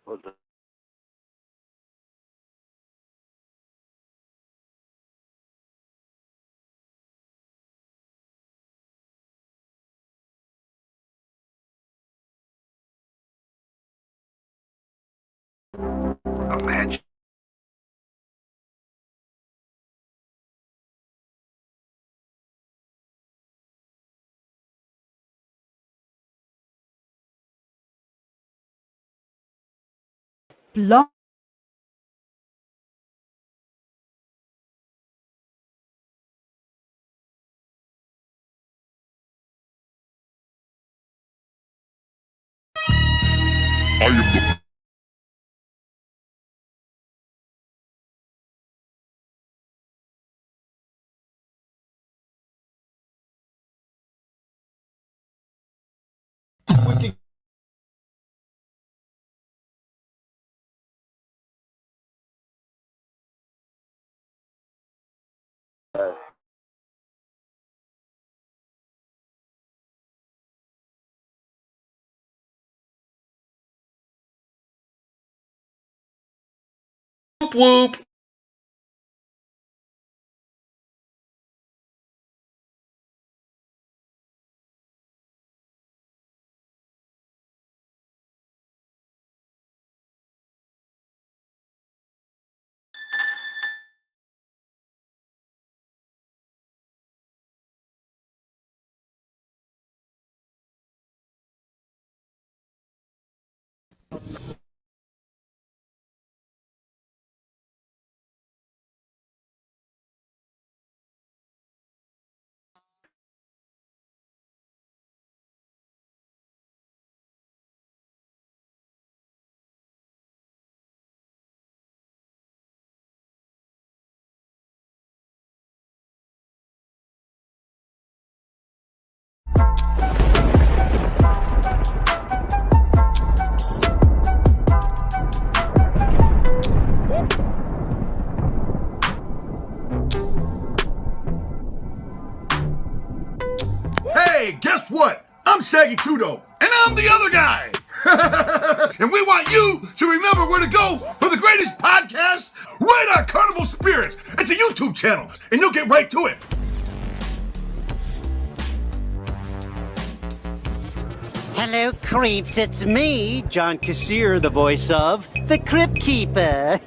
What the? Imagine. Long. I am the wicked. Whoop whoop. Hey, guess what? I'm Shaggy Tudo, and I'm the other guy. And we want you to remember where to go for the greatest podcast right on Carnival Spirits. It's a YouTube channel, and you'll get right to it. Hello, creeps. It's me, John Kassir, the voice of the Crypt Keeper.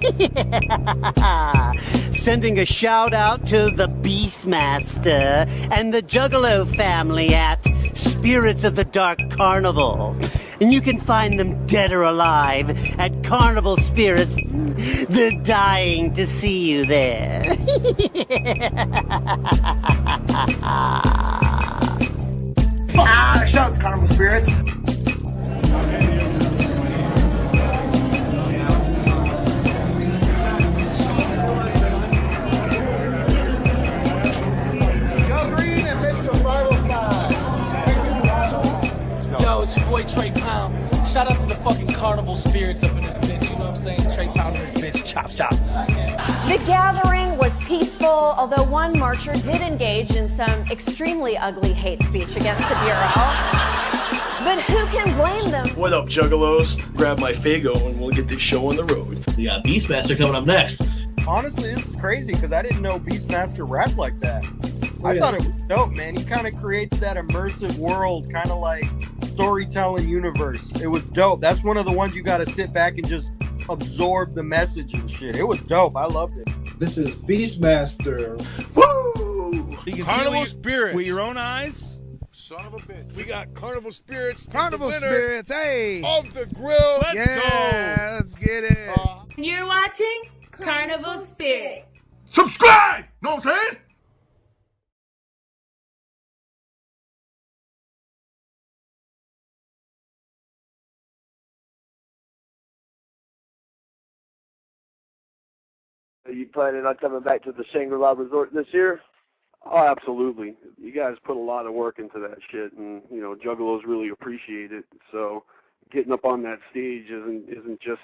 Sending a shout out to the BeastMaster and the Juggalo family at Spirits of the Dark Carnival. And you can find them dead or alive at CarnivalSpirits. They're dying to see you there. Shout out to Carnival Spirits. Joe Green and Mr. 505. Yo, it's your boy Trey Pound. Shout out to the fucking Carnival Spirits up in this bitch, you know what I'm saying? Trey Pound in this bitch, chop chop. The gathering was peaceful, although one marcher did engage in some extremely ugly hate speech against the Bureau. But who can blame them? What up, Juggalos? Grab my Fago and we'll get this show on the road. We got BeastMasteR coming up next. Honestly, this is crazy because I didn't know BeastMaster rapped like that. I thought it was dope, man. He kind of creates that immersive world, kind of like storytelling universe. It was dope. That's one of the ones you got to sit back and just absorb the message and shit. It was dope. I loved it. This is BeastMaster. Woo! Carnival Spirits. With your own eyes. Son of a bitch. We got Carnival Spirits. Carnival Spirits, hey! Of the grill. Let's go! Let's get it. You're watching Carnival Spirits. Subscribe! Know what I'm saying? Are you planning on coming back to the Shangri-La Resort this year? Oh, absolutely. You guys put a lot of work into that shit, and you know, Juggalos really appreciate it. So, getting up on that stage isn't just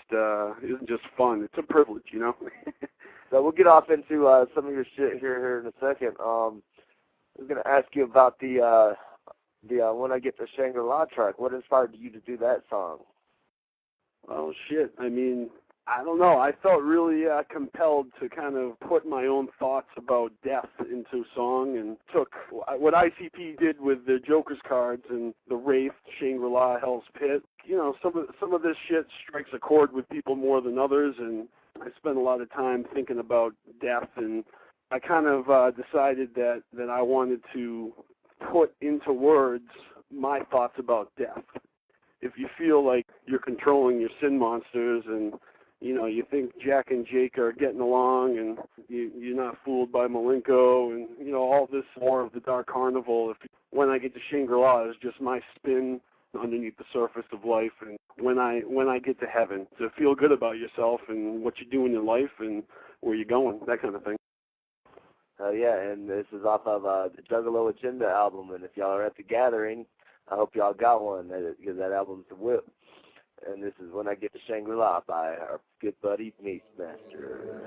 fun. It's a privilege, you know. So we'll get off into some of your shit here in a second. I was gonna ask you about the When I Get to Shangri-La track. What inspired you to do that song? Oh, shit. I mean, I don't know. I felt really compelled to kind of put my own thoughts about death into song, and took what ICP did with the Joker's cards and the Wraith, Shangri-La, Hell's Pit. You know, some of this shit strikes a chord with people more than others, and I spent a lot of time thinking about death, and I kind of decided that I wanted to put into words my thoughts about death. If you feel like you're controlling your sin monsters, and you know, you think Jack and Jake are getting along, and you're not fooled by Malenko, and you know, all this more of the Dark Carnival. When I get to Shangri-La is just my spin underneath the surface of life, and when I get to heaven, to feel good about yourself and what you're doing in life and where you're going, that kind of thing. Yeah, and this is off of the Juggalo Agenda album, and if y'all are at the gathering, I hope y'all got one, because that album's a whip. And this is When I Get to Shangri-La by our good buddy BeastMaster.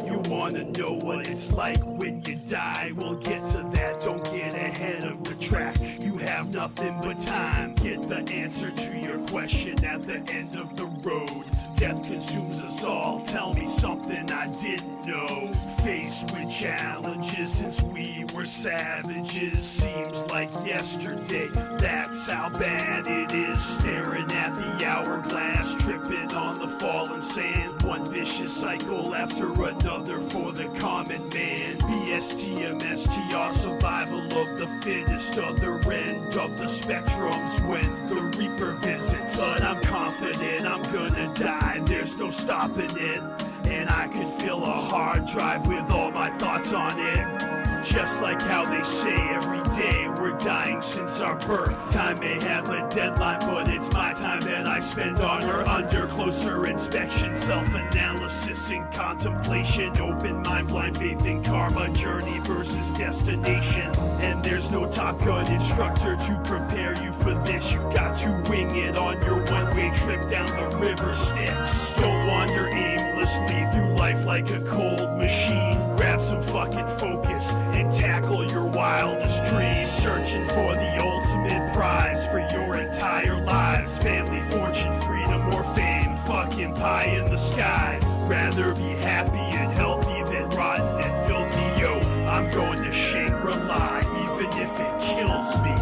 You wanna know what it's like when you die? We'll get to that, don't get ahead of the track. You have nothing but time, get the answer to your question at the end of the road. Death consumes us all, tell me something I didn't know. Faced with challenges since we were savages, seems like yesterday, that's how bad it is. Staring at the hourglass, tripping on the fallen sand. One vicious cycle after another for the common man. BSTMSTR, survival of the fittest, other end of the spectrums when the Reaper visits. But I'm confident I'm gonna die, there's no stopping it. And I could feel a hard drive with all my thoughts on it. Just like how they say every day we're dying since our birth. Time may have a deadline, but it's my time that I spend on Earth. Under closer inspection, self-analysis and contemplation. Open mind, blind faith in karma, journey versus destination. And there's no Top Gun instructor to prepare you for this. You got to wing it on your one-way trip down the river Styx. Don't wander aimlessly through life like a cold machine. Grab some fucking focus and tackle your wildest dreams. Searching for the ultimate prize for your entire lives. Family, fortune, freedom, or fame. Fucking pie in the sky. Rather be happy and healthy than rotten and filthy. Yo, I'm going to Shangri-La even if it kills me.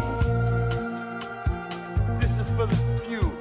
This is for the few.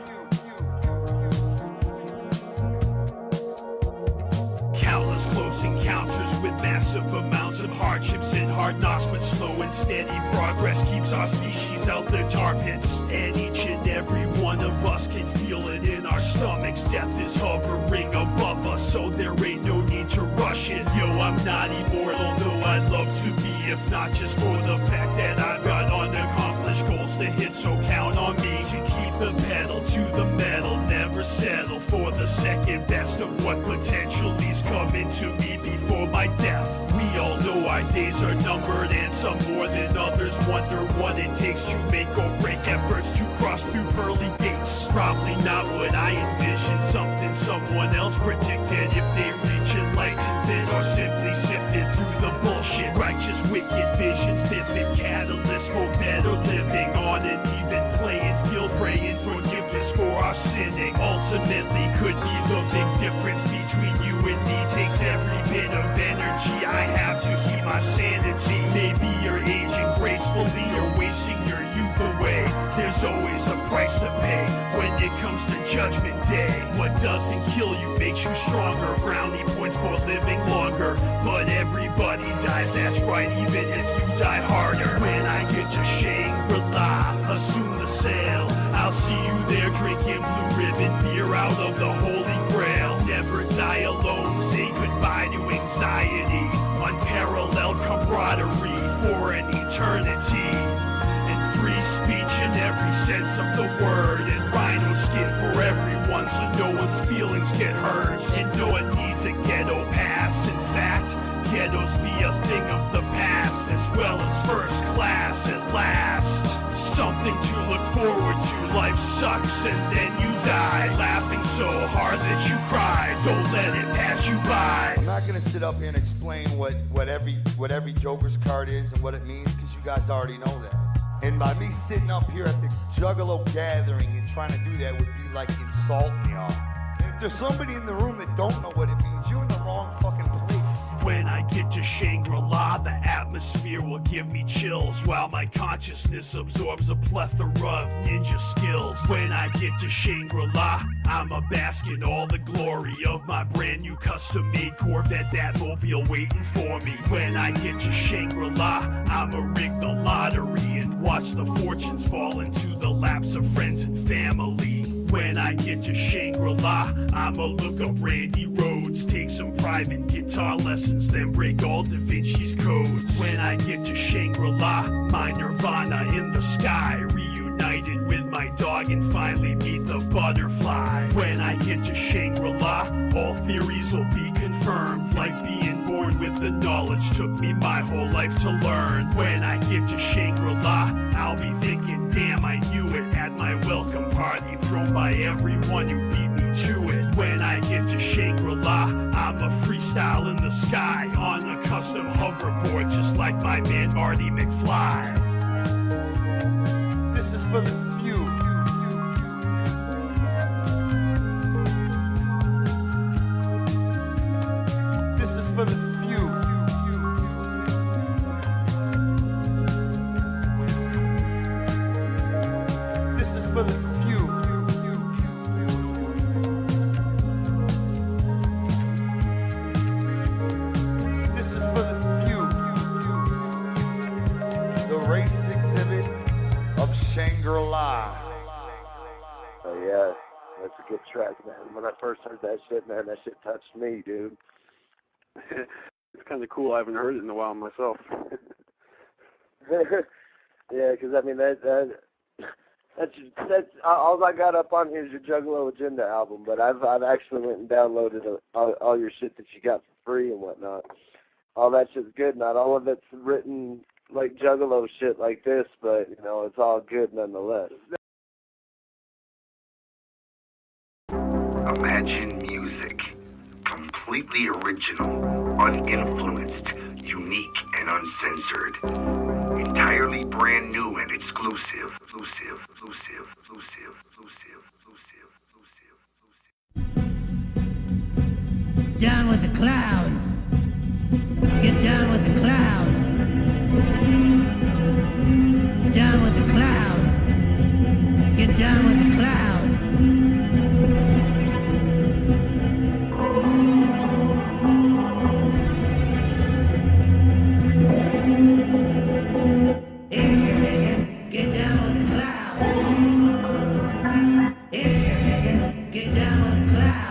Countless close encounters with massive amounts of hardships and hard knocks, but slow and steady progress keeps our species out the tar pits. And each and every one of us can feel it in our stomachs. Death is hovering above us, so there ain't no need to rush it. Yo, I'm not immortal, though I'd love to be, if not just for the fact that I've got unaccomplished goals to hit. So count on me to keep the pedal to the metal, never settle for the second best of what potentially's coming to me before my death. We all know our days are numbered, and some more than others wonder what it takes to make or break efforts to cross through pearly gates. Probably not what I envisioned, something someone else predicted. If they reach enlightenment or simply sifted through the bullshit, righteous wicked visions, vivid catalysts for better living on an even playing field, praying forgiveness for our sinning. Ultimately could be the big difference between you and me. Takes every bit of energy I have to keep my sanity. Maybe you're aging gracefully or wasting your youth away. There's always a price to pay when it comes to Judgment Day. What doesn't kill you makes you stronger. Brownie points for living longer. But everybody dies, that's right, even if you die harder. When I get to Shangri-La, assume the sail. I'll see you there drinking blue ribbon beer out of the Holy Grail. Never die alone, say goodbye to anxiety. Unparalleled camaraderie for an eternity. And free speech in every sense of the word. And rhino skin for everyone so no one's feelings get hurt. And no one needs a ghetto pass. In fact, ghettos be a thing of the past, as well as first class at last. Something to look forward to. Life sucks and then you die, laughing so hard that you cry. Don't let it pass you by. I'm not gonna sit up here and explain what every Joker's card is and what it means, because you guys already know that. And by me sitting up here at the Juggalo gathering and trying to do that would be like insulting y'all. If there's somebody in the room that don't know what it means, you're in the wrong fucking place. When I get to Shangri-La, the atmosphere will give me chills while my consciousness absorbs a plethora of ninja skills. When I get to Shangri-La, I'ma bask in all the glory of my brand new custom-made Corvette Batmobile waiting for me. When I get to Shangri-La, I'ma rig the lottery and watch the fortunes fall into the laps of friends and family. When I get to Shangri-La, I'ma look up Randy Rhoads, take some private guitar lessons, then break all Da Vinci's codes. When I get to Shangri-La, my nirvana in the sky, reunited with my dog and finally meet the butterfly. When I get to Shangri-La, all theories will be confirmed, like being born with the knowledge took me my whole life to learn. When I get to Shangri-La, I'll be thinking, damn, I knew it at my welcome party, thrown by everyone who beat me to it. When I get to Shangri-La, I'ma freestyle in the sky on a custom hoverboard, just like my man Marty McFly. This is for the few. This is for the few. This is for the few. This is for the few. The race exhibit of Shangri-La. Oh yeah, that's a good track, man. When I first heard that shit, man, that shit touched me, dude. It's kind of cool. I haven't heard it in a while myself. Yeah, because I mean that's all I got up on here is your Juggalo Agenda album, but I've actually went and downloaded all your shit that you got for free and whatnot. All that shit's good. Not all of it's written like Juggalo shit like this, but you know it's all good nonetheless. Imagine music. Completely original, uninfluenced, unique and uncensored. Entirely brand new and exclusive. Down with the cloud. Get down with the cloud. Down with the cloud. Get down with the cloud. Get down with the cloud. Get down with the cloud.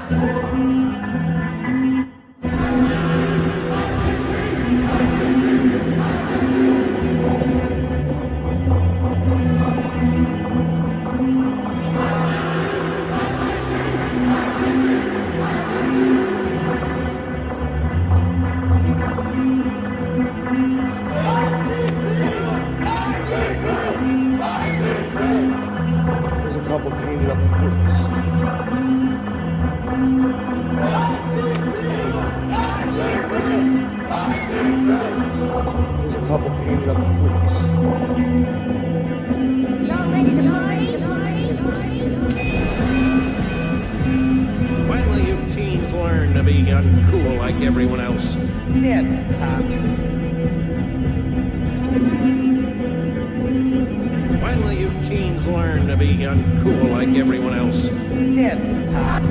There's a couple painted up freaks. There's a couple painted up freaks. Y'all ready to party? When will you teens learn to be uncool like everyone else? Never, Pop. When will you teens learn to be uncool like everyone else? Never, Pop.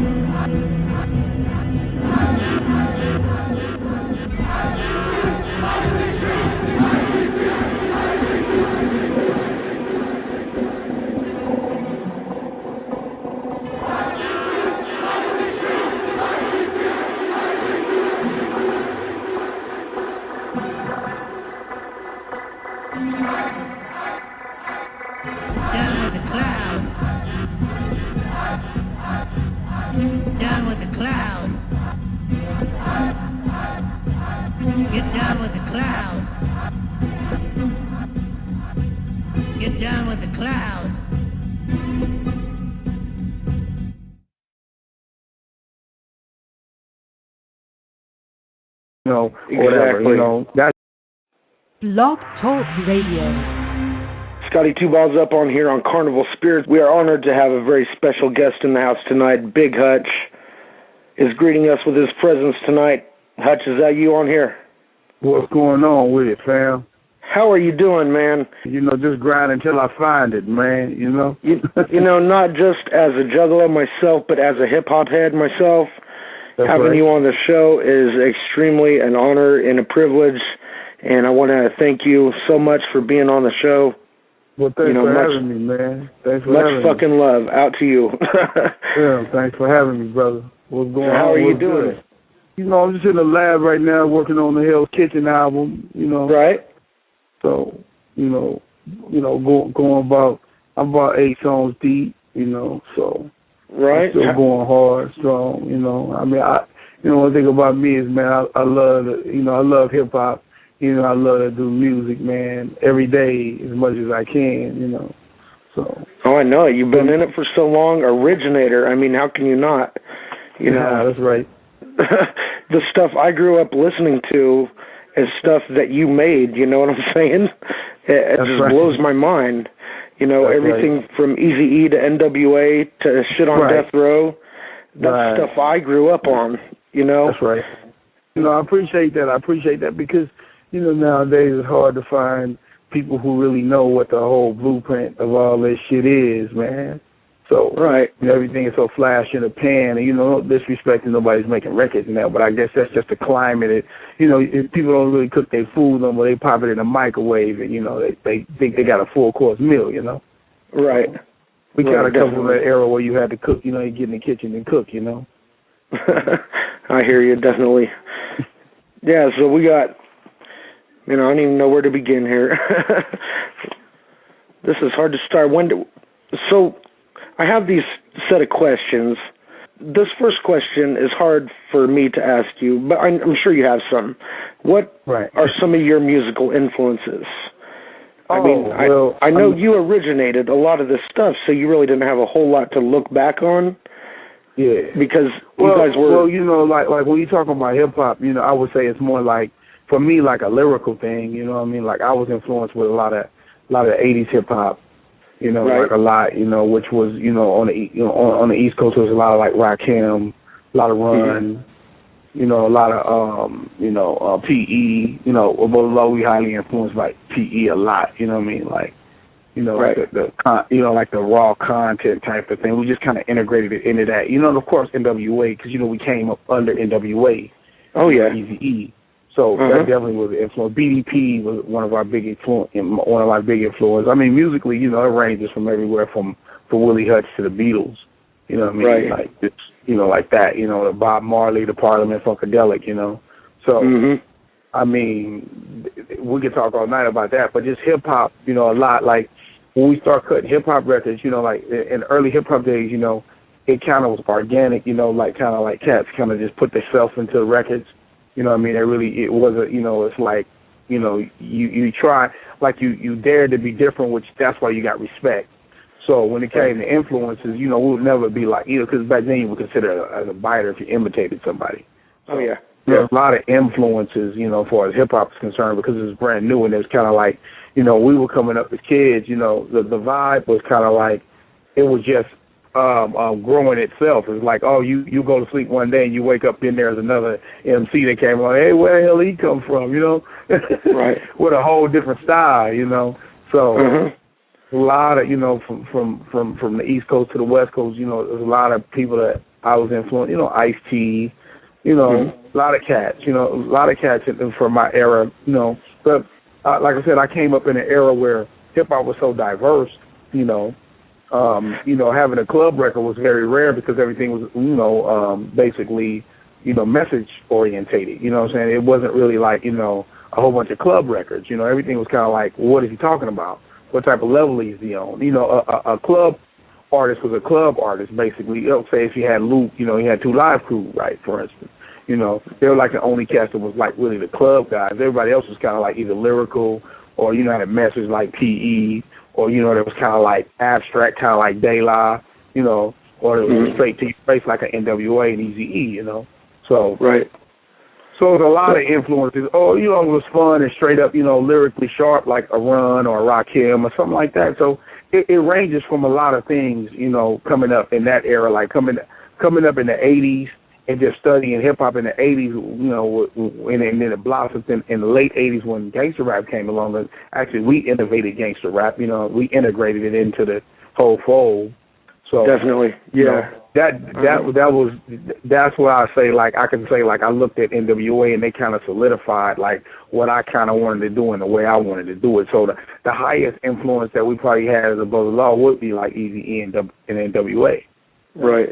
Down with the cloud. Down with the cloud. Get down with the cloud. Get down with the cloud. You know, whatever, you know. That's Blog Talk Radio. Scotty Two Balls up on here on Carnival Spirits. We are honored to have a very special guest in the house tonight. Big Hutch is greeting us with his presence tonight. Hutch, is that you on here? What's going on with it, fam? How are you doing, man? Just grinding until I find it, man, you know, not just as a juggler myself, but as a hip-hop head myself. That's having right. you on the show is extremely an honor and a privilege, and I want to thank you so much for being on the show. Well, thanks for having me, man. Thanks for having me. Much fucking love. Out to you. Yeah, thanks for having me, brother. What's going on? How are you doing? Good? I'm just in the lab right now working on the Hell's Kitchen album, Right. So, going I'm about 8 songs deep, so. Right. I'm still going hard, strong, I mean, one thing about me is, man, I love, I love hip-hop. I love to do music, man, every day as much as I can, so. Oh, I know it. You've been in it for so long. Originator. I mean, how can you not? Yeah, that's right. The stuff I grew up listening to is stuff that you made, you know what I'm saying? It just blows my mind. That's everything from Eazy-E to NWA to shit on Death Row. That's stuff I grew up on, That's right. I appreciate that because, nowadays it's hard to find people who really know what the whole blueprint of all this shit is, man. So everything is so flash in the pan, and no disrespecting nobody's making records now, but I guess that's just the climate. If people don't really cook their food no more, they pop it in the microwave, and they think they got a full course meal, Right. We kind of come from that era where you had to cook, you get in the kitchen and cook, I hear you, definitely. Yeah, so we got, I don't even know where to begin here. This is hard to start. So I have these set of questions. This first question is hard for me to ask you, but I'm sure you have some. What are some of your musical influences? I know you originated a lot of this stuff, so you really didn't have a whole lot to look back on. Yeah. Because you guys were... Well, like when you talk about hip-hop, I would say it's more like, for me, like a lyrical thing, you know what I mean? Like I was influenced with a lot of 80s hip-hop. Like a lot, which was, on the East Coast, there was a lot of like Rakim, a lot of Run, a lot of, PE, although we highly influenced by PE a lot, you know what I mean? Like, like the raw content type of thing. We just kind of integrated it into that. And of course NWA, because, we came up under NWA. Oh, yeah. Eazy-E. So that definitely was an influence. BDP was one of our big influence. I mean, musically, it ranges from everywhere from Willie Hutch to the Beatles. You know what I mean? Right. Like it's, like that. The Bob Marley, the Parliament Funkadelic. So I mean, we could talk all night about that. But just hip hop, a lot. Like when we start cutting hip hop records, like in early hip hop days, it kind of was organic. Like kind of like cats kind of just put themselves into the records. You know what I mean? It wasn't, it's like, you try, like you dared to be different, which that's why you got respect. So when it came to influences, we would never be like, because back then you would consider it as a biter if you imitated somebody. Oh, yeah. There's a lot of influences, as far as hip-hop is concerned, because it was brand new, and it's kind of like, we were coming up as kids, the vibe was kind of like, it was just, growing itself. It's like, oh, you go to sleep one day and you wake up, then there's another MC that came along. Hey, where the hell he come from? Right. With a whole different style. So a lot of from the East Coast to the West Coast, there's a lot of people that I was influenced. Ice-T, a lot of cats. A lot of cats from my era. But like I said, I came up in an era where hip hop was so diverse. Having a club record was very rare because everything was, basically, message orientated. You know what I'm saying? It wasn't really like, a whole bunch of club records. Everything was kind of like, what is he talking about? What type of level is he on? A club artist was a club artist, basically. Say if you had Luke, he had 2 Live Crew, right, for instance. They were like the only cast that was like really the club guys. Everybody else was kind of like either lyrical or, had a message like PE. Or, there was kind of like abstract, kind of like De La, or it was straight to your face like an NWA and Eazy-E, So So it's a lot of influences. Oh, you know, it was fun and straight up, you know, lyrically sharp like a Run or a Rakim or something like that. So it ranges from a lot of things, you know, coming up in that era, like coming up in the 80s and just studying hip-hop in the 80s, you know, and then it blossomed in the late 80s when gangster rap came along. And actually, we innovated gangster rap, you know, we integrated it into the whole fold. So definitely, yeah. You know, that's what I say. Like I can say, like I looked at NWA and they kind of solidified like what I kind of wanted to do and the way I wanted to do it. So the highest influence that we probably had as Above the Law would be like Eazy-E and NWA. Right.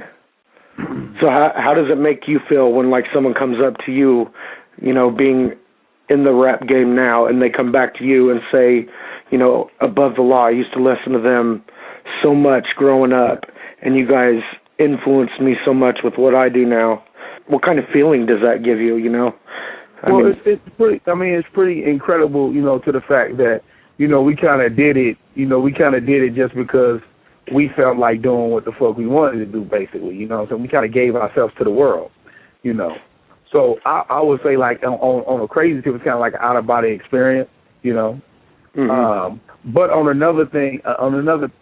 So how does it make you feel when like someone comes up to you, you know, being in the rap game now, and they come back to you and say, you know, Above the Law, I used to listen to them so much growing up, and you guys influenced me so much with what I do now. What kind of feeling does that give you, you know? It's pretty incredible, you know, to the fact that, you know, we kind of did it just because we felt like doing what the fuck we wanted to do, basically, you know. So we kind of gave ourselves to the world, you know. So I would say, like, on a crazy tip, it's kind of like an out-of-body experience, you know. Mm-hmm. But on another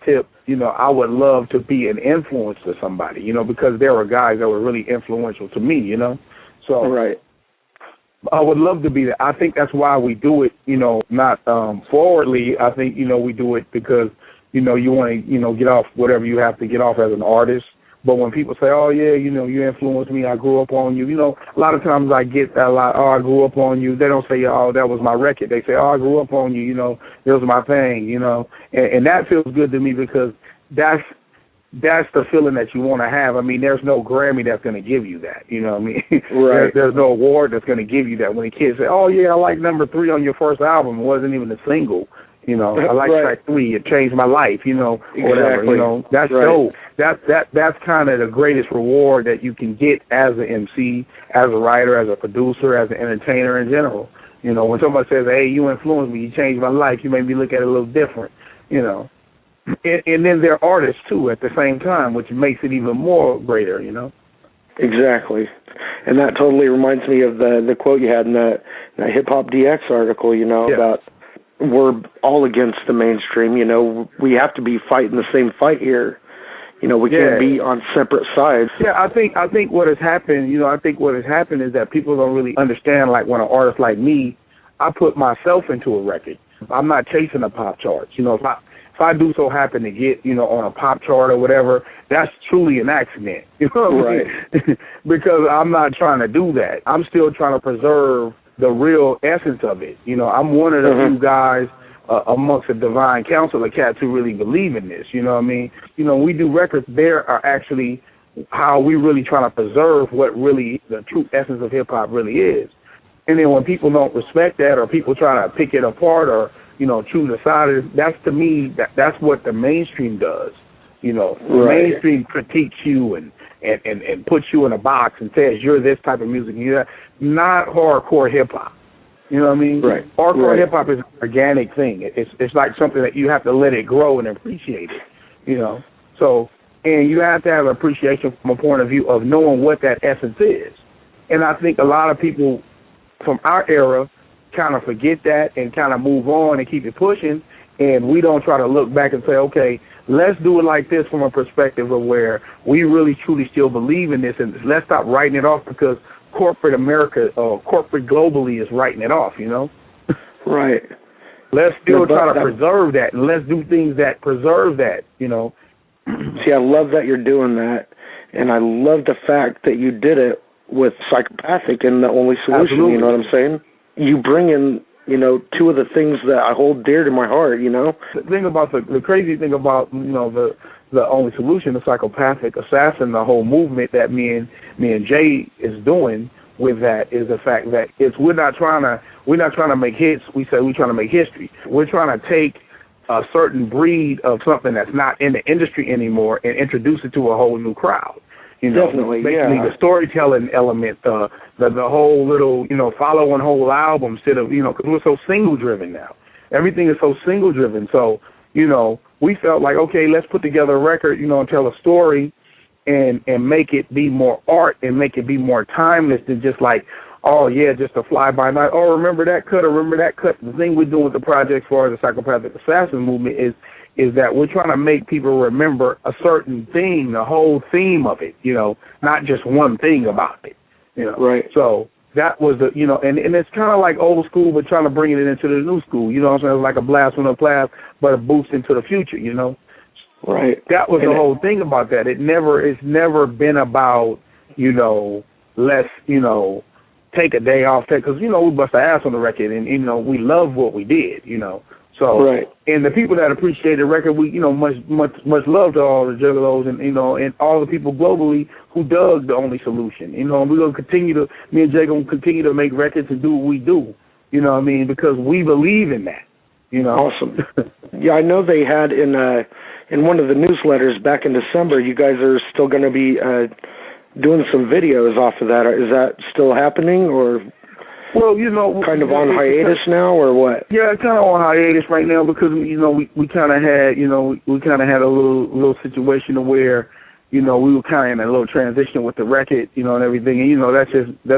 tip, you know, I would love to be an influence to somebody, you know, because there were guys that were really influential to me, you know. So right. I would love to be that. I think that's why we do it, you know, not forwardly. I think, you know, we do it because, you know, you want to, you know, get off whatever you have to get off as an artist. But when people say, oh, yeah, you know, you influenced me, I grew up on you, you know, a lot of times I get that a lot, oh, I grew up on you. They don't say, oh, that was my record. They say, oh, I grew up on you, you know, it was my thing, you know. And that feels good to me because that's the feeling that you want to have. I mean, there's no Grammy that's going to give you that, you know what I mean? Right. There's no award that's going to give you that. When the kids say, oh, yeah, I like number 3 on your first album, it wasn't even a single. You know, I like track 3. It changed my life. You know, whatever. You know, that's dope. That's kind of the greatest reward that you can get as an MC, as a writer, as a producer, as an entertainer in general. You know, when somebody says, "Hey, you influenced me. You changed my life. You made me look at it a little different." You know, and then they're artists too at the same time, which makes it even more greater. You know. Exactly, and that totally reminds me of the quote you had in that Hip Hop DX article. You know, about. We're all against the mainstream, you know. We have to be fighting the same fight here. You know, we can't be on separate sides. Yeah, I think what has happened, you know, is that people don't really understand, like, when an artist like me, I put myself into a record. I'm not chasing a pop chart. You know, if I do so happen to get, you know, on a pop chart or whatever, that's truly an accident. You know what I mean? Because I'm not trying to do that. I'm still trying to preserve the real essence of it. You know, I'm one of the few guys amongst the divine council of cats who really believe in this. You know what I mean? You know, when we do records, there are actually how we really trying to preserve what really the true essence of hip-hop really is. And then when people don't respect that or people try to pick it apart or, you know, choose a side, that's to me, that's what the mainstream does. You know, the mainstream critiques you and puts you in a box and says you're this type of music. You're not hardcore hip-hop. You know what I mean? Right. Hardcore hip-hop is an organic thing. It's like something that you have to let it grow and appreciate it, you know. So, and you have to have appreciation from a point of view of knowing what that essence is. And I think a lot of people from our era kind of forget that and kind of move on and keep it pushing, and we don't try to look back and say, okay, let's do it like this from a perspective of where we really truly still believe in this, and let's stop writing it off because corporate America, corporate globally is writing it off, you know? Right. Let's still try to preserve that, and let's do things that preserve that, you know? See, I love that you're doing that, and I love the fact that you did it with Psychopathic and The Only Solution, Absolutely. You know what I'm saying? You bring in, you know, two of the things that I hold dear to my heart, you know? The thing about the crazy thing about, you know, the Only Solution, the Psychopathic Assassin, the whole movement that me and Jay is doing with that is the fact that we're not trying to make hits. We say we're trying to make history. We're trying to take a certain breed of something that's not in the industry anymore and introduce it to a whole new crowd. You know, definitely, basically the storytelling element, the whole little, you know, follow one whole album instead of, you know, because we're so single-driven now. Everything is so single-driven. So, you know, we felt like, okay, let's put together a record, you know, and tell a story and make it be more art and make it be more timeless than just like, oh yeah, just a fly by night. Oh, remember that cut? Or remember that cut? The thing we're doing with the project for the psychopathic assassin movement is that we're trying to make people remember a certain thing, the whole theme of it, you know, not just one thing about it, you know. Right. So that was the, you know, and it's kind of like old school, but trying to bring it into the new school, you know what I'm saying? It's like a blast from the past, but a boost into the future, you know. Right. That was the whole thing about that. It's never been about, you know, let's, you know, take a day off, because, you know, we bust our ass on the record, and, you know, we love what we did, you know. So, right. And the people that appreciate the record, we, you know, much love to all the juggalos and, you know, and all the people globally who dug The Only Solution. You know, and we're going to continue to, me and Jay going to continue to make records and do what we do, you know what I mean, because we believe in that, you know. Awesome. Yeah, I know they had in one of the newsletters back in December, you guys are still going to be doing some videos off of that. Is that still happening, or? Well, you know, kind of on hiatus now, or what? Yeah, it's kind of on hiatus right now because, you know, we kind of had, you know, we kind of had a little situation where, you know, we were kind of in a little transition with the record, you know, and everything, and, you know, that's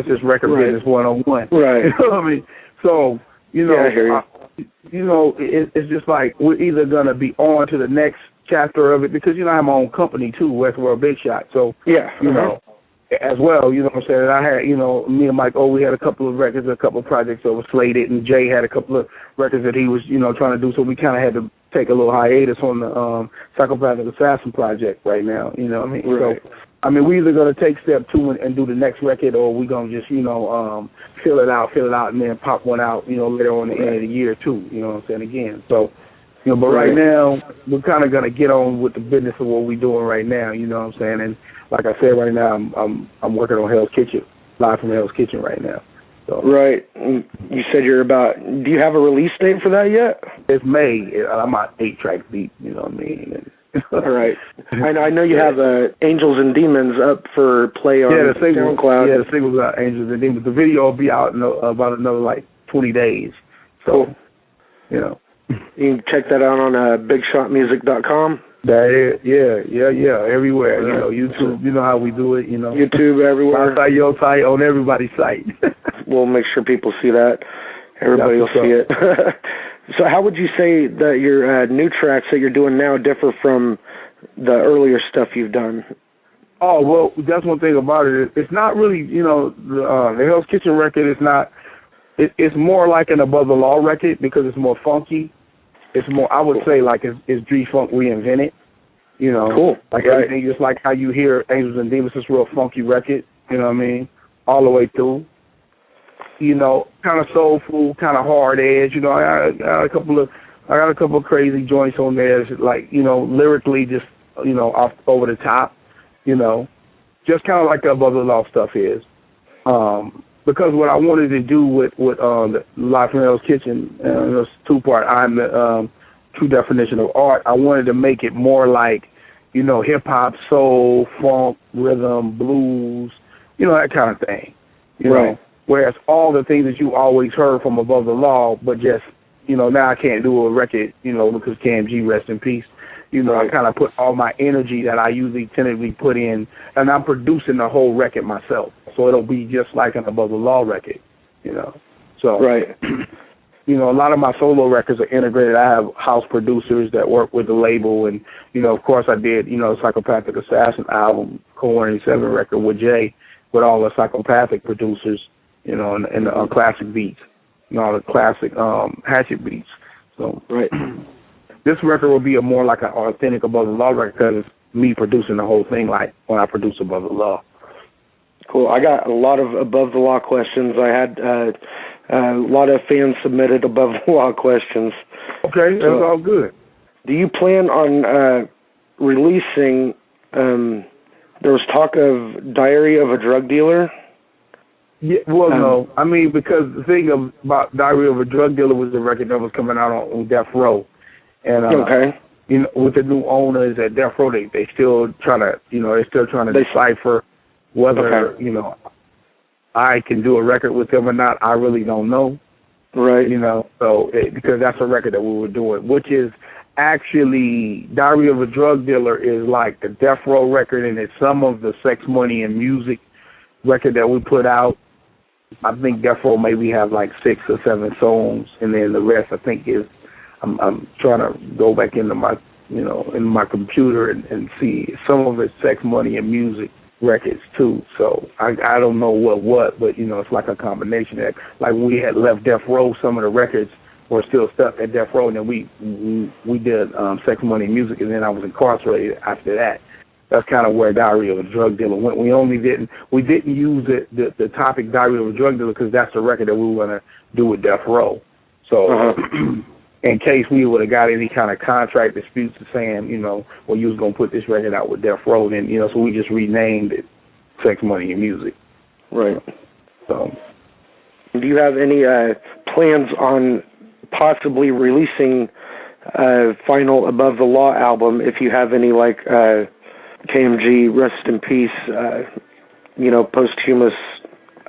just record business 101. Right. You know what I mean? So, you know, yeah, I hear you. You know, it's just like we're either gonna be on to the next chapter of it, because, you know, I have my own company too, Westworld Big Shot. So yeah, you know, as well, you know what I'm saying? I had, you know, me and Mike, we had a couple of records, a couple of projects that were slated, and Jay had a couple of records that he was, you know, trying to do, so we kind of had to take a little hiatus on the Psychopathic Assassin project right now, you know what I mean? Right. So, I mean, we're either going to take step 2 and do the next record, or we're going to just, you know, fill it out, and then pop one out, you know, later on the end of the year, too, you know what I'm saying, again. So, you know, but right now, we're kind of going to get on with the business of what we're doing right now, you know what I'm saying? And like I said, right now, I'm working on Hell's Kitchen, live from Hell's Kitchen right now. So. Right. You said do you have a release date for that yet? It's May. I'm on 8-track beat, you know what I mean? All right. I know you have Angels and Demons up for play on SoundCloud. Yeah, the single's out, Angels and Demons. The video will be out in about another, like, 20 days. So, cool. You know. You can check that out on BigShotMusic.com. Yeah, everywhere. Right. You know, YouTube, you know how we do it, you know. YouTube, everywhere. My site, your site, on everybody's site. We'll make sure people see that. Everybody will see it. So how would you say that your new tracks that you're doing now differ from the earlier stuff you've done? Oh, well, that's one thing about it. It's not really, you know, the Hell's Kitchen record is not, it's more like an Above the Law record because it's more funky. It's more, I would say, like it's G-Funk reinvented, you know. Cool. Like everything, just like how you hear Angels and Demons, it's a real funky record, you know what I mean, all the way through. You know, kind of soulful, kind of hard edge. You know, I got a couple of crazy joints on there. Like, you know, lyrically, just, you know, off over the top. You know, just kind of like the Above the Law stuff is. Because what I wanted to do with the Live from Hell's Kitchen, it's 2-part. I'm the true definition of art. I wanted to make it more like, you know, hip hop, soul, funk, rhythm, blues, you know, that kind of thing. You know. Whereas all the things that you always heard from Above the Law, but just, you know, now I can't do a record, you know, because Cam G, rest in peace. You know, I kind of put all my energy that I usually tentatively put in, and I'm producing the whole record myself. So it'll be just like an Above the Law record, you know. So, you know, a lot of my solo records are integrated. I have house producers that work with the label, and, you know, of course I did, you know, Psychopathic Assassin album, Co-187 record with Jay, with all the Psychopathic producers. You know, and the classic beats, you know, the classic hatchet beats. So this record will be more like an authentic Above the Law record because it's me producing the whole thing like when I produce Above the Law. Cool. I got a lot of Above the Law questions. I had a lot of fans submitted Above the Law questions. Okay, that's all good. Do you plan on releasing, there was talk of Diary of a Drug Dealer? Yeah, well, no. I mean, because the thing about Diary of a Drug Dealer was the record that was coming out on Death Row. And, you know, with the new owners at Death Row, they still trying to, you know, decipher whether, you know, I can do a record with them or not. I really don't know. Right. You know, so, because that's a record that we were doing, which is actually, Diary of a Drug Dealer is like the Death Row record, and it's some of the Sex, Money, and Music record that we put out. I think Death Row maybe have like 6 or 7 songs, and then the rest I think is I'm trying to go back into my in my computer and see some of it's Sex, Money, and Music records too. So I don't know what, but it's like a combination of that. Like when we had left Death Row, some of the records were still stuck at Death Row, and then we did Sex, Money, and Music, and then I was incarcerated after that. That's kind of where Diary of a Drug Dealer went. We didn't use the topic Diary of a Drug Dealer because that's the record that we were going to do with Death Row. So in case we would have got any kind of contract disputes saying, well, you was going to put this record out with Death Row, then, so we just renamed it Sex, Money, and Music. Right. So, do you have any plans on possibly releasing a final Above the Law album if you have any, like, KMG, Rest in Peace, posthumous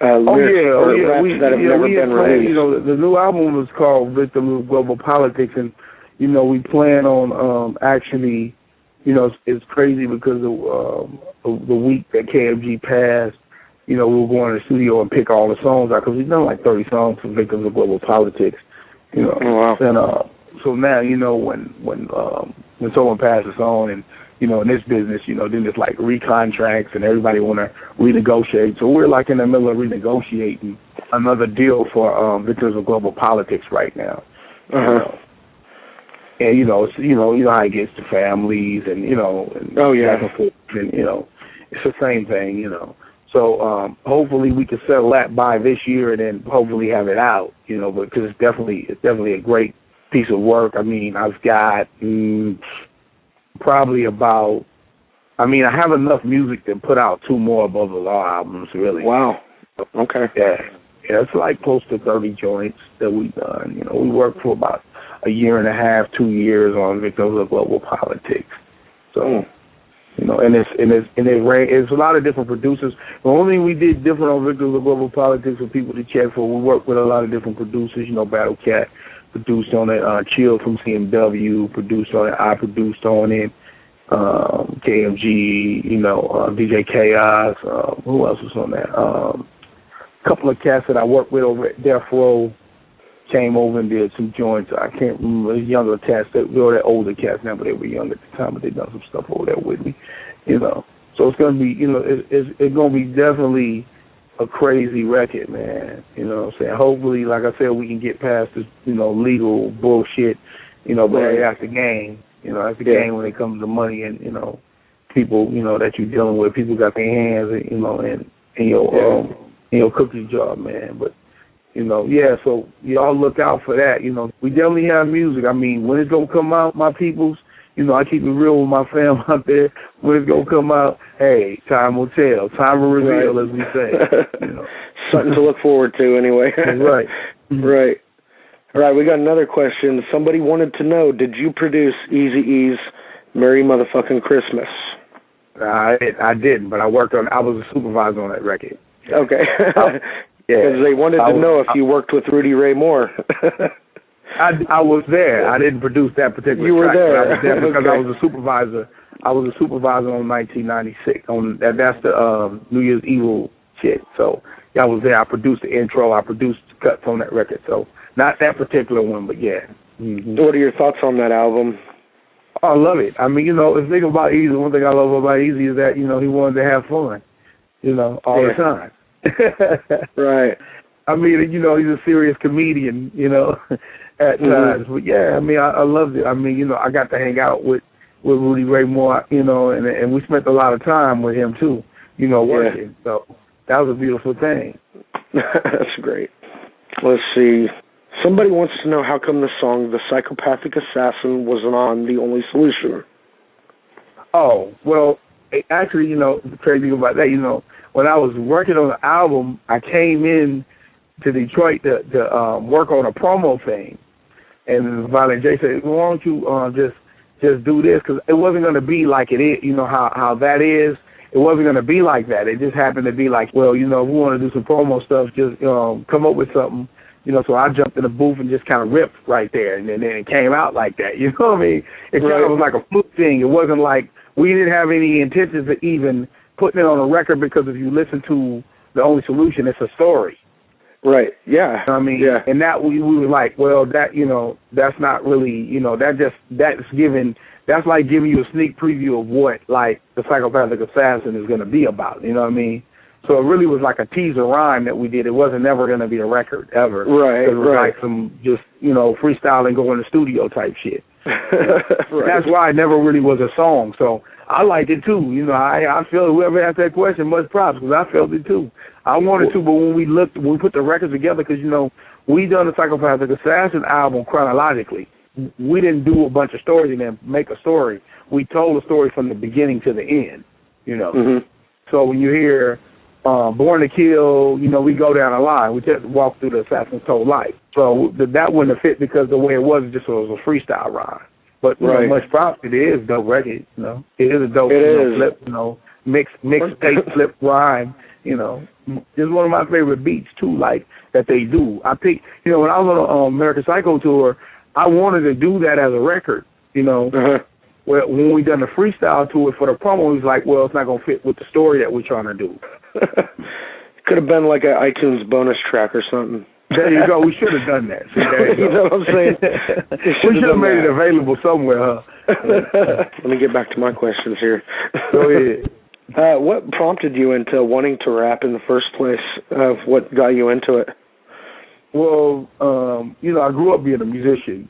lyrics that have never been released? The new album was called Victims of Global Politics, and, we plan on actually, it's crazy because of the week that KMG passed, we were going to the studio and pick all the songs out because we've done like 30 songs for Victims of Global Politics, Oh, wow. And so now, when someone passes on and, in this business, then it's like recontracts and everybody want to renegotiate. So we're like in the middle of renegotiating another deal for Victims of Global Politics right now. And you know how it gets to families and and back and forth, and it's the same thing, So hopefully we can settle that by this year and then hopefully have it out, because it's definitely a great piece of work. I mean, I've got probably about, I have enough music to put out 2 more Above the Law albums, really. Wow. Okay. Yeah, it's like close to 30 joints that we've done. We worked for about a year and a half, 2 years on Victims of Global Politics. So, and it's a lot of different producers. The only thing we did different on Victims of Global Politics for people to check for, we worked with a lot of different producers. Battle Cat produced on it, Chill from CMW produced on it, I produced on it, KMG, DJ Chaos, who else was on that? A couple of cats that I worked with over at Death Row came over and did some joints. I can't remember, younger cats, they were older cats now, but they were young at the time, but they done some stuff over there with me, So it's going to be, it's going to be definitely a crazy record, man. What I'm saying? Hopefully, like I said, we can get past this, legal bullshit, but that's the game. That's the game when it comes to money and, people, that you're dealing with. People got their hands, in your cookie jar, man. But, so y'all look out for that. We definitely have music. I mean, when it's going to come out, my peoples, I keep it real with my fam out there. When it's going to come out, hey, time will tell. Time will reveal, as we say. Something to look forward to, anyway. Right. Right. All right, we got another question. Somebody wanted to know, did you produce Eazy-E's Merry Motherfucking Christmas? I didn't, but I was a supervisor on that record. Okay. Because they wanted to know if you worked with Rudy Ray Moore. I was there. I didn't produce that particular You were track, there. but I was there because I was a supervisor. I was a supervisor on 1996. That's the New Year's Evil shit. So I was there. I produced the intro. I produced the cuts on that record. So not that particular one, but yeah. Mm-hmm. What are your thoughts on that album? Oh, I love it. I mean, the thing about Eazy, one thing I love about Eazy is that, he wanted to have fun, all the time. Right. I mean, he's a serious comedian, at times. But yeah, I mean, I loved it. I mean, I got to hang out with Rudy Ray Moore, and we spent a lot of time with him too, working. Yeah. So that was a beautiful thing. That's great. Let's see. Somebody wants to know how come the song The Psychopathic Assassin wasn't on The Only Solution. Oh, well, actually, the crazy thing about that, when I was working on the album, I came in to Detroit to work on a promo thing. And Violent J said, well, why don't you just do this? Because it wasn't going to be like it is, how that is. It wasn't going to be like that. It just happened to be like, well, if we want to do some promo stuff, just come up with something. So I jumped in the booth and just kind of ripped right there. And then it came out like that. You know what I mean? It kind of was like a fluke thing. It wasn't like we didn't have any intentions of even putting it on a record, because if you listen to The Only Solution, it's a story. Right. Yeah. I mean, yeah. And that we were like, well, that, that's not really, that's like giving you a sneak preview of what, like, the Psychopathic Assassin is going to be about, you know what I mean? So it really was like a teaser rhyme that we did. It wasn't never going to be a record, ever. Right, It was like some just, freestyling, go in the studio type shit. Right. That's why it never really was a song. So I liked it too. I feel whoever asked that question, much props, because I felt it too. I wanted to, but when we put the records together, because, we done the Psychopathic Assassin album chronologically. We didn't do a bunch of stories and then make a story. We told a story from the beginning to the end, Mm-hmm. So when you hear Born to Kill, we go down a line. We just walk through the assassin's whole life. So that wouldn't have fit because the way it was just was a freestyle rhyme. But much props. It is a dope record. It is a dope flip. Mixed tape flip rhyme. It's one of my favorite beats too. Like that they do. I picked. When I was on American Psycho tour, I wanted to do that as a record. Well, when we done the freestyle to it for the promo, it was like, well, it's not gonna fit with the story that we're trying to do. Could have been like an iTunes bonus track or something. There you go. We should have done that. See, there you know what I'm saying? We should have made it available somewhere, huh? Let me get back to my questions here. Go ahead. What prompted you into wanting to rap in the first place? What got you into it? Well, I grew up being a musician,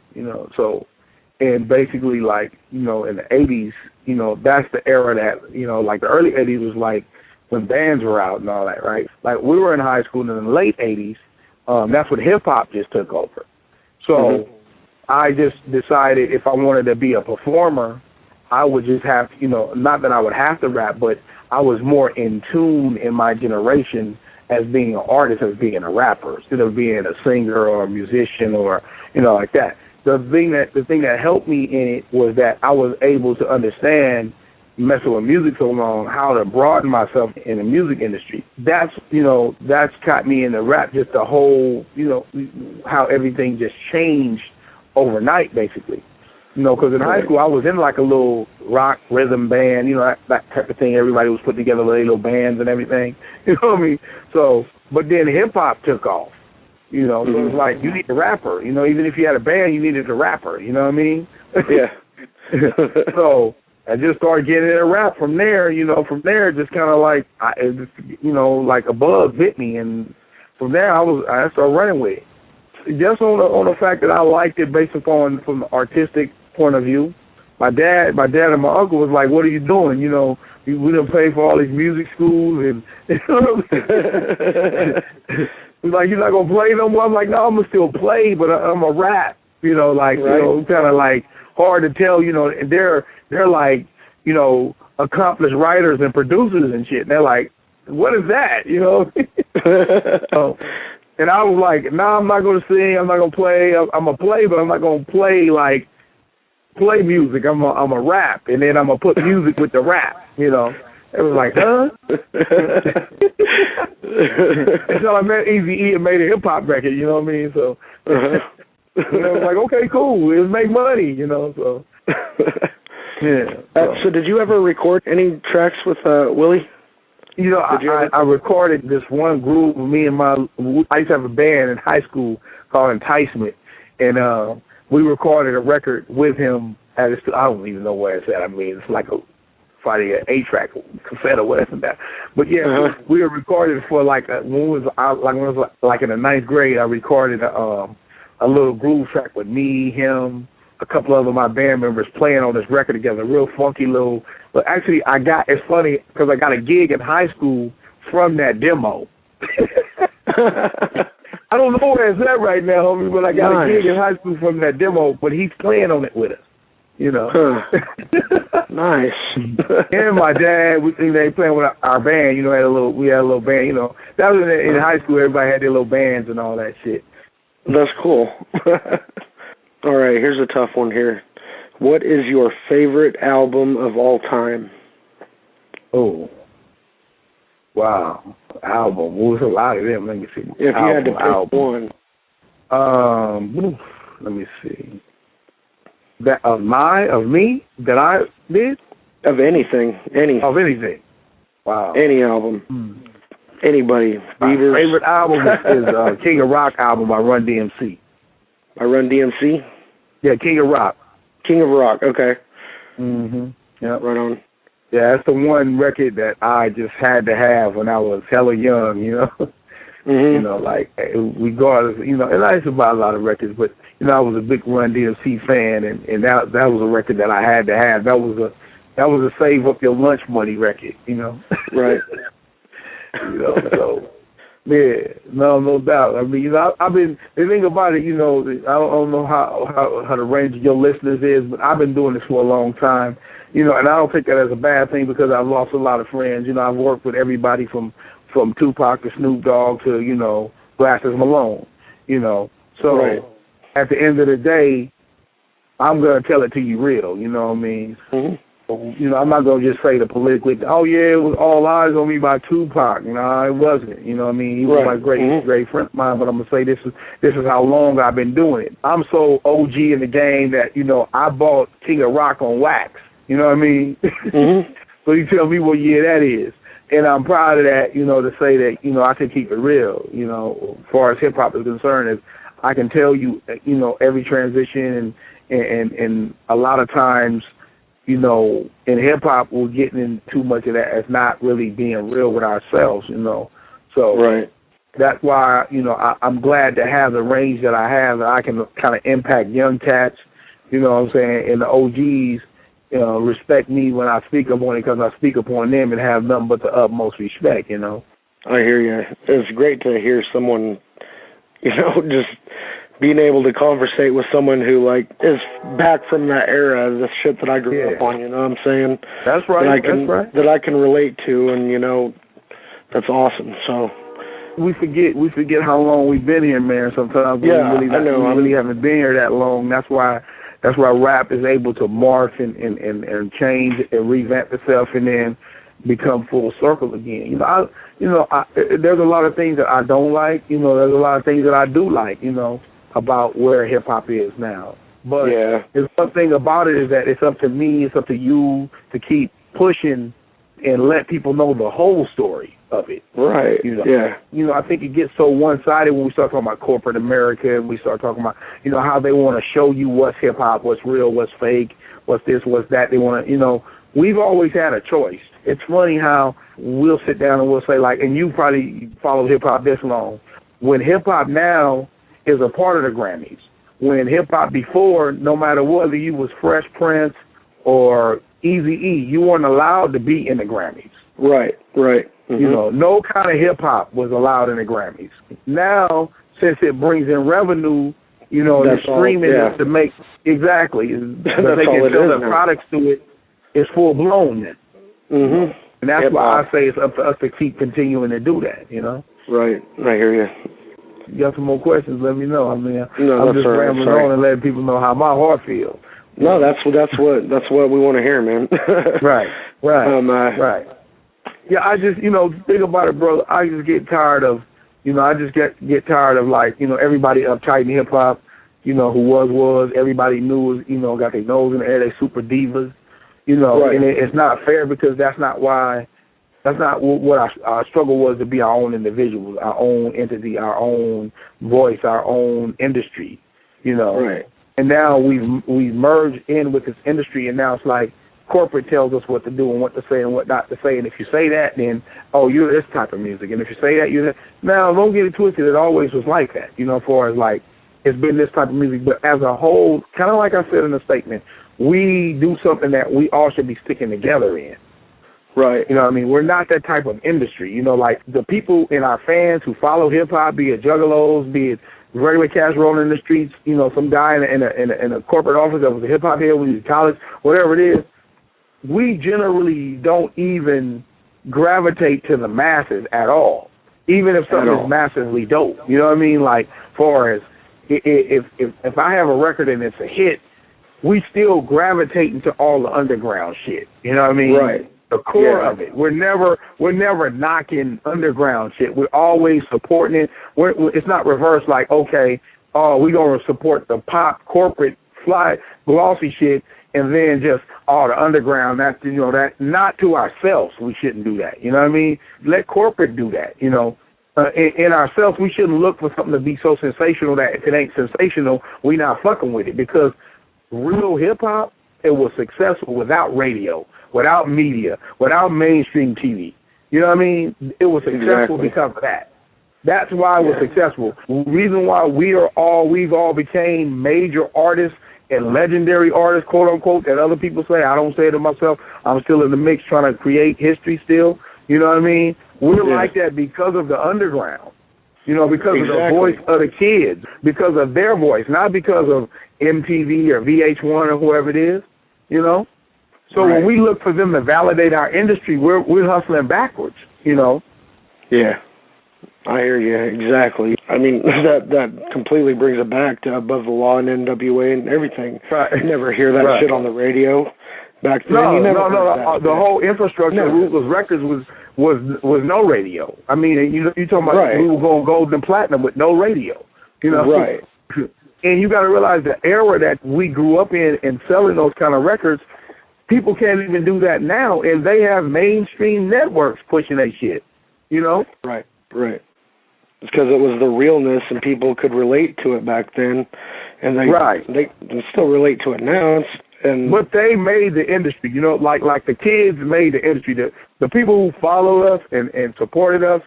and basically, like, in the 80s, that's the era that, like the early 80s was like when bands were out and all that, right? Like, we were in high school, and in the late 80s, that's when hip-hop just took over. So I just decided if I wanted to be a performer, I would just have, not that I would have to rap, but I was more in tune in my generation as being an artist as being a rapper, instead of being a singer or a musician or, like that. The thing that helped me in it was that I was able to understand, messing with music so long, how to broaden myself in the music industry. That's got me into rap, just the whole, how everything just changed overnight, basically. Because in high school I was in like a little rock rhythm band, that type of thing. Everybody was put together with little bands and everything. You know what I mean? So, but then hip-hop took off. So it was like, you need a rapper. Even if you had a band, you needed a rapper. You know what I mean? Yeah. So I just started getting into rap from there. From there, just kind of like, like a bug hit me. And from there, I started running with it. Just on the fact that I liked it based upon from the artistic point of view. My dad and my uncle was like, what are you doing? We didn't pay for all these music schools and he's like, you're not gonna play no more? I'm like, no, I'm gonna still play, but I'm a rap. Kind of like hard to tell. And they're like, accomplished writers and producers and shit. And they're like, what is that? And I was like, no, I'm not going to sing. I'm not going to play. I'm going to play, but I'm not going to play music. I'm a rap, and then I'm going to put music with the rap, It was like, huh? Until I met Eazy-E and made a hip-hop record, you know what I mean? So I was like, okay, cool. Let's make money, So, yeah. So did you ever record any tracks with Willie? I recorded this one group with me and I used to have a band in high school called Enticement, and we recorded a record with him at his, I don't even know where it's at. I mean, it's like probably an 8-track cassette or whatever that. But yeah, we were recorded for when I was in the 9th grade. I recorded a little groove track with me, him, a couple of my band members playing on this record together, real funky little. But actually, it's funny because I got a gig in high school from that demo. I don't know where it's at right now, homie, but I got a gig in high school from that demo, but he's playing on it with us, Nice. And my dad, they playing with our band, we had a little band, That was in high school, everybody had their little bands and all that shit. That's cool. All right, here's a tough one here. What is your favorite album of all time? Oh, wow. Album. Well, there's a lot of them. Let me see. If you had to pick one. Let me see. That of me that I did? Of anything. Of anything. Wow. Any album. Anybody? Beavers? My favorite album is King of Rock album by Run DMC. By Run DMC? Yeah, King of Rock. King of Rock, okay. Yeah. Right on. Yeah, that's the one record that I just had to have when I was hella young, you know. You know, like, regardless, you know, and I used to buy a lot of records, but, you know, I was a big Run DMC fan, and that was a record that I had to have. That was a save up your lunch money record, you know. Right. You know, so, yeah, no doubt. I mean, you know, I've been, the thing about it, you know, I don't know how the range of your listeners is, but I've been doing this for a long time, you know, and I don't take that as a bad thing because I've lost a lot of friends. You know, I've worked with everybody from Tupac to Snoop Dogg to, you know, Glasses Malone, you know. So right. At the end of the day, I'm going to tell it to you real, you know what I mean? You know, I'm not going to just say the politically, oh, yeah, it was all eyes on me by Tupac. No, it wasn't. You know what I mean? He was my great friend of mine, but I'm going to say this is how long I've been doing it. I'm so OG in the game that, you know, I bought King of Rock on wax. You know what I mean? So you tell me what year that is. And I'm proud of that, you know, to say that, you know, I can keep it real, you know, as far as hip-hop is concerned, is I can tell you, you know, every transition and a lot of times, you know, in hip-hop, we're getting in too much of that as not really being real with ourselves, you know. So that's why, you know, I'm glad to have the range that I have, that I can kind of impact young cats, you know what I'm saying, and the OGs, you know, respect me when I speak upon it because I speak upon them and have nothing but the utmost respect, you know. I hear you. It's great to hear someone, you know, just being able to conversate with someone who, like, is back from that era, the shit that I grew up on, you know what I'm saying? That's right, that I can relate to, and, you know, that's awesome, so. We forget how long we've been here, man, sometimes. Yeah, we really haven't been here that long. That's why rap is able to morph and change and revamp itself and then become full circle again. There's a lot of things that I don't like. You know, there's a lot of things that I do like, you know, about where hip-hop is now. But there's one thing about it is that it's up to me, it's up to you to keep pushing and let people know the whole story of it. Right. You know? You know, I think it gets so one-sided when we start talking about corporate America and we start talking about, you know, how they want to show you what's hip-hop, what's real, what's fake, what's this, what's that. They want to, you know, we've always had a choice. It's funny how we'll sit down and we'll say, like, and you probably followed hip-hop this long, when hip-hop now is a part of the Grammys, when hip-hop before, no matter whether you was Fresh Prince or Eazy-E, you weren't allowed to be in the Grammys. Right. You know, no kind of hip-hop was allowed in the Grammys. Now, since it brings in revenue, you know, the streaming to make, they can sell their products to it, it's full-blown then. And that's why I say it's up to us to keep continuing to do that, you know? Right. I hear you. You got some more questions, let me know. I mean, no, I'm just rambling on and letting people know how my heart feels. No, that's what we want to hear, man. Right. Yeah, I just, you know, think about it, brother. I just get tired of, you know, get tired of, like, you know, everybody uptight in hip-hop, you know, who was, everybody knew, you know, got their nose in the air, they super divas, you know, and it's not fair because that's not what our struggle was, to be our own individuals, our own entity, our own voice, our own industry, you know. Right. And now we've merged in with this industry, and now it's like corporate tells us what to do and what to say and what not to say. And if you say that, then, oh, you're this type of music. And if you say that, you're that. Now, don't get it twisted. It always was like that, you know, as far as, like, it's been this type of music. But as a whole, kind of like I said in the statement, we do something that we all should be sticking together in. Right. You know what I mean? We're not that type of industry. You know, like, the people in our fans who follow hip-hop, be it juggalos, be it regular cats rolling in the streets, you know, some guy in a corporate office that was a hip-hop head when he was in college, whatever it is, we generally don't even gravitate to the masses at all, even if something is massively dope. You know what I mean? Like, far as if I have a record and it's a hit, we still gravitate into all the underground shit. You know what I mean? Right. The core of it. We're never knocking underground shit. We're always supporting it. It's not reversed like, okay, we're going to support the pop corporate fly glossy shit, and then just all the underground. That's, you know, that not to ourselves. We shouldn't do that. You know what I mean? Let corporate do that. You know, in ourselves, we shouldn't look for something to be so sensational that if it ain't sensational, we not fucking with it. Because real hip hop, it was successful without radio, without media, without mainstream TV. You know what I mean? It was successful because of that. That's why it was successful. The reason why we've all became major artists and legendary artists, quote unquote, that other people say. I don't say it to myself. I'm still in the mix trying to create history still. You know what I mean? We're like that because of the underground. You know, because of the voice of the kids, because of their voice, not because of MTV or VH1 or whoever it is, you know? So when we look for them to validate our industry, we're hustling backwards, you know? Yeah. I hear you, exactly. I mean, that completely brings it back to Above the Law and NWA and everything. Right. You never hear that shit on the radio back then. No, you never the whole infrastructure of Ruthless Records was no radio. I mean, you talking about we were going gold and platinum with no radio, you know? Right. And you got to realize the era that we grew up in and selling those kind of records, people can't even do that now, and they have mainstream networks pushing that shit, you know? Right. It's because it was the realness and people could relate to it back then, and they can still relate to it now. But they made the industry, you know, like the kids made the industry. The people who followed us and supported us,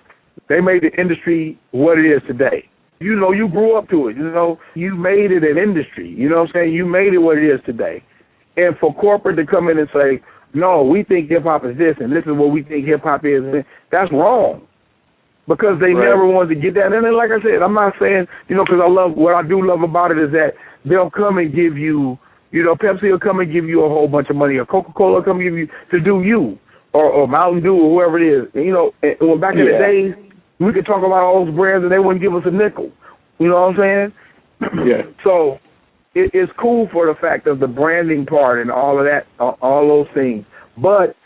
they made the industry what it is today. You know, you grew up to it. You know, you made it an industry. You know what I'm saying? You made it what it is today. And for corporate to come in and say, no, we think hip-hop is this, and this is what we think hip-hop is, that's wrong. Because they never wanted to get that. And then, like I said, I'm not saying, you know, because what I do love about it is that they'll come and give you, you know, Pepsi will come and give you a whole bunch of money, or Coca-Cola will come and give you to do you, or Mountain Dew, or whoever it is. And, you know, when back in the days, we could talk about all those brands and they wouldn't give us a nickel. You know what I'm saying? Yeah. So it's cool for the fact of the branding part and all of that, all those things. But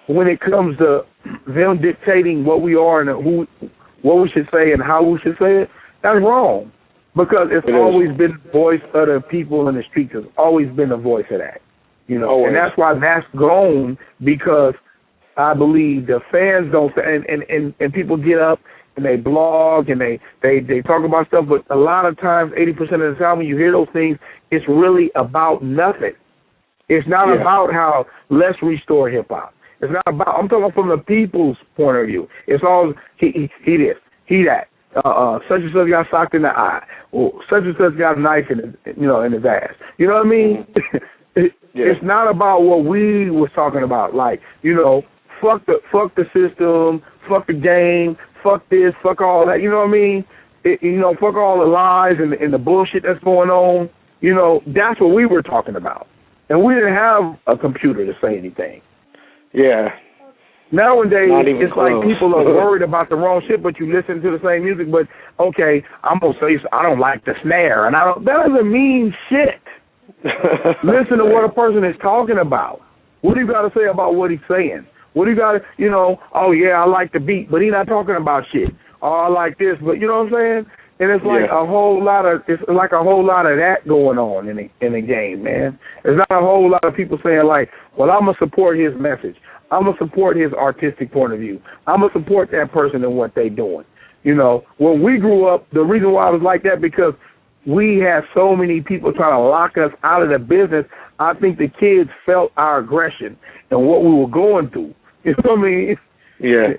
when it comes to them dictating what we are and what we should say and how we should say it, that's wrong. Because it's always been the voice of the people in the streets. It's always been the voice of that. You know, and that's why that's grown, because I believe the fans don't say, and people get up and they blog and they talk about stuff, but a lot of times, 80% of the time when you hear those things, it's really about nothing. It's not about how let's restore hip-hop. It's not about, I'm talking from the people's point of view. It's all, he this, he that. Such and such got socked in the eye. Or such and such got a knife in his, in his ass. You know what I mean? It's not about what we was talking about. Like, fuck the system, fuck the game, fuck this, fuck all that. You know what I mean? Fuck all the lies and the bullshit that's going on. That's what we were talking about. And we didn't have a computer to say anything. Yeah. Nowadays, it's like people are worried about the wrong shit, but you listen to the same music. But, okay, I'm going to say I don't like the snare. And that doesn't mean shit. Listen to what a person is talking about. What do you got to say about what he's saying? What do you got to, oh, yeah, I like the beat, but he's not talking about shit. Oh, I like this, but you know what I'm saying? And it's like a whole lot of that going on in the game, man. There's not a whole lot of people saying like, well, I'm going to support his message. I'm going to support his artistic point of view. I'm going to support that person and what they're doing. When we grew up, the reason why I was like that, because we had so many people trying to lock us out of the business. I think the kids felt our aggression and what we were going through. You know what I mean? Yeah.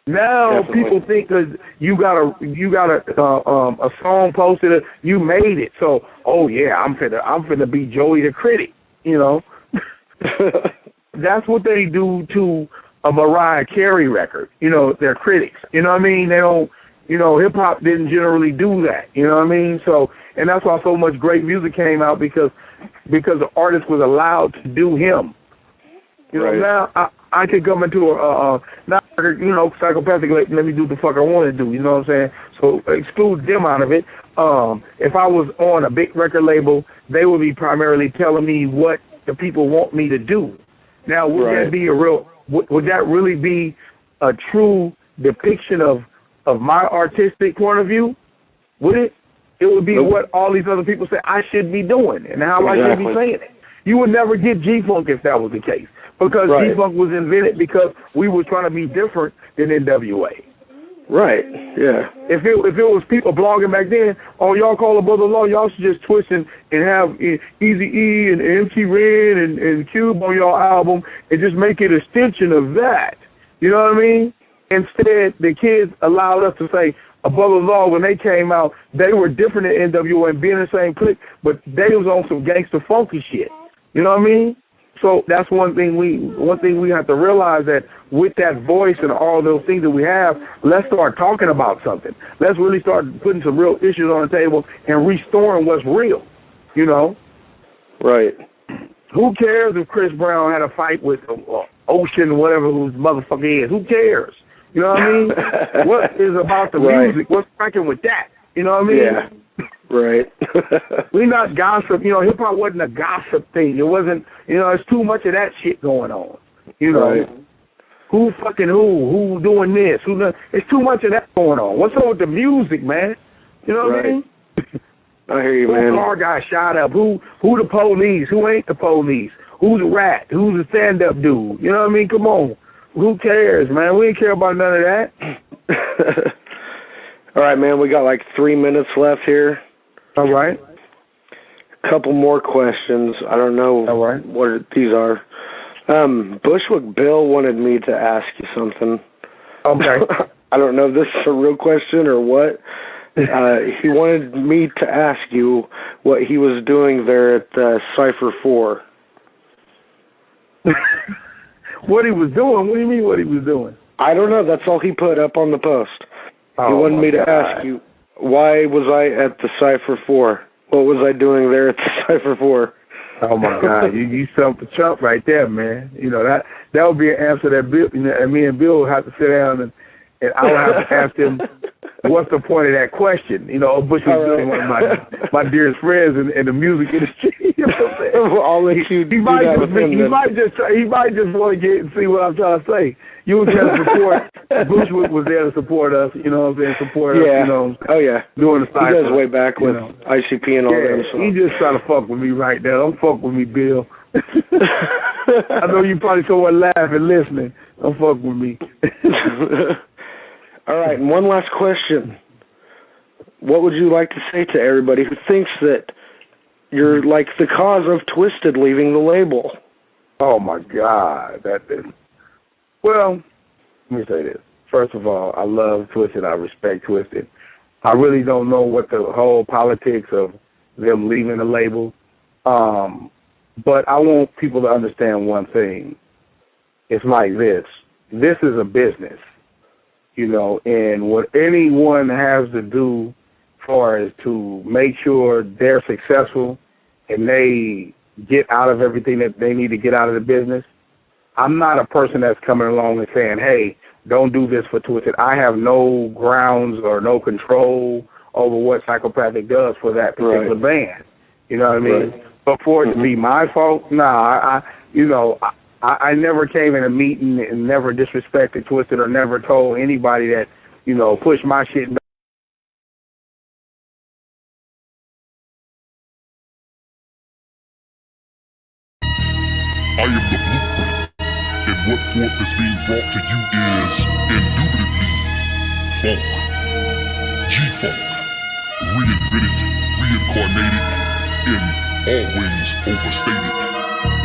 Now people think because you got a song posted, you made it. So, oh yeah, I'm finna be Joey the Critic. That's what they do to a Mariah Carey record. They're critics. You know what I mean? They don't. Hip hop didn't generally do that. You know what I mean? So, and that's why so much great music came out, because the artist was allowed to do him. Now I could come into psychopathic, let me do the fuck I want to do, you know what I'm saying? So exclude them out of it. If I was on a big record label, they would be primarily telling me what the people want me to do. Now, would that be would that really be a true depiction of my artistic point of view? Would it? It would be what all these other people say I should be doing and how I should be saying it. You would never get G-Funk if that was the case. Because G-Funk was invented because we were trying to be different than NWA. Right, yeah. If it was people blogging back then, oh, y'all call a brother law, y'all should just twist and have Eazy-E and MC Ren and Cube on y'all album and just make it an extension of that. You know what I mean? Instead, the kids allowed us to say, Above the Law, when they came out, they were different than NWA and being in the same clique, but they was on some gangster funky shit. You know what I mean? So that's one thing we have to realize, that with that voice and all those things that we have, let's start talking about something. Let's really start putting some real issues on the table and restoring what's real, you know? Right. Who cares if Chris Brown had a fight with Ocean, whatever whose motherfucker is? Who cares? You know what I mean? What is about the music? What's cracking with that? You know what I mean? Yeah. Right. We not gossip. You know, hip-hop wasn't a gossip thing. It wasn't, you know, there's too much of that shit going on. You know, right. Who fucking who doing this? There's too much of that going on. What's up with the music, man? You know what I mean? I hear you, man. Who car got shot up? Who the police? Who ain't the police? Who's a rat? Who's a stand-up dude? You know what I mean? Come on. Who cares, man? We ain't care about none of that. All right, man, we got like 3 minutes left here. All right. A couple more questions. I don't know what these are. Bushwick Bill wanted me to ask you something. Okay. I don't know if this is a real question or what. He wanted me to ask you what he was doing there at Cypher 4. What he was doing? What do you mean what he was doing? I don't know. That's all he put up on the post. He wanted me to ask you, why was I at the Cypher 4? What was I doing there at the Cypher 4? Oh, my God. You stumped the chump right there, man. You know, that would be an answer that Bill, you know, me and Bill would have to sit down and I would have to ask him, what's the point of that question? You know, Bush was doing one of my dearest friends in the music industry. You know what I'm saying? I'll let you he might just want to get and see what I'm trying to say. You were there to support. Bush was there to support us. You know what I'm saying? Support us. You know. Oh yeah. Doing the cycle. He goes way back with ICP and all them. So. He just trying to fuck with me right now. Don't fuck with me, Bill. I know you probably somewhere laughing, listening. Don't fuck with me. All right, and one last question. What would you like to say to everybody who thinks that you're like the cause of Twisted leaving the label? Oh, my God. Well, let me say this. First of all, I love Twisted. I respect Twisted. I really don't know what the whole politics of them leaving the label. But I want people to understand one thing. It's like this. This is a business. You know, and what anyone has to do is to make sure they're successful and they get out of everything that they need to get out of the business. I'm not a person that's coming along and saying, hey, don't do this for Twisted. I have no grounds or no control over what Psychopathic does for that particular band. You know what I mean? Right. But for it to be my fault, I never came in a meeting and never disrespected Twisted or never told anybody that, you know, push my shit. I am the blueprint, and what forth is being brought to you is indubitably funk. G-Funk, reinvented, reincarnated, and always overstated.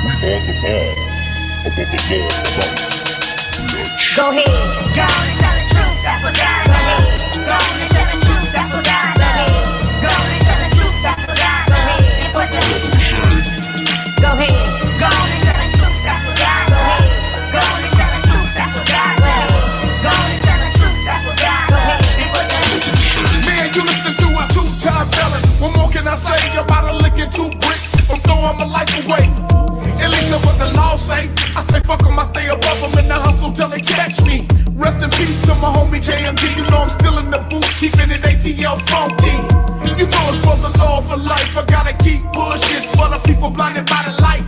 We are the ball above the law of life. Go ahead, go on and tell the truth, that's what God. Go ahead, go on and tell the truth, that's what God. Go ahead, go on and tell the truth, that's what God. Go ahead and put the. Go ahead, go on and tell the truth, that's what God. Go ahead, go on and tell the truth, that's what God. Go ahead, go on and tell the truth, that's what God. Go ahead and put the. Man, you listen to a two-time felon. What more can I say about a licking 2 bricks from throwing my life away? At least that's what the law say. I say fuck them, I stay above them in the hustle till they catch me. Rest in peace to my homie KMG. You know I'm still in the booth, keeping it ATL funky. You know it's for the law for life. I gotta keep pushing for the people blinded by the light.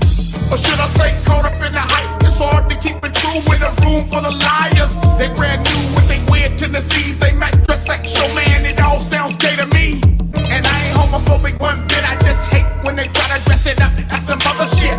Or should I say caught up in the hype? It's hard to keep it true in a room full of liars. They brand new with they weird tendencies. They might dress sexual, man, it all sounds gay to me. And I ain't homophobic one bit, I just hate when they try to dress it up as some other shit.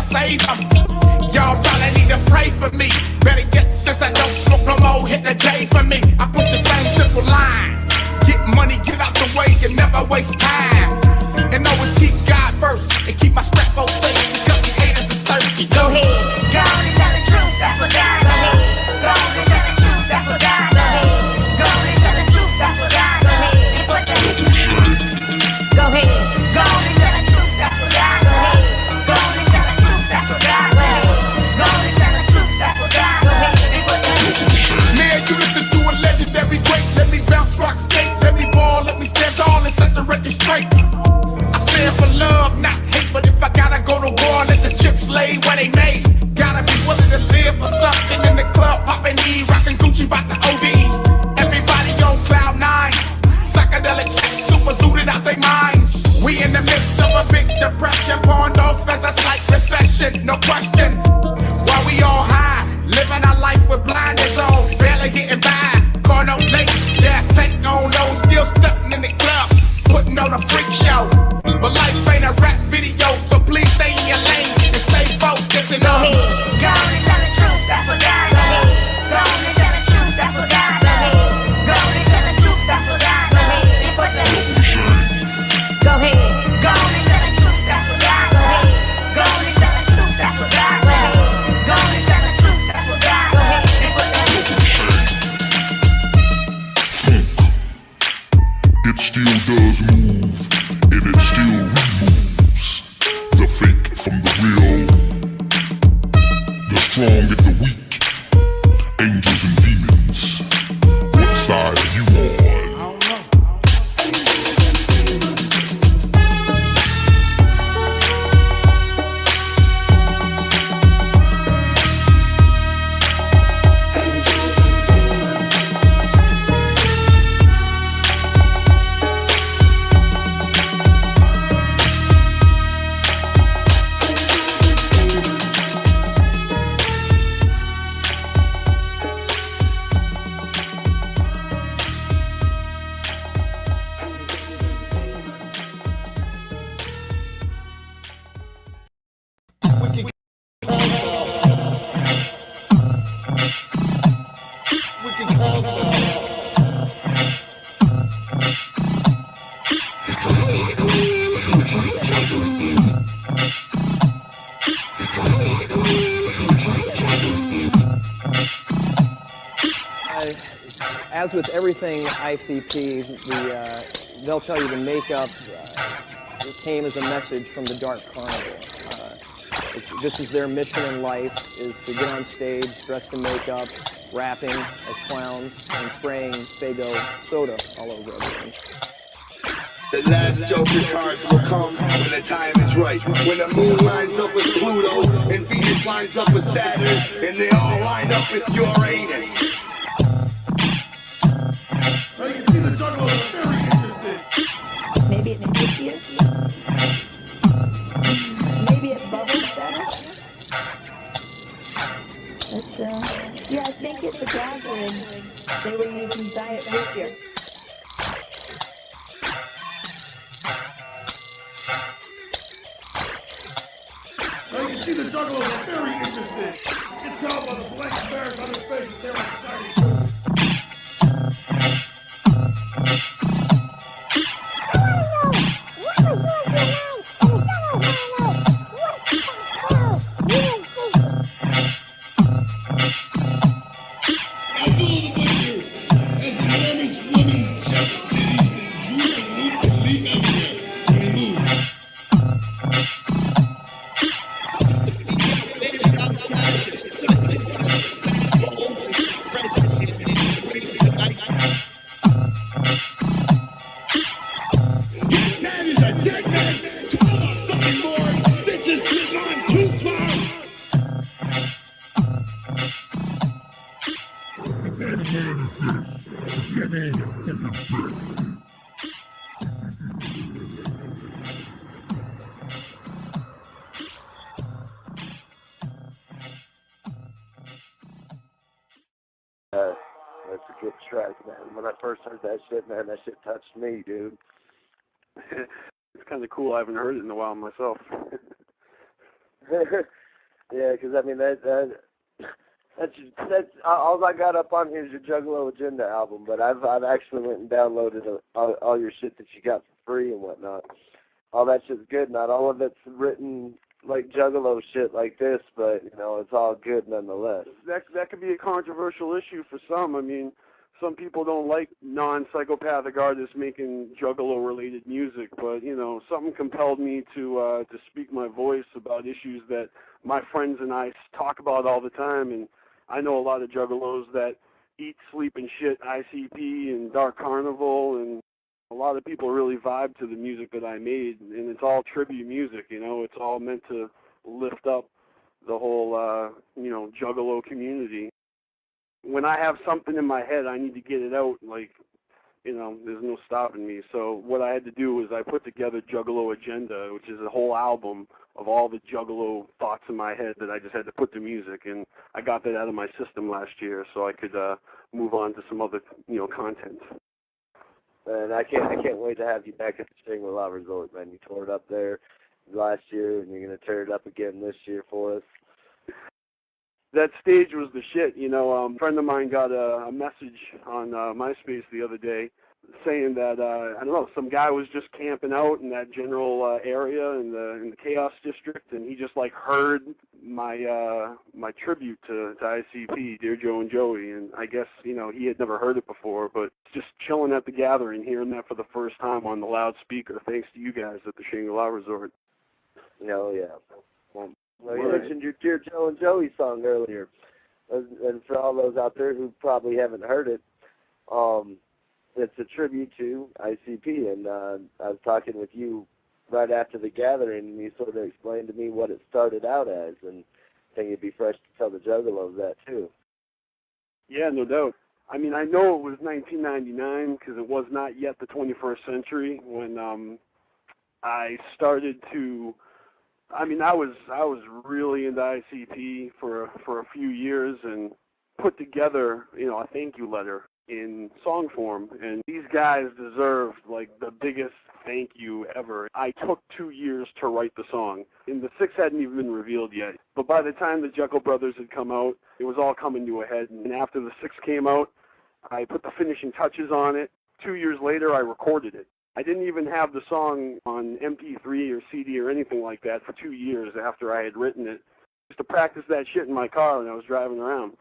save them. Y'all probably need to pray for me. Better yet, since I don't smoke no more, hit the J for me. I put the same simple line. Get money, get out the way, and never waste time. And always keep God first, and keep my strap on safe, because these haters is thirsty. Go ahead, go on and tell the truth, that's what God. Go ahead, go on and tell the truth, that's what God. Go ahead, go on and tell the truth, that's what God. Go ahead, and put the. Go ahead, go on and tell the truth, that's what God. Go ahead, go on and tell the truth, that's what God. Go ahead, go on and tell the truth, that's what God. Go ahead, and put the. Man, you listen to a legendary great. Let me bounce, rock, skate, let me ball, let me stand tall and set the record straight. I stand for love, not hate, but if I gotta go to war, let the chips lay where they made. Gotta be willing to live for something in the club, poppin' E, rockin' Gucci, bout the OD. Everybody on cloud nine, psychedelic shit, super zooted out their minds. We in the midst of a big depression, pawned off as a slight recession, no question. While we all high, living our life with blinders on, barely getting by. Car no late, gas tank on low, still stunting in the club, putting on a freak show. But life ain't a rap video, so please stay in your lane and stay focused and Go ahead, go on and tell the truth, that's what God. Go ahead, go on and tell the truth, that's what God. Go ahead, go on and tell the truth, that's what God. Go ahead, and put the. Go ahead, go on and tell the truth, that's what God. Go ahead, go on and tell the truth, that's what God. Go ahead, go on and tell the truth, that's what God. Go ahead, and put the. It still does move, and it still removes the fake from the real, the strong and the weak, angels and demons. What side are you on? As with everything ICP, they'll tell you the makeup came as a message from the Dark Carnival. This is their mission in life, is to get on stage, dressed in makeup, rapping as clowns, and spraying Faygo soda all over everything. The last Joker cards will come when the time is right. When the moon lines up with Pluto, and Venus lines up with Saturn, and they all line up with Uranus. Maybe it makes you. Maybe it bubbles better. It's, yeah, I think it's a gathering. They were using diet root beer. Now you can see the juggalos are very interested. You can tell by the blank stares on his face that they're excited. That's a good track, man. When I first heard that shit, man, that shit touched me, dude. It's kind of cool. I haven't heard it in a while myself. Yeah, because I mean that's all I got up on here is your Juggalo Agenda album, but I've actually went and downloaded all your shit that you got for free and whatnot. All that shit's good. Not all of it's written like Juggalo shit like this, but you know it's all good nonetheless. That could be a controversial issue for some. I mean, some people don't like non-psychopathic artists making Juggalo-related music, but, you know, something compelled me to speak my voice about issues that my friends and I talk about all the time, and I know a lot of Juggalos that eat, sleep, and shit ICP and Dark Carnival, and a lot of people really vibe to the music that I made, and it's all tribute music, you know. It's all meant to lift up the whole, you know, Juggalo community. When I have something in my head, I need to get it out, like, you know, there's no stopping me. So what I had to do was I put together Juggalo Agenda, which is a whole album of all the Juggalo thoughts in my head that I just had to put to music, and I got that out of my system last year so I could move on to some other, you know, content. And I can't wait to have you back at the Shangri-La Resort, man. You tore it up there last year, and you're going to tear it up again this year for us. That stage was the shit, you know. A friend of mine got a message on MySpace the other day saying that, I don't know, some guy was just camping out in that general area in the Chaos District, and he just, like, heard my my tribute to ICP, Dear Joe and Joey, and I guess, you know, he had never heard it before, but just chilling at the gathering, hearing that for the first time on the loudspeaker, thanks to you guys at the Shangri-La Resort. Oh, yeah. Well, you mentioned your Dear Joe and Joey song earlier, and for all those out there who probably haven't heard it, it's a tribute to ICP, and I was talking with you right after the gathering, and you sort of explained to me what it started out as, and I think it'd be fresh to tell the Juggalos that, too. Yeah, no doubt. I mean, I know it was 1999, because it was not yet the 21st century, when I started to... I mean, I was really into ICP for a few years and put together, you know, a thank you letter in song form. And these guys deserve, like, the biggest thank you ever. I took 2 years to write the song, and the 6 hadn't even been revealed yet. But by the time the Jekyll Brothers had come out, it was all coming to a head. And after the 6 came out, I put the finishing touches on it. 2 years later, I recorded it. I didn't even have the song on MP3 or CD or anything like that for 2 years after I had written it. Just to practice that shit in my car when I was driving around.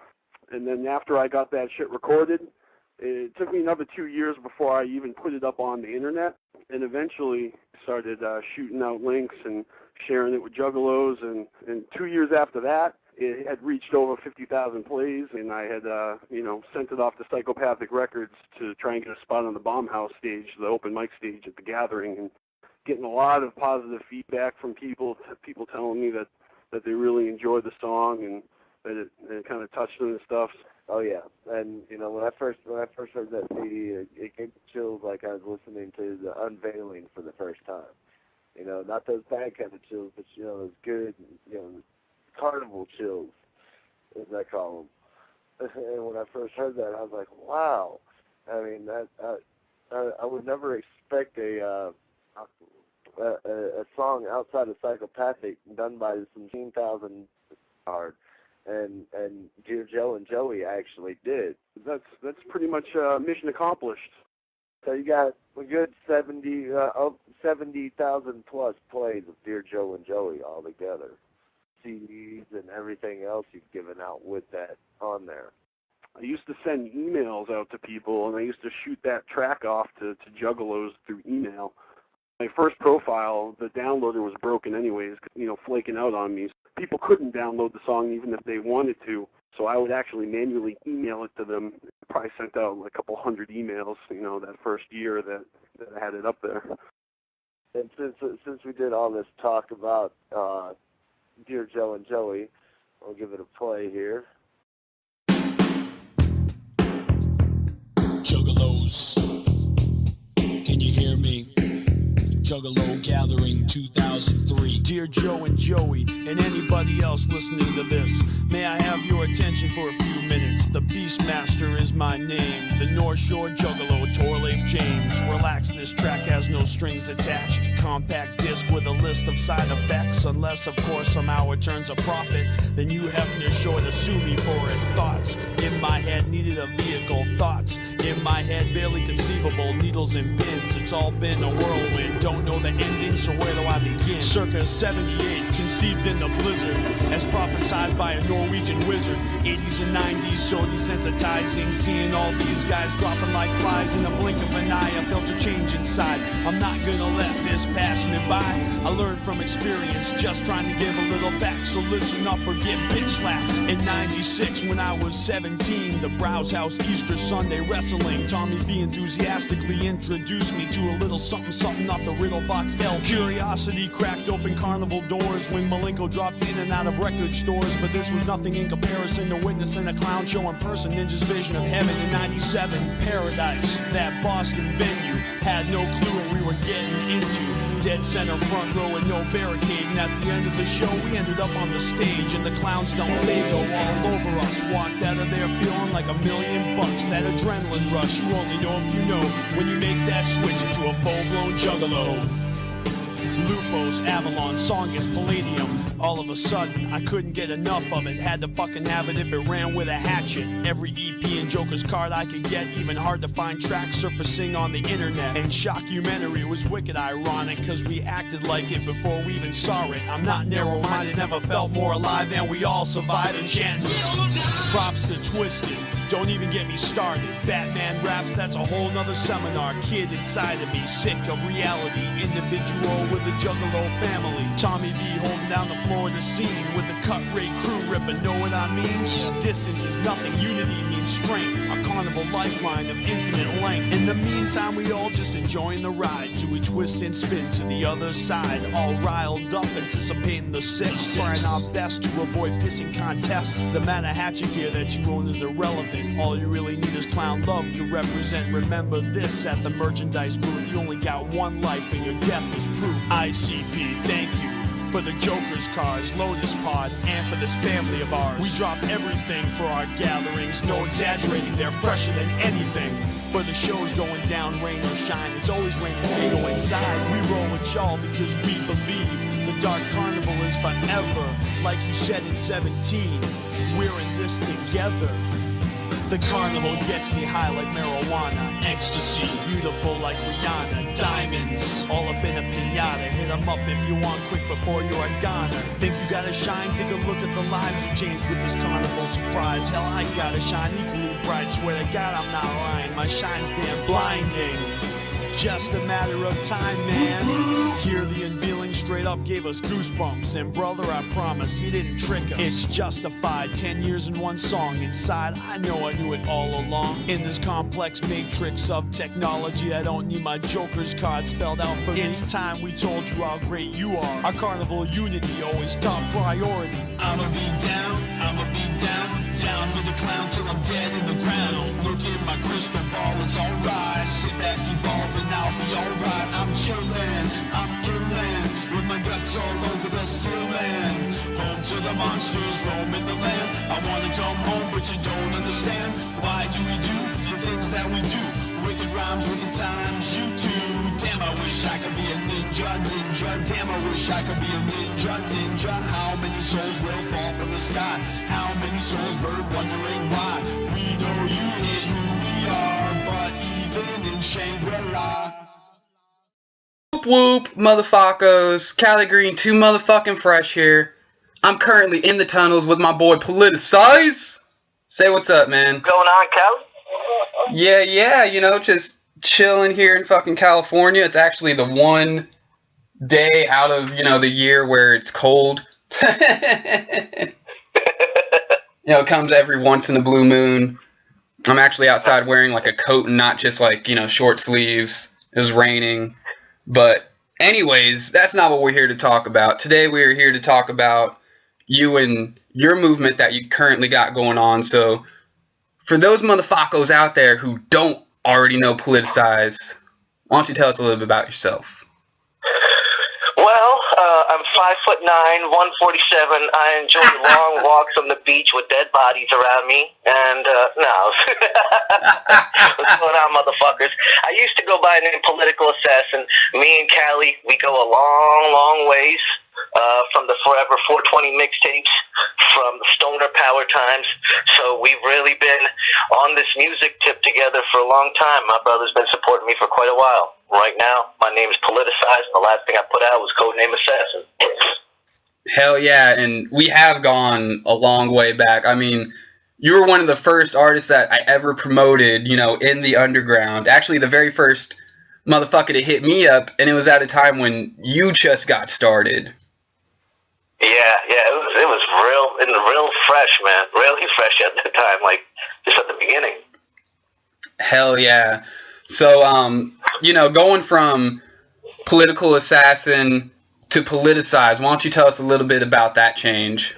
And then after I got that shit recorded, it took me another 2 years before I even put it up on the internet. And eventually started shooting out links and sharing it with Juggalos. And 2 years after that, it had reached over 50,000 plays, and I had, you know, sent it off to Psychopathic Records to try and get a spot on the Bomb House stage, the open mic stage at the gathering, and getting a lot of positive feedback from people telling me that they really enjoyed the song and that it kind of touched them and stuff. Oh yeah, and you know when I first heard that CD, it gave me chills like I was listening to the unveiling for the first time. You know, not those bad kind of chills, but you know those good, you know. Carnival chills, as I call them. And when I first heard that, I was like, wow. I mean, I would never expect a song outside of Psychopathic done by some 10,000 hard. And Dear Joe and Joey actually did. That's pretty much mission accomplished. So you got a good 70,000 plus plays of Dear Joe and Joey all together. CDs and everything else you've given out with that on there. I used to send emails out to people, and I used to shoot that track off to Juggalos through email. My first profile, the downloader was broken anyways, you know, flaking out on me. People couldn't download the song even if they wanted to, so I would actually manually email it to them. I probably sent out like a couple hundred emails, you know, that first year that I had it up there. And since we did all this talk about Dear Joe and Joey, I'll give it a play here. Juggalos, can you hear me? Juggalo Gathering 2003. Dear Joe and Joey, and anybody else listening to this, may I have your attention for a few minutes? The BeastMaster is my name, the North Shore Juggalo, Torleif James. Relax, this track has no strings attached. Compact disc with a list of side effects, unless of course somehow it turns a profit. Then you have no sure to sue me for it. Thoughts in my head needed a vehicle. Thoughts in my head barely conceivable. Needles and pins, it's all been a whirlwind. Don't know the ending, so where do I begin? Circa 78, conceived in the blizzard, as prophesized by a Norwegian wizard. 80s and 90s, so desensitizing. Seeing all these guys dropping like flies in the blink of an eye, I felt a change inside. I'm not gonna let this pass me by. I learned from experience, just trying to give a little back. So listen up or get bitch slapped. In 96, when I was 17, the Browse House Easter Sunday wrestling. Tommy B enthusiastically introduced me to a little something something off the Riddle Box L. Curiosity cracked open Carnival doors when Malenko dropped in and out of record stores. But this was nothing in comparison to witnessing a clown show in person. Ninja's vision of heaven in 97. Paradise, that Boston venue, had no clue what we were getting into. Dead center front row and no barricade. And at the end of the show, we ended up on the stage. And the clowns don't they go all over us. Walked out of there feeling like $1,000,000. That adrenaline rush, you only know if you know. When you make that switch into a full-blown juggalo. Lupos, Avalon, Songus, Palladium. All of a sudden, I couldn't get enough of it. Had to fucking have it if it ran with a hatchet. Every EP and Joker's card I could get. Even hard to find tracks surfacing on the internet. And Shockumentary was wicked ironic, cause we acted like it before we even saw it. I'm not narrow-minded, never felt more alive than we all survived and chanted. Props to Twisted. Don't even get me started. Batman raps, that's a whole nother seminar. Kid inside of me, sick of reality. Individual with a juggalo family. Tommy B holding down the floor of the scene with the cut rate crew ripping, know what I mean? Distance is nothing, unity means strength. A carnival lifeline of infinite length. In the meantime, we all just enjoying the ride till we twist and spin to the other side. All riled up, anticipating the six. Trying our best to avoid pissing contests. The Mannahatchee gear that you own is irrelevant. All you really need is clown love to represent. Remember this at the merchandise booth. You only got one life and your death is proof. ICP, thank you for the Joker's cars, Lotus Pod, and for this family of ours. We drop everything for our gatherings. No exaggerating, they're fresher than anything. For the shows going down, rain or shine, it's always raining Fago inside. We roll with y'all because we believe the Dark Carnival is forever. Like you said in 17, we're in this together. The carnival gets me high like marijuana, ecstasy, beautiful like Rihanna, diamonds, all up in a pinata. Hit 'em up if you want quick before you're a goner. Think you gotta shine? Take a look at the lives you changed with this carnival surprise. Hell, I gotta shine equally bright. Swear to God, I'm not lying. My shine's damn blinding. Just a matter of time, man. Hear the unveiling straight up gave us goosebumps. And brother, I promise, he didn't trick us. It's justified, 10 years in one song. Inside, I know I knew it all along. In this complex matrix of technology, I don't need my Joker's card spelled out for me. It's time we told you how great you are. Our carnival unity, always top priority. I'ma be down with the clown till I'm dead in the ground. Look in my crystal ball, it's alright. Sit back, evolve, and I'll be alright. I'm chillin', I'm illin', with my guts all over the ceiling. Home to the monsters, roaming the land. I wanna come home, but you don't understand. Why do we do the things that we do? Wicked rhymes, wicked times, you too. Damn, I wish I could be a ninja. Damn, I wish I could be a ninja. How many souls will fall from the sky? How many souls burn wondering why? We know you hit who we are, but even in Shangri-La. Whoop whoop, motherfuckers. Cali Green, too motherfucking fresh here. I'm currently in the tunnels with my boy Politicize. Say what's up, man. Going on, Cal? Yeah, you know, just chilling here in fucking California. It's actually the one day out of, you know, the year where it's cold. You know, it comes every once in a blue moon. I'm actually outside wearing like a coat and not just like, you know, short sleeves. It was raining. But anyways, that's not what we're here to talk about. Today we are here to talk about you and your movement that you currently got going on. So for those motherfuckers out there who don't already know Politicize, why don't you tell us a little bit about yourself? I'm 5'9", 147. I enjoy long walks on the beach with dead bodies around me. And, no. What's going on, motherfuckers? I used to go by the name Political Assassin. Me and Callie, we go a long, long ways. From the Forever 420 mixtapes, from the Stoner Power times. So we've really been on this music tip together for a long time. My brother's been supporting me for quite a while. Right now, my name is Politicized. The last thing I put out was Codename Assassin. Hell yeah, and we have gone a long way back. I mean, you were one of the first artists that I ever promoted, you know, in the underground. Actually, the very first motherfucker to hit me up, and it was at a time when you just got started. Yeah, it was real fresh, man. Really fresh at the time, like just at the beginning. Hell yeah. So, you know, going from Political Assassin to Politicized, why don't you tell us a little bit about that change?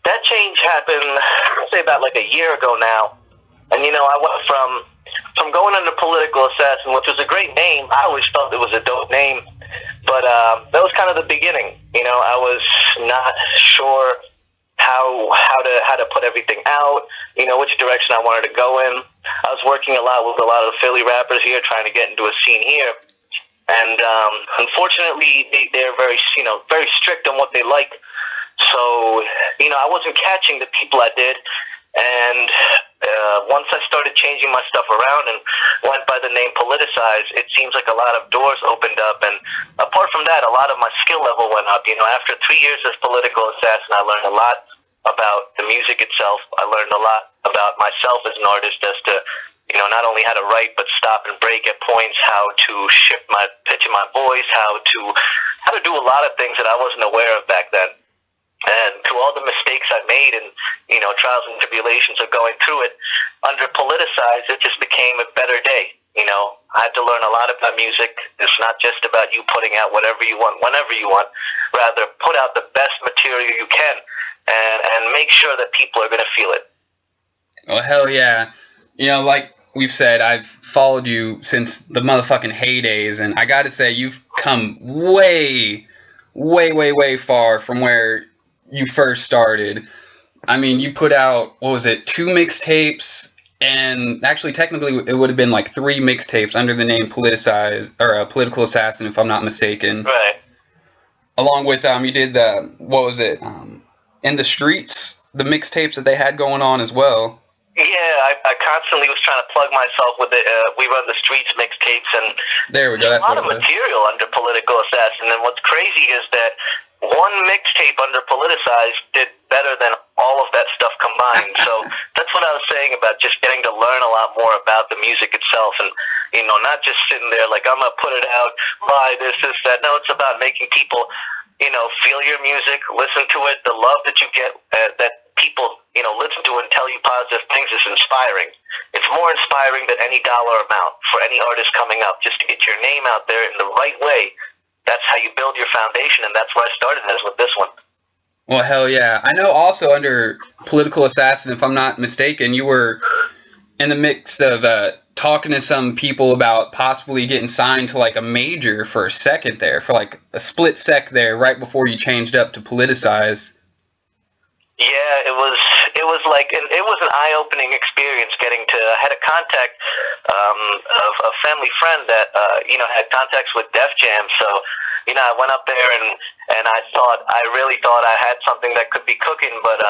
That change happened, I'd say about like a year ago now. And, you know, I went from going under Political Assassin, which was a great name. I always felt it was a dope name. But that was kind of the beginning. You know, I was not sure how to put everything out, you know, which direction I wanted to go in. I was working a lot with a lot of Philly rappers here, trying to get into a scene here. And unfortunately, they're very strict on what they like. So, you know, I wasn't catching the people I did. And once I started changing my stuff around and went by the name Politicized, it seems like a lot of doors opened up. And apart from that, a lot of my skill level went up. You know, after 3 years as Political Assassin, I learned a lot about the music itself. I learned a lot about myself as an artist as to, you know, not only how to write, but stop and break at points, how to shift my pitch in my voice, how to do a lot of things that I wasn't aware of back then. And through all the mistakes I made and, you know, trials and tribulations of going through it, under Politicized, it just became a better day. You know, I had to learn a lot about music. It's not just about you putting out whatever you want, whenever you want. Rather, put out the best material you can and make sure that people are going to feel it. Oh, hell yeah. You know, like we've said, I've followed you since the motherfucking heydays, and I gotta say, you've come way, way, way, way far from where you first started. I mean, you put out, what was it, 2 mixtapes, and actually technically it would have been like 3 mixtapes under the name Politicized, or Political Assassin, if I'm not mistaken. Right. Along with, you did the, what was it, In the Streets, the mixtapes that they had going on as well. Yeah, I constantly was trying to plug myself with the We Run the Streets mixtapes, and there we go. That's a lot of material under Political Assassin. And what's crazy is that one mixtape under Politicized did better than all of that stuff combined. So that's what I was saying about just getting to learn a lot more about the music itself, and, you know, not just sitting there like, I'm gonna put it out, buy this, that. No, it's about making people, you know, feel your music, listen to it. The love that you get, that people, you know, listen to it and tell you positive things is inspiring. It's more inspiring than any dollar amount for any artist coming up, just to get your name out there in the right way. That's how you build your foundation, and that's where I started as with this one. Well, hell yeah. I know also under Political Assassin, if I'm not mistaken, you were in the mix of talking to some people about possibly getting signed to like a major for a second there, for like a split sec there right before you changed up to Politicized. Yeah, it was like, it was an eye-opening experience getting to, I had a contact of a family friend that, you know, had contacts with Def Jam, so, you know, I went up there and I really thought I had something that could be cooking, but,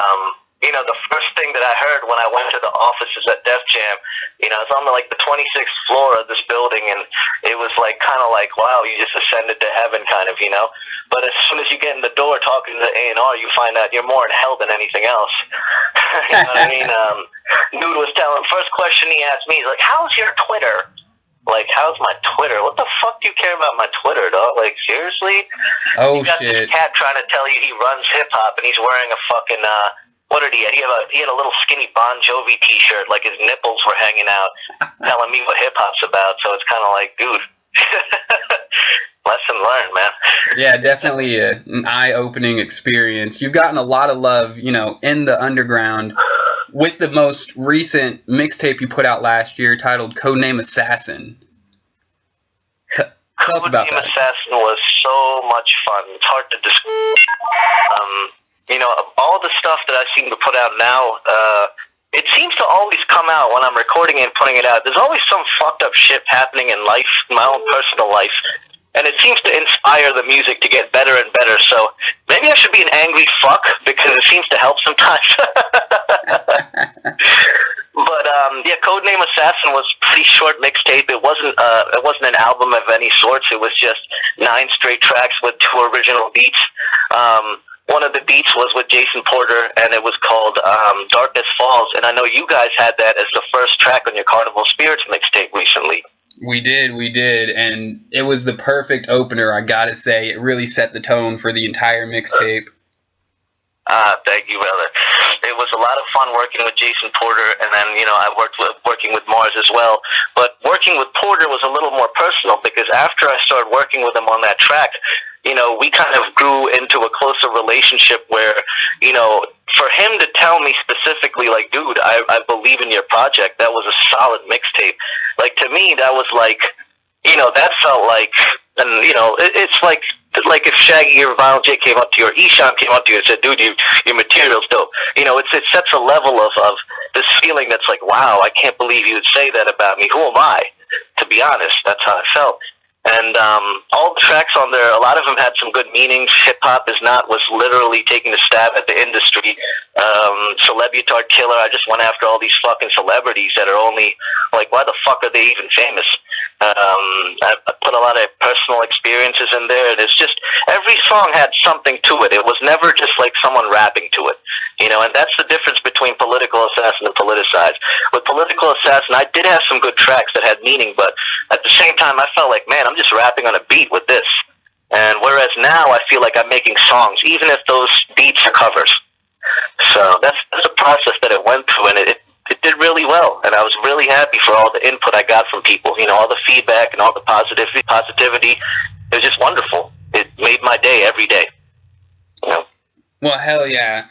you know, the first thing that I heard when I went to the offices at Def Jam, you know, it's on the 26th floor of this building, and it was like, kind of like, wow, you just ascended to heaven, kind of, you know. But as soon as you get in the door talking to the A&R, you find out you're more in hell than anything else. You know what I mean? Dude was telling, first question he asked me, he's like, how's your Twitter? Like, how's my Twitter? What the fuck do you care about my Twitter, dog? Like, seriously? Oh, you got shit. This cat trying to tell you he runs hip-hop, and he's wearing a fucking, what did he have? He had a little skinny Bon Jovi t-shirt, like his nipples were hanging out, telling me what hip-hop's about, so it's kind of like, dude, lesson learned, man. Yeah, definitely an eye-opening experience. You've gotten a lot of love, you know, in the underground with the most recent mixtape you put out last year titled Codename Assassin. Tell us about Name that. Assassin was so much fun. It's hard to describe. You know, all the stuff that I seem to put out now, it seems to always come out when I'm recording it and putting it out. There's always some fucked up shit happening in life, my own personal life, and it seems to inspire the music to get better and better. So maybe I should be an angry fuck because it seems to help sometimes. But yeah, Codename Assassin was a pretty short mixtape. It wasn't an album of any sorts. It was just 9 straight tracks with 2 original beats. One of the beats was with Jason Porter, and it was called Darkness Falls. And I know you guys had that as the first track on your CarnivalSpirits mixtape recently. We did, and it was the perfect opener, I gotta say. It really set the tone for the entire mixtape. Thank you, brother. It was a lot of fun working with Jason Porter, and then, you know, I working with Mars as well. But working with Porter was a little more personal because after I started working with him on that track, you know, we kind of grew into a closer relationship where, you know, for him to tell me specifically, like, dude, I believe in your project, that was a solid mixtape. Like, to me, that was like, you know, that felt like, and, you know, it's like if Shaggy or Vinyl J came up to you, or Eshawn came up to you and said, dude, your material's dope. You know, it sets a level of this feeling that's like, wow, I can't believe you would say that about me. Who am I? To be honest, that's how I felt. And all the tracks on there, a lot of them had some good meanings. Hip-hop was literally taking a stab at the industry. Celebutard Killer, I just went after all these fucking celebrities that are only, like, why the fuck are they even famous? I put a lot of personal experiences in there, and it's just, every song had something to it. It was never just like someone rapping to it, you know, and that's the difference between Political Assassin and Politicized. With Political Assassin, I did have some good tracks that had meaning, but at the same time, I felt like, man, I'm just rapping on a beat with this. And whereas now, I feel like I'm making songs, even if those beats are covers. So that's the process that it went through, and it did really well, and I was really happy for all the input I got from people, you know, all the feedback and all the positivity. It was just wonderful. It made my day every day. You know? Well, hell yeah.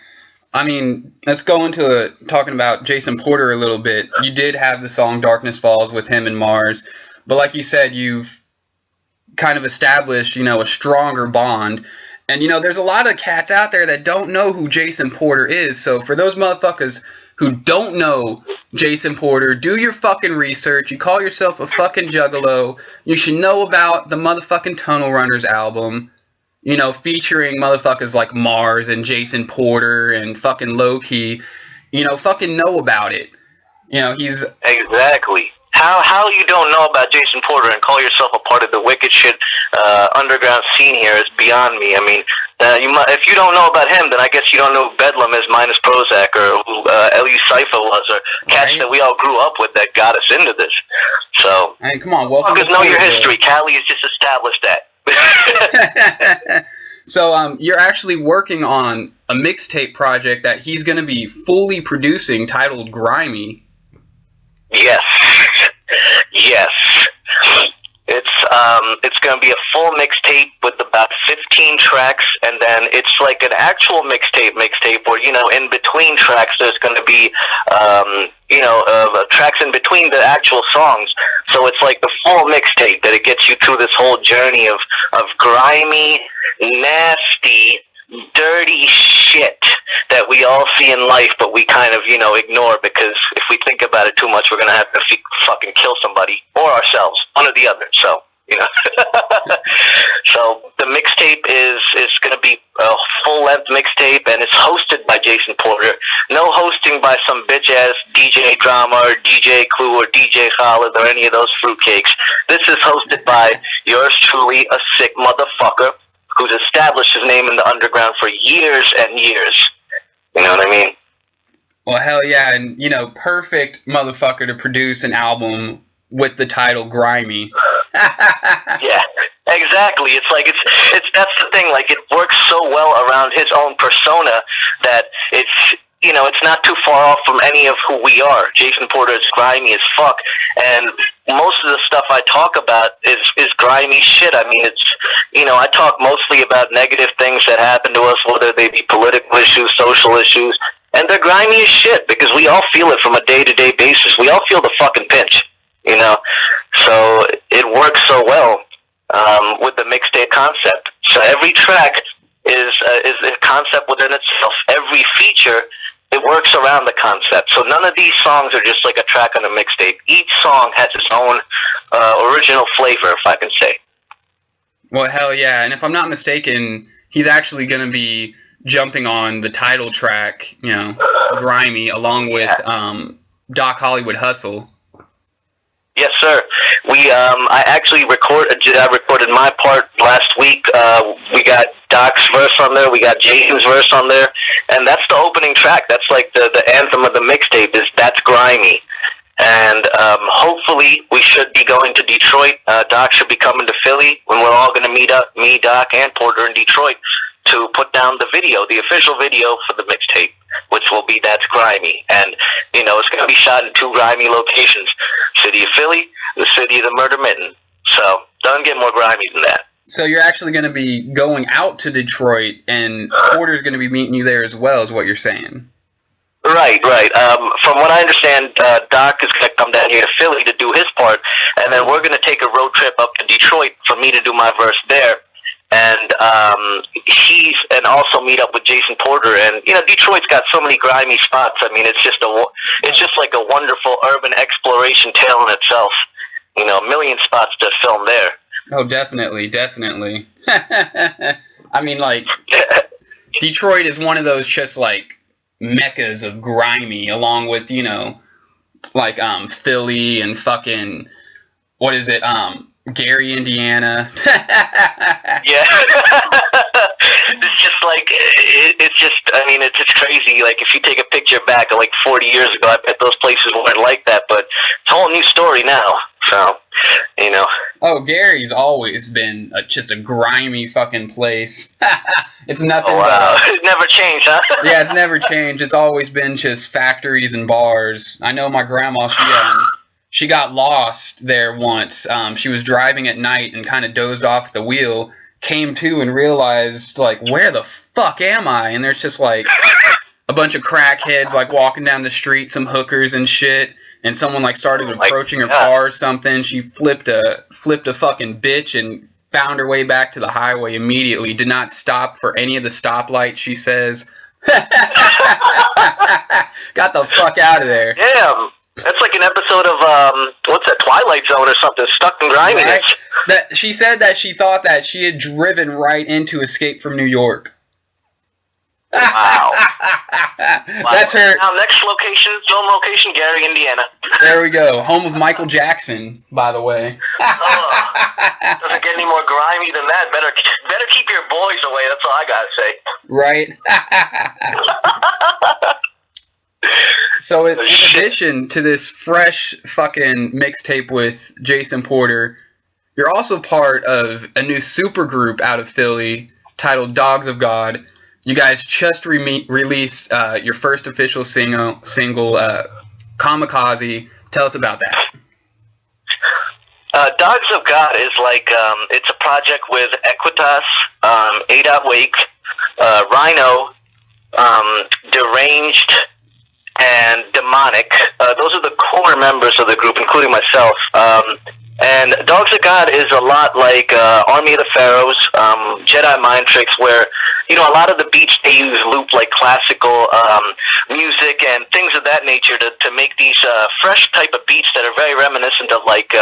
I mean, let's go into talking about Jason Porter a little bit. You did have the song Darkness Falls with him and Mars, but like you said, you've kind of established, you know, a stronger bond. And, you know, there's a lot of cats out there that don't know who Jason Porter is, so for those motherfuckers who don't know Jason Porter, do your fucking research. You call yourself a fucking juggalo. You should know about the motherfucking Tunnel Runners album, you know, featuring motherfuckers like Mars and Jason Porter and fucking Low-Key. You know, fucking know about it. You know, he's... Exactly. How you don't know about Jason Porter and call yourself a part of the wicked shit underground scene here is beyond me. I mean, if you don't know about him, then I guess you don't know who Bedlam is minus Prozac, or who L.U. Cypher was, or cats that we all grew up with that got us into this. So, hey, come on, welcome. Because know your history. Cali has just established that. So, you're actually working on a mixtape project that he's going to be fully producing, titled Grimy. Yes. It's going to be a full mixtape with about 15 tracks, and then it's like an actual mixtape where, you know, in between tracks there's going to be, tracks in between the actual songs. So it's like the full mixtape that it gets you through this whole journey of grimy, nasty, dirty shit that we all see in life, but we kind of, you know, ignore, because if we think about it too much, we're gonna have to fucking kill somebody or ourselves, one or the other. So, you know, so the mixtape is gonna be a full-length mixtape, and it's hosted by Jason Porter. No hosting by some bitch-ass DJ Drama or DJ Clue or DJ Khaled or any of those fruitcakes. This is hosted by yours truly, a sick motherfucker who's established his name in the underground for years and years. You know what I mean? Well, hell yeah, and, you know, perfect motherfucker to produce an album with the title Grimy. Yeah, exactly. It's like, it's that's the thing, like, it works so well around his own persona that it's, you know, it's not too far off from any of who we are. Jason Porter is grimy as fuck, and most of the stuff I talk about is grimy shit. I mean, it's, you know, I talk mostly about negative things that happen to us, whether they be political issues, social issues, and they're grimy as shit, because we all feel it from a day-to-day basis. We all feel the fucking pinch, you know? So it works so well. with the mixtape concept. So every track is a concept within itself. Every feature, it works around the concept. So none of these songs are just like a track on a mixtape. Each song has its own original flavor, if I can say. Well, hell yeah. And if I'm not mistaken, he's actually going to be jumping on the title track, you know, Grimy, along with Doc Hollywood Hustle. Yes, sir. I recorded my part last week. We got Doc's verse on there. We got Jason's verse on there. And that's the opening track. That's like the anthem of the mixtape is That's Grimy. And hopefully we should be going to Detroit. Doc should be coming to Philly when we're all going to meet up, me, Doc, and Porter in Detroit, to put down the video, the official video for the mixtape, which will be That's Grimy. And, you know, it's going to be shot in 2 grimy locations. City of Philly, the city of the Murder Mitten. So, doesn't get more grimy than that. So you're actually going to be going out to Detroit, and Porter's going to be meeting you there as well, is what you're saying. Right. From what I understand, Doc is going to come down here to Philly to do his part, and then we're going to take a road trip up to Detroit for me to do my verse there. And also meet up with Jason Porter. And you know, Detroit's got so many grimy spots. I mean, it's just like a wonderful urban exploration tale in itself. You know, a million spots to film there. Oh, definitely. I mean, like, Detroit is one of those just like meccas of grimy, along with, you know, like Philly and fucking, what is it, Gary, Indiana. Yeah. It's just like, it's just crazy. Like, if you take a picture back of like 40 years ago, I bet those places weren't like that, but it's a whole new story now. So, you know. Oh, Gary's always been just a grimy fucking place. It's nothing. Oh, wow. It never changed, huh? Yeah, it's never changed. It's always been just factories and bars. I know my grandma, she got lost there once. She was driving at night and kind of dozed off the wheel, came to and realized, like, where the fuck am I? And there's just, like, a bunch of crackheads, like, walking down the street, some hookers and shit, and someone, like, started approaching her car or something. She flipped a fucking bitch and found her way back to the highway immediately. Did not stop for any of the stoplights, she says. Got the fuck out of there. Damn. That's like an episode of, what's that, Twilight Zone or something, Stuck in Griminess. Right? That she said that she thought that she had driven right into Escape from New York. Wow. That's her. Now, next location, film location, Gary, Indiana. There we go. Home of Michael Jackson, by the way. Doesn't get any more grimy than that. Better keep your boys away, that's all I gotta say. Right. So in addition to this fresh fucking mixtape with Jason Porter, you're also part of a new supergroup out of Philly titled Dogs of God. You guys just released your first official single, Kamikaze. Tell us about that. Dogs of God is like, it's a project with Equitas, A. Wake, Rhino, Deranged, and Demonic. Those are the core members of the group, including myself. And Dogs of God is a lot like Army of the Pharaohs, Jedi Mind Tricks, where, you know, a lot of the beats they use loop like classical music and things of that nature to make these fresh type of beats that are very reminiscent of, like,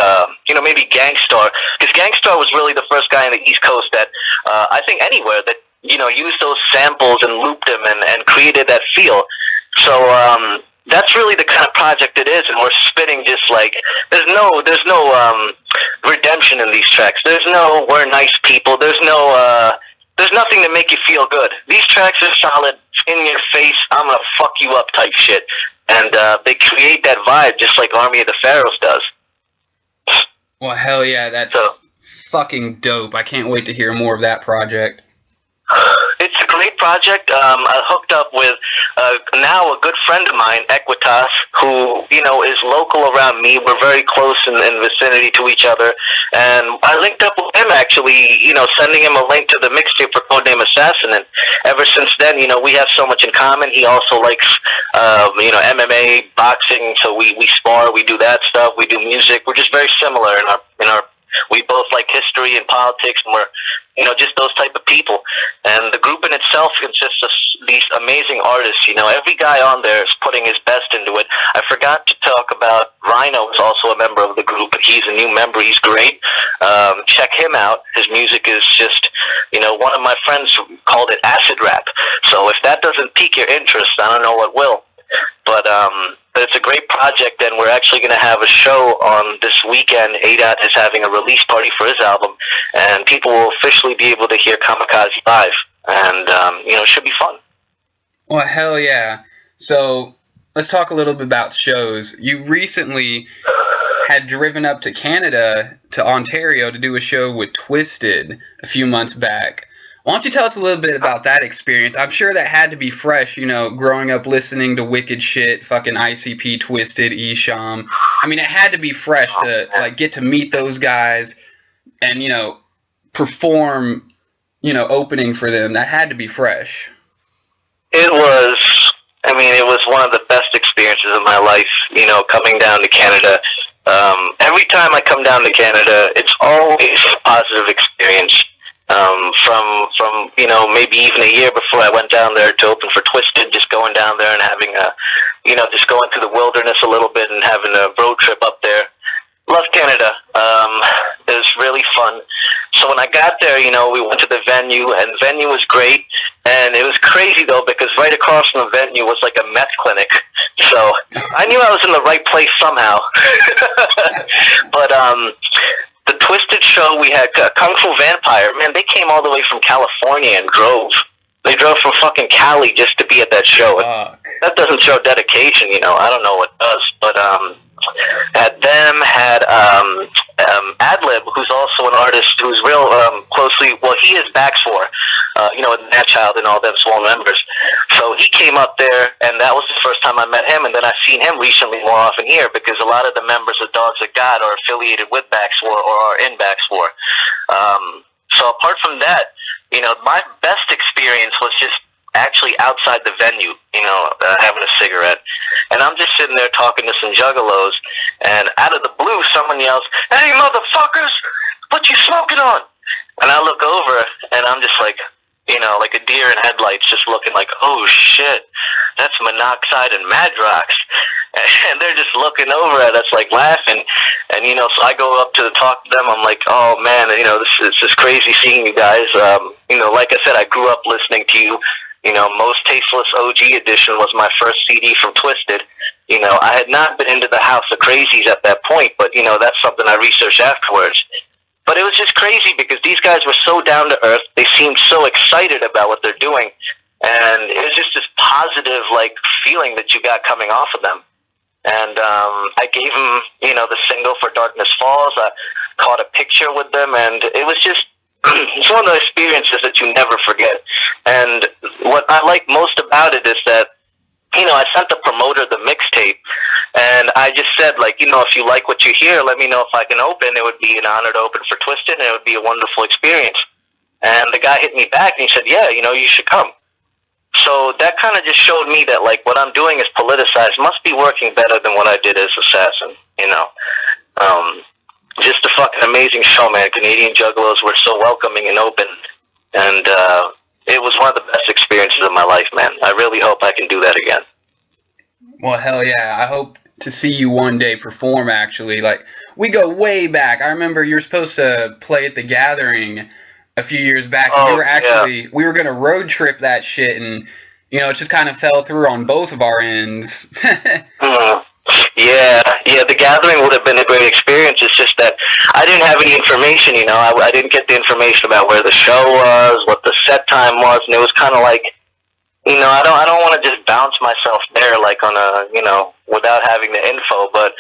you know, maybe Gangstar. Because Gangstar was really the first guy in the East Coast that, I think anywhere, that, you know, used those samples and looped them and created that feel. So that's really the kind of project it is, and we're spitting just like there's no redemption in these tracks. There's no we're nice people. There's nothing to make you feel good. These tracks are solid, in your face, I'm gonna fuck you up type shit, and they create that vibe just like Army of the Pharaohs does. Well, hell yeah, that's fucking dope. I can't wait to hear more of that project. It's a great project. I hooked up with now a good friend of mine, Equitas, who, you know, is local around me. We're very close in vicinity to each other. And I linked up with him, actually, you know, sending him a link to the mixtape for Codename Assassin. And ever since then, you know, we have so much in common. He also likes, you know, MMA, boxing. So we spar, we do that stuff. We do music. We're just very similar in our we both like history and politics, and we're, you know, just those type of people. And the group in itself consists of these amazing artists. You know, every guy on there is putting his best into it. I forgot to talk about Rhino, is also a member of the group. He's a new member. He's great. Check him out. His music is just, you know, one of my friends called it acid rap. So if that doesn't pique your interest, I don't know what will. But it's a great project, and we're actually going to have a show on this weekend. ADOT is having a release party for his album, and people will officially be able to hear Kamikaze live, and, you know, it should be fun. Well, hell yeah. So let's talk a little bit about shows. You recently had driven up to Canada, to Ontario, to do a show with Twisted a few months back. Why don't you tell us a little bit about that experience? I'm sure that had to be fresh, you know, growing up listening to wicked shit, fucking ICP, Twisted, Esham. I mean, it had to be fresh to, like, get to meet those guys and, you know, perform, you know, opening for them. That had to be fresh. It was, I mean, it was one of the best experiences of my life, you know, coming down to Canada. Every time I come down to Canada, it's always a positive experience. From you know, maybe even a year before I went down there to open for Twisted, just going down there and having a, you know, just going through the wilderness a little bit and having a road trip up there. Love Canada. It was really fun. So when I got there, you know, we went to the venue, and the venue was great. And it was crazy, though, because right across from the venue was like a meth clinic. So I knew I was in the right place somehow. But the Twisted show, we had Kung Fu Vampire. Man, they came all the way from California and drove. They drove from fucking Cali just to be at that show. That doesn't show dedication, you know. I don't know what does. But had them, had Adlib, who's also an artist who's real closely, well, he is Baxfor, you know, Nat Child and all them small members. So he came up there, and that was the first time I met him, and then I've seen him recently more often here, because a lot of the members of Dogs of God are affiliated with Baxfor or are in Baxfor. So apart from that, you know, my best experience was just actually outside the venue, you know, having a cigarette. And I'm just sitting there talking to some juggalos, and out of the blue, someone yells, "Hey, motherfuckers, what you smoking on?" And I look over, and I'm just like, you know, like a deer in headlights, just looking like, oh, shit, that's monoxide and Madrox. And they're just looking over at us, like, laughing. And, you know, so I go up to talk to them. I'm like, oh, man, you know, this is just crazy seeing you guys. You know, like I said, I grew up listening to you. You know, Most Tasteless OG Edition was my first CD from Twisted. You know, I had not been into the House of Crazies at that point, but, you know, that's something I researched afterwards. But it was just crazy because these guys were so down to earth. They seemed so excited about what they're doing. And it was just this positive, like, feeling that you got coming off of them. And I gave them, you know, the single for Darkness Falls. I caught a picture with them, and it was just, it's one of those experiences that you never forget. And what I like most about it is that, you know, I sent the promoter the mixtape, and I just said, like, you know, if you like what you hear, let me know if I can open. It would be an honor to open for Twisted, and it would be a wonderful experience. And the guy hit me back, and he said, yeah, you know, you should come. So that kind of just showed me that, like, what I'm doing is politicized. Must be working better than what I did as Assassin, you know. Just a fucking amazing show, man. Canadian Juggalos were so welcoming and open, and it was one of the best experiences of my life, man. I really hope I can do that again. Well, hell yeah. I hope to see you one day perform, actually. Like, we go way back. I remember you were supposed to play at the Gathering a few years back. And we were going to road trip that shit, and, you know, it just kind of fell through on both of our ends. Yeah, the Gathering would have been a great experience. It's just that I didn't have any information, you know. I didn't get the information about where the show was, what the set time was, and it was kind of like, you know, I don't want to just bounce myself there, like, on a, you know, without having the info. But,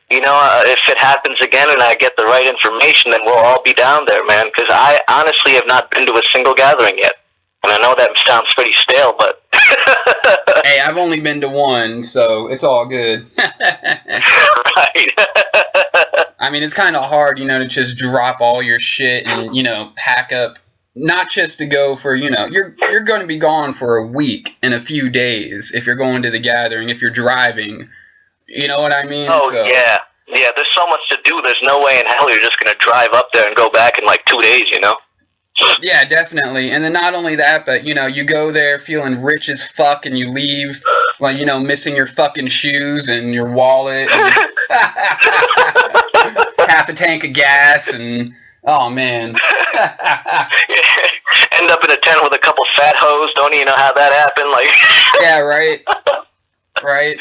you know, if it happens again and I get the right information, then we'll all be down there, man, because I honestly have not been to a single Gathering yet. And I know that sounds pretty stale, but... Hey, I've only been to one, so it's all good. Right. I mean, it's kind of hard, you know, to just drop all your shit and, you know, pack up, not just to go for, you know, you're going to be gone for a week and a few days if you're going to the Gathering, if you're driving. You know what I mean? Oh, so, yeah. Yeah, there's so much to do. There's no way in hell you're just gonna drive up there and go back in like 2 days, you know? Yeah, definitely. And then not only that, but, you know, you go there feeling rich as fuck and you leave, like, you know, missing your fucking shoes and your wallet and half a tank of gas and, oh, man. End up in a tent with a couple fat hoes. Don't even know how that happened. Like, yeah, right. Right?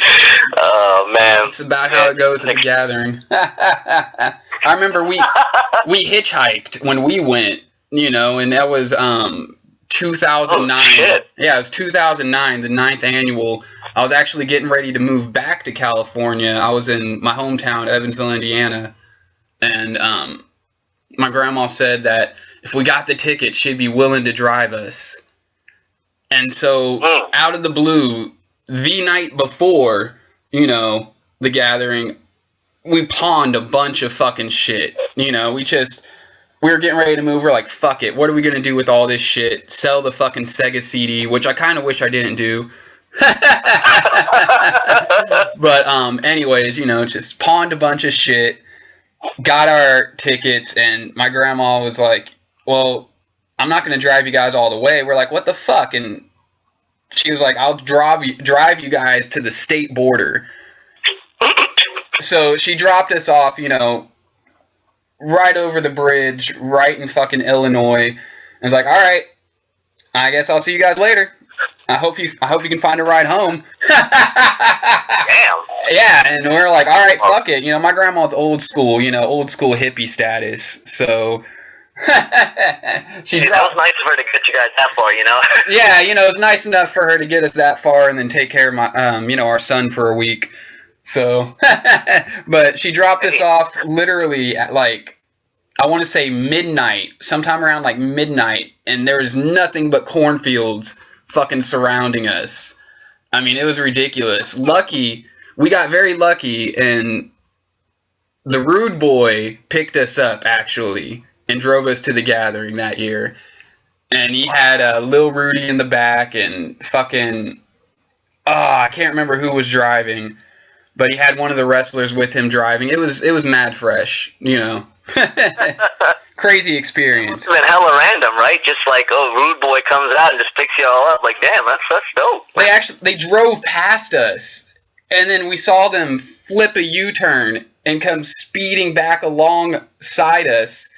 Oh, man. It's about how it goes at the gathering. I remember we hitchhiked when we went, you know, and that was 2009. Oh, shit. Yeah, it was 2009, the 9th annual. I was actually getting ready to move back to California. I was in my hometown, Evansville, Indiana, and my grandma said that if we got the ticket, she'd be willing to drive us. And so, out of the blue, the night before, you know, the gathering, we pawned a bunch of fucking shit. You know, we were getting ready to move. We're like, fuck it. What are we going to do with all this shit? Sell the fucking Sega CD, which I kind of wish I didn't do. But anyways, you know, just pawned a bunch of shit, got our tickets, and my grandma was like, well, I'm not going to drive you guys all the way. We're like, what the fuck? And she was like, I'll drive you guys to the state border. So she dropped us off, you know, right over the bridge, right in fucking Illinois. I was like, all right, I guess I'll see you guys later. I hope you can find a ride home. Damn. Yeah, and we're like, all right, fuck it. You know, my grandma's old school, you know, old school hippie status. So That was nice of her to get you guys that far, you know? Yeah, you know, it's nice enough for her to get us that far and then take care of my, you know, our son for a week. So, but she dropped us off literally at like, I want to say midnight, sometime around like midnight, and there was nothing but cornfields fucking surrounding us. I mean, it was ridiculous. We got very lucky, and the Rude Boy picked us up, actually, and drove us to the gathering that year. And he had Lil Rudy in the back, and fucking, I can't remember who was driving, but he had one of the wrestlers with him driving. It was mad fresh, you know. Crazy experience. It's been hella random, right? Just like, Rude Boy comes out and just picks you all up. Like, damn, that's dope. They drove past us, and then we saw them flip a U-turn and come speeding back alongside us.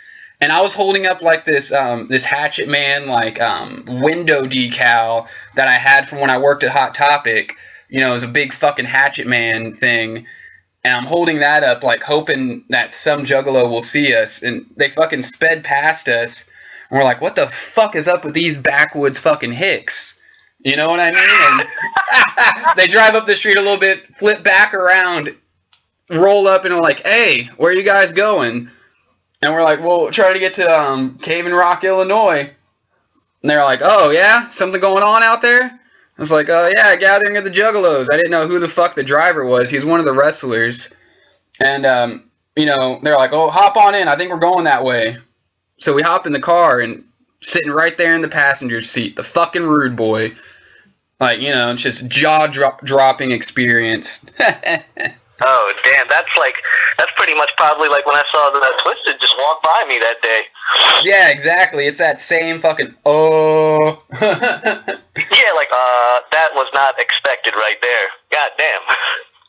And I was holding up like this Hatchet Man window decal that I had from when I worked at Hot Topic. You know, it was a big fucking Hatchet Man thing. And I'm holding that up, like, hoping that some juggalo will see us. And they fucking sped past us. And we're like, what the fuck is up with these backwoods fucking hicks? You know what I mean? And they drive up the street a little bit, flip back around, roll up, and are like, hey, where are you guys going? And we're like, well, trying to get to Cave in Rock, Illinois. And they're like, oh, yeah? Something going on out there? I was like, oh, yeah, gathering of the Juggalos. I didn't know who the fuck the driver was. He was one of the wrestlers. And, you know, they're like, oh, hop on in. I think we're going that way. So we hop in the car, and sitting right there in the passenger seat, the fucking Rude Boy. Like, you know, it's just jaw-dropping experience. Oh, damn, that's pretty much probably like when I saw that Twisted just walk by me that day. Yeah, exactly. It's that same fucking, Yeah, like, that was not expected right there. God damn.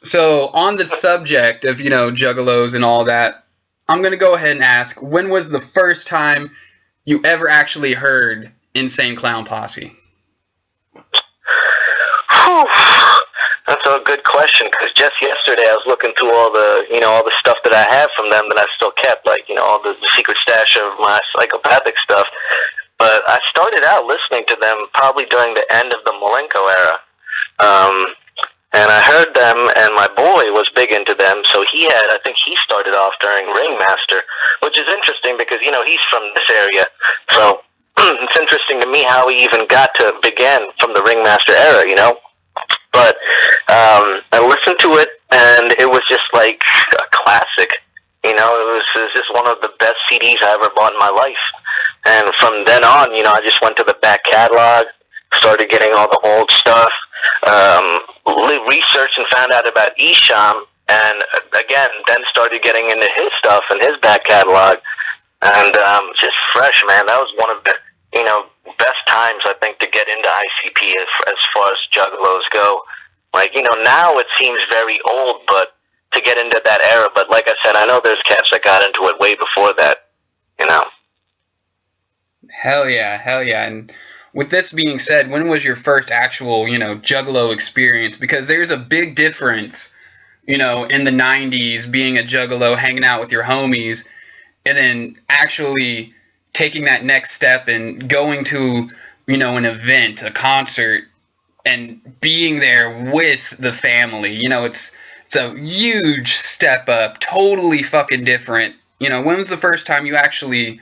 So, on the subject of, you know, juggalos and all that, I'm going to go ahead and ask, when was the first time you ever actually heard Insane Clown Posse? That's a good question, because just yesterday I was looking through all the stuff that I have from them that I still kept, like, you know, all the secret stash of my psychopathic stuff. But I started out listening to them probably during the end of the Malenko era. And I heard them, and my boy was big into them, so I think he started off during Ringmaster, which is interesting because, you know, he's from this area. So it's interesting to me how he even got to begin from the Ringmaster era, you know? But I listened to it, and it was just like a classic. You know, it was just one of the best CDs I ever bought in my life. And from then on, you know, I just went to the back catalog, started getting all the old stuff, researched and found out about Isham, and again, then started getting into his stuff and his back catalog, and just fresh, man. That was one of the, you know, best times, I think, to get into ICP as far as juggalos go. Like, you know, now it seems very old, but to get into that era. But like I said, I know there's cats that got into it way before that, you know. Hell yeah, hell yeah. And with this being said, when was your first actual, you know, juggalo experience? Because there's a big difference, you know, in the 90s, being a juggalo, hanging out with your homies, and then actually taking that next step and going to, you know, an event, a concert, and being there with the family. You know, it's a huge step up, totally fucking different. You know, when was the first time you actually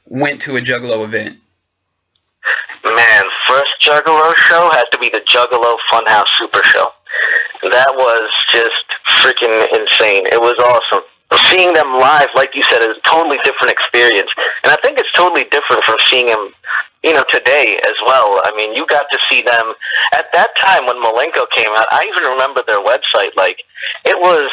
went to a juggalo event? Man, first juggalo show had to be the Juggalo Funhouse Super Show. That was just freaking insane. It was awesome. Seeing them live, like you said, is a totally different experience. And I think it's totally different from seeing them, you know, today as well. I mean, you got to see them at that time when Malenko came out. I even remember their website. Like, it was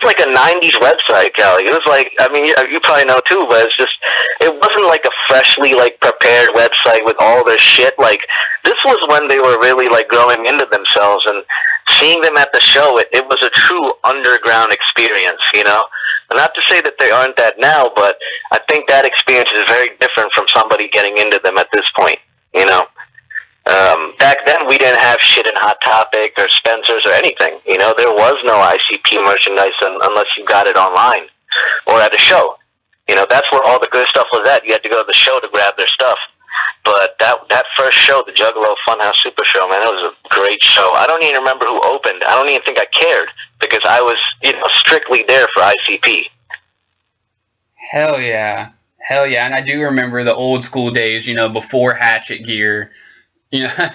like a 90s website, Kelly. It was like, I mean, you probably know too, but it's just, it wasn't like a freshly, like, prepared website with all this shit. Like, this was when they were really, like, growing into themselves, and seeing them at the show, it was a true underground experience, you know? And not to say that they aren't that now, but I think that experience is very different from somebody getting into them at this point, you know? Back then, we didn't have shit in Hot Topic or Spencer's or anything. You know, there was no ICP merchandise unless you got it online or at a show. You know, that's where all the good stuff was at. You had to go to the show to grab their stuff. But that first show, the Juggalo Funhouse Super Show, man, it was a great show. I don't even remember who opened. I don't even think I cared because I was, you know, strictly there for ICP. Hell yeah. Hell yeah. And I do remember the old school days, you know, before Hatchet Gear. You know,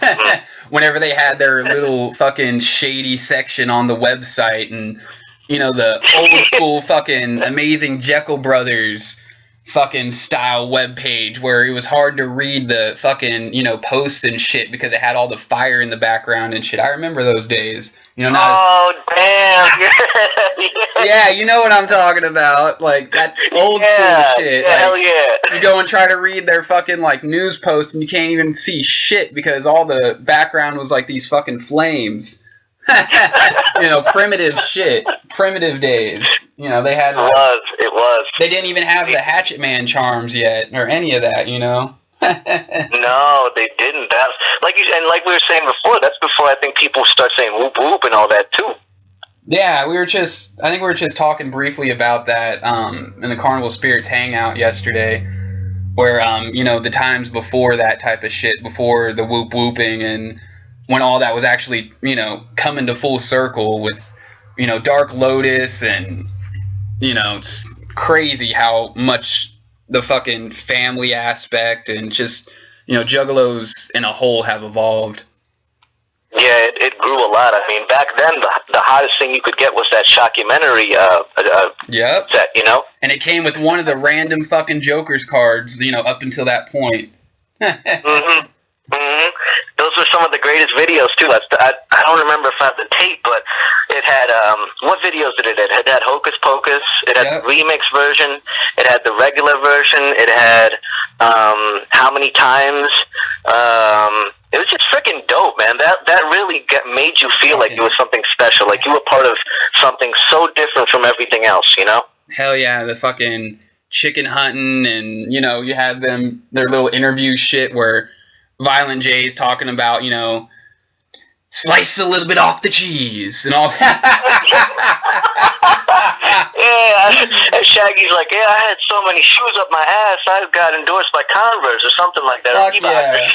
whenever they had their little fucking shady section on the website, and, you know, the old school fucking Amazing Jekyll Brothers fucking style webpage where it was hard to read the fucking, you know, posts and shit because it had all the fire in the background and shit. I remember those days. You know, damn. Yeah, you know what I'm talking about. Like, that old school shit. Yeah, like, hell yeah. You go and try to read their fucking, like, news post and you can't even see shit because all the background was, like, these fucking flames. You know, primitive shit. Primitive days. You know, they had... It was. They didn't even have the Hatchet Man charms yet, or any of that, you know? No, they didn't. That's like we were saying before. That's before I think people start saying whoop whoop and all that too. Yeah, I think we were just talking briefly about that in the CarnivalSpirits hangout yesterday, where you know, the times before that type of shit, before the whoop whooping, and when all that was actually, you know, coming to full circle with, you know, Dark Lotus, and, you know, it's crazy how much the fucking family aspect and just, you know, juggalos in a whole have evolved. Yeah, it grew a lot. I mean, back then, the hottest thing you could get was that shockumentary set, you know? And it came with one of the random fucking Joker's cards, you know, up until that point. Mm-hmm. Mm-hmm. Those were some of the greatest videos, too. I don't remember if I have the tape, but it had, what videos did it have? It had Hocus Pocus, it had the remix version, it had the regular version, it had, How Many Times, it was just freaking dope, man. That really made you feel like you were something special, like you were part of something so different from everything else, you know? Hell yeah, the fucking chicken hunting, and, you know, you had them, their little interview shit where Violent J's talking about, you know, slice a little bit off the cheese and all that. Yeah, and Shaggy's like, yeah, I had so many shoes up my ass, I got endorsed by Converse or something like that. Fuck yeah.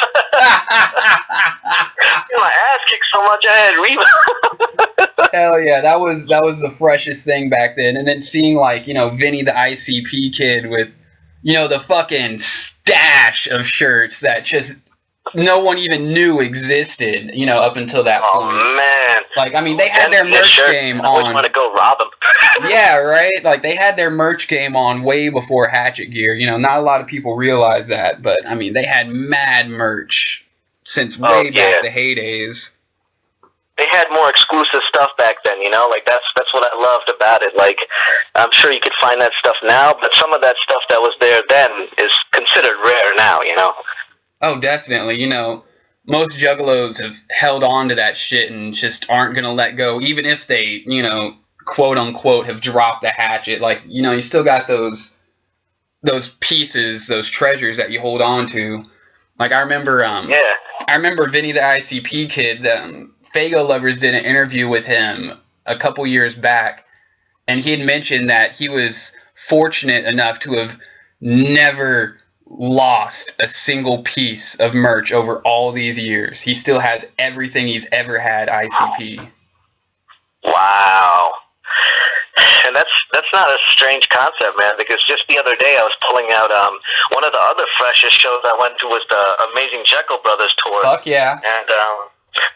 My ass kicked so much I had Reebok. Hell yeah, that was the freshest thing back then. And then seeing, like, you know, Vinny the ICP kid with, you know, the fucking stash of shirts that just no one even knew existed, you know, up until that point. Oh, man. Like, I mean, they had their merch game on. I always want to go rob them. Yeah, right? Like, they had their merch game on way before Hatchet Gear. You know, not a lot of people realize that, but, I mean, they had mad merch since way back the heydays. they had more exclusive stuff back then, you know? Like, that's what I loved about it. Like, I'm sure you could find that stuff now, but some of that stuff that was there then is considered rare now, you know? Oh, definitely. You know, most juggalos have held on to that shit and just aren't going to let go, even if they, you know, quote unquote, have dropped the hatchet. Like, you know, you still got those pieces, those treasures that you hold on to. Like, I remember, I remember Vinny the ICP kid, Fago Lovers did an interview with him a couple years back, and he had mentioned that he was fortunate enough to have never lost a single piece of merch over all these years. He still has everything he's ever had ICP. Wow. And that's not a strange concept, man, because just the other day I was pulling out one of the other freshest shows I went to was the Amazing Jekyll Brothers tour. Fuck yeah. And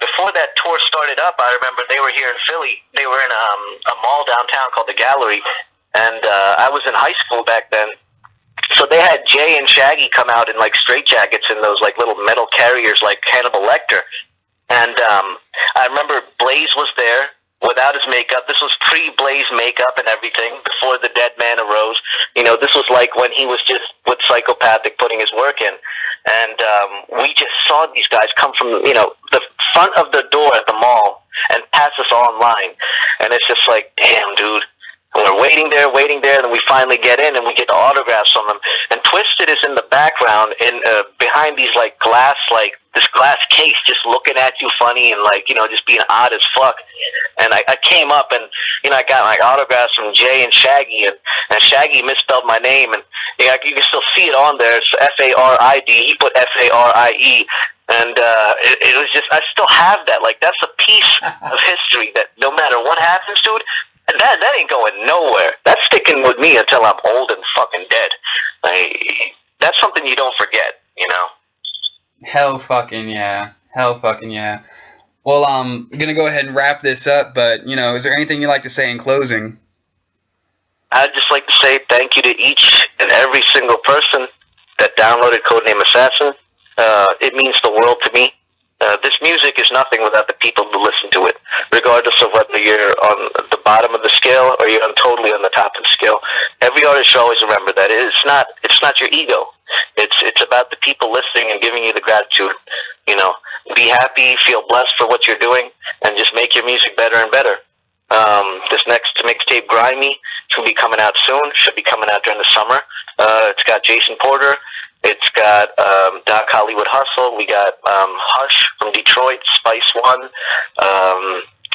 before that tour started up, I remember they were here in Philly. They were in a mall downtown called the Gallery, and I was in high school back then. So they had Jay and Shaggy come out in like straitjackets in those like little metal carriers like Hannibal Lecter. And I remember Blaze was there without his makeup. This was pre-Blaze makeup and everything, before the dead man arose. You know, this was like when he was just with Psychopathic putting his work in. And we just saw these guys come from, you know, the front of the door at the mall and pass us all in line. And it's just like, damn, dude. And we're waiting there, and then we finally get in, and we get the autographs from them. And Twisted is in the background, in behind these like glass, like this glass case, just looking at you funny and like, you know, just being odd as fuck. And I came up, and you know, I got like autographs from Jay and Shaggy, and Shaggy misspelled my name, and you know, you can still see it on there. It's Farid. He put Farie. And it was just, I still have that. Like, that's a piece of history that no matter what happens, dude, that ain't going nowhere. That's sticking with me until I'm old and fucking dead. Like, that's something you don't forget, you know? Hell fucking yeah. Hell fucking yeah. Well, I'm going to go ahead and wrap this up, but, you know, is there anything you'd like to say in closing? I'd just like to say thank you to each and every single person that downloaded Codename Assassin. It means the world to me. This music is nothing without the people who listen to it, regardless of whether you're on the bottom of the scale or you're totally on the top of the scale. Every artist should always remember that it's not your ego. It's about the people listening and giving you the gratitude. You know, be happy, feel blessed for what you're doing, and just make your music better and better. This next mixtape, Grimy, should be coming out soon. Should be coming out during the summer. It's got Jason Porter. It's got Doc Hollywood Hustle. We got Hush from Detroit, Spice One.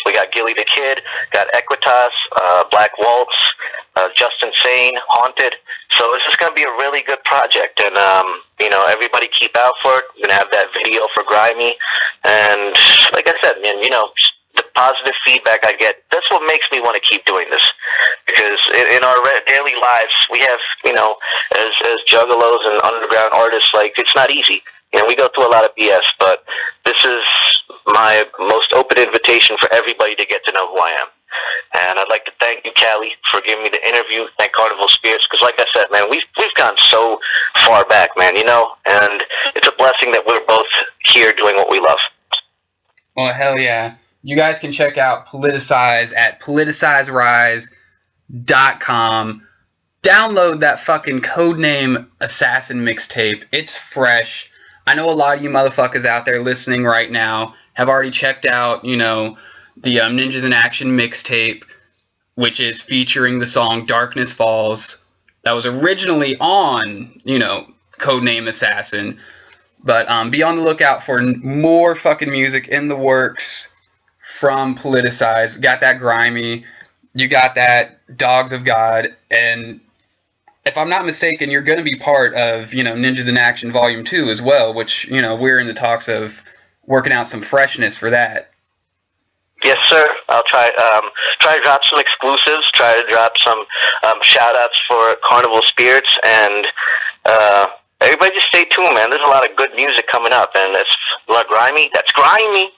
We got Gilly the Kid. Got Equitas, Black Waltz, Justin Sane, Haunted. So it's just going to be a really good project. And, you know, everybody keep out for it. We're going to have that video for Grimy. And like I said, man, you know, the positive feedback I get, that's what makes me want to keep doing this. Because in our daily lives, we have, you know, as juggalos and underground artists, like, it's not easy. You know, we go through a lot of BS, but this is my most open invitation for everybody to get to know who I am. And I'd like to thank you, Callie, for giving me the interview. Thank CarnivalSpirits, because like I said, man, we've gone so far back, man, you know, and it's a blessing that we're both here doing what we love. Well, hell yeah. You guys can check out Politicize at politicizerise.com. Download that fucking Codename Assassin mixtape. It's fresh. I know a lot of you motherfuckers out there listening right now have already checked out, you know, the Ninjas in Action mixtape, which is featuring the song Darkness Falls. That was originally on, you know, Codename Assassin. But be on the lookout for more fucking music in the works from Politicize. Got that Grimy. You got that Dogs of God. And if I'm not mistaken, you're going to be part of, you know, Ninjas in Action Volume 2 as well, which, you know, we're in the talks of working out some freshness for that. Yes, sir. I'll try to drop some exclusives, try to drop some shout-outs for CarnivalSpirits, and everybody just stay tuned, man. There's a lot of good music coming up, and it's like Grimy. That's Grimy,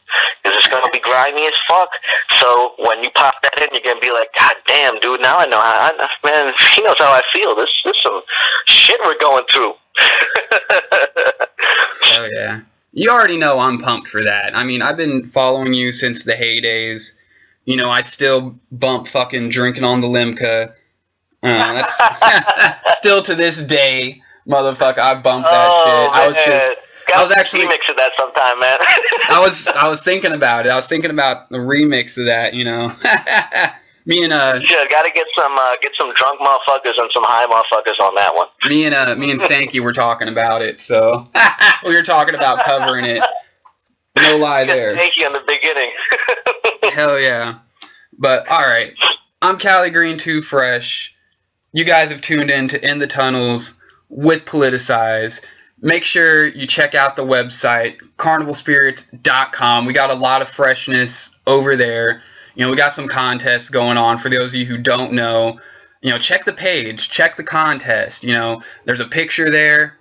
because it's going to be grimy as fuck. So when you pop that in, you're going to be like, God damn, dude, now I know how, man, he knows how I feel. This is some shit we're going through. Oh, yeah. you already know I'm pumped for that. I mean, I've been following you since the heydays. You know, I still bump fucking Drinking on the Limca. That's still to this day, motherfucker. I bumped that shit. I was actually remix of that sometime, man. I was thinking about it. I was thinking about the remix of that. You know, me and gotta get some drunk motherfuckers and some high motherfuckers on that one. Me and Stanky were talking about it, so we were talking about covering it. No lie there. Stanky in the beginning. Hell yeah. But all right, I'm Cali Green Too Fresh. You guys have tuned in to In the Tunnels with Politicize. Make sure you check out the website, CarnivalSpirits.com. We got a lot of freshness over there. You know, we got some contests going on. For those of you who don't know, you know, check the page, check the contest. You know, there's a picture there.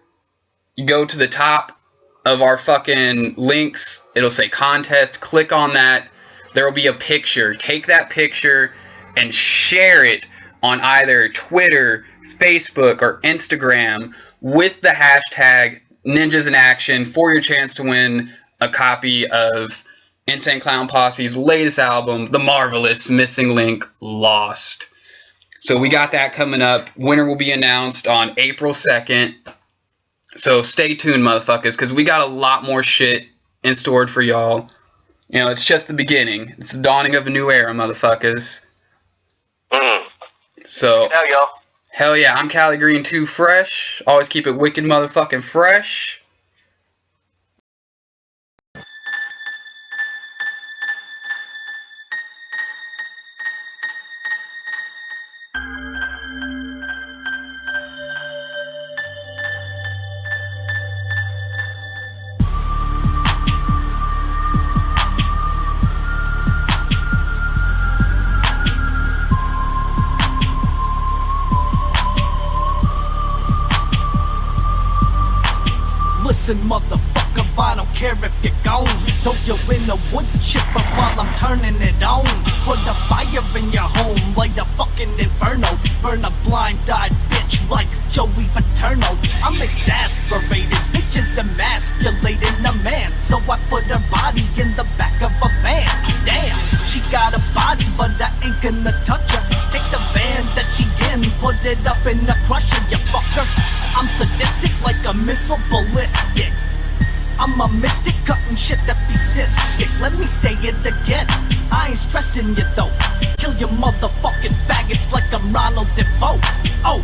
You go to the top of our fucking links. It'll say contest. Click on that. There will be a picture. Take that picture and share it on either Twitter, Facebook, or Instagram with the hashtag Ninjas in Action for your chance to win a copy of Insane Clown Posse's latest album, The Marvelous Missing Link Lost. So we got that coming up. Winner will be announced on April 2nd. So stay tuned, motherfuckers, because we got a lot more shit in store for y'all. You know, it's just the beginning. It's the dawning of a new era, motherfuckers. So, hell yeah, I'm Cali Green Too Fresh. Always keep it wicked motherfucking fresh. Listen, motherfucker, I don't care if you're gone. Throw you in a wood chipper while I'm turning it on. Put a fire in your home, light a fucking inferno. Burn a blind-eyed bitch like Joey Paterno. I'm exasperated, bitches emasculating a man. So I put her body in the back of a van. Damn, she got a body, but I ain't gonna touch her. Take the van that she in, put it up in the crusher, you fucker. I'm sadistic like a missile ballistic. I'm a mystic cutting shit that be cystic. Let me say it again, I ain't stressing you though. Kill your motherfucking faggots like I'm Ronald Defoe. Oh,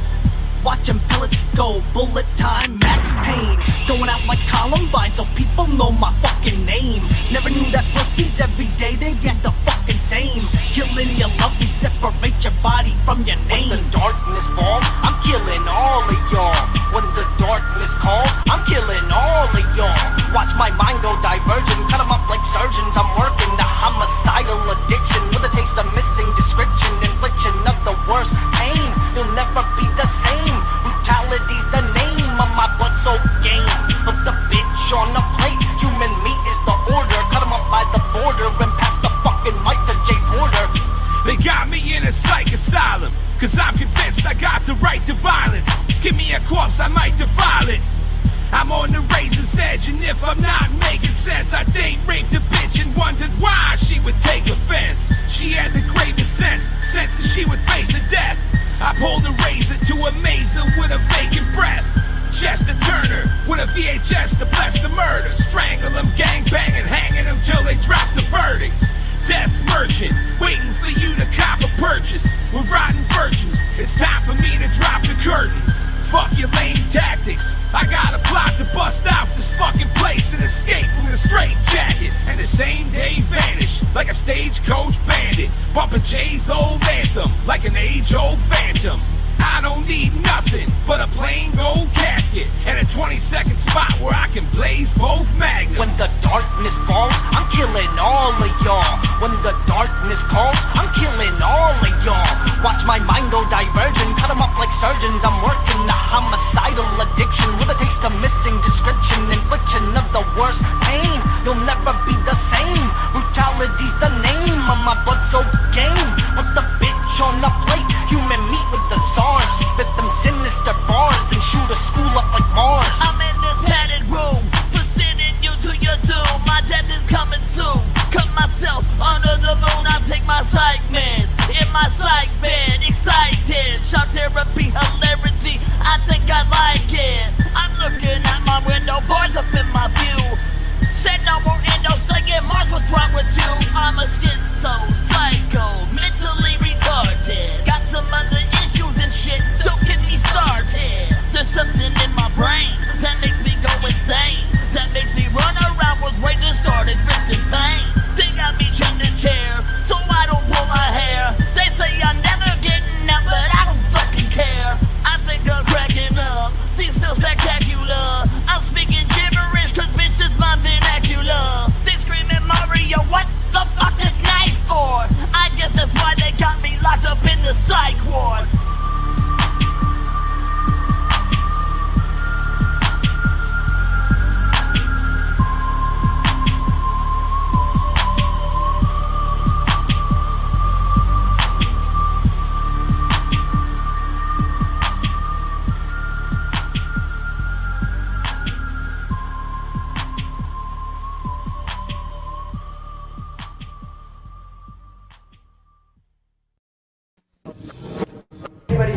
watching pellets go, bullet time, max pain. Going out like Columbine so people know my fucking name. Never knew that pussies every day, they get the fucking same. Killing your lovely, separate your body from your name. When the darkness falls, I'm killing all of y'all. When the darkness calls, I'm killing all of y'all. Watch my mind go divergent, cut them up like surgeons. I'm working the homicidal addiction with a taste of missing description. Infliction of the worst pain, you'll never be the same. Brutality's the name of my blood-soaked game. Put the bitch on the plate, human meat is the order. Cut them up by the border and pass the fucking mic to Jay Porter. They got me in a psych asylum, cause I'm convinced I got the right to violence. Give me a corpse, I might defile it. I'm on the razor's edge, and if I'm not making sense, I date raped a bitch and wondered why she would take offense. She had the gravest sense that she would face a death. I pulled a razor to amaze her with a vacant breath. Chester Turner with a VHS to bless the murder. Strangle them, gangbang, and hanging them till they drop the verdict. Death's merchant, waiting for you to cop a purchase. With rotten virtues, it's time for me to drop the curtains. Fuck your lame tactics, I got a plot to bust out this fucking place and escape from the straight jackets. And the same day vanish like a stagecoach bandit, bumping Jay's old anthem like an age-old phantom. I don't need nothing but a plain gold casket and a 20-second spot where I can blaze both magnums. When the darkness falls, I'm killing all of y'all. When the darkness calls, I'm killing all of y'all. Watch my mind go divergent, cut them up like surgeons. I'm working the homicidal addiction with a taste of missing description. Infliction of the worst pain, you'll never be the same. Brutality's the name of my blood-soaked game. Put the bitch on the plate, human meat with the sauce. Spit them sinister bars and shoot a school up like Mars. I'm in this padded room, for sending you to your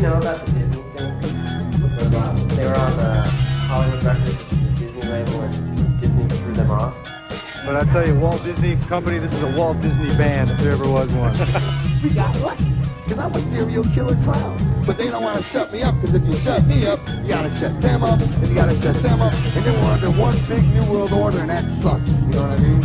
know about the Disney thing? They were on Hollywood Records, the Disney label, and Disney threw them off. But I tell you, Walt Disney Company, this is a Walt Disney band, if there ever was one. We got lucky, because I'm a serial killer clown. But they don't want to shut me up, because if you shut me up, you got to shut them up, and you got to shut them up, and then we're under one big New World Order, and that sucks. You know what I mean?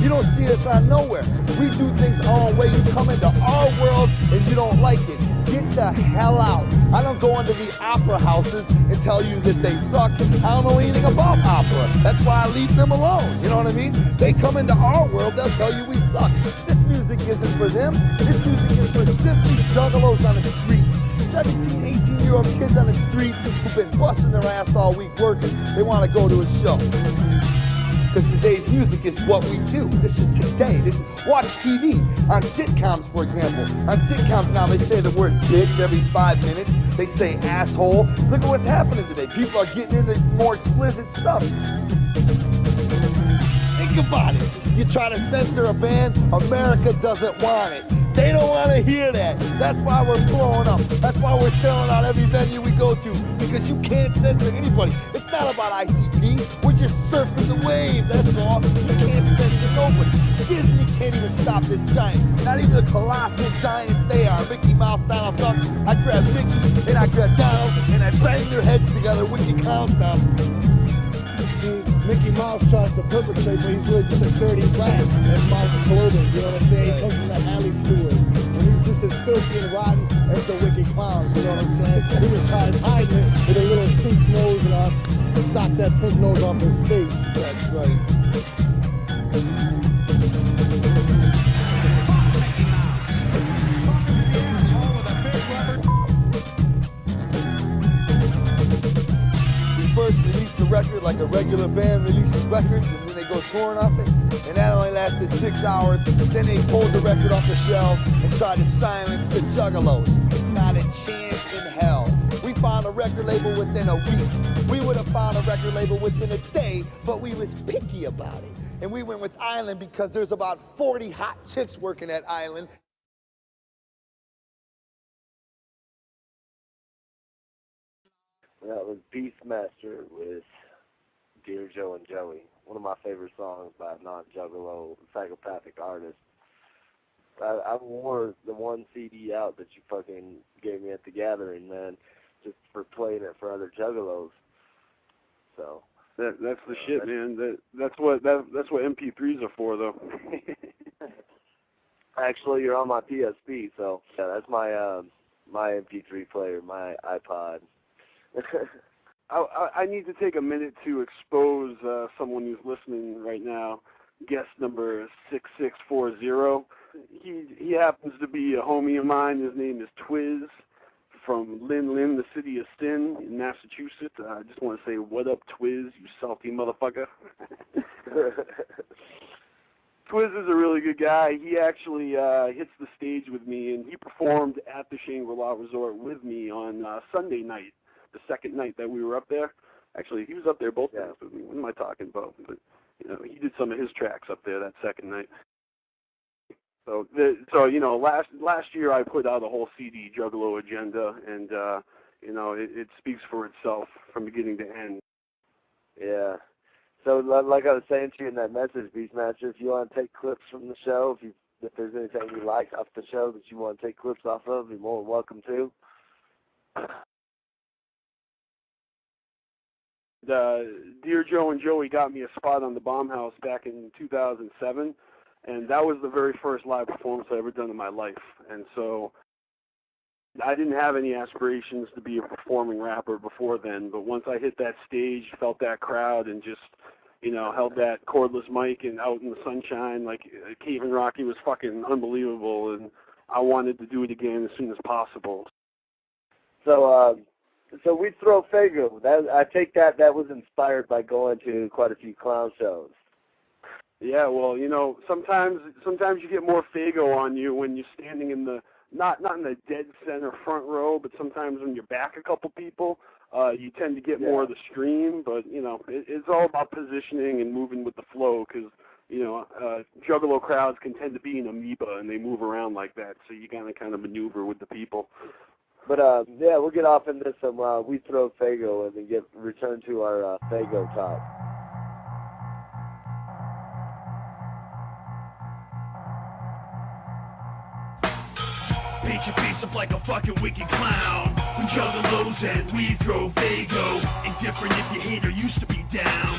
You don't see us on nowhere. We do things our own way. You come into our world, and you don't like it. Get the hell out. I don't go into the opera houses and tell you that they suck. I don't know anything about opera. That's why I leave them alone. You know what I mean? They come into our world, they'll tell you we suck. This music isn't for them. This music is for simply juggalos on the streets. 17, 18-year-old kids on the streets who've been busting their ass all week working. They want to go to a show. Because today's music is what we do. This is today. Watch TV. On sitcoms, for example. On sitcoms now, they say the word bitch every 5 minutes. They say asshole. Look at what's happening today. People are getting into more explicit stuff. Think about it. You try to censor a band, America doesn't want it. They don't want to hear that. That's why we're blowing up. That's why we're selling out every venue we go to. Because you can't censor anybody. It's not about ICP. We're just surfing the wave. That's all. You can't censor nobody. Disney can't even stop this giant. Not even the colossal giants they are. Mickey Mouse, Donald Duck. I grab Mickey and I grab Donald and I bang their heads together. Mickey counts down. Mickey Mouse tries to perpetrate, but he's really just a dirty rat in mouse clothing, you know what I'm saying? He comes from the alley sewers, and he's just as filthy and rotten as the wicked clowns, you know what I'm saying? He was trying to hide it with a little pink nose and sock that pink nose off his face. That's right. First released the record like a regular band releases records, and then they go touring off it, and that only lasted 6 hours. Then they pulled the record off the shelves and tried to silence the juggalos. Not a chance in hell. We found a record label within a week. We would have found a record label within a day, but we was picky about it. And we went with Island because there's about 40 hot chicks working at Island. That was BeastMasteR with Dear Joe and Joey. One of my favorite songs by a non-juggalo, psychopathic artist. I wore the one CD out that you fucking gave me at the gathering, man, just for playing it for other juggalos. So that's the shit, man. That's what MP3s are for, though. Actually, you're on my PSP, so yeah, that's my my MP3 player, my iPod. I need to take a minute to expose someone who's listening right now. Guest number 6640. He happens to be a homie of mine. His name is Twiz from Lynn, the city of Sin in Massachusetts. I just want to say, what up, Twiz, you salty motherfucker. Twiz is a really good guy. He actually hits the stage with me, and he performed at the Shangri-La Resort with me on Sunday night, the second night that we were up there. Actually, he was up there both nights with me. What am I talking about? But he did some of his tracks up there that second night. So last year I put out a whole CD, Juggalo Agenda, and it speaks for itself from beginning to end. Yeah. So like I was saying to you in that message, BeastMasteR, if you want to take clips from the show, if there's anything you like off the show that you want to take clips off of, you're more than welcome to. Dear Joe and Joey got me a spot on the Bomb House back in 2007, and that was the very first live performance I ever done in my life. And so I didn't have any aspirations to be a performing rapper before then, but once I hit that stage, felt that crowd, and just, held that cordless mic and out in the sunshine, like Cave and Rocky was fucking unbelievable, and I wanted to do it again as soon as possible. So we throw Fago. I take that was inspired by going to quite a few clown shows. Yeah, well, sometimes you get more Fago on you when you're standing in the not in the dead center front row, but sometimes when you're back a couple people, you tend to get more of the stream. But it's all about positioning and moving with the flow, because juggalo crowds can tend to be an amoeba and they move around like that. So you gotta kind of maneuver with the people. But yeah, we'll get off into some We Throw Fago and then return to our Fago talk. Paint your face up like a fucking wicked clown. We juggalos and we throw Fago. Indifferent if you hate or used to be down.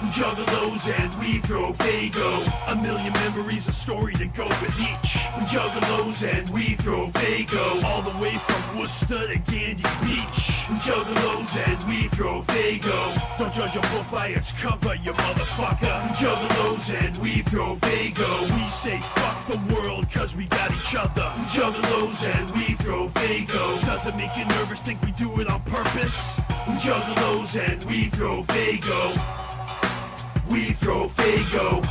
We juggalos and we throw Fago. A million memories, a story to go with each. We juggalos and we throw Fago. All the way from Worcester to Gandy Beach. We juggalos and we throw Fago. Don't judge a book by its cover, you motherfucker. We juggalos and we throw Fago. We say fuck the world cause we got each other. We juggalos and we throw Fago. Doesn't make you nervous, think we do it on purpose. We juggalos and we throw Fago. We throw Fago.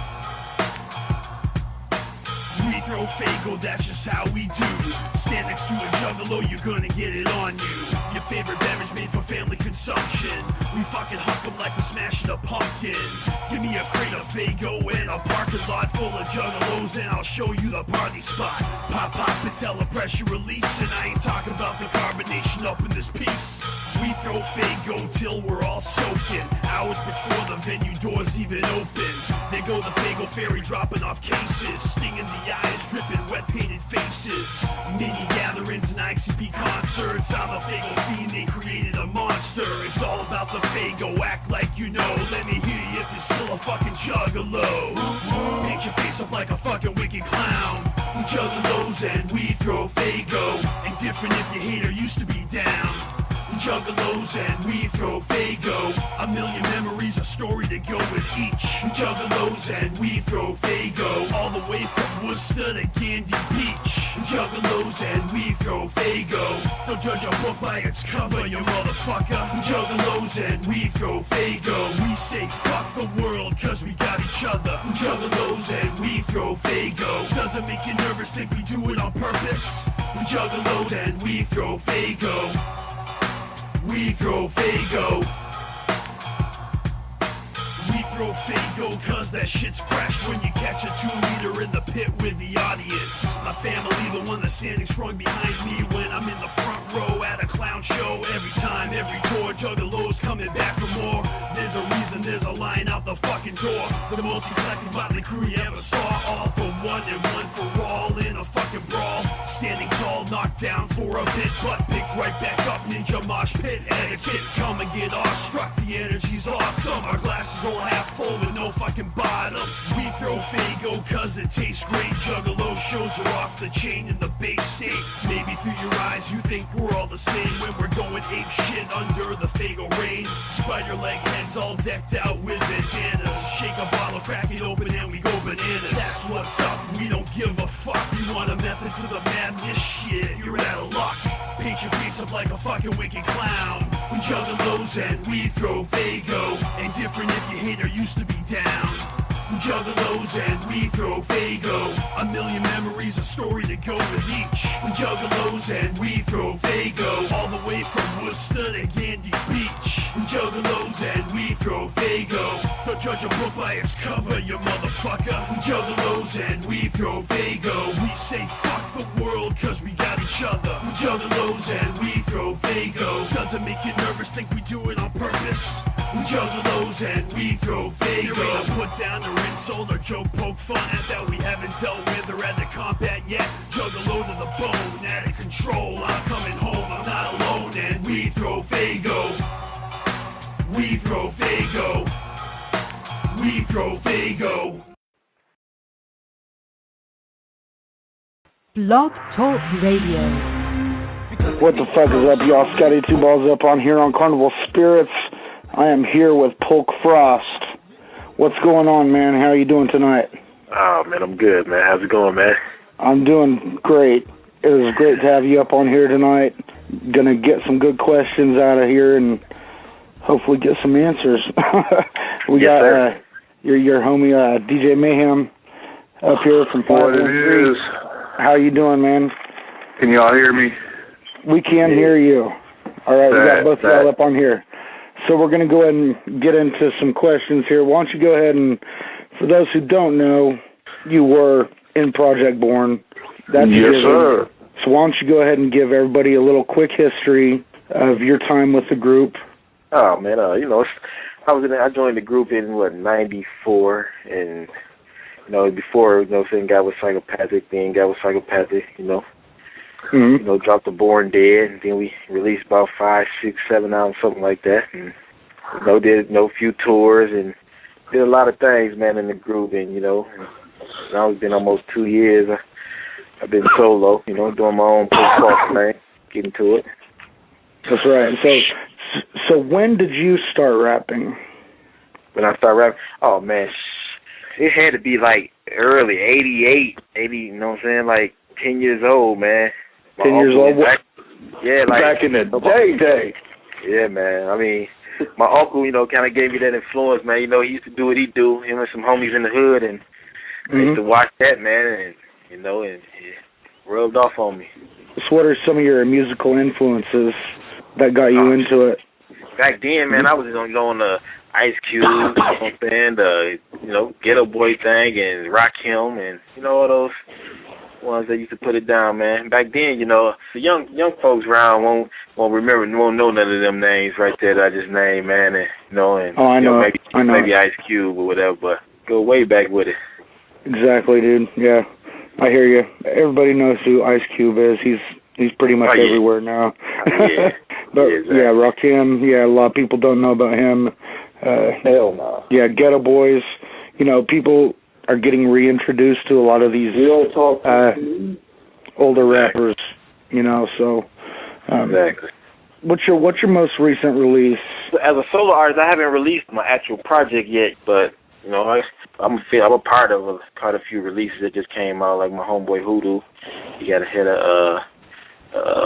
We throw Fago, that's just how we do. Stand next to a juggalo, you're gonna get it on you. Your favorite beverage made for family consumption. We fucking huck them like we're smashing a pumpkin. Give me a crate of Fago and a parking lot full of juggalos, and I'll show you the party spot. Pop, pop, it's hella pressure release, and I ain't talking about the carbonation up in this piece. We throw Fago till we're all soaking. Hours before the venue doors even open. There go the Fago Ferry dropping off cases. Stinging the eyes, dripping wet painted faces. Mini gatherings and ICP concerts. I'm a Fago fiend, they created a monster. It's all about the Fago, act like you know. Let me hear you if you're still a fucking juggalo. Paint your face up like a fucking wicked clown. We juggalos and we throw Fago. Indifferent if you hate or used to be down. We juggalos and we throw Fago. A million memories, a story to go with each. We juggalos and we throw Fago. All the way from Worcester to Gandy Beach. We juggalos and we throw Fago. Don't judge a book by its cover, you motherfucker. We juggalos and we throw Fago. We say fuck the world cause we got each other. We juggalos and we throw Fago. Doesn't make you nervous, think we do it on purpose. We juggalos and we throw Fago. We throw Fago. We throw Fago cause that shit's fresh when you catch a 2-liter in the pit with the audience. My family, the one that's standing strong behind me when I'm in the front row at a clown show. Every time, every tour, juggalos coming back for more. There's a reason, there's a line out the fucking door. The most eclectic motley crew you ever saw. All for one and one for all in a fucking brawl. Standing tall, knocked down for a bit, but picked right back up. Ninja mosh pit etiquette. Come and get awestruck, the energy's awesome. Our glasses all half full with no fucking bottoms. We throw Fago cause it tastes great. Juggalo shows are off the chain in the Bay State. Maybe through your eyes you think we're all the same when we're going ape shit under the Fago rain. Spider leg heads all decked out with bandanas. Shake a bottle, crack it open and we go bananas. That's what's up, we don't give a fuck. You want a method to the madness? Shit, you're out of luck. Paint your face up like a fucking wicked clown. We juggalos and we throw Fago. Indifferent if you hate or used to be down. We juggalos and we throw Fago. A million memories, a story to go with each. We juggalos and we throw Fago. All the way from Worcester to Gandy Beach. We juggalos and we throw Fago. Don't judge a book by its cover, you motherfucker. We juggalos and we throw Fago. We say fuck the world cause we got each other. We juggalos and we throw Fago. Doesn't make you nervous, think we do it on purpose. We juggalos and we throw Fago. There ain't a put down or insult or joke, poke fun at that we haven't dealt with or had to combat yet. Juggalo to the bone, out of control. I'm coming home, I'm not alone, and we throw Fago. We throw Fago. We throw Fago. Blog Talk Radio. What the fuck is up, y'all? Scotty Two Balls up on here on Carnival Spirits. I am here with Polk Frost. What's going on, man? How are you doing tonight? Oh, man, I'm good, man. How's it going, man? I'm doing great. It was great to have you up on here tonight. Gonna get some good questions out of here and hopefully get some answers. We got your homie DJ Mayhem up here from 513. How you doing, man? Can y'all hear me? We can hear you. All right, we got both y'all up on here. So we're going to go ahead and get into some questions here. Why don't you go ahead and, for those who don't know, you were in Project Born. That's yes, sir. So why don't you go ahead and give everybody a little quick history of your time with the group? Oh man, I joined the group in '94, and before saying God was psychopathic, then God was psychopathic, Mm-hmm. Dropped the Born Dead, and then we released about 5, 6, 7 albums, something like that, and did a few tours and did a lot of things, man, in the group, and now it's been almost 2 years. I've been solo, doing my own post-talk thing, getting to it. That's right. So when did you start rapping? When I started rapping, oh man, it had to be like early '88, you know what I'm saying? Like 10 years old, man. 10 years old? Back in the day. Yeah, man. I mean, my uncle, kind of gave me that influence, man. He used to do what he do. Him and some homies in the hood, and I used to watch that, man, and and it rubbed off on me. So what are some of your musical influences that got you into it? Back then, man, I was on the Ice Cube, you know what I'm saying, the Ghetto Boy thing, and Rakim, and all those ones that used to put it down, man. Back then, the young folks around won't remember, won't know none of them names right there that I just named, man, and I know. Maybe Ice Cube or whatever, but go way back with it. Exactly, dude. Yeah, I hear you. Everybody knows who Ice Cube is. He's pretty much everywhere now. Yeah. But exactly. yeah, Rakim. Yeah, a lot of people don't know about him. Hell no. Yeah, Ghetto Boys. People are getting reintroduced to a lot of these older rappers. So exactly. What's your most recent release? As a solo artist, I haven't released my actual project yet, but I'm a part of quite a few releases that just came out. Like my homeboy Hoodoo, he had a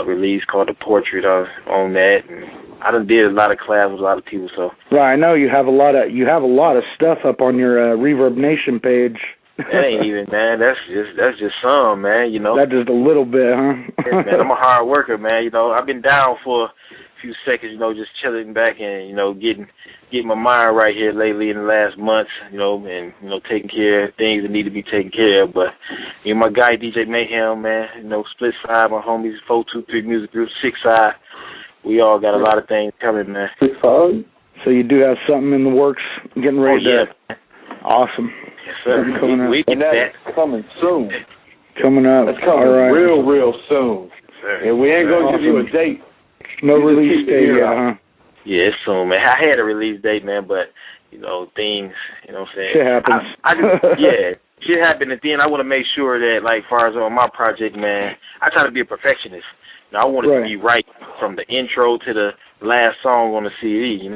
release called The Portrait on that, and I done did a lot of collabs with a lot of people. So right, I know you have a lot of stuff up on your Reverb Nation page. That ain't even, man. That's just some, man. That's just a little bit, huh? Yeah, man, I'm a hard worker, man. I've been down for a few seconds, just chilling back and getting my mind right here lately in the last months, and taking care of things that need to be taken care of. But my guy DJ Mayhem, man, Split Side, my homies, 423 Music Group, 6 Side. We all got a lot of things coming, man. 6 Side. So you do have something in the works, getting ready to. Awesome. Yes, sir. We get that coming soon. Coming up. That's coming all right. real soon. Sir. And we ain't gonna give you a date. No release date yet, huh? Yeah, it's soon, man. I had a release date, man, but things, what I'm saying. Shit happens. Shit happened, and then I want to make sure that, like, as far as on my project, man, I try to be a perfectionist. I want it to be right from the intro to the last song on the CD,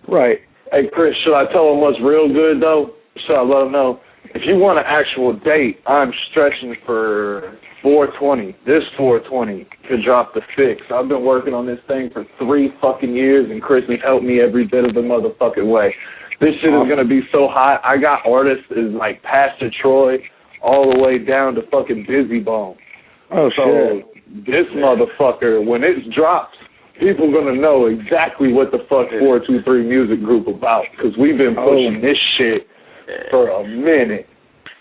Right. Hey, Chris, should I tell them what's real good, though? Should I let them know? If you want an actual date, I'm stretching for 420. This 420 to drop the fix. I've been working on this thing for 3 fucking years, and Chris has helped me every bit of the motherfucking way. This shit is going to be so hot. I got artists is like Pastor Troy all the way down to fucking Busy Bone. Oh, so shit. This motherfucker, when it drops, people going to know exactly what the fuck 423 Music Group about, because we've been pushing this shit for a minute.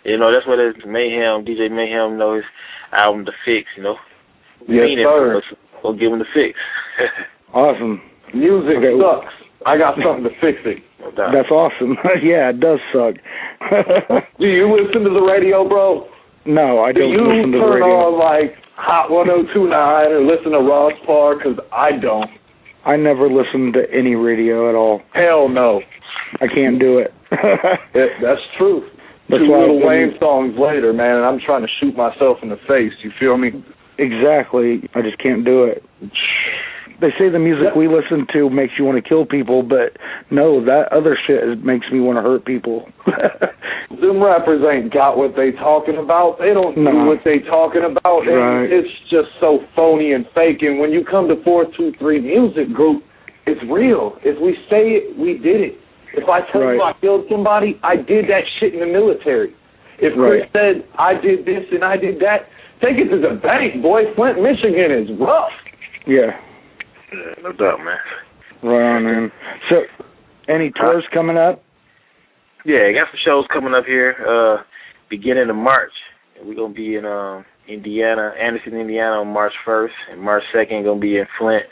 That's what it's Mayhem, DJ Mayhem, his album, The Fix, Yes, sir. We'll give him the fix. Awesome. Music sucks. I got something to fix it. That's awesome. Yeah, it does suck. Do you listen to the radio, bro? No, I don't listen to the radio. Do you turn on, like, Hot 102.9 or listen to Ross Parr? Because I don't. I never listen to any radio at all. Hell no. I can't do it. That's true. That's 2 Lil Wayne songs later, man, and I'm trying to shoot myself in the face. You feel me? Exactly. I just can't do it. They say the music we listen to makes you want to kill people, but no, that other shit makes me want to hurt people. Them rappers ain't got what they talking about. They don't know what they talking about. Right. And it's just so phony and fake. And when you come to 423 Music Group, it's real. If we say it, we did it. If I tell you I killed somebody, I did that shit in the military. If Chris said, I did this and I did that, take it to the bank, boy. Flint, Michigan is rough. Yeah. No doubt, man. Right on, man. So, any tours coming up? Yeah, I got some shows coming up here beginning of March. We're going to be in Indiana, Anderson, Indiana on March 1st, and March 2nd gonna be in Flint.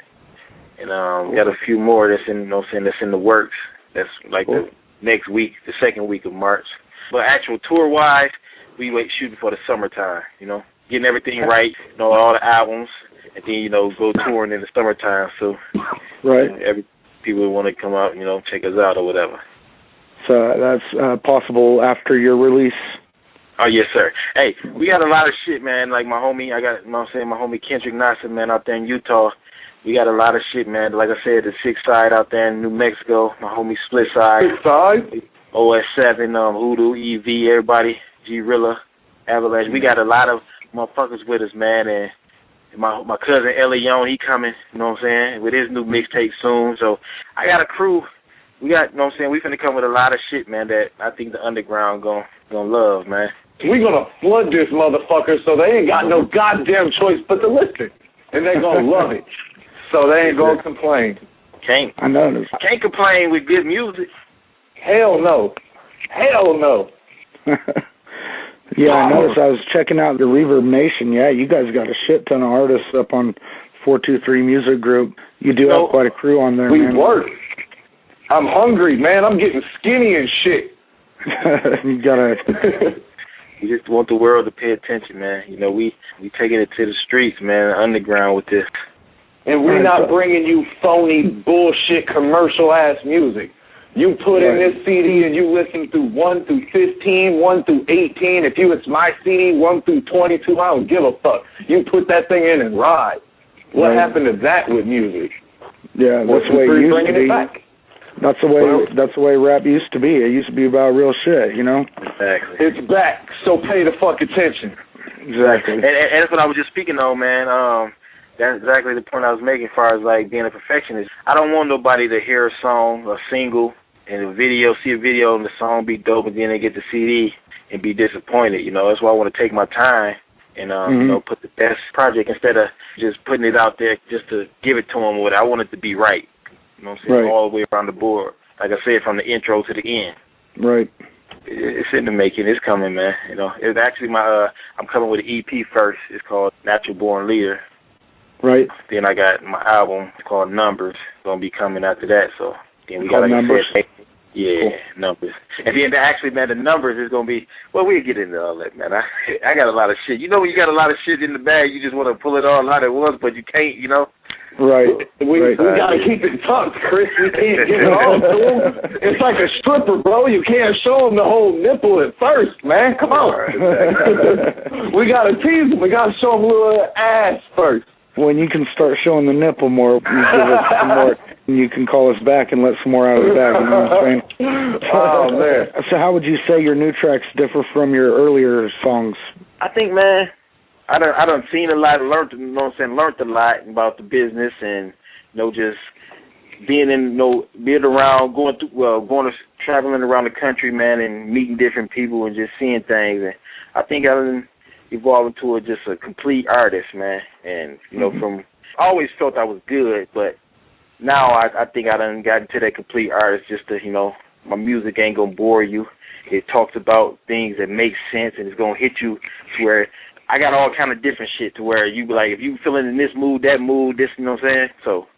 And we got a few more that's in, that's in the works. That's like the next week, the second week of March. But actual tour-wise, we shooting for the summertime, getting everything right, all the albums, and then, go touring in the summertime. So, every people want to come out, check us out or whatever. So that's possible after your release? Oh, yes, sir. Hey, we got a lot of shit, man. Like my homie, my homie Kendrick Nasser, man, out there in Utah. We got a lot of shit, man. Like I said, the 6 Side out there in New Mexico. My homie Split Side. 6 Side? OS7, Hoodoo, EV, everybody, G-Rilla, Avalanche. We got a lot of motherfuckers with us, man. And my cousin Elion, he coming, with his new mixtape soon. So I got a crew. We got, we finna come with a lot of shit, man, that I think the underground gonna love, man. We gonna flood this motherfucker so they ain't got no goddamn choice but to listen. And they gonna love it. So they ain't gonna complain. Can't complain with good music. Hell no. Hell no. Yeah, I noticed. I was checking out the Reverb Nation. Yeah, you guys got a shit ton of artists up on 423 Music Group. You do have quite a crew on there, man. We work. I'm hungry, man. I'm getting skinny and shit. You gotta... We just want the world to pay attention, man. We taking it to the streets, man, underground with this. And we're not bringing you phony bullshit commercial-ass music. You put in this CD and you listen through 1 through 15, 1 through 18. If it's my CD, 1 through 22, I don't give a fuck. You put that thing in and ride. What happened to that with music? Yeah, that's the way it used to be. That's the way rap used to be. It used to be about real shit, Exactly. It's back, so pay the fuck attention. Exactly. And that's what I was just speaking on, man. That's exactly the point I was making as far as, like, being a perfectionist. I don't want nobody to hear a song, a single, and see a video and the song be dope, and then they get the CD and be disappointed, That's why I want to take my time and, put the best project instead of just putting it out there just to give it to them. I want it to be right. All the way around the board. Like I said, from the intro to the end. Right. It's in the making. It's coming, man. It's actually I'm coming with an EP first. It's called Natural Born Leader. Right. Then I got my album called Numbers. It's going to be coming after that. So then we got, like Numbers. I said, Numbers. And then actually, man, the Numbers is going to be, we'll get into all that, man. I got a lot of shit. When you got a lot of shit in the bag, you just want to pull it all out at once, but you can't, Right. We got to keep it tucked, Chris. We can't get it all to them. It's like a stripper, bro. You can't show them the whole nipple at first, man. Come on. We got to tease them. We got to show them a little ass first. When you can start showing the nipple more, you give us some more, you can call us back and let some more out of the bag. You know what I'm saying? Oh, man. So how would you say your new tracks differ from your earlier songs? I think, man, I done seen a lot, learned a lot about the business and, just being around, traveling around the country, man, and meeting different people and just seeing things. And I think I done evolved into just a complete artist, man. And, I always felt I was good, but now I think I done got into that complete artist just to, my music ain't going to bore you. It talks about things that make sense and it's going to hit you to where I got all kind of different shit to where you be like, if you feeling in this mood, that mood, this, you know what I'm saying? So.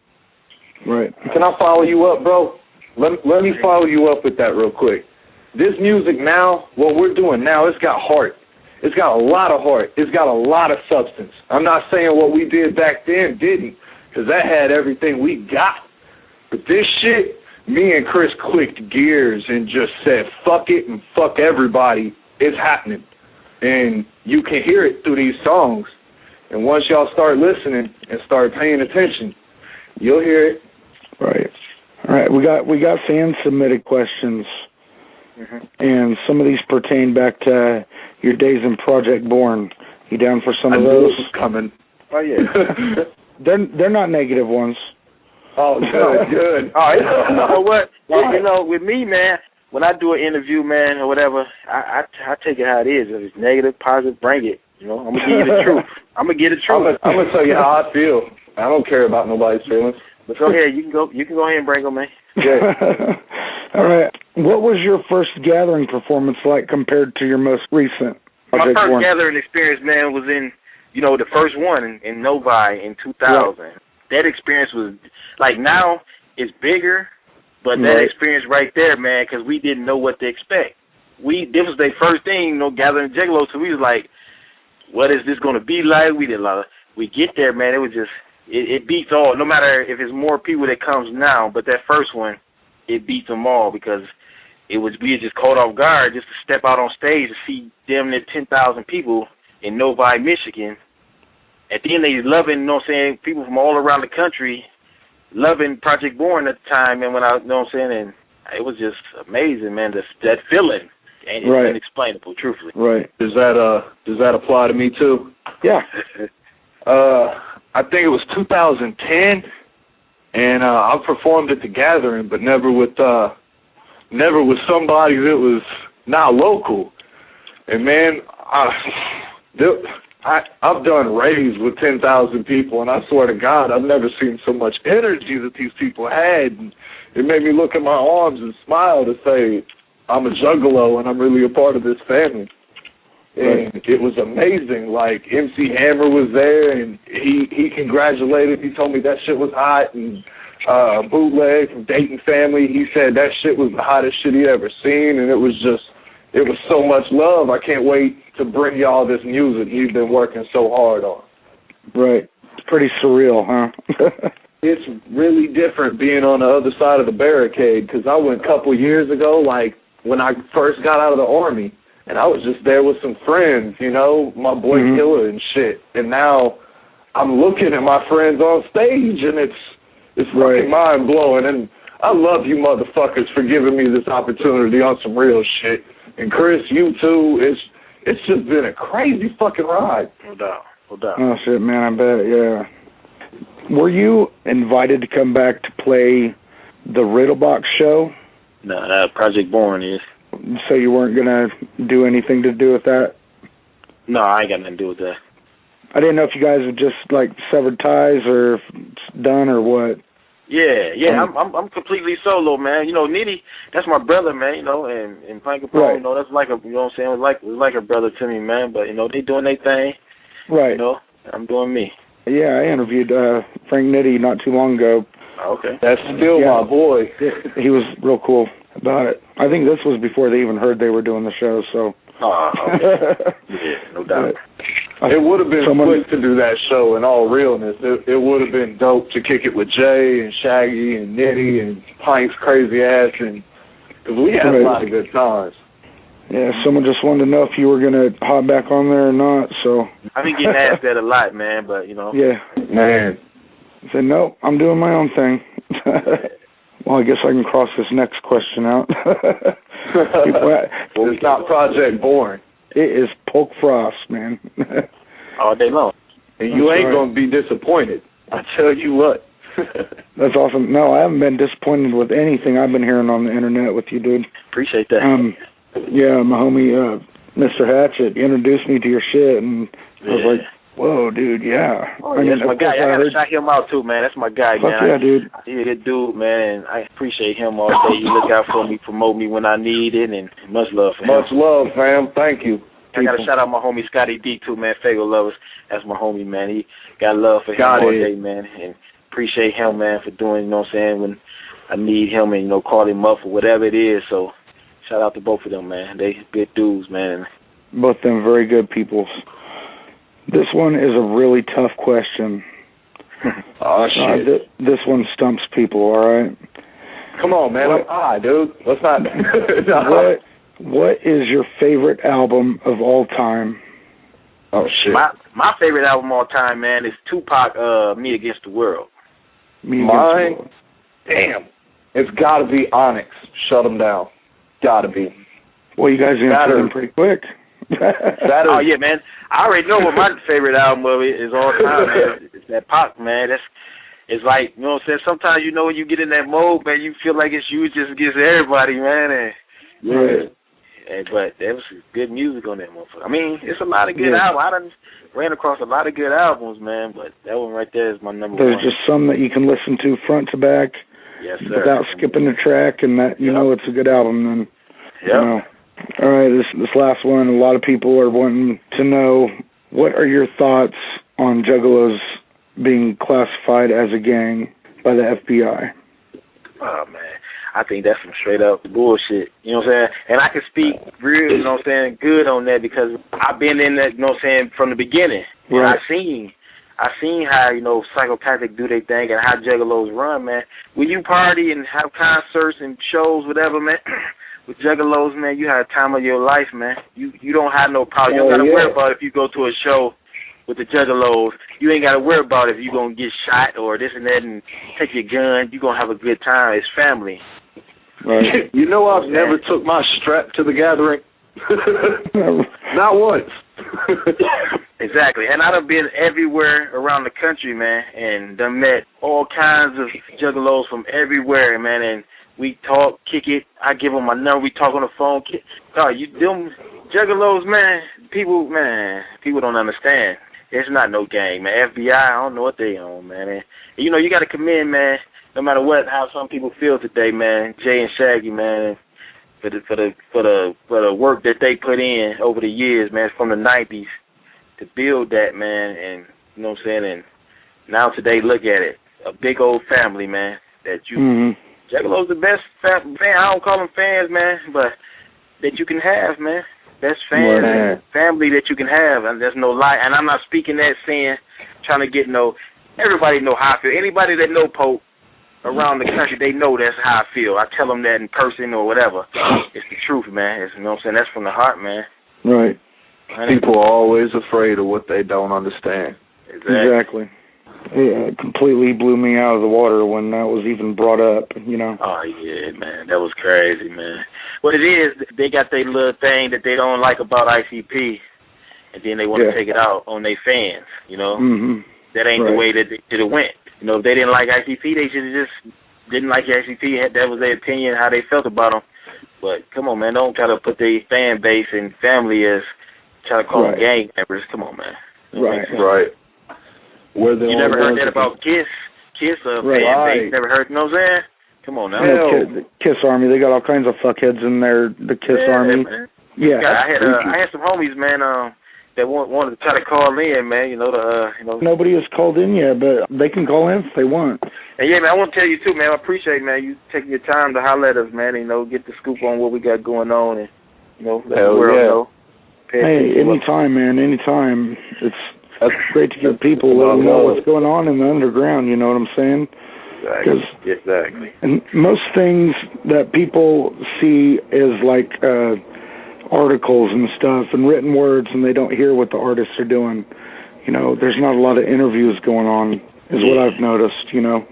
Right. Can I follow you up, bro? Let me follow you up with that real quick. This music now, what we're doing now, it's got heart. It's got a lot of heart. It's got a lot of substance. I'm not saying what we did back then didn't, because that had everything we got. But this shit, me and Chris clicked gears and just said, fuck it and fuck everybody. It's happening. And you can hear it through these songs. And once y'all start listening and start paying attention, you'll hear it. Right. All right. We got fan submitted questions. Mm-hmm. And some of these pertain back to your days in Project Born. You down for some of those? This is coming. Oh yeah. They're not negative ones. Oh, good. All right. You know what? Well, with me, man, when I do an interview, man, or whatever, I take it how it is. If it's negative, positive, bring it. I'm gonna give you the truth. I'm gonna get the truth. I'm gonna tell you how I feel. I don't care about nobody's feelings. But go ahead. You can go ahead and bring them, man. Yeah. All right. What was your first gathering performance like compared to your most recent? My first gathering experience, man, was in you know, the first one in Novi in 2000. Right. That experience was, like, now it's bigger, but that experience right there, man, because we didn't know what to expect. This was their first thing, you know, gathering Juggalos, so we was like, what is this going to be like? We get there, man, it was just, it beats all, no matter if it's more people that comes now, but that first one, it beats them all because we were just caught off guard just to step out on stage to see damn near 10,000 people in Novi, Michigan. At the end, they loving, you know what I'm saying, people from all around the country loving Project Born at the time, and when I, you know what I'm saying, and it was just amazing, man, that feeling. And it's inexplainable, truthfully. Right. Does that apply to me too? Yeah. I think it was 2010, and I performed at the Gathering, but never with somebody that was not local. And man, I've done raves with 10,000 people, and I swear to God, I've never seen so much energy that these people had. And it made me look at my arms and smile to say, I'm a Juggalo, and I'm really a part of this family. And it was amazing. Like, MC Hammer was there, and he congratulated. He told me that shit was hot. And Bootleg from Dayton Family, he said that shit was the hottest shit he ever seen, and it was so much love. I can't wait to bring y'all this music he's been working so hard on. Right. It's pretty surreal, huh? It's really different being on the other side of the barricade, because I went a couple years ago, like, when I first got out of the Army, and I was just there with some friends, you know, my boy Killer and shit. And now I'm looking at my friends on stage, and it's fucking mind-blowing. And I love you motherfuckers for giving me this opportunity on some real shit. And Chris, you too. It's just been a crazy fucking ride. No doubt. No doubt. Oh, shit, man, I bet, yeah. Were you invited to come back to play the Riddlebox show? No, Project Born is. So you weren't going to do anything to do with that? No, I ain't got nothing to do with that. I didn't know if you guys had just, like, severed ties or if it's done or what. Yeah, I'm completely solo, man. You know, Nitty, that's my brother, man, you know, and Pine Capone, you know, that's like a, you know what I'm saying, it was like a brother to me, man, but, you know, they doing their thing. Right. You know, I'm doing me. Yeah, I interviewed Frank Nitty not too long ago. Okay. That's still my boy. He was real cool about it. I think this was before they even heard they were doing the show, so. Okay. Yeah, no doubt. It would have been quick to do that show in all realness. It would have been dope to kick it with Jay and Shaggy and Nitty and Pink's crazy ass, and because we had a lot of good times. Yeah, someone just wanted to know if you were going to hop back on there or not, so. I've been getting asked that a lot, man, but, you know. Yeah. Man. I said, no, I'm doing my own thing. Well, I guess I can cross this next question out. Well, it's not Project Born. It is Polk Frost, man. All day long. And you ain't going to be disappointed. I tell you what. That's awesome. No, I haven't been disappointed with anything I've been hearing on the internet with you, dude. Appreciate that. Yeah, my homie, Mr. Hatchet, introduced me to your shit, and I was like, whoa, dude, yeah. Oh, yeah, that's my guy. I got to shout him out, too, man. That's my guy, man. Yeah, dude. He's a good dude, man, and I appreciate him all day. You look out for me, promote me when I need it, and much love for him. Much love, fam. Thank you. I got to shout out my homie Scotty D, too, man. Fago Lovers. That's my homie, man. He got love for him all day, man, and appreciate him, man, for doing, you know what I'm saying, when I need him and, you know, call him up or whatever it is. So shout out to both of them, man. They good dudes, man. Both of them very good people. This one is a really tough question. Oh, shit. This one stumps people, all right? Come on, man. Dude. Let's not. What is your favorite album of all time? Oh, shit. My favorite album of all time, man, is Tupac, Me Against the World. Mine? Damn. It's got to be Onyx. Shut them down. Got to be. Well, you guys answered them pretty quick. Oh, yeah, man. I already know what my favorite album of it is all time, man. It's that Pac, man. It's like, you know what I'm saying? Sometimes, you know, when you get in that mode, man, you feel like it's you just against everybody, man. And, but there was good music on that motherfucker. I mean, it's a lot of good albums. I done ran across a lot of good albums, man, but that one right there is my number one. There's just some that you can listen to front to back without skipping the track, and that you know it's a good album then. Yeah. You know. All right, this last one, a lot of people are wanting to know What are your thoughts on Juggalos being classified as a gang by the FBI? Oh, man. I think that's some straight up bullshit. You know what I'm saying? And I can speak real, you know what I'm saying, good on that because I've been in that, you know what I'm saying, from the beginning. Right. I seen how, you know, psychopathic do their thing and how Juggalos run, man. When you party and have concerts and shows, whatever, man, with Juggalos, man, you have a time of your life, man. You don't have no problem. You don't got to worry about if you go to a show with the Juggalos. You ain't got to worry about if you're going to get shot or this and that and take your gun. You're going to have a good time. It's family. Right. You know, I've never took my strap to the gathering. Not once. Exactly. And I've been everywhere around the country, man, and done met all kinds of Juggalos from everywhere, man, and we talk, kick it. I give them my number. We talk on the phone. Them Juggalos, man, people don't understand. It's not no gang, man. FBI, I don't know what they own, man. And, you know, you got to commend, man, no matter what, how some people feel today, man, Jay and Shaggy, man, for the work that they put in over the years, man, from the 90s to build that, man, and you know what I'm saying, and now today look at it, a big old family, man, that you, Juggalo's the best fan, I don't call them fans, man, but that you can have, man, best fans and family that you can have, and there's no lie, and I'm not speaking that saying, trying to get everybody know how I feel, anybody that know Pope, around the country, they know that's how I feel. I tell them that in person or whatever. It's the truth, man. You know what I'm saying? That's from the heart, man. Right. People are always afraid of what they don't understand. Exactly. It completely blew me out of the water when that was even brought up, you know. Oh, yeah, man. That was crazy, man. What it is, they got their little thing that they don't like about ICP, and then they want to take it out on their fans, you know. That ain't the way that it went. You know, if they didn't like ICP, they should have just didn't like ICP. That was their opinion, how they felt about them. But come on, man, don't try to put their fan base and family as try to call them gang members. Come on, man. Right. You never heard that about Kiss? Fan base. Never heard? You know what I'm saying? Come on now. The Kiss Army. They got all kinds of fuckheads in there. The Kiss Army. Man. Yeah. I had some homies, man. That wanted to try to call in, man, you know. Nobody has called in yet, but they can call in if they want. And yeah, man, I want to tell you too, man, I appreciate, man, you taking your time to holler at us, man, and, you know, get the scoop on what we got going on and, you know, let the world know. Hey, anytime, man, anytime. It's great to get people let them know what's going on in the underground, you know what I'm saying? Exactly. And most things that people see is like articles and stuff and written words, and they don't hear what the artists are doing. You know, there's not a lot of interviews going on, is what I've noticed, you know.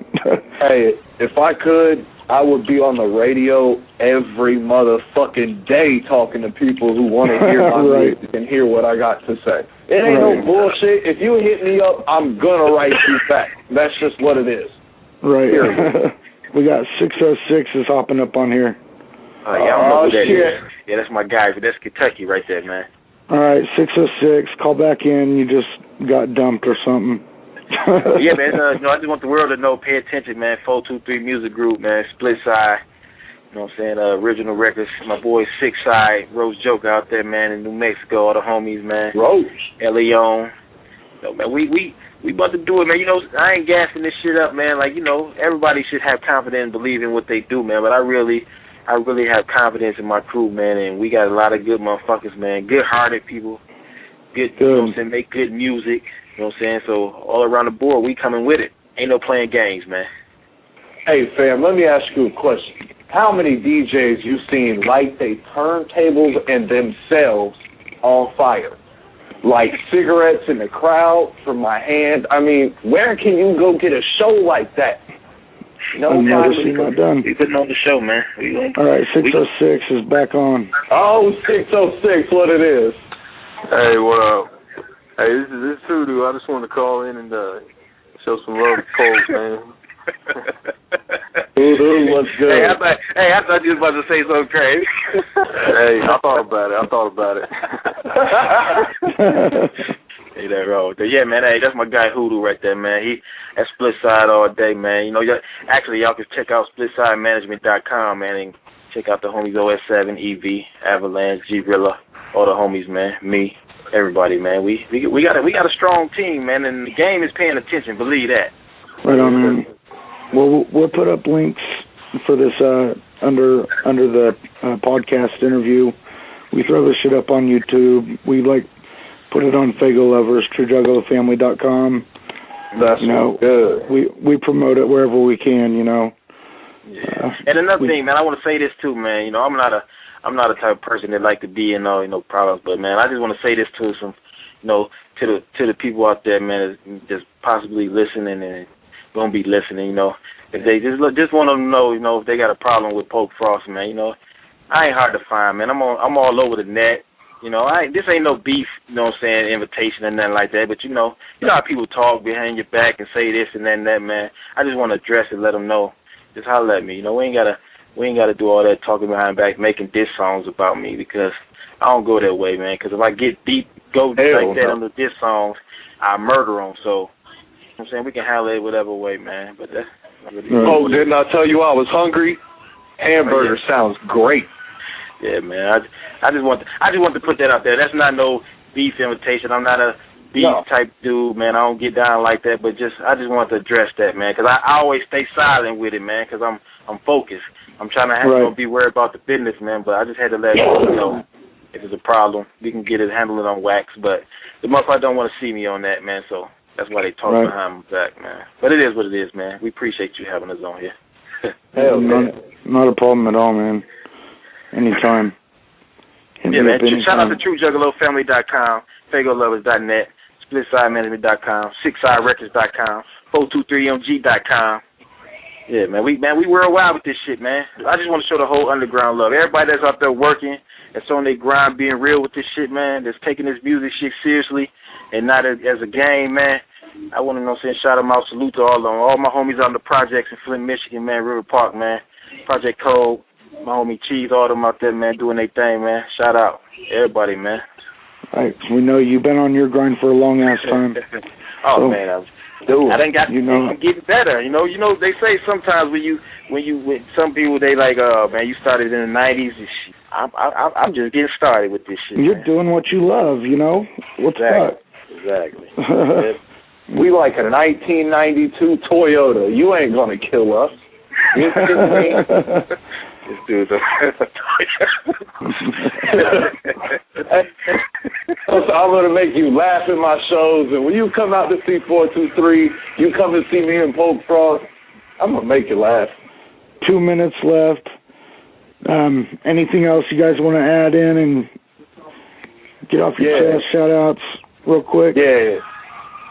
Hey, if I could, I would be on the radio every motherfucking day talking to people who want to hear my music and hear what I got to say. It ain't no bullshit. If you hit me up, I'm going to write you back. That's just what it is. Right. We got 606 is hopping up on here. Yeah, I don't know who that is. Yeah, that's my guy. That's Kentucky right there, man. All right, 606. Call back in. You just got dumped or something. Yeah, man. You know, I just want the world to know. Pay attention, man. 423 Music Group, man. Split Side. You know what I'm saying? Original Records. My boy Six Side, Rose Joker out there, man, in New Mexico. All the homies, man. Rose. Leon. You know, man, we about to do it, man. You know, I ain't gassing this shit up, man. Like, you know, everybody should have confidence and believe in what they do, man. But I really have confidence in my crew, man, and we got a lot of good motherfuckers, man. Good-hearted people. Good. You know what I'm saying? Make good music. You know what I'm saying? So all around the board, we coming with it. Ain't no playing games, man. Hey, fam, let me ask you a question. How many DJs you seen light their turntables and themselves on fire? Like cigarettes in the crowd from my hand. I mean, where can you go get a show like that? No, I've never seen that done. We putting on the show, man. All right, 606 is back on. Oh, 606, what it is. Hey, what up? Hey, this is Hoodoo. I just want to call in and show some love to Cole, man. Hoodoo, what's good? Hey, I thought you was about to say something crazy. Hey, I thought about it. Hey, that wrong. Yeah, man, hey, that's my guy Hoodoo right there, man. He at Split Side all day, man. You know, y'all can check out splitsidemanagement.com, man, and check out the homies OS7, EV, Avalanche, G-Rilla, all the homies, man. Me. everybody, man. We got a strong team, man, and the game is paying attention. Believe that. Right on, man. Well, we'll put up links for this under the podcast interview. We throw this shit up on YouTube. We put it on Fago Lovers, TrueJuggalowFamily.com. That's good. We promote it wherever we can, Yeah. And another thing, man, I want to say this too, man. You know, I'm not a type of person that like to be in problems, but man, I just want to say this to some, to the people out there, man, that's possibly listening and gonna be listening. If they just want them to know, if they got a problem with Poke Frost, man, I ain't hard to find, man. I'm all over the net. This ain't no beef, invitation and nothing like that. But you know how people talk behind your back and say this and that, man. I just want to address it, let them know. Just holler at me. We ain't gotta do all that talking behind back, making diss songs about me, because I don't go that way, man. Because if I get deep, on the diss songs, I murder them. So, I'm saying we can holler it whatever way, man. But that's really didn't I tell you I was hungry? Hamburger sounds great. Yeah, man. I just want to put that out there. That's not no beef invitation. I'm not a beef type dude, man. I don't get down like that. But I just want to address that, man, because I always stay silent with it, man, because I'm focused. I'm trying to be worried about the business, man. But I just had to let you know if it's a problem, we can handle it on wax. But the motherfucker don't want to see me on that, man. So that's why they talk behind my back, man. But it is what it is, man. We appreciate you having us on here. Hell, not a problem at all, man. Anytime. Yeah, man. Shout out to TrueJuggalowFamily.com, FagoLovers.net, SplitSideManagement.com, SixSideRecords.com, 423MG.com. Yeah, man. We worldwide with this shit, man. I just want to show the whole underground love. Everybody that's out there working, that's on their grind, being real with this shit, man, that's taking this music shit seriously and not as a game, man. I want to shout them out. Salute to all my homies on the projects in Flint, Michigan, man, River Park, man, Project Code. My homie Cheese, all them out there, man, doing their thing, man. Shout out. Everybody, man. Right. We know you've been on your grind for a long-ass time. Man, I done got getting better. They say sometimes when some people, they like, man, you started in the 90s. I'm just getting started with this shit. You're doing what you love, What's up? Exactly. We like a 1992 Toyota. You ain't going to kill us. You kidding me? This dude's a I'm going to make you laugh in my shows, and when you come out to see 423, you come and see me in Poke Frost, I'm going to make you laugh. 2 minutes left. Anything else you guys want to add in and get off your chest, shout-outs real quick? Yeah.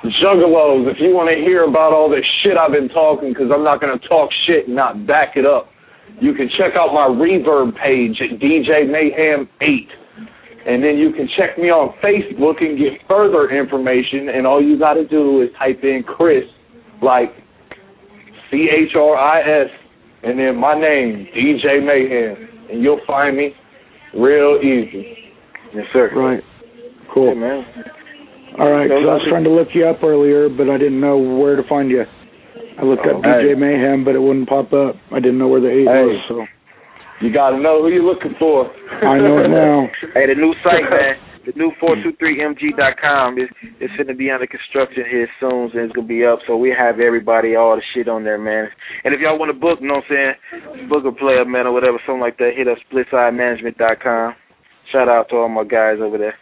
Juggalos, if you want to hear about all this shit I've been talking, because I'm not going to talk shit and not back it up, you can check out my Reverb page at DJ Mayhem 8. And then you can check me on Facebook and get further information. And all you got to do is type in Chris, like CHRIS, and then my name, DJ Mayhem. And you'll find me real easy. Yes, sir. Right. Cool. Yeah, man. All right, because I was trying to look you up earlier, but I didn't know where to find you. I looked up DJ Mayhem, but it wouldn't pop up. I didn't know where the 8 was, so. You got to know who you're looking for. I know it now. Hey, the new site, man, the new 423mg.com is going to be under construction here soon, and it's going to be up, so we have everybody, all the shit on there, man. And if y'all want to book, book a player, man, or whatever, something like that, hit up SplitSideManagement.com. Shout out to all my guys over there.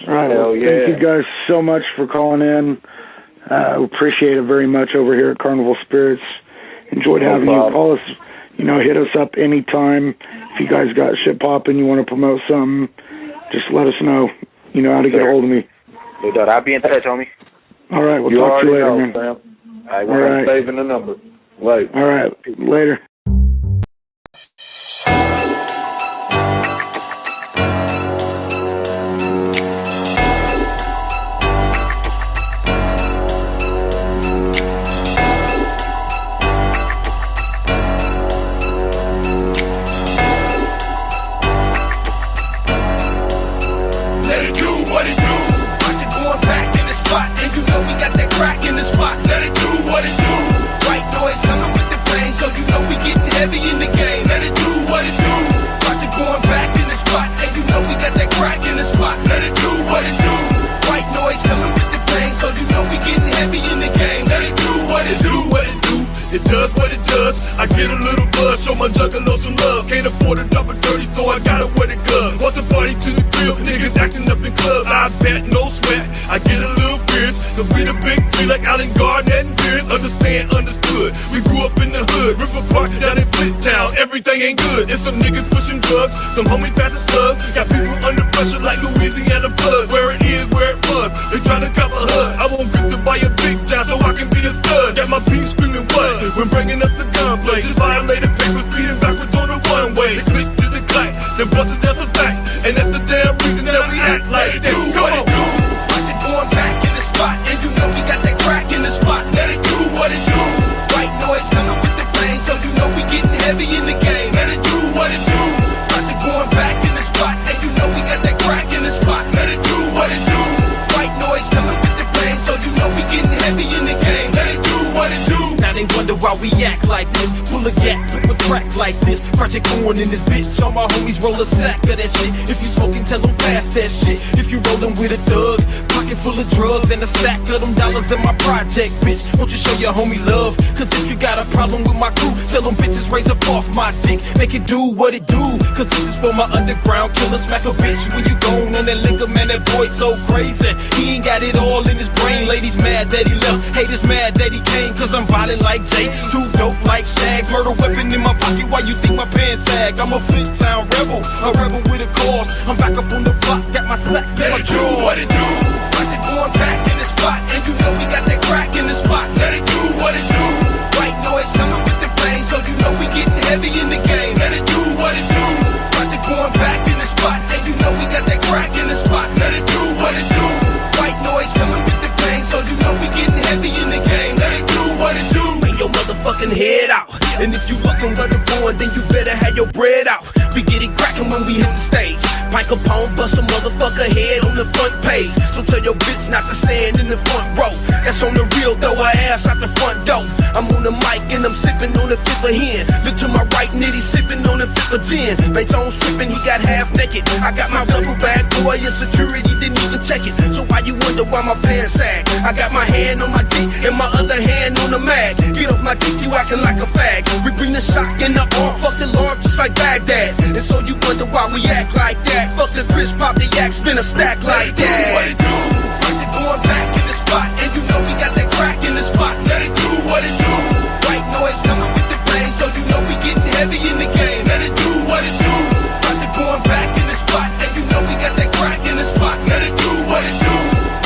All right, thank you guys so much for calling in. Appreciate it very much over here at Carnival Spirits. Enjoyed having you. Call us, hit us up anytime. If you guys got shit popping, you want to promote something, just let us know. You know how to get a hold of me. No doubt. I'll be in touch, homie. All right, we'll talk to you later, man. Sam. All right, we're saving the number. Right. All right, later. Crack in the spot, let it do what it do. White noise coming with the brain, so you know we get does what it does. I get a little buzz, show my juggalo some love. Can't afford to drop a 30, so I gotta wear the glove. Want the party to the crib, niggas acting up in clubs. I bet, no sweat, I get a little fierce. Cause we the big three like Allen Garnett and Pierce. Understand, understood, we grew up in the hood. River Park down in Flint Town, everything ain't good. It's some niggas pushing drugs, some homies passing slugs. Got people under pressure like Louisiana floods. Where it is, where it was, they tryna cop a hood. I won't grip to buy a big job so I can be a stud. Got my beat screaming what? When bringing up the gunplay. Just violated papers, speeding backwards on the one-way. They click to the clack, then bust it, that's a fact. And that's the damn reason that we act like that. What it do? Watch it going back in the spot, and you know we got that crack in the spot. Let it do what it do. White noise coming with the pain, so you know we getting heavy in the game. Let it do what it do. Watch it going back in the spot, and you know we got that crack in the spot. Let it do what it do. White noise coming with the pain, so you know we getting heavy in the game. Let it do what it do. Now they wonder why we act like this. Pull a gap, flip a track like this. Project going in this bitch. All my homies roll a sack of that shit. If you smoking, tell them pass that shit. If you rolling with a thug, pocket full of drugs and a stack of them dollars in my project, bitch. Won't you show your homie love? Cause if you got a problem with my crew, tell them bitches raise up off my dick. Make it do what it do. Cause this is for my underground killer. Smack a bitch when you gone on that liquor, man. That boy so crazy. He ain't got it all in his brain. Ladies mad that he left. Haters mad that he came. Cause I'm violent like Jay. Too dope like Shags. Murder weapon in my pocket. Why you think my pants sag? I'm a Flint Town rebel. A rebel with a cause. I'm back up on the block. Got my sack. Let it do what it do. Watch it going back in the spot, and you know we got that crack in the spot. Let it do what it do. White noise coming with the pain, so you know we getting heavy in the game. Let it do what it do. Watch it going back in the spot, and you know we got that crack in the spot. Let it do what it do. White noise coming with the pain, so you know we getting heavy in the game. Let it do what it do. Bring your motherfucking head out. And if you looking where the born, then you better have your bread out. We get it crackin' when we hit the stage. Mike Capone bust a motherfucker head on the front page. So tell your bitch not to stand in the front row. That's on the real, throw her ass out the front door. I'm on the mic and I'm sipping on the fifth of hen. Look to my right, nitty sipping on the fifth of gin. Baton's tripping, he got half naked. I got my duffel bag, boy, and security didn't even check it. So why you wonder why my pants sag? I got my hand on my dick and my other hand on the mag. Get off my dick, you acting like a fag. We bring the shock in the arm, fuck the alarm just like Baghdad. And so you wonder why we act like that. Fuck the Chris, pop the yak, spin a stack like that. What it do? Watch it going back in the spot, and you know we got that crack in the spot. Let it do what it do. White noise coming with the pain, so you know we getting heavy in the game. Let it do what it do. Watch it going back in the spot, and you know we got that crack in the spot. Let it do what it do.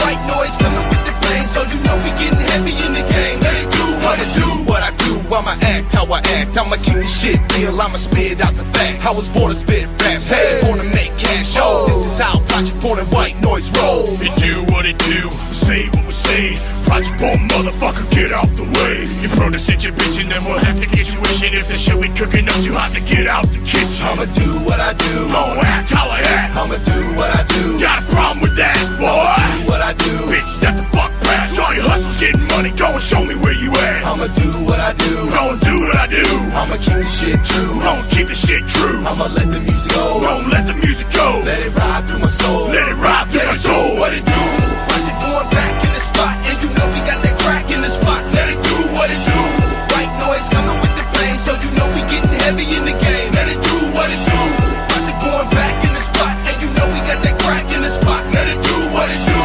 White noise coming with the pain, so you know we getting heavy in the game. Let it do what it do. What I do, I'ma act how I act. I'ma keep the shit real, I'ma spit out the fact. I was born to spit raps, hey, born to make cash. Yo, this is how Project Born and White Noise roll. It do what it do, say what we say. Project Born, motherfucker, get out the way. You prone to sit your bitch and then we'll have to get you wishing. If the shit we cooking up, you have to get out the kitchen. I'ma do what I do. I'ma act how I act. I'ma do what I do. Got a problem with that, boy? I'ma do what I do. Bitch, step the fuck back. All your hustle's getting money, go and show me where you at. I'ma do what I do. Gonna do what I do. I'ma keep the shit true. Gonna keep the shit true. I'ma let the music go. Don't let the music go. Let it ride through my soul. Let it ride through my soul. What it do? Watch it going back in the spot, and you know we got that crack in the spot. Let it do what it do. White noise coming with the pain, so you know we getting heavy in the game. Let it do what it do. Watch it going back in the spot, and you know we got that crack in the spot. Let it do what it do.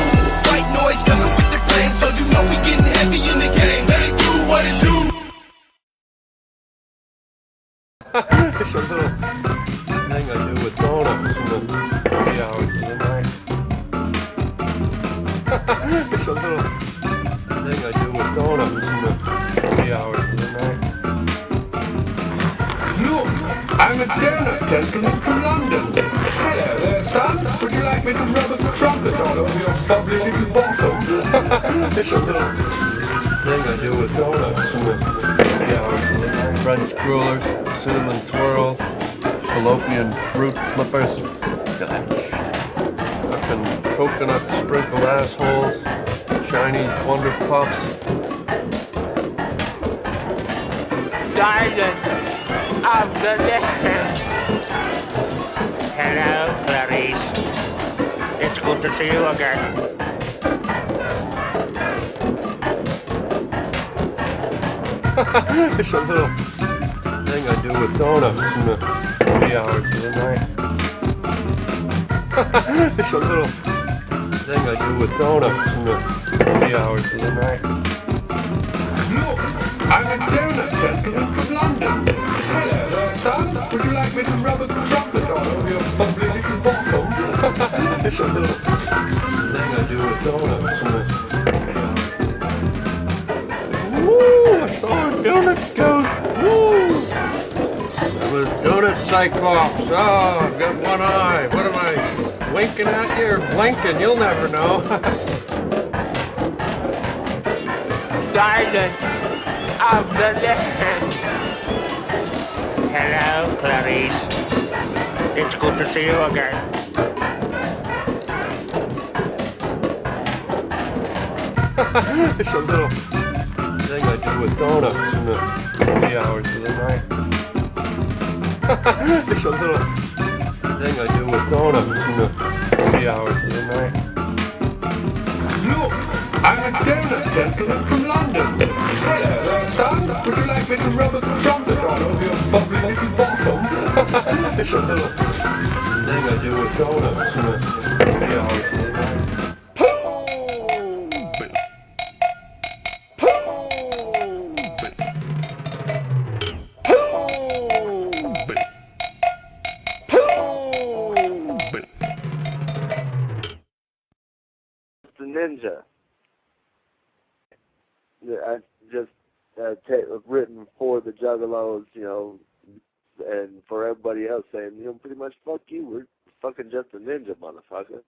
White noise coming with the pain, so you know we getting heavy in the game. Let it do what it do. It's a little thing I do with donuts in the 3 hours of the night. It's a little thing I do with donuts in the 3 hours of the night. Look, I'm a donut gentleman from London. Hello there, son. Would you like me to rub a trumpet all over your lovely little bottom? It's a little thing I do with donuts in the 3 hours of the night. French crullers, cinnamon twirls, fallopian fruit flippers, fucking coconut sprinkled assholes, Chinese wonder puffs. Sergeant of the day. Hello, Clarice. It's good to see you again. It's a little thing I do with donuts in the wee hours of the night. It's a little thing I do with donuts in the wee hours of the night. Look, I'm a donut gentleman from London. Hello there, son. Would you like me to rub a trumpet all over your bubbly little bottom? It's a little thing I do with donuts in the woo! I saw a donut ghost. Woo! That was donut cyclops. Oh, I've got one eye. What am I winking at you or blinking? You'll never know. Silence of the land. Hello, Clarice. It's good to see you again. It's a little thing I do with donuts in the wee hours of the night. It's a little thing I do with donuts in the wee hours of the night. Look, I'm a donut gentleman from London. Hello there, son. Would you like me to rub a trumpet all over your bubbly little bottom? It's a little thing I do with donuts in the wee hours of the night. Ninja. I just written for the Juggalos, you know, and for everybody else saying, you know, pretty much fuck you. We're fucking just a ninja, motherfucker.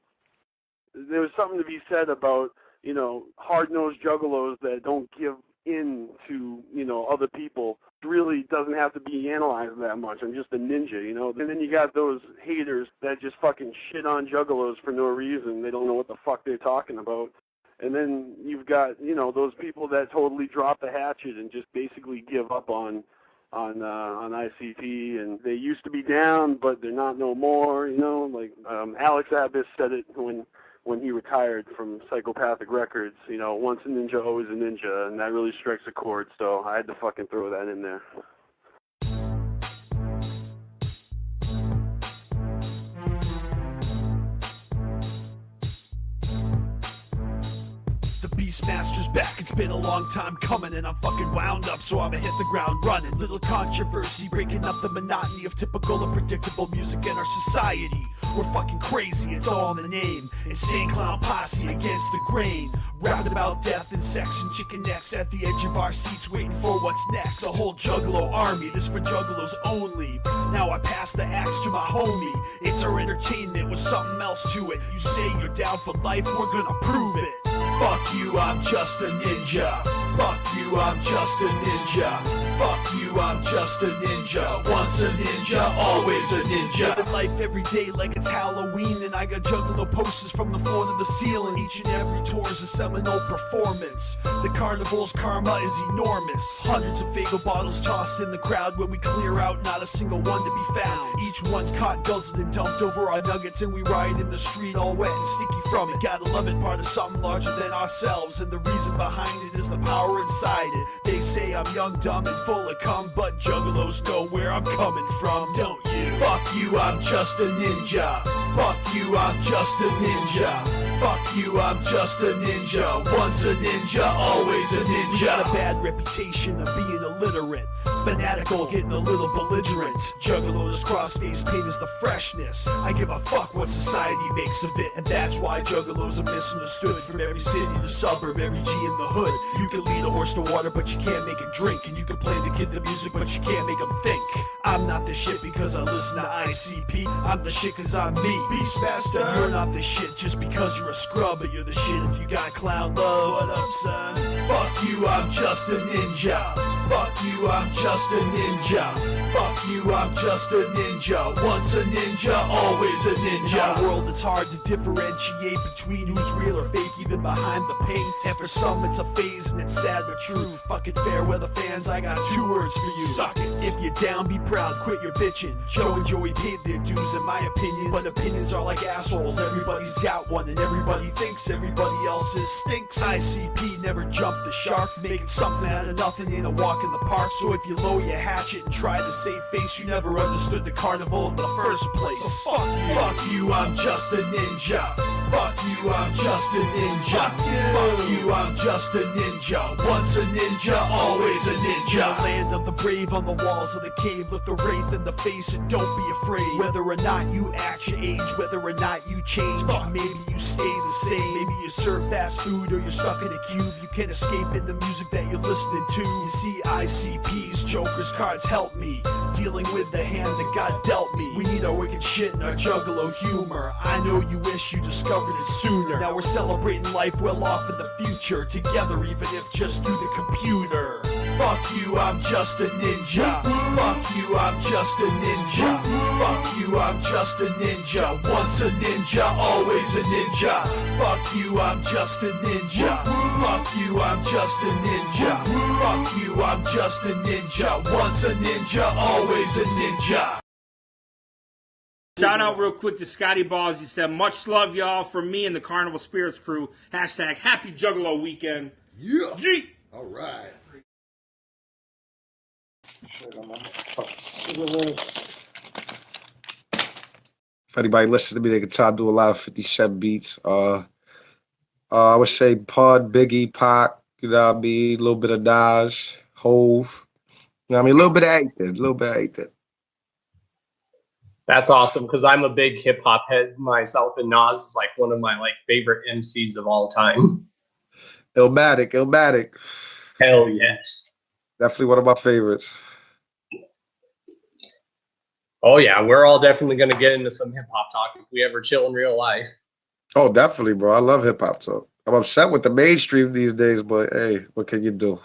There's something to be said about, you know, hard-nosed juggalos that don't give in to, you know, other people. It really doesn't have to be analyzed that much. I'm just a ninja, you know. And then you got those haters that just fucking shit on juggalos for no reason. They don't know what the fuck they're talking about. And then you've got, you know, those people that totally drop the hatchet and just basically give up on ICP, and they used to be down, but they're not no more, you know. Like Alex Abyss said it when he retired from Psychopathic Records, you know, once a ninja, always a ninja, and that really strikes a chord, so I had to fucking throw that in there. BeastMaster's back, it's been a long time coming, and I'm fucking wound up, so I'ma hit the ground running. Little controversy, breaking up the monotony of typical and predictable music in our society. We're fucking crazy, it's all in the name. Insane clown posse against the grain. Rapping about death and sex and chicken necks at the edge of our seats, waiting for what's next. The whole Juggalo army, this for Juggalos only. Now I pass the axe to my homie. It's our entertainment with something else to it. You say you're down for life, we're gonna prove it. Fuck you, I'm just a ninja. Fuck you, I'm just a ninja. Fuck you, I'm just a ninja. Once a ninja, always a ninja. Living life every day like it's Halloween, and I got Juggalo posters from the floor to the ceiling. Each and every tour is a seminal performance. The Carnival's karma is enormous. Hundreds of Fago bottles tossed in the crowd. When we clear out, not a single one to be found. Each one's caught, guzzled and dumped over our nuggets, and we ride in the street all wet and sticky from it. Gotta love it, part of something larger than ourselves, and the reason behind it is the power inside it. They say I'm young, dumb, and full of cum, but Juggalos know where I'm coming from, don't you? Fuck you, I'm just a ninja. Fuck you, I'm just a ninja. Fuck you, I'm just a ninja. Once a ninja, always a ninja. We got a bad reputation of being illiterate, fanatical, getting a little belligerent. Juggalos cross-face paint is the freshness. I give a fuck what society makes of it, and that's why Juggalos are misunderstood. From every city to suburb, every G in the hood. You can lead a horse to water, but you can't make it drink. And you can play the kid the music, but you can't make him think. I'm not the shit because I listen to ICP. I'm the shit cause I'm me, BeastMaster. You're not the shit just because you're a scrub, but you're the shit if you got clown love. What up, son? Fuck you, I'm just a ninja. Fuck you, I'm just a ninja. Fuck you, I'm just a ninja. Once a ninja, always a ninja. In our world, it's hard to differentiate between who's real or fake, even behind the paint. And for some, it's a phase, and it's sad but true. Fucking fair weather fans, I got two words for you. Suck it. If you're down, be crowd, quit your bitching. Joe and Joey paid their dues in my opinion, but opinions are like assholes. Everybody's got one and everybody thinks everybody else's stinks. ICP never jumped the shark, making something out of nothing ain't a walk in the park. So if you lower your hatchet and try to save face, you never understood the carnival in the first place. So fuck you, I'm just a ninja. Fuck you, I'm just a ninja. Fuck you, I'm just a ninja. Once a ninja, always a ninja. Land of the brave on the walls of the cave. Look the wraith in the face and don't be afraid. Whether or not you act your age, whether or not you change, maybe you stay the same. Maybe you serve fast food or you're stuck in a cube. You can't escape in the music that you're listening to. You see ICPs, jokers, cards help me. Dealing with the hand that God dealt me. We need our wicked shit and our juggalo humor. I know you wish you discovered it sooner. Now we're celebrating life well off in the future. Together even if just through the computer. Fuck you, I'm just a ninja. Fuck you, I'm just a ninja. Fuck you, I'm just a ninja. Once a ninja, always a ninja. Fuck you, I'm just a ninja. Fuck you, I'm just a ninja. Fuck you, I'm just a ninja. Once a ninja, always a ninja. Shout out real quick to Scotty Balls. He said, much love, y'all, from me and the Carnival Spirits crew. Hashtag Happy Juggalo Weekend. Yeah. Yeet. All right. If anybody listens to me, they can tell I do a lot of 50 Cent beats. I would say Pud, Biggie, Pac, you know what I mean? A little bit of Nas, Hove. You know what I mean? A little bit of everything. A little bit of everything. That's awesome because I'm a big hip hop head myself, and Nas is like one of my favorite MCs of all time. Illmatic. Hell yes. Definitely one of my favorites. Oh yeah, we're all definitely gonna get into some hip hop talk if we ever chill in real life. Oh, definitely, bro. I love hip hop talk. I'm upset with the mainstream these days, but hey, what can you do?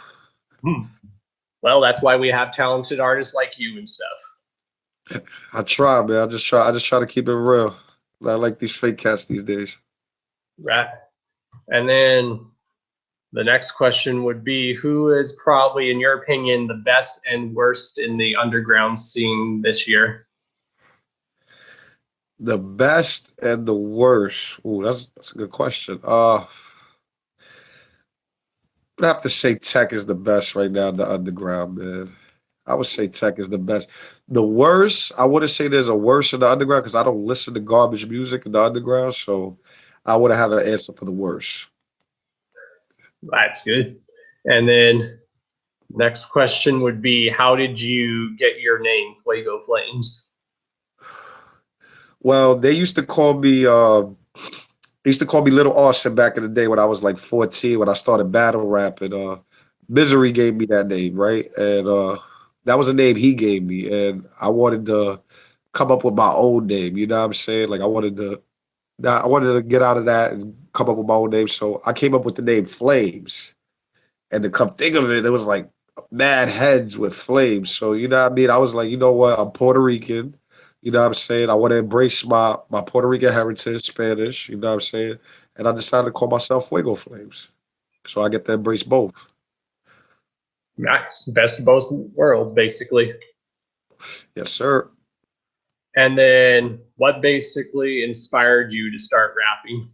Well, that's why we have talented artists like you and stuff. I try, man. I just try to keep it real. I like these fake cats these days. Right. And then the next question would be, who is probably, in your opinion, the best and worst in the underground scene this year? The best and the worst. Ooh, that's a good question. I'd have to say Tech is the best right now in the underground, man. I would say Tech is the best. The worst, I wouldn't say there's a worst in the underground because I don't listen to garbage music in the underground, so I wouldn't have an answer for the worst. That's good. And then next question would be, how did you get your name, Fuego Flames? Well, they used to call me Little Austin back in the day when I was like 14 when I started battle rapping. Misery gave me that name, right? And that was a name he gave me, and I wanted to come up with my own name. You know what I'm saying? Like I wanted to get out of that and come up with my own name. So I came up with the name Flames, and to come think of it, it was like mad heads with flames. So you know what I mean? I was like, you know what? I'm Puerto Rican. You know what I'm saying? I want to embrace my Puerto Rican heritage, Spanish. You know what I'm saying? And I decided to call myself Fuego Flames, so I get to embrace both. Nice. Best of both worlds, basically. Yes, sir. And then what basically inspired you to start rapping?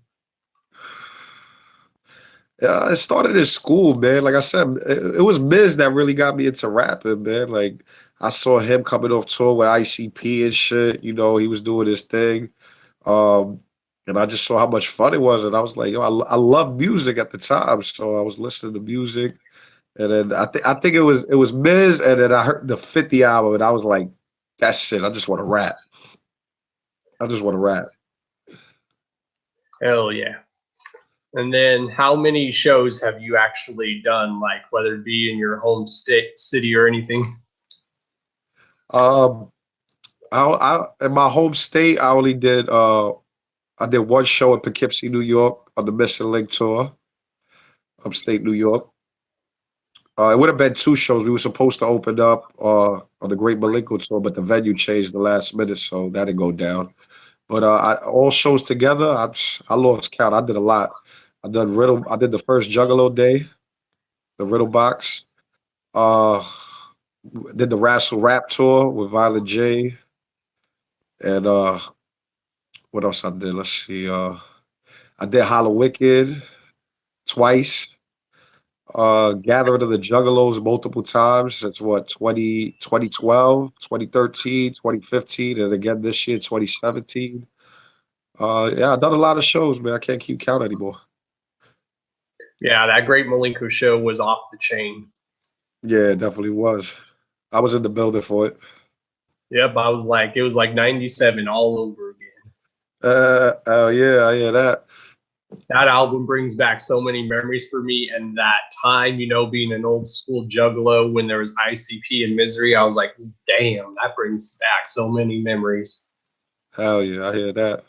Yeah, it started in school, man. Like I said, it was Miz that really got me into rapping, man. Like I saw him coming off tour with ICP and shit. You know, he was doing his thing. And I just saw how much fun it was. And I was like, yo, I love music at the time. So I was listening to music. And then I think it was Miz, and then I heard the 50 album, and I was like, that's it. I just want to rap. Hell yeah. And then how many shows have you actually done, like whether it be in your home city or anything? In my home state, I only did I did one show in Poughkeepsie, New York on the Missing Link tour, upstate New York. It would have been two shows. We were supposed to open up on the Great Malenko tour, but the venue changed the last minute, so that didn't go down. But all shows together, I lost count. I did a lot. I did the first Juggalo Day, the Riddle Box. Did the Wrestle Rap tour with Violent J. And what else I did? Let's see. I did Hollow Wicked twice. Gathering of the Juggalos multiple times. That's what, 2012, 2013, 2015, and again this year, 2017. Yeah, I've done a lot of shows, man. I can't keep count anymore. Yeah, that Great Malenko show was off the chain. Yeah, it definitely was. I was in the building for it. Yep, it was like 97 all over again. Oh yeah, I hear that. That album brings back so many memories for me. And that time, being an old school juggalo when there was ICP and Misery, I was like, damn, that brings back so many memories. Hell yeah, I hear that.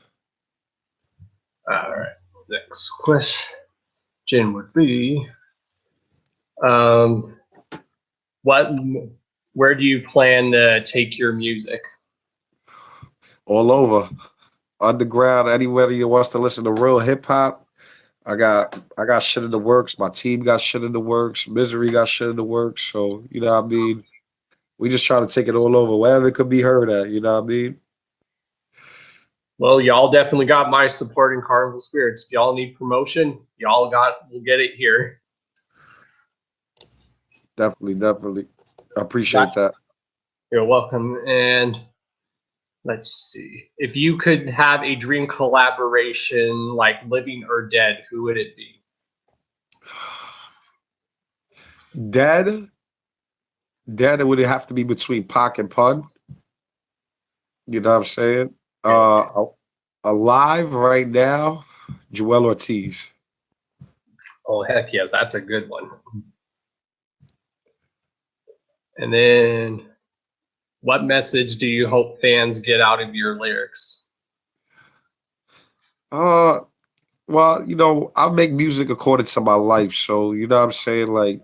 All right, next question would be, where do you plan to take your music? All over. Underground, anybody who wants to listen to real hip hop. I got shit in the works. My team got shit in the works. Misery got shit in the works. So, you know what I mean? We just try to take it all over, wherever it could be heard at, you know what I mean? Well, y'all definitely got my support in Carnival Spirits. If y'all need promotion, we'll get it here. Definitely. I appreciate that. You're welcome. And let's see. If you could have a dream collaboration, like living or dead, who would it be? Dead, it would have to be between Pac and Pun. You know what I'm saying? Alive right now, Joel Ortiz. Oh, heck yes. That's a good one. And then, what message do you hope fans get out of your lyrics? Well, I make music according to my life. So, you know what I'm saying? Like,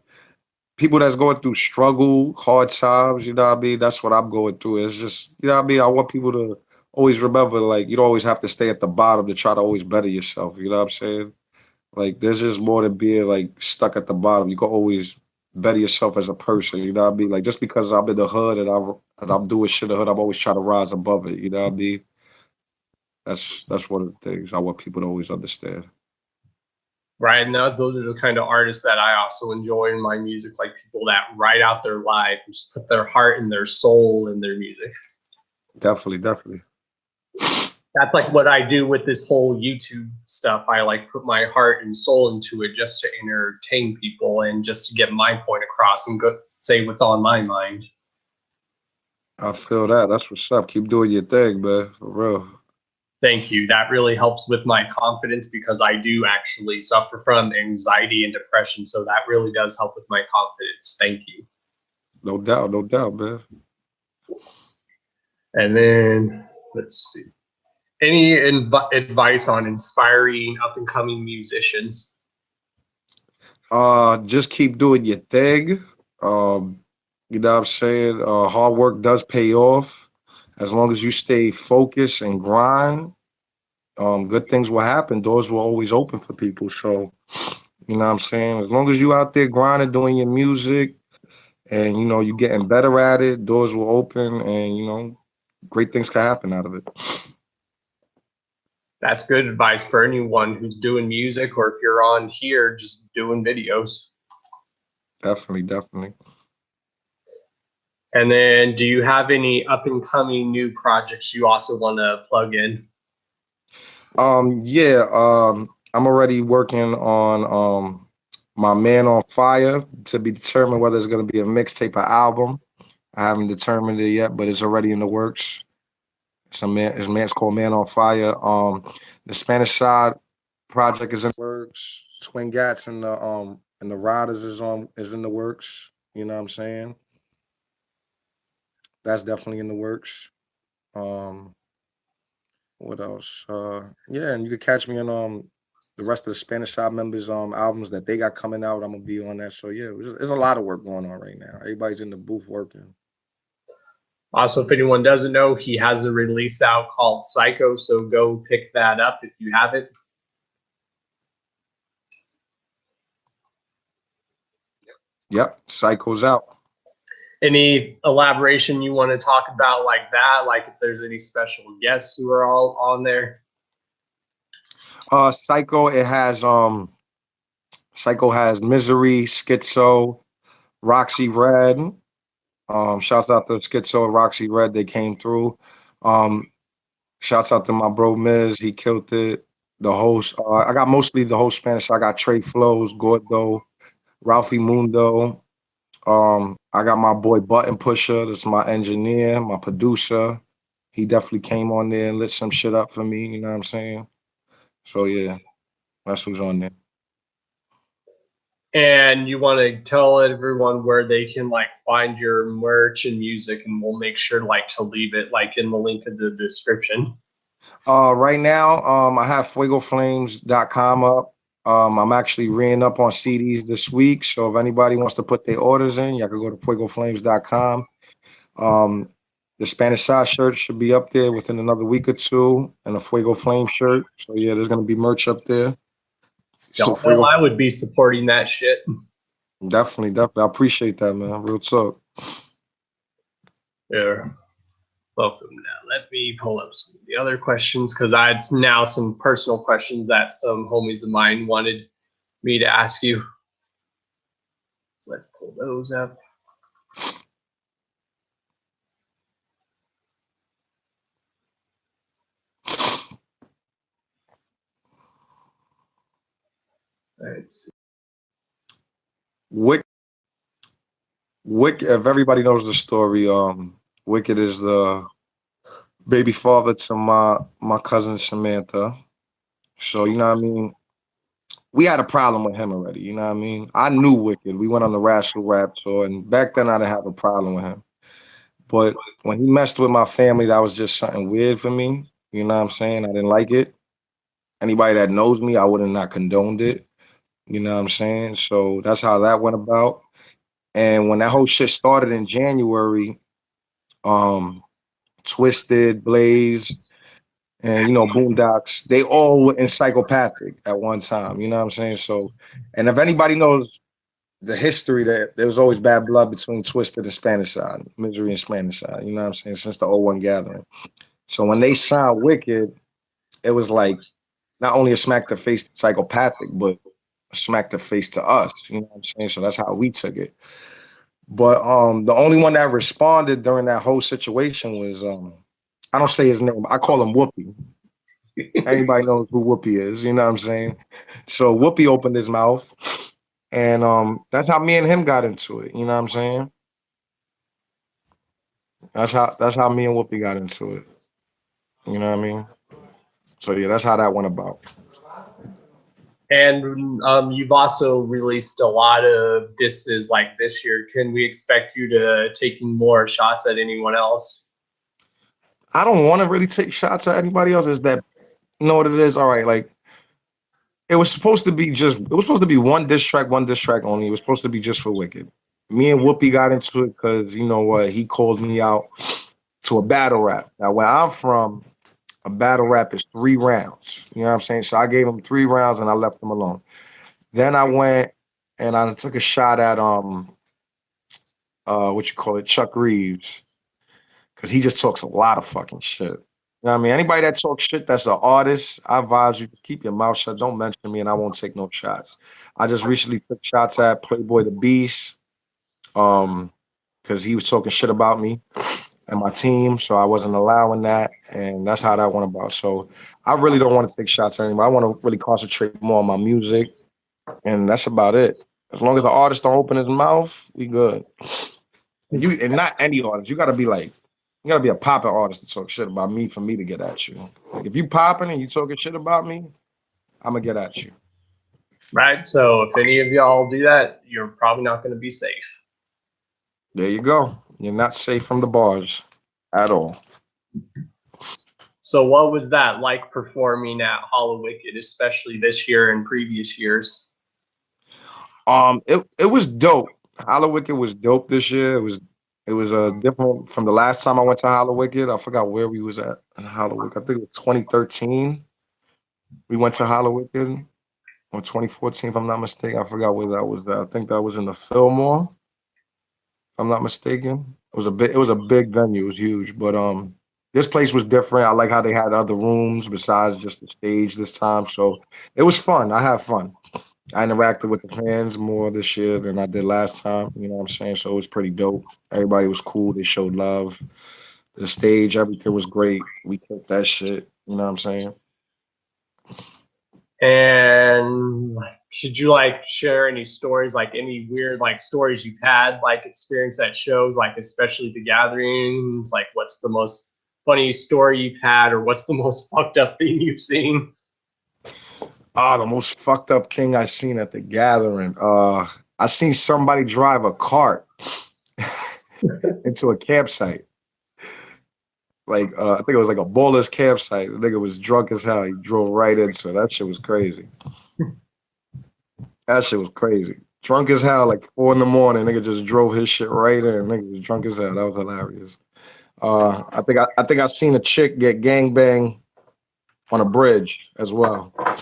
people that's going through struggle, hard times, you know what I mean? That's what I'm going through. It's just, you know what I mean? I want people to always remember, like, you don't always have to stay at the bottom to try to always better yourself. You know what I'm saying? Like, there's just more than being, like, stuck at the bottom. You can always better yourself as a person. You know what I mean? Like, just because I'm in the hood and I'm doing shit in the hood, I'm always trying to rise above it. You know what I mean? That's one of the things I want people to always understand. Right, and those are the kind of artists that I also enjoy in my music, like people that write out their life, just put their heart and their soul in their music. Definitely. That's like what I do with this whole YouTube stuff. I like put my heart and soul into it just to entertain people and just to get my point across and go say what's on my mind. I feel that. That's what's up. Keep doing your thing, man. For real. Thank you. That really helps with my confidence because I do actually suffer from anxiety and depression. So that really does help with my confidence. Thank you. No doubt, man. And then let's see. Any advice on inspiring up and coming musicians? Just keep doing your thing. You know what I'm saying? Hard work does pay off. As long as you stay focused and grind, good things will happen. Doors will always open for people. So, you know what I'm saying? As long as you out there grinding, doing your music, and, you're getting better at it, doors will open, and, great things can happen out of it. That's good advice for anyone who's doing music or if you're on here just doing videos. Definitely. And then do you have any up and coming new projects you also want to plug in? I'm already working on my Man on Fire, to be determined whether it's going to be a mixtape or album. I haven't determined it yet, but it's already in the works. It's called Man on Fire. The Spanish Side project is in the works. Twin Gats and the Riders is in the works. You know what I'm saying? That's definitely in the works. What else? And you can catch me on the rest of the Spanish Side members' albums that they got coming out. I'm gonna be on that. So yeah, there's a lot of work going on right now. Everybody's in the booth working. Also, if anyone doesn't know, he has a release out called Psycho, so go pick that up if you haven't. Yep, Psycho's out. Any elaboration you want to talk about like that? Like if there's any special guests who are all on there? Psycho, it has Psycho has Misery, Schizo, Roxy Red. Shouts out to Schizo and Roxy Red, they came through. Shouts out to my bro Miz, he killed it. The host, I got mostly the whole Spanish. I got Trey Flows, Gordo, Ralphie Mundo. I got my boy Button Pusher, that's my engineer, my producer. He definitely came on there and lit some shit up for me, you know what I'm saying? So yeah, that's who's on there. And you want to tell everyone where they can like find your merch and music, and we'll make sure like to leave it like in the link in the description. Right now, I have fuegoflames.com up. I'm actually reading up on CDs this week, so if anybody wants to put their orders in, y'all can go to fuegoflames.com. The Spanish side shirt should be up there within another week or two, and a Fuego Flame shirt. So yeah, there's gonna be merch up there. So Fuego, I would be supporting that shit. Definitely. I appreciate that, man. Real talk. Yeah. Welcome. Now let me pull up some of the other questions, because I had now some personal questions that some homies of mine wanted me to ask you. Let's pull those up. Let's see. Wicked, if everybody knows the story, Wicked is the baby father to my cousin Samantha. So you know what I mean? We had a problem with him already, you know what I mean? I knew Wicked. We went on the Rational Rap tour, and back then I didn't have a problem with him. But when he messed with my family, that was just something weird for me. You know what I'm saying? I didn't like it. Anybody that knows me, I would have not condoned it. You know what I'm saying? So that's how that went about. And when that whole shit started in January, Twisted, Blaze, and Boondocks, they all were in psychopathic at one time. You know what I'm saying? So, and if anybody knows the history, that there was always bad blood between Twisted and Spanish side, Misery and Spanish side. You know what I'm saying? Since the 01 gathering. So when they signed Wicked, it was like not only a smack to face to psychopathic, but a smack to face to us. You know what I'm saying? So that's how we took it. But the only one that responded during that whole situation was I don't say his name. I call him Whoopi. Everybody knows who Whoopi is. You know what I'm saying? So Whoopi opened his mouth, and that's how me and him got into it. You know what I'm saying? That's how me and Whoopi got into it. You know what I mean? So yeah, that's how that went about. And you've also released a lot of disses like this year. Can we expect you to taking more shots at anyone else? I don't want to really take shots at anybody else. Is that, you know what it is? All right, like it was supposed to be one diss track only. It was supposed to be just for Wicked. Me and Whoopi got into it because you know what? He called me out to a battle rap. Now where I'm from, a battle rap is 3 rounds. You know what I'm saying? So I gave him 3 rounds and I left him alone. Then I went and I took a shot at Chuck Reeves. Because he just talks a lot of fucking shit. You know what I mean? Anybody that talks shit that's an artist, I advise you to keep your mouth shut. Don't mention me and I won't take no shots. I just recently took shots at Playboy the Beast because he was talking shit about me and my team, so I wasn't allowing that, and that's how that went about. So I really don't want to take shots at anybody. I want to really concentrate more on my music, and that's about it. As long as the artist don't open his mouth, we good. And not any artist. You gotta be a popping artist to talk shit about me for me to get at you. Like if you popping and you talking shit about me, I'm gonna get at you. Right. So if any of y'all do that, you're probably not going to be safe. There you go. You're not safe from the bars at all. So what was that like performing at Hollow Wicked, especially this year and previous years? It was dope. Hollow Wicked was dope this year. It was different from the last time I went to Hollow Wicked. I forgot where we was at in Hollow Wicked. I think it was 2013. We went to Hollow Wicked, or 2014, if I'm not mistaken. I forgot where that was at. I think that was in the Fillmore, I'm not mistaken. It was a big venue. It was huge, but this place was different. I like how they had other rooms besides just the stage this time. So it was fun. I had fun. I interacted with the fans more this year than I did last time. You know what I'm saying? So it was pretty dope. Everybody was cool. They showed love. The stage, everything was great. We took that shit. You know what I'm saying? And should you like share any stories, like any weird like stories you've had, like experience at shows, like especially the gatherings? Like, what's the most funny story you've had, or what's the most fucked up thing you've seen? The most fucked up thing I seen at the gathering. I seen somebody drive a cart into a campsite. Like, I think it was like a bowler's campsite. The nigga was drunk as hell. He drove right into it. That shit was crazy. That shit was crazy. Drunk as hell, like 4 in the morning. Nigga just drove his shit right in. Nigga was drunk as hell. That was hilarious. I think I seen a chick get gangbanged on a bridge as well. I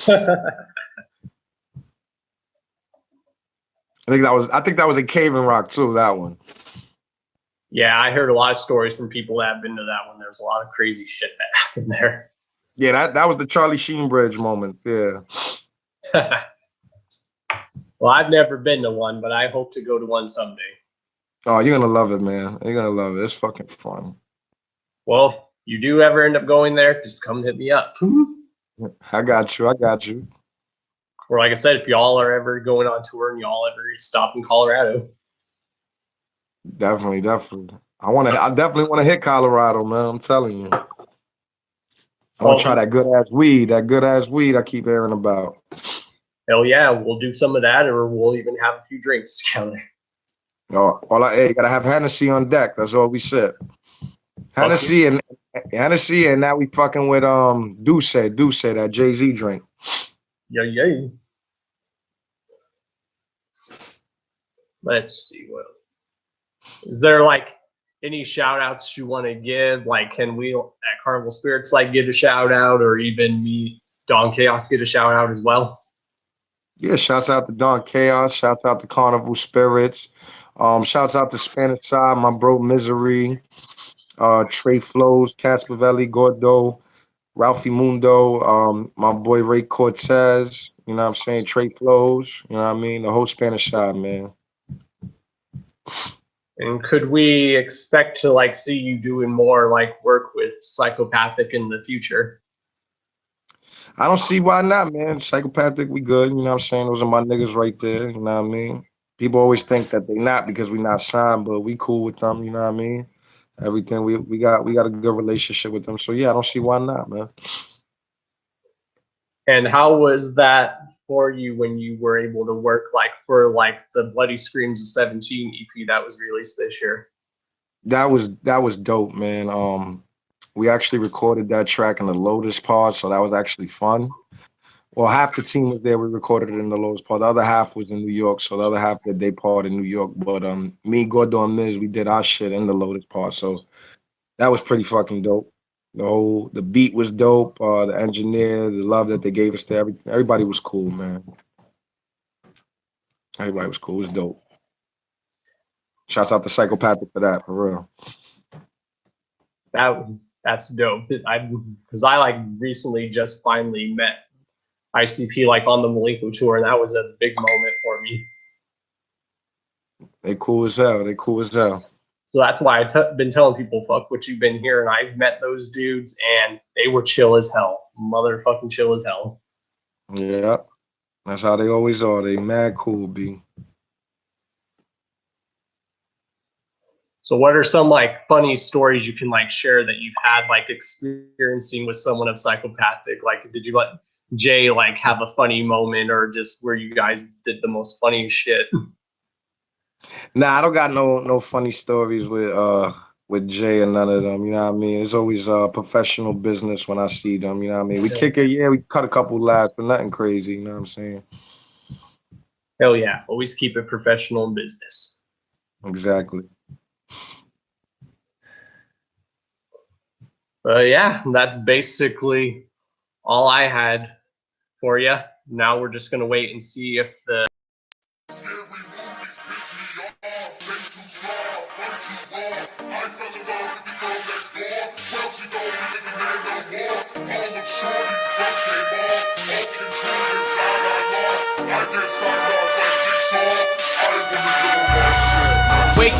think that was in Cave and Rock too. That one. Yeah, I heard a lot of stories from people that have been to that one. There's a lot of crazy shit that happened there. Yeah, that was the Charlie Sheen Bridge moment. Yeah. Well, I've never been to one, but I hope to go to one someday. Oh, you're gonna love it, man. You're gonna love it. It's fucking fun. Well, if you do ever end up going there, just come hit me up. I got you. I got you. Or like I said, if y'all are ever going on tour and y'all ever stop in Colorado. Definitely. I definitely want to hit Colorado, man. I'm telling you. I want to try that good ass weed. That good ass weed I keep hearing about. Hell yeah, we'll do some of that, or we'll even have a few drinks together. Oh, you gotta have Hennessy on deck. That's all we said. Hennessy and now we fucking with Douce, that Jay-Z drink. Yeah. Let's see what. Is there like any shout outs you want to give? Like, can we at Carnival Spirits like give a shout out, or even me, Don Chaos, get a shout out as well? Yeah, shouts out to Don Chaos, shouts out to Carnival Spirits, shouts out to Spanish Side, my bro Misery, Trey Flows, Caspavelli, Gordo, Ralphie Mundo, my boy Ray Cortez, you know what I'm saying, Trey Flows, you know what I mean, the whole Spanish Side, man. And could we expect to like see you doing more like work with Psychopathic in the future? I don't see why not, man. Psychopathic, we good, you know what I'm saying? Those are my niggas right there, you know what I mean? People always think that they not because we not signed, but we cool with them, you know what I mean? Everything we got a good relationship with them. So yeah, I don't see why not, man. And how was that for you when you were able to work like for like the Bloody Screams of 17 EP that was released this year? That was dope, man. We actually recorded that track in the Lotus Pod, so that was actually fun. Well, half the team was there. We recorded it in the Lotus Pod. The other half was in New York, so the other half did their part in New York. But me, Gordo, and Miz, we did our shit in the Lotus Pod, so that was pretty fucking dope. The beat was dope. The engineer, the love that they gave us to everybody was cool, man. Everybody was cool. It was dope. Shouts out to Psychopathic for that, for real. That's dope. Because I like recently just finally met ICP like on the Malenko tour, and that was a big moment for me. They cool as hell. So that's why I've been telling people, fuck what you've been here, and I've met those dudes, and they were chill as hell. Motherfucking chill as hell. Yeah, that's how they always are. They mad cool, B. So what are some like funny stories you can like share that you've had like experiencing with someone of Psychopathic? Like, did you let Jay like have a funny moment, or just where you guys did the most funny shit? Nah, I don't got no funny stories with Jay and none of them. You know what I mean? It's always professional business when I see them. You know what I mean? We kick it, yeah. We cut a couple laughs, but nothing crazy. You know what I'm saying? Hell yeah! Always keep it professional in business. Exactly. Yeah, that's basically all I had for you. Now we're just gonna wait and see if the Wake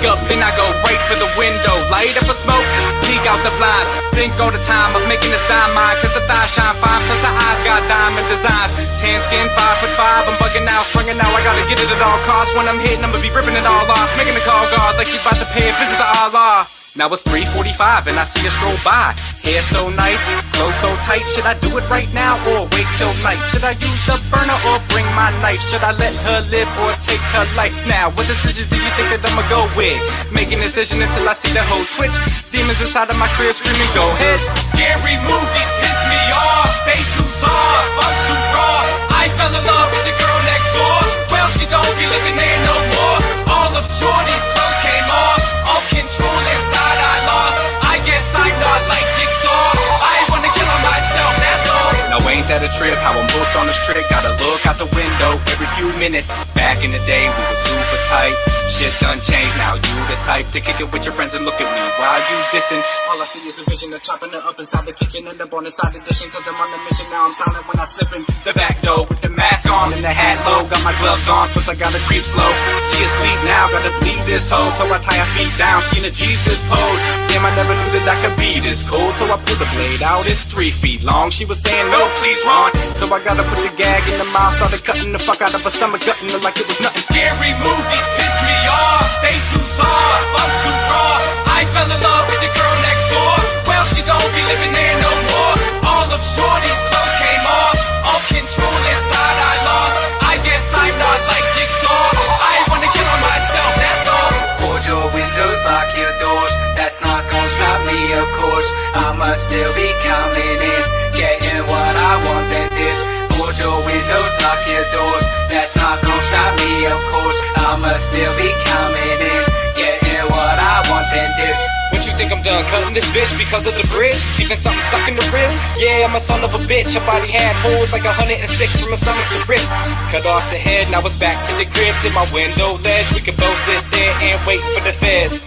up and I go right for the window, light up a smoke, peek out the blinds. Think all the time of making this dime mine, cause the thighs shine fine, plus her eyes got diamond designs. Tan skin, 5'5", I'm bugging out, springing out, I gotta get it at all costs. When I'm hitting, I'ma be ripping it all off, making the call guard like she's about to pay a visit to Allah. Now it's 3:45 and I see her stroll by. Hair so nice, clothes so tight. Should I do it right now or wait till night? Should I use the burner or bring my knife? Should I let her live or take her life? Now, what decisions do you think that I'ma go with? Making a decision until I see the whole twitch. Demons inside of my crib screaming, go ahead. Scary movies piss me off. They too soft, I'm too raw. I fell in love with the girl next door. Well, she don't be living there no more. All of Shorty's clothes came off. All control inside I lost. I guess I'm not like Jigsaw. I wanna kill myself, that's all. Now ain't that a trip? How I'm booked on this trick. Gotta look out the window every few minutes. Back in the day we were super tight. Shit done changed, now you the type to kick it with your friends and look at me while you dissing. All I see is a vision of chopping her up inside the kitchen. End up on the side edition cause I'm on the mission. Now I'm silent when I slip in the back door with the mask on and the hat low. Got my gloves on, plus I gotta creep slow. She asleep now, gotta bleed this hoe. So I tie her feet down, she in a Jesus pose. Damn, I never knew that I could be this cold. So I pulled the blade out, it's 3 feet long. She was saying, no, please, Ron. So I gotta put the gag in the mouth. Started cutting the fuck out of her stomach, gutting her like it was nothing. Scary movies piss me off. They too soft, I'm too raw. I fell in love with the girl next door. Well, she don't be living there no more. All of Shorty's clothes came off. All control inside I lost. I guess I'm not like Jigsaw. I wanna kill myself, that's all. Board your windows, lock your doors. That's not gonna stop me, of course. I'ma still be coming in, getting what I want then dip. Board your windows, lock your doors. That's not gonna stop me, of course. I'ma still be coming in, getting what I want then dip. What you think I'm done cutting this bitch because of the bridge? Even something stuck in the ribs? Yeah, I'm a son of a bitch. Her body had holes like 106 from her stomach to wrist. Cut off the head, now it's back to the crib, to my window ledge. We could both sit there and wait for the feds.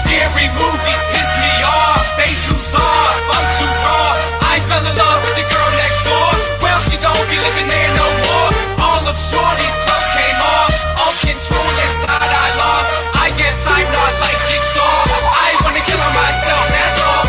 Scary movies piss me off. They too soft, I'm too raw. I fell in love with the girl next door. Well, she don't be living there no more. All of Shorty's clothes came off. All control inside I lost. I guess I'm not like Jigsaw. I wanna kill myself, that's all.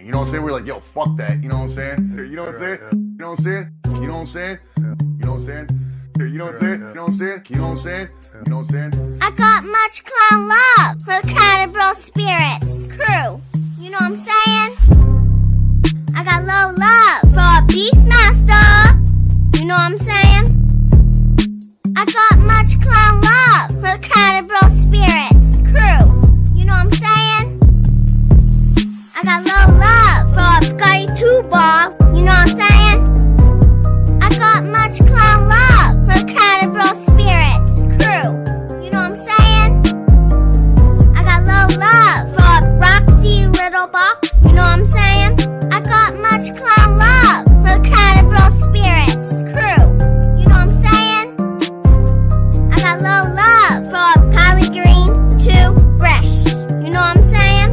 You know what I'm saying? We're like, yo, fuck that. You know what I'm saying? You know what I'm saying? You know what I'm saying? You know what I'm saying? You know what I'm saying? You know what I'm saying? You know what I'm saying? You know what I'm saying? You know what I'm saying? I got much clown love for the CarnivalSpirits crew. You know what I'm saying? I got low love for BeastMasteR. You know what I'm saying? I got much clown love for the CarnivalSpirits crew. You know what I'm saying? I got low love for Scotty 2 Ball. You know what I'm saying? I got much clown love for the CarnivalSpirits crew. You know what I'm saying? I got low love for Roxy Little Box. You know what I'm saying? I got much clown love for the CarnivalSpirits crew. You know what I'm saying? I got low love for Kylie Green 2 Fresh. You know what I'm saying?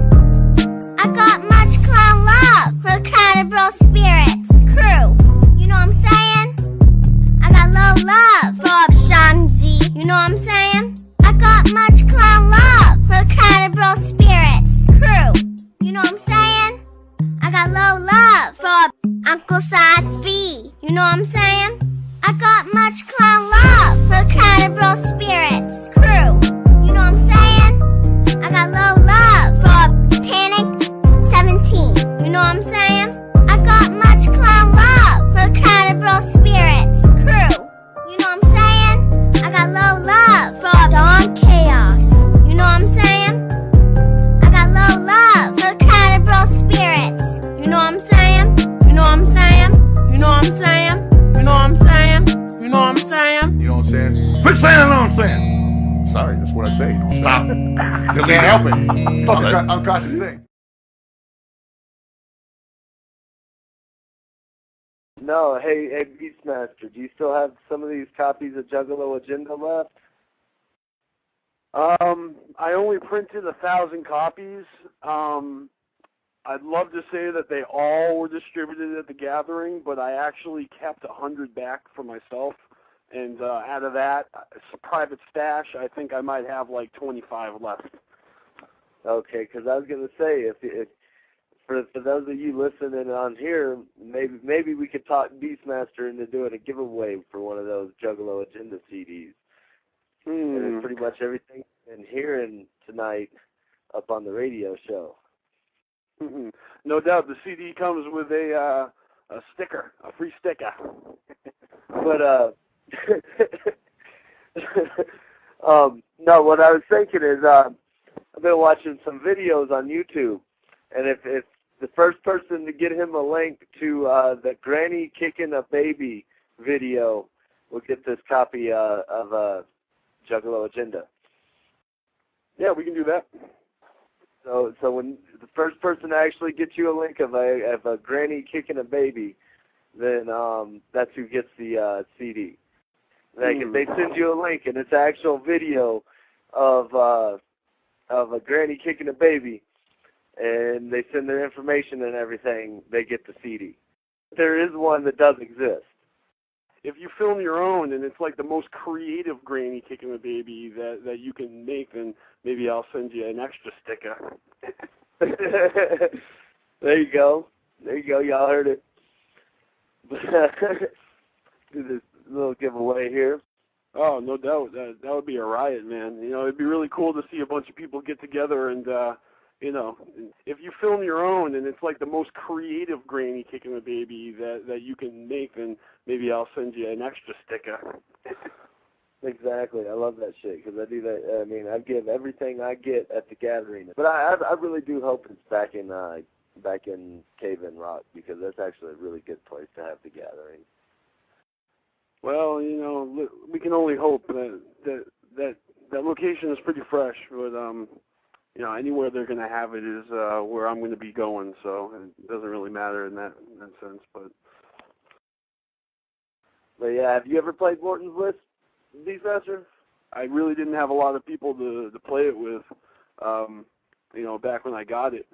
I got much clown love for the CarnivalSpirits crew. You know what I'm saying? I got low love for Shanzi. You know what I'm saying? I got much clown love for the CarnivalSpirits crew. You know what I'm saying? I got low love for Uncle Side Fee. You know what I'm saying? I got much clown love for the CarnivalSpirits crew. You know what I'm saying? I got low love for Panic 17. You know what I'm saying? I got much clown love for the CarnivalSpirits crew. You know what I'm saying? I got low love for Dawn Chaos. You know what I'm saying? I got low love for the CarnivalSpirits. You know what I'm saying? You know what I'm saying? Can't help it. It's fucking unconscious thing. No, hey, BeastMaster, do you still have some of these copies of Juggalo Agenda left? I only printed 1,000 copies. I'd love to say that they all were distributed at the gathering, but I actually kept 100 back for myself. And out of that, private stash, I think I might have like 25 left. Okay, because I was going to say, if for those of you listening on here, maybe we could talk BeastMaster into doing a giveaway for one of those Juggalo Agenda CDs. And it's pretty much everything in hearing tonight up on the radio show. No doubt, the CD comes with a sticker, a free sticker. But no, what I was thinking is I've been watching some videos on YouTube, and if the first person to get him a link to the Granny Kicking a Baby video will get this copy of Juggalo Agenda. Yeah, we can do that. So when the first person to actually gets you a link of a granny kicking a baby, then that's who gets the CD. They send you a link, and it's an actual video of a granny kicking a baby, and they send their information and everything. They get the CD. There is one that does exist. If you film your own and it's like the most creative granny kicking a baby that you can make, then maybe I'll send you an extra sticker. There you go. Y'all heard it. Do this little giveaway here. Oh, no doubt. That would be a riot, man. You know, it'd be really cool to see a bunch of people get together and, you know, if you film your own and it's like the most creative granny kicking a baby that you can make, then maybe I'll send you an extra sticker. Exactly. I love that shit because I do that. I mean, I give everything I get at the gathering. But I really do hope it's back in Cave-In Rock because that's actually a really good place to have the gathering. Well, you know, we can only hope that location is pretty fresh, but you know, anywhere they're going to have it is where I'm going to be going, so it doesn't really matter in that sense. But yeah, have you ever played Morton's List, BeastMaster? I really didn't have a lot of people to play it with, you know, back when I got it.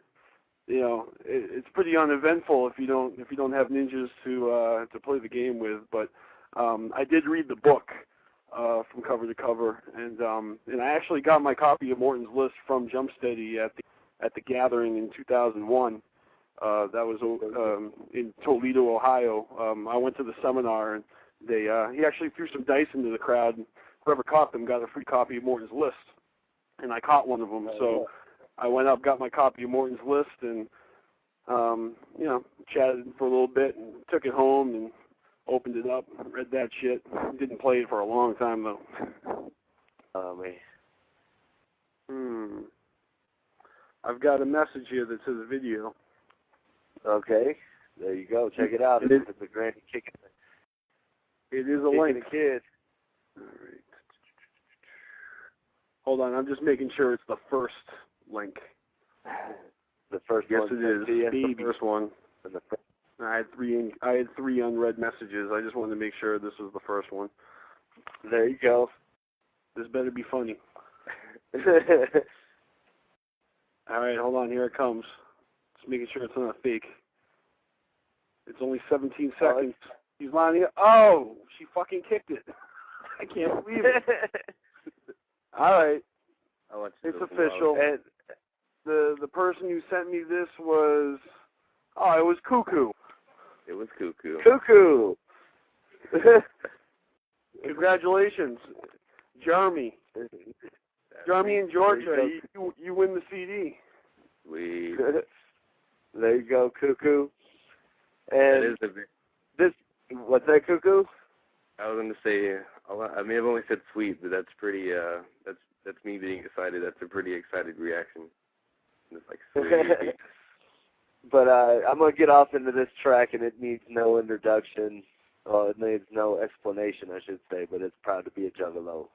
You know, it's pretty uneventful if you don't have ninjas to play the game with. But I did read the book from cover to cover, and I actually got my copy of Morton's List from Jumpsteady at the gathering in 2001. That was in Toledo, Ohio. I went to the seminar, and he actually threw some dice into the crowd, and whoever caught them got a free copy of Morton's List, and I caught one of them. So I went up, got my copy of Morton's List, and you know, chatted for a little bit, and took it home and opened it up, read that shit. Didn't play it for a long time though. Oh man. I've got a message here that says video. Okay, there you go. Check it out. It's a granny kicking. It is a link. A kid. All right. Hold on, I'm just making sure it's the first link. The first yes, one. Yes, it is. The first one. And the I had three unread messages. I just wanted to make sure this was the first one. There you go. This better be funny. All right, hold on. Here it comes. Just making sure it's not fake. It's only 17 seconds. He's lining up. Oh, she fucking kicked it. I can't believe it. All right. It's official. And the person who sent me this was, it was Cuckoo. It was Cuckoo. Cuckoo. Congratulations, Jeremy. Jeremy in Georgia, you win the CD. Sweet. There you go, Cuckoo. And what's that, Cuckoo? I was going to say, I may have only said sweet, but that's pretty, that's me being excited. That's a pretty excited reaction. It's like sweet. But I'm going to get off into this track, and it needs no introduction. Well, it needs no explanation, I should say, but it's proud to be a Juggalo.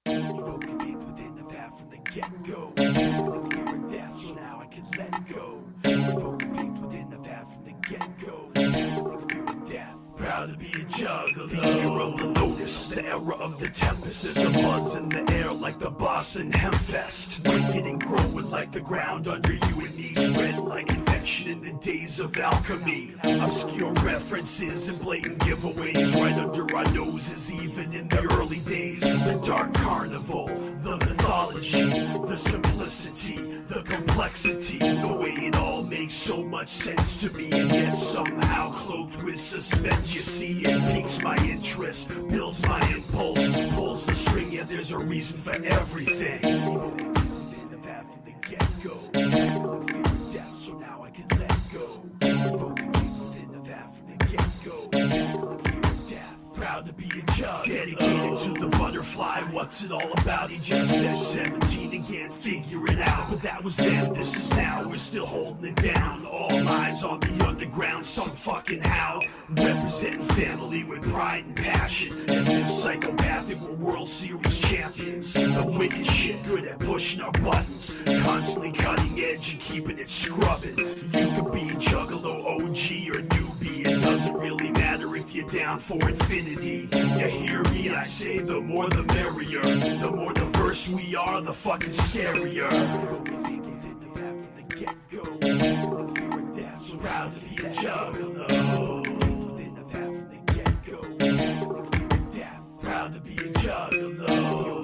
Broken within the path from the get-go. Feeling fear and death, so now I can let go. Evoking faith within, I've had from the get-go. Feeling fear and death. Proud to be a juggler, the hero, the lotus, the era of the tempest. There's a buzz in the air like the Boston Hempfest. Breaking and growing like the ground under you and me, spreading like infection in the days of alchemy. Obscure references and blatant giveaways right under our noses, even in the early days. The dark carnival, the mythology, the simplicity, the complexity, the way it all makes so much sense to me, and yet somehow cloaked with suspense. You see, it piques my interest, builds my impulse, pulls the string. Yeah, there's a reason for everything. Evoking feeling I've had from the get-go. Feeling fear and death, so now I can let go. Evoking feeling I've had from the get-go. Feeling fear and death. Proud to be a judge, dedicated to the butterfly. What's it all about? He just says 17 again, figure it out. But that was then, this is now. We're still holding it down. All eyes on the underground, some fucking how. Representing family with pride and passion. As if psychopathic, we're World Series champions. The wicked shit, good at pushing our buttons. Constantly cutting edge and keeping it scrubbing. You could be Juggalo, OG, or newbie. It doesn't really matter if you're down for infinity. You hear me? I say the more the merrier. The more diverse we are, the fucking scarier. From the get-go, feeling fear and death, so proud to be a juggalo. From the get-go, feeling fear and death, proud to be a juggalo. The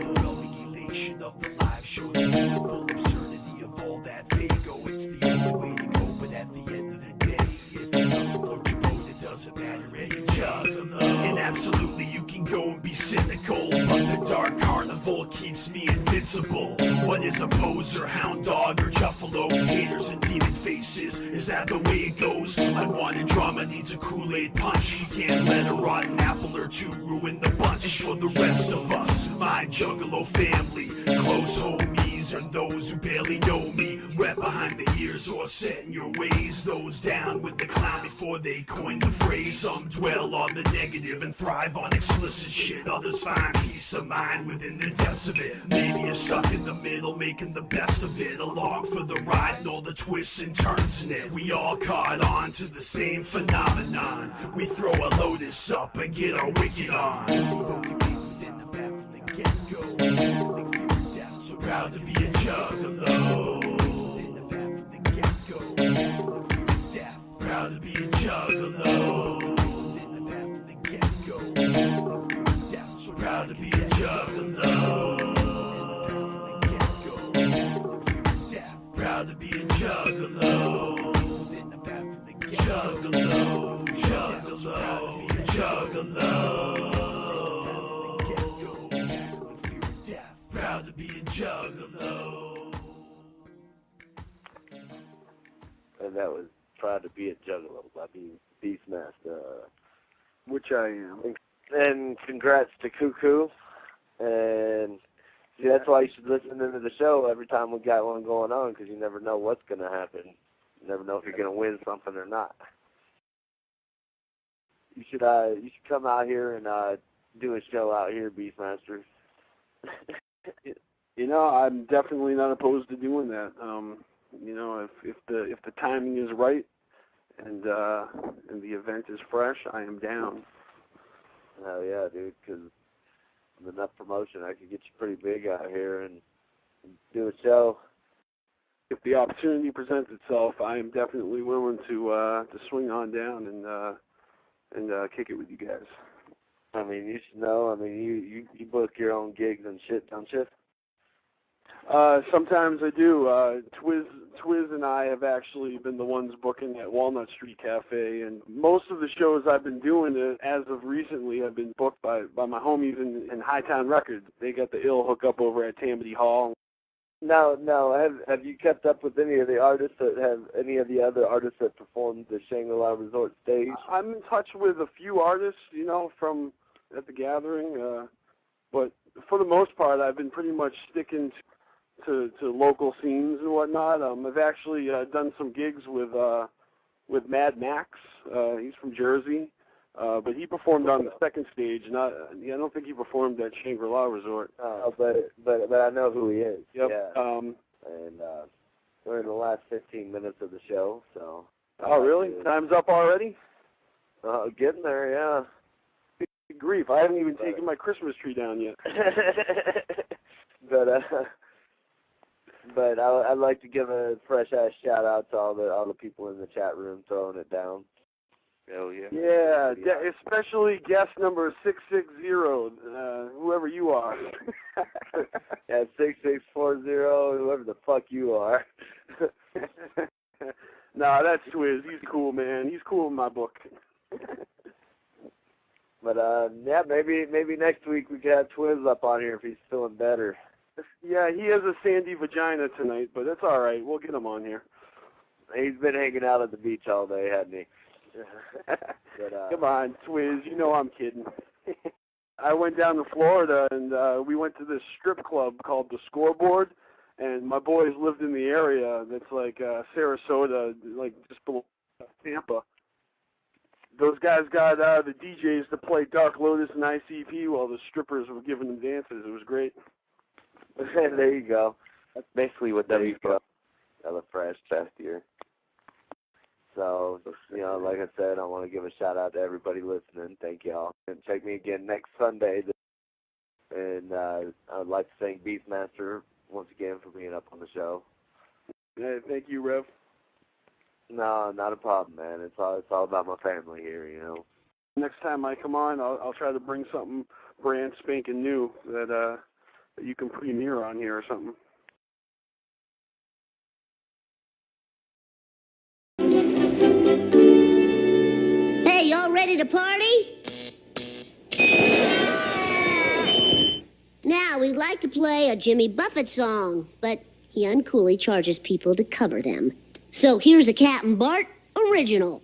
overwhelming elation of the live show, the beautiful absurdity of all that Vago. It's the only way to go, but at the end of the day, if it doesn't float your boat, it doesn't matter, hey, juggalo. And absolutely, you can go and be cynical, but the dark carnival keeps me invincible. What is a poser, hound dog, or Juffalo? Haters and demon faces, is that the way it goes? Unwanted drama needs a Kool-Aid punch. You can't let a rotten apple or two ruin the bunch. And for the rest of us, my Juggalo family, close homies, and those who barely know me, wet behind the ears or set in your ways. Those down with the clown before they coin the phrase. Some dwell on the negative and thrive on explicit shit. Others find peace of mind within the depths of it. Maybe you're stuck in the middle, making the best of it. Along for the ride and all the twists and turns in it. We all caught on to the same phenomenon. We throw a lotus up and get our wicked on. Evoking faith within the back from the get-go. Feeling fear and death, so proud to be a juggalo. Within the back from the get-go. Feeling fear and death, proud to be a juggalo. Within the back from the get-go. Feeling fear and death, so proud to be a juggalo. Proud to be a juggalo. Juggalo, juggalo, juggalo. Proud to be a juggalo. And that was Proud to be a Juggalo by BeastMasteR. Which I am. And congrats to Cuckoo. And see, that's why you should listen into the show every time we got one going on, because you never know what's going to happen. You never know if you're going to win something or not. You should come out here and do a show out here, BeastMasteR. You know, I'm definitely not opposed to doing that. You know, if the timing is right and the event is fresh, I am down. Hell yeah, dude, because with enough promotion, I could get you pretty big out here and do a show. If the opportunity presents itself, I am definitely willing to swing on down and kick it with you guys. I mean, you should know. I mean, you book your own gigs and shit, don't you? Sometimes I do. Twiz and I have actually been the ones booking at Walnut Street Cafe, and most of the shows I've been doing as of recently have been booked by my homies in Hightown Records. They got the ill hookup over at Tammany Hall. No. Have you kept up with any of the artists any of the other artists that performed the Shangri-La Resort stage? I'm in touch with a few artists, you know, from at the gathering, but for the most part, I've been pretty much sticking to local scenes and whatnot. I've actually done some gigs with Mad Max. He's from Jersey. But he performed on the second stage. I don't think he performed at Shangri-La Resort. But I know who he is. Yep. Yeah. And we're in the last 15 minutes of the show, so. Oh, really? Time's up already? Getting there, yeah. Good grief! I haven't even taken my Christmas tree down yet. But I'd like to give a fresh ass shout out to all the people in the chat room throwing it down. Hell yeah. Yeah, especially guest number 660, whoever you are. Yeah, 6640, whoever the fuck you are. Nah, that's Swizz. He's cool, man. He's cool in my book. But yeah, maybe next week we could have Twizz up on here if he's feeling better. Yeah, he has a sandy vagina tonight, but that's all right. We'll get him on here. He's been hanging out at the beach all day, hasn't he? But, come on, Swizz. You know I'm kidding. I went down to Florida, and we went to this strip club called The Scoreboard, and my boys lived in the area that's like Sarasota, like just below Tampa. Those guys got the DJs to play Dark Lotus and ICP while the strippers were giving them dances. It was great. There you go. That's basically what that is. Hella fresh past year. So, like I said, I want to give a shout out to everybody listening. Thank y'all. And check me again next Sunday. And I would like to thank BeastMasteR once again for being up on the show. Yeah, thank you, Rev. No, not a problem, man. It's all about my family here, Next time I come on, I'll try to bring something brand spanking new that you can premiere on here or something. Hey, y'all ready to party? Now, we'd like to play a Jimmy Buffett song, but he uncoolly charges people to cover them. So here's a Captain Bart original.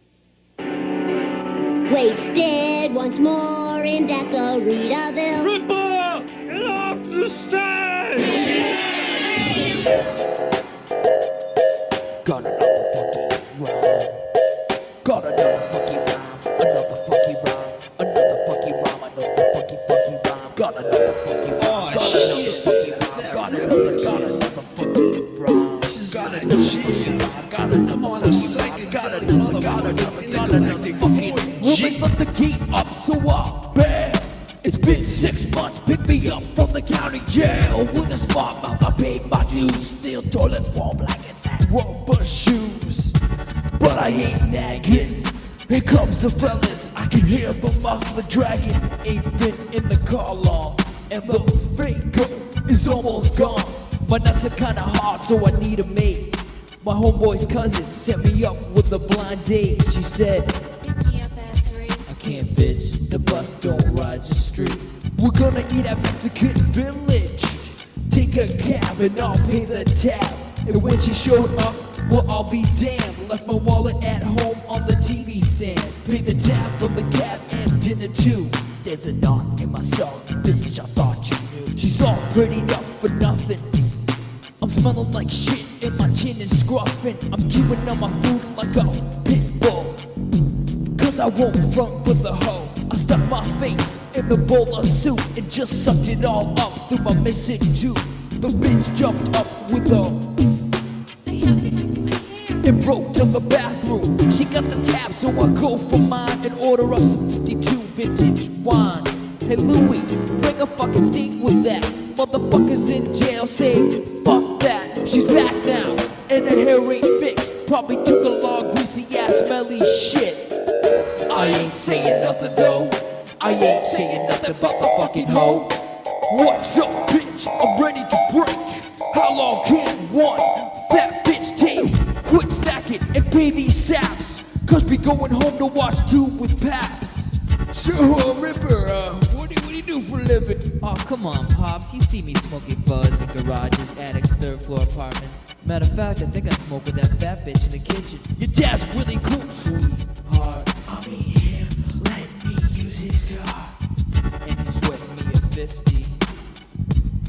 Wasted once more in Dacquaritaville. Ripper! Get off the stage! Got another fucking rhyme. Got another fucking rhyme. Another fucking rhyme. Another fucking rhyme. Another fucking rhyme. Got another fucking rhyme. Got another fucking rhyme. Got another fucking rhyme. This is got another fucking rhyme. Got another I'm on a second. got another fucking rhyme. Woman left the gate up, so I bet. It's been 6 months, pick me up from the county jail. With a smart mouth, I paid my dues. Steel toilets, wall blankets, and rubber shoes. But I ain't nagging. Here comes the fellas, I can hear the muffler dragging. Ain't been in the car long, and the finger is almost gone. My nuts are kinda hard, so I need a mate. My homeboy's cousin set me up with a blind date. She said, pick me up at 3. I can't, bitch, the bus don't ride your street. We're gonna eat at Mexican Village. Take a cab and I'll pay the tab. And when she showed up, well, I'll be damned. Left my wallet at home on the TV stand. Paid the tab from the cab and dinner too. There's a knot in my soul, bitch, I thought you knew. She's all prettied up for nothing. I'm smelling like shit and my chin is scruffing. I'm chewing on my food like a pit bull. Cause I won't front for the hoe. I stuck my face in the bowl of soup and just sucked it all up through my missing tooth. The bitch jumped up with a and broke to the bathroom. She got the tab, so I go for mine and order up some 52 vintage wine. Hey Louie, bring a fucking steak with that. Motherfuckers in jail say, fuck that. She's back now, and her hair ain't fixed. Probably took a long, greasy ass, smelly shit. I ain't saying nothing though. I ain't saying nothing about the fucking hoe. What's up, bitch? I'm ready to break. How long can one fat bitch take? Quit snacking and pay these saps. Cause we going home to watch Tube with Paps. So, Ripper, what do you do for a living? Oh, come on, Pops. You see me smoking buds in garages, attics, third floor apartments. Matter of fact, I think I smoke with that fat bitch in the kitchen. Your dad's really cool, sweetheart. I mean him, let me use his car. And he's sweating me a 50.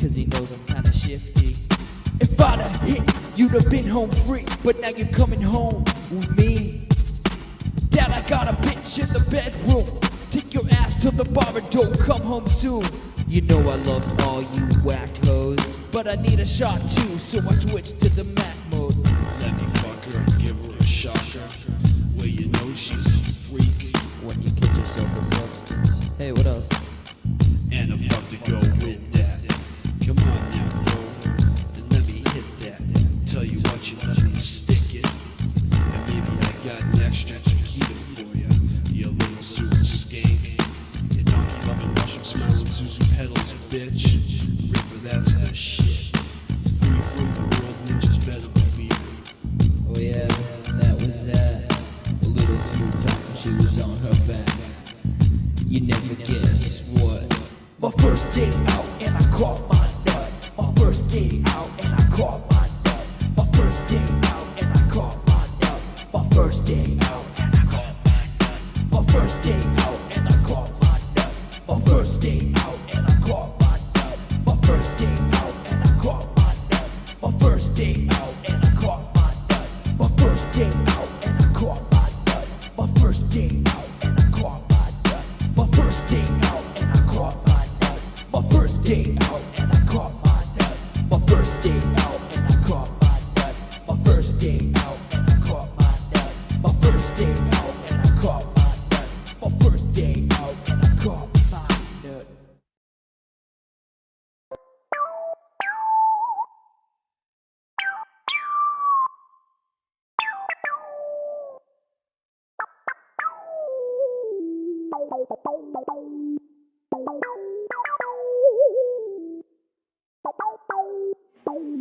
Cause he knows I'm kinda shifty. If I'd have hit, you'd have been home free. But now you're coming home with me. Dad, I got a bitch in the bedroom. the bar and don't come home soon. You know I loved all you whacked hoes, but I need a shot too, so I switched to the Mac mode. Let me fuck her and give her a shocker. Well, you know she's a freak. When you kid yourself with substance. Hey, what else? And a fuck to go with that. Come on now, bro, and let me hit that. Tell you what, you let me stick it. And maybe I got an extra tequila for you. You little super skank. You donkey loving mushroom smelling Zuzu pedals, bitch. Ripper, that's the shit. Free from the world, ninjas better believe it. Oh yeah, that was that. A little smooth talk when she was on her back. You never guess what. My first day out and I caught my nut. My first day out and I caught my nut. My first day out and I caught my nut. My first day out and I caught my nut. My first day out and I caught my nut. My first day out and I caught my nut. My first day out and I caught my nut. My first day out and I caught my nut. My first day out and I caught my nut. My first day out and I caught my nut. My first day out and I caught my nut. My first day out and I caught my nut. My first day out and I caught my nut. My first day out and I caught my nut. My first day out and I caught my nut. My first day out and I caught my nut.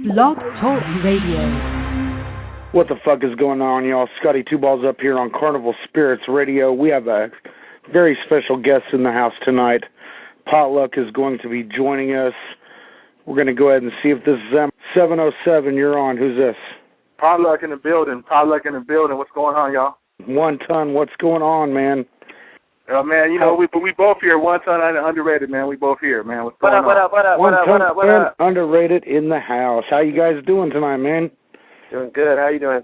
Blog Talk Radio. What the fuck is going on, y'all? Scotty Two Balls up here on Carnival Spirits Radio. We have a very special guest in the house tonight. Potluck is going to be joining us. We're going to go ahead and see if this is them. 707, you're on. Who's this? Potluck in the building. Potluck in the building. What's going on, y'all? 1 Ton. What's going on, man? Man, you know, we both here. 1 Ton underrated, man. We both here, man. What's going on? What up? Underrated in the house. How you guys doing tonight, man? Doing good. How you doing?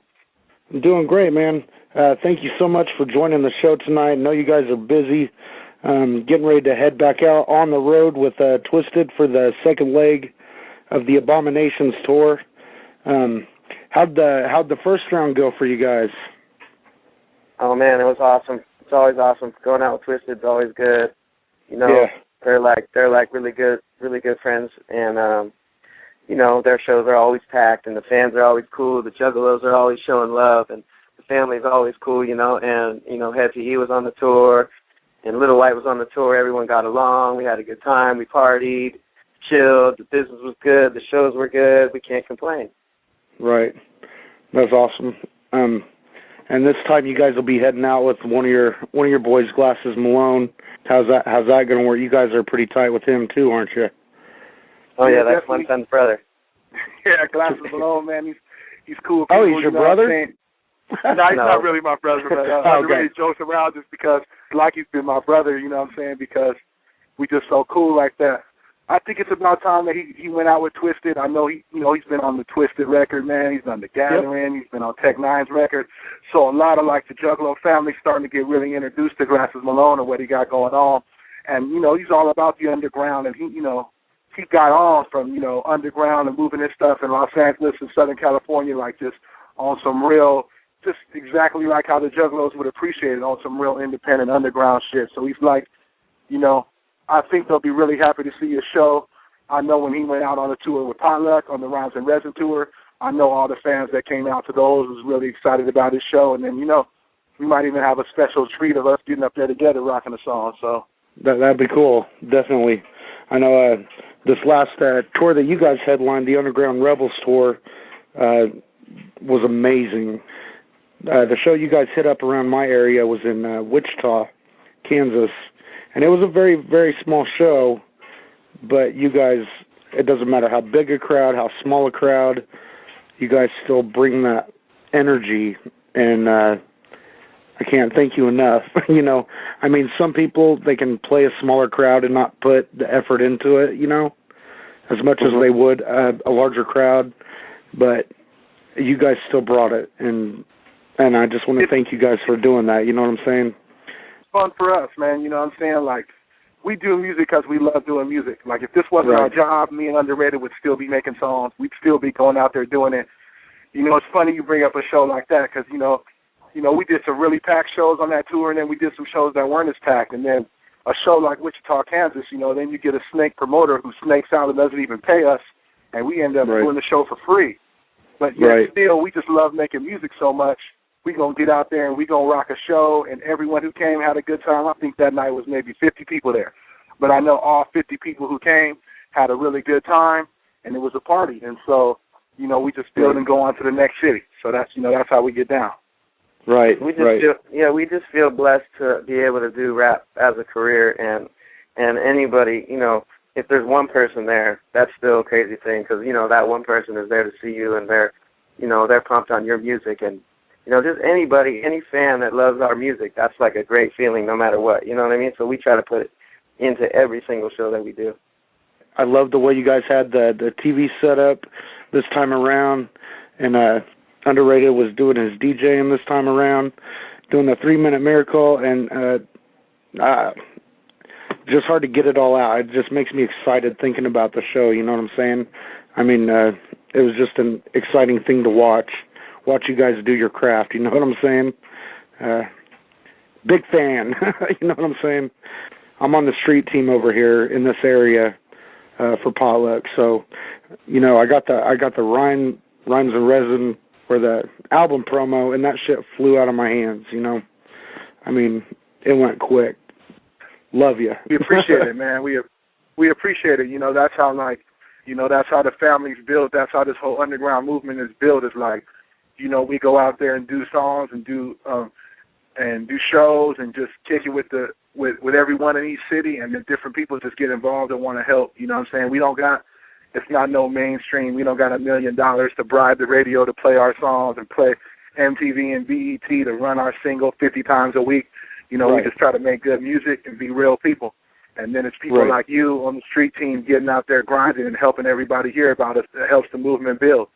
I'm doing great, man. Thank you so much for joining the show tonight. I know you guys are busy. Getting ready to head back out on the road with Twisted for the second leg of the Abominations tour. How'd the first round go for you guys? Oh man, it was awesome. It's always awesome. Going out with Twisted's always good. You know, yeah. they're like really good friends, and you know, their shows are always packed, and the fans are always cool. The Juggalos are always showing love, and the family's always cool. You know, and you know, Head to E was on the tour, and Little White was on the tour. Everyone got along. We had a good time. We partied, chilled. The business was good. The shows were good. We can't complain. Right. That's awesome. And this time you guys will be heading out with one of your boys, Glasses Malone. How's that going to work? You guys are pretty tight with him too, aren't you? Oh yeah, that's my son's brother. Yeah, Glasses Malone, man. He's cool. Oh, he's your brother? No, he's not really my brother, but I okay. really jokes around just because, like, he's been my brother. You know what I'm saying? Because we just so cool like that. I think it's about time that he went out with Twisted. I know he's been on the Twisted record, man. He's on the Gathering. Yep. He's been on Tech Nine's record. So a lot of like the Juggalo family starting to get really introduced to Glasses Malone and what he got going on. And you know, he's all about the underground, and he got on from underground and moving his stuff in Los Angeles and Southern California, like just on some real, just exactly like how the Juggalos would appreciate it, on some real independent underground shit. So he's like, I think they'll be really happy to see his show. I know when he went out on a tour with Potluck on the Rhymes and Resin tour, I know all the fans that came out to those was really excited about his show. And then, we might even have a special treat of us getting up there together rocking a song. So that'd be cool, definitely. I know this last tour that you guys headlined, the Underground Rebels tour, was amazing. The show you guys hit up around my area was in Wichita, Kansas. And it was a very, very small show, but you guys, it doesn't matter how big a crowd, how small a crowd, you guys still bring that energy, and I can't thank you enough. I mean, some people, they can play a smaller crowd and not put the effort into it, as much as they would a larger crowd, but you guys still brought it, and I just want to thank you guys for doing that, you know what I'm saying? Fun for us, man. You know what I'm saying? Like, we do music because we love doing music. Like, if this wasn't our job, me and Underrated would still be making songs. We'd still be going out there doing it. You know, it's funny you bring up a show like that because, you know, we did some really packed shows on that tour, and then we did some shows that weren't as packed. And then a show like Wichita, Kansas, you know, then you get a snake promoter who snakes out and doesn't even pay us, and we end up doing the show for free. But still, we just love making music so much. We going to get out there and we going to rock a show, and everyone who came had a good time. I think that night was maybe 50 people there. But I know all 50 people who came had a really good time, and it was a party. And so, you know, we just build and go on to the next city. So that's, you know, that's how we get down. Right, we just feel blessed to be able to do rap as a career, and anybody, you know, if there's one person there, that's still a crazy thing because, you know, that one person is there to see you, and they're pumped on your music, and, you know, just anybody, any fan that loves our music, that's like a great feeling no matter what, you know what I mean? So we try to put it into every single show that we do. I love the way you guys had the TV set up this time around, and Underrated was doing his DJing this time around, doing the 3-minute miracle, and just hard to get it all out. It just makes me excited thinking about the show, you know what I'm saying? I mean, it was just an exciting thing to watch you guys do your craft, you know what I'm saying? Big fan, you know what I'm saying? I'm on the street team over here in this area for Potluck, so, you know, I got the Rhymes and Resin for the album promo, and that shit flew out of my hands, you know? I mean, it went quick. Love you. We appreciate it, man. We appreciate it. You know, that's how, like, you know, that's how the family's built. That's how this whole underground movement is built. It's like, you know, we go out there and do songs and do shows and just kick it with everyone in each city, and then different people just get involved and want to help. You know what I'm saying? It's not no mainstream. We don't got $1 million to bribe the radio to play our songs and play MTV and BET to run our single 50 times a week. You know, we just try to make good music and be real people. And then it's people like you on the street team getting out there grinding and helping everybody hear about us that helps the movement build.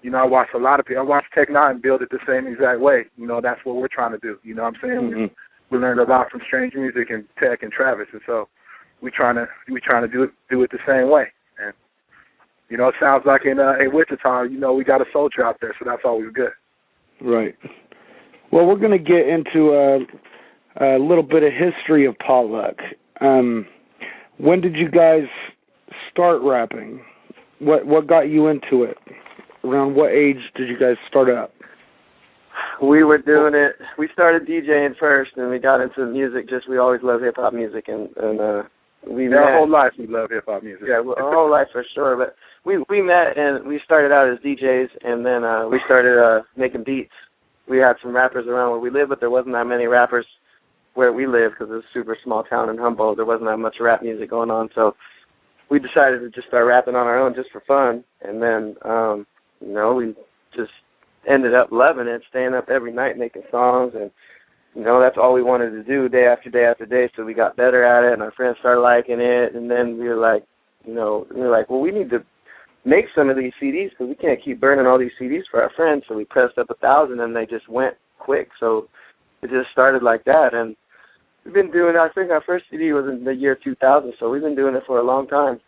You know, I watch a lot of people. I watch Tech Nine build it the same exact way. You know, that's what we're trying to do. You know what I'm saying? Mm-hmm. We learned a lot from Strange Music and Tech and Travis, and so we trying to do it the same way. And you know, it sounds like in Wichita, you know, we got a soldier out there, so that's always good. Right. Well, we're going to get into a little bit of history of Potluck. When did you guys start rapping? What got you into it? Around what age did you guys start up? We were doing it. We started DJing first, and we got into music. We always loved hip hop music, and we met. Our whole life we love hip hop music. Yeah, our whole life for sure. But we met, and we started out as DJs, and then we started making beats. We had some rappers around where we lived, but there wasn't that many rappers where we lived because it was a super small town in Humboldt. There wasn't that much rap music going on, so we decided to just start rapping on our own just for fun. And then, you know, we just ended up loving it, staying up every night making songs, and, you know, that's all we wanted to do day after day after day, so we got better at it, and our friends started liking it, and then we were like, well, we need to make some of these CDs because we can't keep burning all these CDs for our friends, so we pressed up 1,000, and they just went quick, so it just started like that, and we've been doing it. I think our first CD was in the year 2000, so we've been doing it for a long time.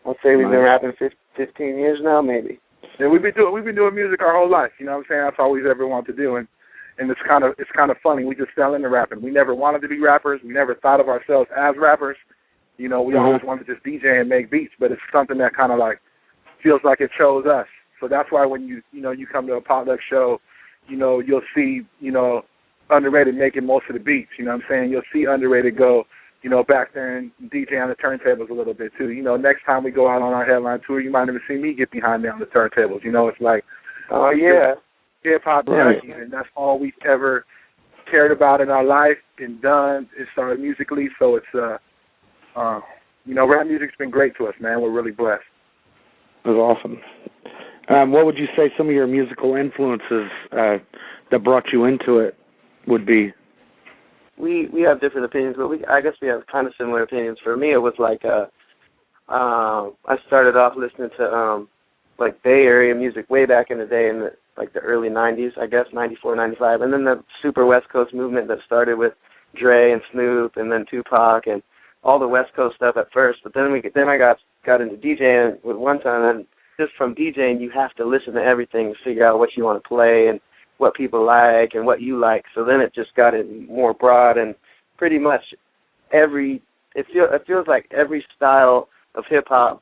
I'll say we've been rapping 15 years now, maybe. Yeah, we've been doing music our whole life. You know what I'm saying? That's all we've ever wanted to do, and it's kind of funny. We just fell into rapping. We never wanted to be rappers. We never thought of ourselves as rappers. You know, we always wanted to just DJ and make beats, but it's something that kind of like feels like it chose us. So that's why when you come to a Potluck show, you know, you'll see, you know, Underrated making most of the beats. You know what I'm saying? You'll see Underrated go, you know, back there and DJ on the turntables a little bit too. You know, next time we go out on our headline tour, you might even see me get behind there on the turntables. You know, it's like, oh yeah, hip hop, and that's all we've ever cared about in our life and done is started musically. So it's, you know, rap music's been great to us, man. We're really blessed. That's awesome. What would you say some of your musical influences that brought you into it would be? We have different opinions, but I guess we have kind of similar opinions. For me, it was like I started off listening to like Bay Area music way back in the day in the early 90s, I guess, 94, 95, and then the super West Coast movement that started with Dre and Snoop and then Tupac and all the West Coast stuff at first, but then I got into DJing with one time, and just from DJing, you have to listen to everything to figure out what you want to play and what people like and what you like. So then it just got it more broad, and pretty much it feels like every style of hip hop,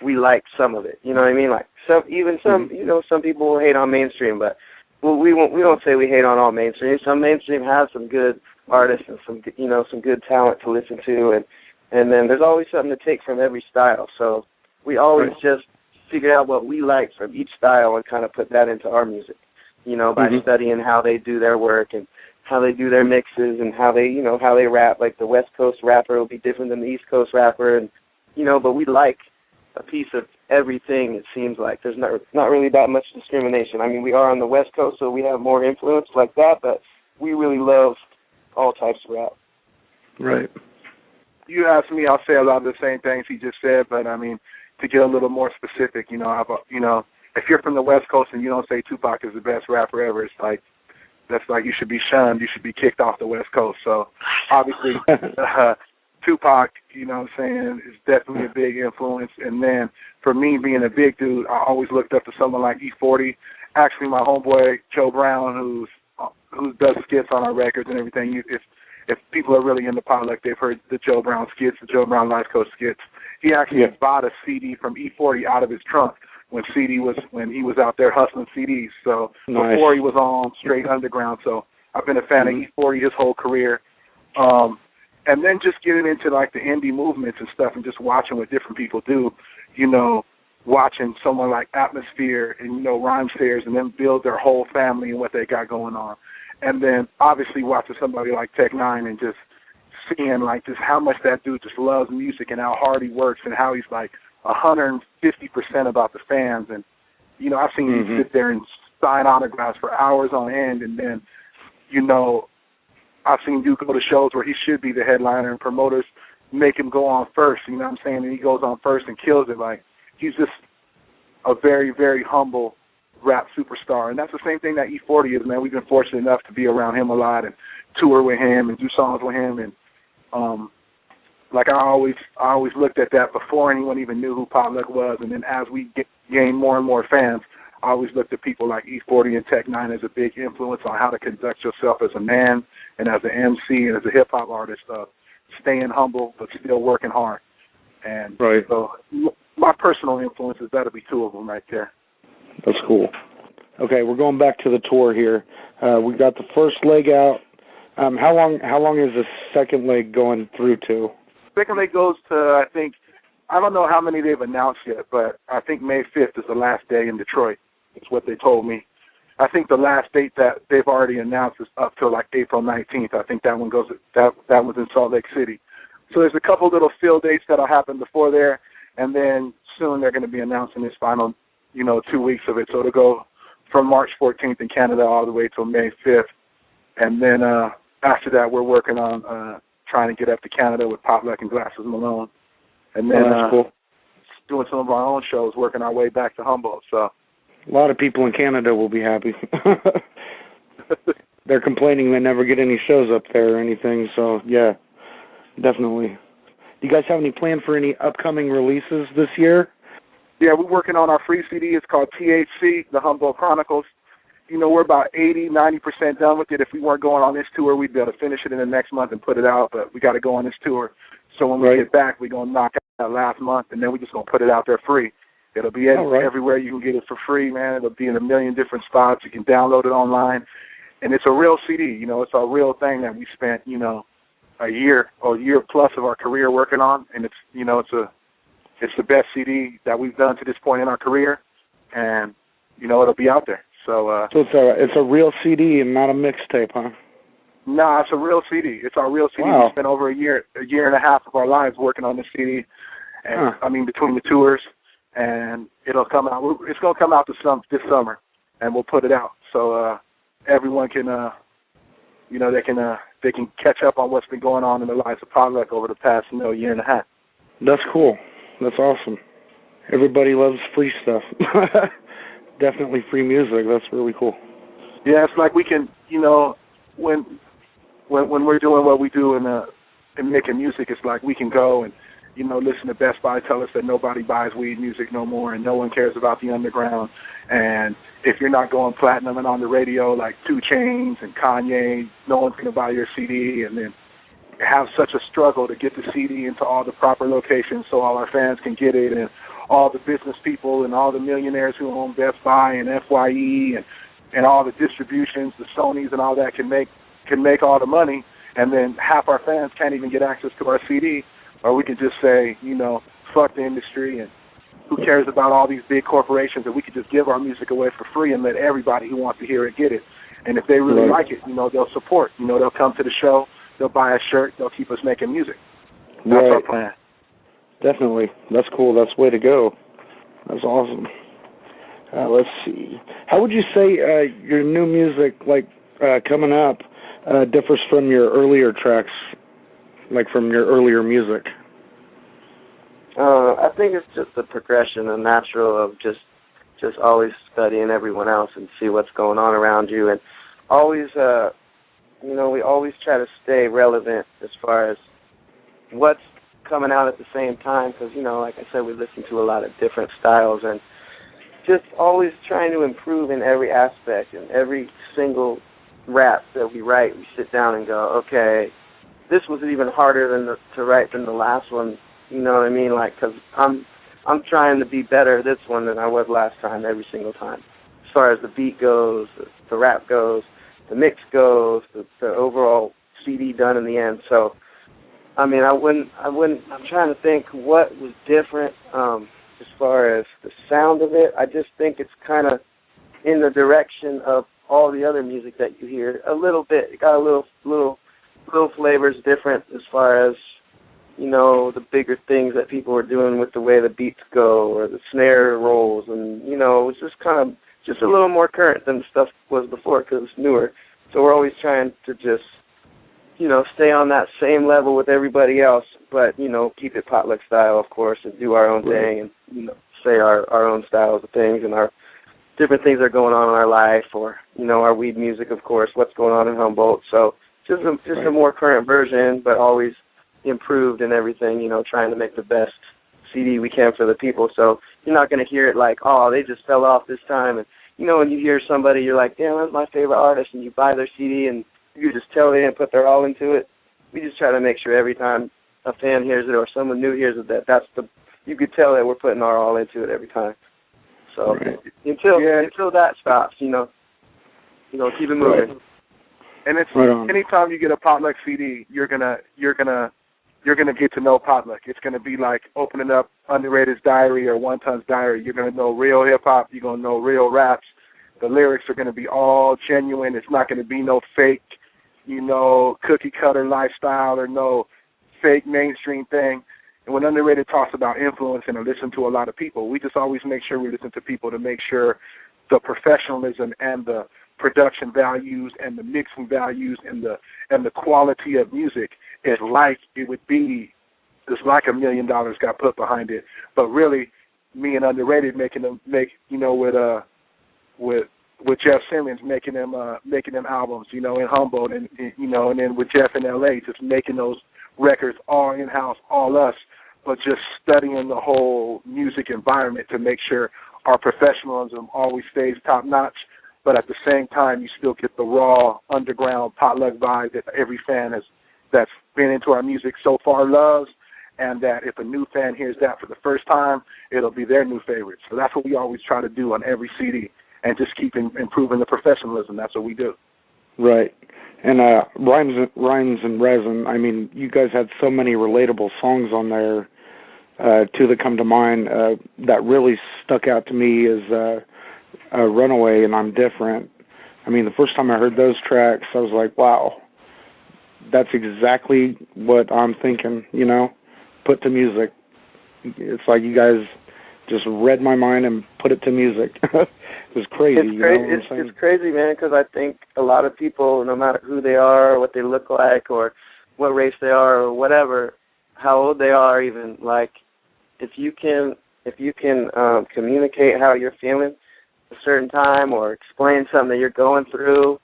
we like some of it. You know what I mean? Like some people will hate on mainstream, but we don't say we hate on all mainstream. Some mainstream have some good artists and some good talent to listen to, and then there's always something to take from every style. So we always just figure out what we like from each style and kind of put that into our music, by studying how they do their work and how they do their mixes and how they rap. Like the West Coast rapper will be different than the East Coast rapper, and but we like a piece of everything. It seems like there's not really that much discrimination. I mean, we are on the West Coast, so we have more influence like that, but we really love all types of rap. Right. You ask me, I'll say a lot of the same things he just said, but I mean, to get a little more specific, if you're from the West Coast and you don't say Tupac is the best rapper ever, it's like, that's like you should be shunned, you should be kicked off the West Coast. So obviously Tupac, is definitely a big influence. And then for me being a big dude, I always looked up to someone like E40. Actually, my homeboy Joe Brown, who does skits on our records and everything, if people are really into pop, like they've heard the Joe Brown skits, the Joe Brown Life Coach skits, he actually bought a CD from E40 out of his trunk when he was out there hustling CDs. So before he was on straight underground. So I've been a fan of E40 his whole career. And then just getting into like the indie movements and stuff and just watching what different people do, watching someone like Atmosphere and, Rhymesters and them build their whole family and what they got going on. And then obviously watching somebody like Tech-9 and just seeing like just how much that dude just loves music and how hard he works and how he's like 150% about the fans. And, I've seen him sit there and sign autographs for hours on end. And then, I've seen you go to shows where he should be the headliner and promoters make him go on first, you know what I'm saying? And he goes on first and kills it. Like, he's just a very, very humble rap superstar. And that's the same thing that E40 is, man. We've been fortunate enough to be around him a lot and tour with him and do songs with him. And, I always looked at that before anyone even knew who Pop Luck was. And then as we gained more and more fans, I always looked at people like E40 and Tech-9 as a big influence on how to conduct yourself as a man and as an MC and as a hip-hop artist, staying humble but still working hard. And so my personal influences, that'll be two of them right there. That's cool. Okay, we're going back to the tour here. We got the first leg out. How long is the second leg going through to? Second leg goes to, I don't know how many they've announced yet, but I think May 5th is the last day in Detroit. It's what they told me. I think the last date that they've already announced is up till like April 19th. I think that one goes. That was in Salt Lake City. So there's a couple little field dates that'll happen before there, and then soon they're going to be announcing this final, 2 weeks of it. So it'll go from March 14th in Canada all the way till May 5th, and then after that we're working on trying to get up to Canada with Pop Luck and Glasses Malone, and then doing some of our own shows, working our way back to Humboldt. So. A lot of people in Canada will be happy. They're complaining they never get any shows up there or anything, so yeah, definitely. Do you guys have any plan for any upcoming releases this year? Yeah, we're working on our free CD. It's called THC, The Humboldt Chronicles. We're about 80-90% done with it. If we weren't going on this tour, we'd be able to finish it in the next month and put it out, but we got to go on this tour. So when we get back, we're going to knock out that last month, and then we're just going to put it out there free. It'll be everywhere you can get it for free, man. It'll be in a million different spots. You can download it online. And it's a real CD. It's a real thing that we spent, a year or a year plus of our career working on. And it's, it's the best CD that we've done to this point in our career. And, it'll be out there. So it's a real CD and not a mixtape, huh? Nah, it's a real CD. It's our real CD. Wow. We spent over a year and a half of our lives working on this CD. And between the tours. And it'll come out. It's going to come out this summer, and we'll put it out so everyone can, they can catch up on what's been going on in the lives of Pop Luck over the past, year and a half. That's cool. That's awesome. Everybody loves free stuff. Definitely free music. That's really cool. Yeah, it's like we can, when we're doing what we do in in making music, it's like we can go and, you know, listen to Best Buy tell us that nobody buys weed music no more and no one cares about the underground. And if you're not going platinum and on the radio like 2 Chainz and Kanye, no one's going to buy your CD. And then have such a struggle to get the CD into all the proper locations so all our fans can get it, and all the business people and all the millionaires who own Best Buy and FYE and all the distributions, the Sonys and all that can make all the money, and then half our fans can't even get access to our CD. Or we could just say, you know, fuck the industry and who cares about all these big corporations, and we could just give our music away for free and let everybody who wants to hear it get it. And if they really like it, you know, they'll support. You know, they'll come to the show, they'll buy a shirt, they'll keep us making music. That's our plan. Definitely. That's cool. That's the way to go. That's awesome. Let's see. How would you say your new music, like coming up, differs from your earlier tracks, like from your earlier music? I think it's just the progression, the natural of just always studying everyone else and see what's going on around you, and always, you know, we always try to stay relevant as far as what's coming out at the same time, because, you know, like I said, we listen to a lot of different styles, and just always trying to improve in every aspect, and every single rap that we write, we sit down and go, okay, this was even harder to write than the last one. You know what I mean? Like, because I'm trying to be better this one than I was last time every single time. As far as the beat goes, the rap goes, the mix goes, the overall CD done in the end. So, I mean, I'm trying to think what was different as far as the sound of it. I just think it's kind of in the direction of all the other music that you hear. A little bit. It got a little flavors different as far as, you know, the bigger things that people were doing with the way the beats go or the snare rolls, and, you know, it was just kind of just a little more current than the stuff was before because it's newer. So we're always trying to just, you know, stay on that same level with everybody else, but, you know, keep it potluck style, of course, and do our own thing and, you know, say our own styles of things and our different things that are going on in our life, or, you know, our weed music, of course, what's going on in Humboldt. So just a more current version, but always improved and everything, you know, trying to make the best CD we can for the people. So you're not going to hear it like, oh, they just fell off this time. And, you know, when you hear somebody, you're like, damn, that's my favorite artist, and you buy their CD and you just tell they didn't put their all into it. We just try to make sure every time a fan hears it or someone new hears it, you could tell that we're putting our all into it every time. So until that stops, you know, keep it moving. Right. And it's anytime you get a potluck CD, you're gonna get to know potluck. It's gonna be like opening up Underrated's diary or One Ton's diary. You're gonna know real hip hop. You're gonna know real raps. The lyrics are gonna be all genuine. It's not gonna be no fake, you know, cookie cutter lifestyle or no fake mainstream thing. And when Underrated talks about influencing and listen to a lot of people, we just always make sure we listen to people to make sure the professionalism and the production values and the mixing values and the quality of music is like it would be, just like $1 million got put behind it. But really, me and Underrated with Jeff Simmons making them albums, you know, in Humboldt and you know, and then with Jeff in LA, just making those records all in-house, all us, but just studying the whole music environment to make sure our professionalism always stays top-notch, but at the same time, you still get the raw, underground, potluck vibe that every fan that's been into our music so far loves, and that if a new fan hears that for the first time, it'll be their new favorite. So that's what we always try to do on every CD, and just keep improving the professionalism. That's what we do. Right. And Rhymes and Resin, I mean, you guys had so many relatable songs on there, two that come to mind that really stuck out to me is Runaway and I'm Different. I mean, the first time I heard those tracks, I was like, wow, that's exactly what I'm thinking, you know, put to music. It's like you guys just read my mind and put it to music. It was crazy. It's crazy, man, because I think a lot of people, no matter who they are, or what they look like, or what race they are, or whatever, how old they are even, like, if you can communicate how you're feeling a certain time or explain something that you're going through,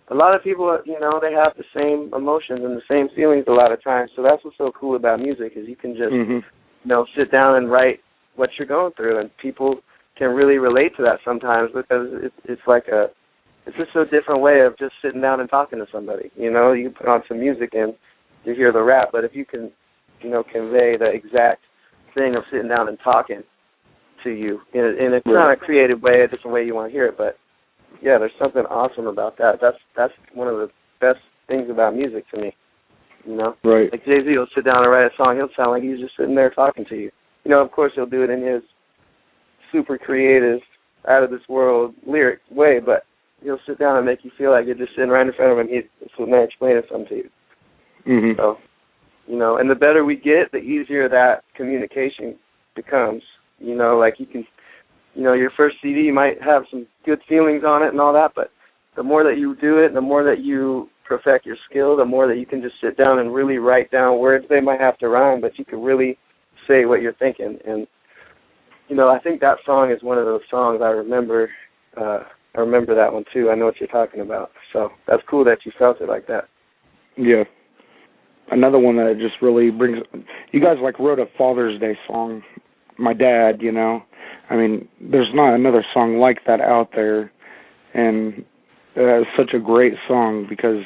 a lot of people, you know, they have the same emotions and the same feelings a lot of times. So that's what's so cool about music is you can just, you know, sit down and write what you're going through, and people can really relate to that sometimes because it's just a different way of just sitting down and talking to somebody. You know, you put on some music and you hear the rap, but if you can, you know, convey the exact thing of sitting down and talking to you in a kind of creative way, a different way you want to hear it, but yeah, there's something awesome about that. That's one of the best things about music to me. You know, right? Like Jay-Z will sit down and write a song. He'll sound like he's just sitting there talking to you. You know, of course he'll do it in his super creative, out of this world lyric way, but he'll sit down and make you feel like you're just sitting right in front of him. He's sitting there explaining something to you. So, you know, and the better we get, the easier that communication becomes. You know, like you can, you know, your first CD might have some good feelings on it and all that, but the more that you do it, the more that you perfect your skill, the more that you can just sit down and really write down words. They might have to rhyme, but you can really say what you're thinking. And, you know, I think that song is one of those songs I remember. I remember that one too. I know what you're talking about. So that's cool that you felt it like that. Yeah. Another one that just really brings... You guys, like, wrote a Father's Day song. My dad, you know. I mean, there's not another song like that out there. And it's such a great song because,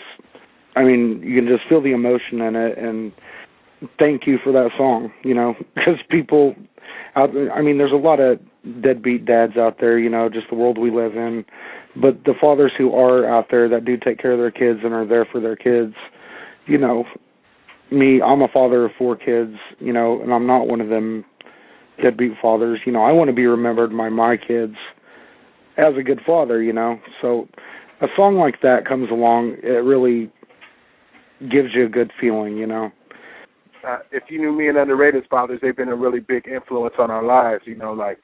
I mean, you can just feel the emotion in it. And thank you for that song, you know. Because people... I mean, there's a lot of deadbeat dads out there, you know, just the world we live in. But the fathers who are out there that do take care of their kids and are there for their kids, you know... Me, I'm a father of 4 kids, you know, and I'm not one of them deadbeat fathers. You know, I want to be remembered by my kids as a good father, you know. So a song like that comes along, it really gives you a good feeling, you know. If you knew me and Underrated's fathers, they've been a really big influence on our lives, you know, like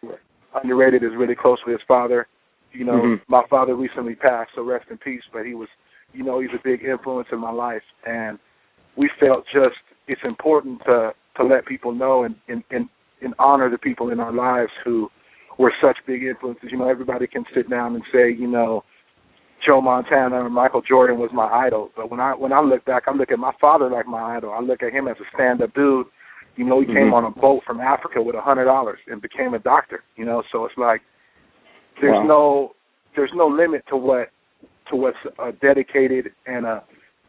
Underrated is really close with his father. You know, my father recently passed, so rest in peace, but he was, you know, he's a big influence in my life, and we felt just it's important to let people know and honor the people in our lives who were such big influences. You know, everybody can sit down and say, you know, Joe Montana or Michael Jordan was my idol. But when I look back, I look at my father like my idol. I look at him as a stand-up dude. You know, he came on a boat from Africa with $100 and became a doctor. You know, so it's like there's no limit to what's a dedicated and a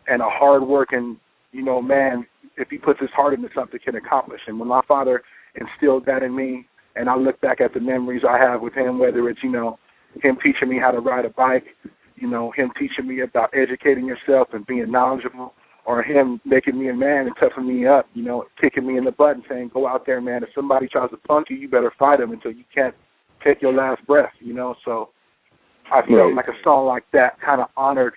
hard-working, you know, man, if he puts his heart into something, can accomplish. And when my father instilled that in me, and I look back at the memories I have with him, whether it's, you know, him teaching me how to ride a bike, you know, him teaching me about educating yourself and being knowledgeable, or him making me a man and toughing me up, you know, kicking me in the butt and saying, go out there, man. If somebody tries to punk you, you better fight him until you can't take your last breath, you know. So I felt like a song like that kind of honored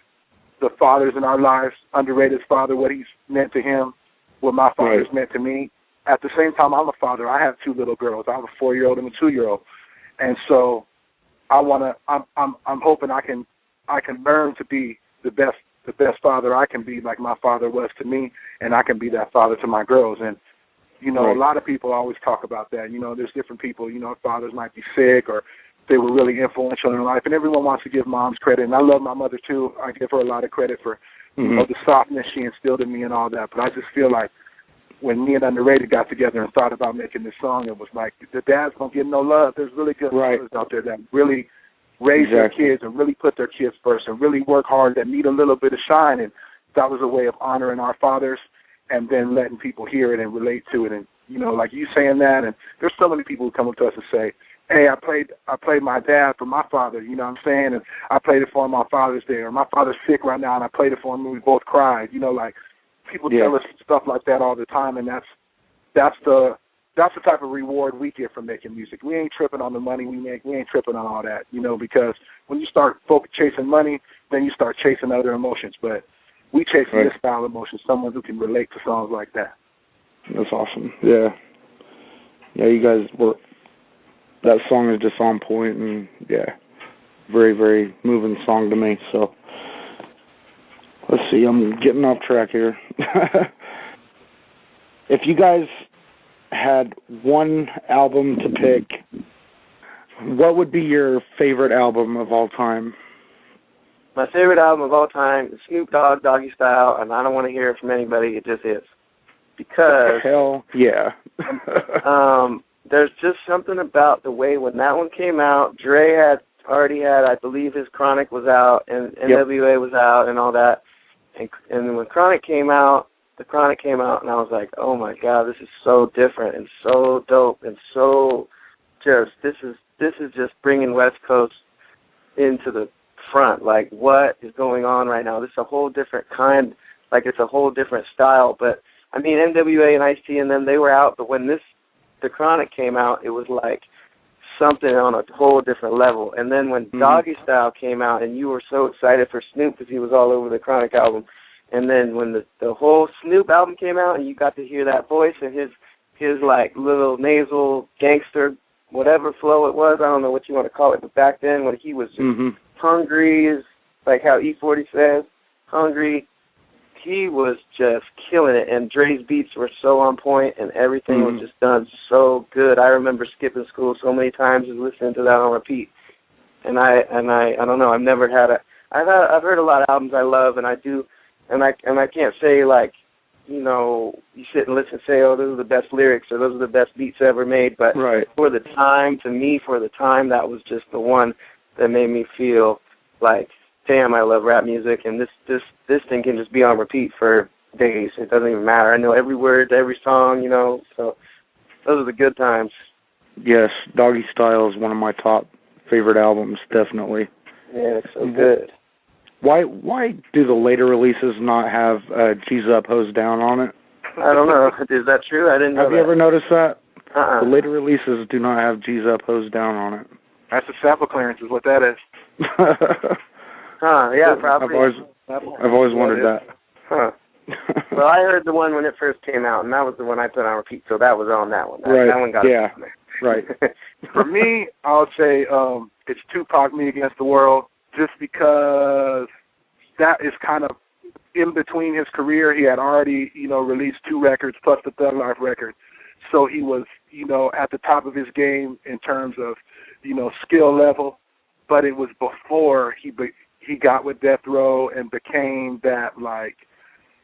the fathers in our lives, Underrated's father, what he's meant to him, what my father's meant to me. At the same time, I'm a father. I have 2 little girls. I have a 4-year-old and a 2-year-old, and so I'm hoping I can learn to be the best father I can be, like my father was to me, and I can be that father to my girls. And you know, a lot of people always talk about that. You know, there's different people. You know, fathers might be sick or they were really influential in life, and everyone wants to give moms credit, and I love my mother too. I give her a lot of credit for you know, the softness she instilled in me and all that, but I just feel like when me and Underrated got together and thought about making this song, it was like the dads don't get no love. There's really good fathers out there that really raise their kids and really put their kids first and really work hard, that need a little bit of shine, and that was a way of honoring our fathers and then letting people hear it and relate to it. And, you know, like you saying that, and there's so many people who come up to us and say, hey, I played my dad for my father, you know what I'm saying, and I played it for him on Father's Day, or my father's sick right now and I played it for him and we both cried. You know, like people tell us stuff like that all the time, and that's the type of reward we get from making music. We ain't tripping on the money we make. We ain't tripping on all that, you know, because when you start chasing money, then you start chasing other emotions. But we chasing this style of emotion, someone who can relate to songs like that. That's awesome. Yeah. Yeah, you guys were... That song is just on point, and yeah, very, very moving song to me. So, let's see, I'm getting off track here. If you guys had one album to pick, what would be your favorite album of all time? My favorite album of all time is Snoop Dogg, Doggy Style, and I don't want to hear it from anybody. It just is. Because hell yeah. There's just something about the way when that one came out, Dre had already had, I believe his Chronic was out, and NWA was out and all that. And when Chronic came out, the Chronic came out, and I was like, oh my God, this is so different and so dope and so just, this is just bringing West Coast into the front. Like, what is going on right now? This is a whole different kind, like it's a whole different style. But, I mean, NWA and Ice-T and them, they were out, but when the Chronic came out, it was like something on a whole different level. And then when Doggy Style came out, and you were so excited for Snoop because he was all over the Chronic album, and then when the whole Snoop album came out, and you got to hear that voice and his like little nasal gangster whatever flow it was, I don't know what you want to call it, but back then when he was just hungry, is like how E40 says, hungry, he was just killing it, and Dre's beats were so on point, and everything was just done so good. I remember skipping school so many times and listening to that on repeat. And I don't know, I've never had I've heard a lot of albums I love, and I do, and I can't say like, you know, you sit and listen and say, oh, those are the best lyrics or those are the best beats ever made, but for the time, to me, for the time, that was just the one that made me feel like, damn, I love rap music, and this thing can just be on repeat for days. It doesn't even matter. I know every word to every song, you know, so those are the good times. Yes, Doggy Style is one of my top favorite albums, definitely. Yeah, it's so good. Why do the later releases not have G's Up, Hose Down on it? I don't know. Is that true? I didn't know Have you ever noticed that? Uh-uh. The later releases do not have G's Up, Hose Down on it. That's a sample clearance is what that is. Yeah, probably. I've always wondered that. Huh. Well, I heard the one when it first came out, and that was the one I put on repeat, so that was on that one. That one got yeah, right. For me, I would say it's Tupac, Me Against the World, just because that is kind of in between his career. He had already, you know, released 2 records plus the Thug Life record. So he was, you know, at the top of his game in terms of, you know, skill level. But it was before he got with Death Row and became that, like,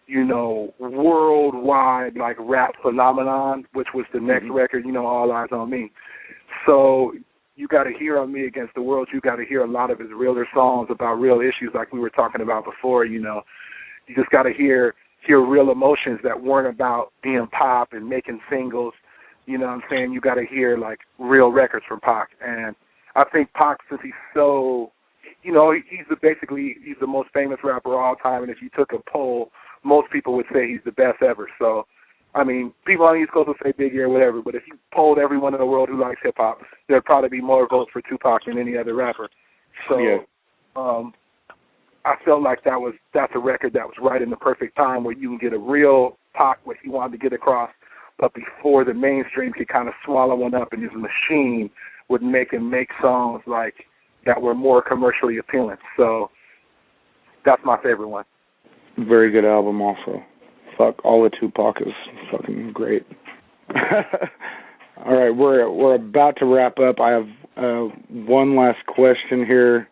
you know, worldwide, like, rap phenomenon, which was the next record, you know, All Eyes on Me. So you got to hear on Me Against the World, you got to hear a lot of his realer songs about real issues like we were talking about before, you know. You just got to hear real emotions that weren't about being pop and making singles, you know what I'm saying? You got to hear, like, real records from Pac. And I think Pac, since he's so, you know, he's the most famous rapper of all time, and if you took a poll, most people would say he's the best ever. So, I mean, people on the East Coast would say Biggie or whatever, but if you polled everyone in the world who likes hip-hop, there'd probably be more votes for Tupac than any other rapper. So, I felt like that's a record that was right in the perfect time where you can get a real Pac, what he wanted to get across, but before the mainstream could kind of swallow one up, and his machine would make him make songs like that were more commercially appealing. So that's my favorite one. Very good album also. Fuck, all the Tupac is fucking great. All right, we're about to wrap up. I have one last question here.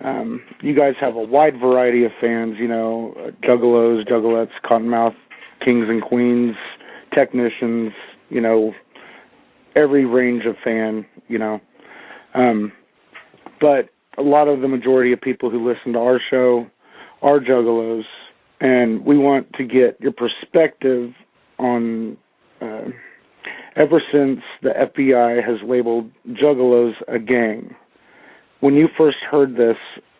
You guys have a wide variety of fans, you know, juggalos, juggalettes, cottonmouth, kings and queens, technicians, you know, every range of fan, you know. But a lot of the majority of people who listen to our show are juggalos, and we want to get your perspective on, ever since the FBI has labeled juggalos a gang. When you first heard this,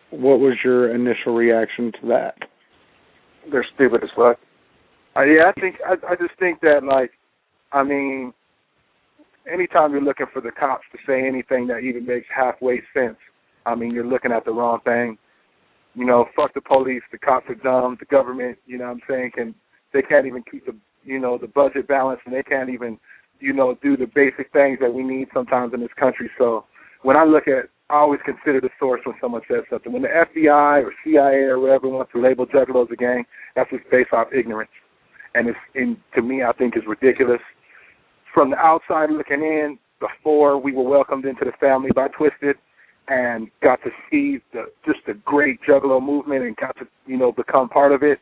what was your initial reaction to that? They're stupid as fuck. Yeah, I just think that, like, I mean, anytime you're looking for the cops to say anything that even makes halfway sense, I mean, you're looking at the wrong thing. You know, fuck the police, the cops are dumb, the government, you know what I'm saying, they can't even keep the, you know, the budget balanced, and they can't even, you know, do the basic things that we need sometimes in this country. So when I always consider the source when someone says something. When the FBI or CIA or whoever wants to label juggalos a gang, that's just based off ignorance. And to me, I think is ridiculous. From the outside looking in, before we were welcomed into the family by Twisted, and got to see just the great Juggalo movement and got to, become part of it,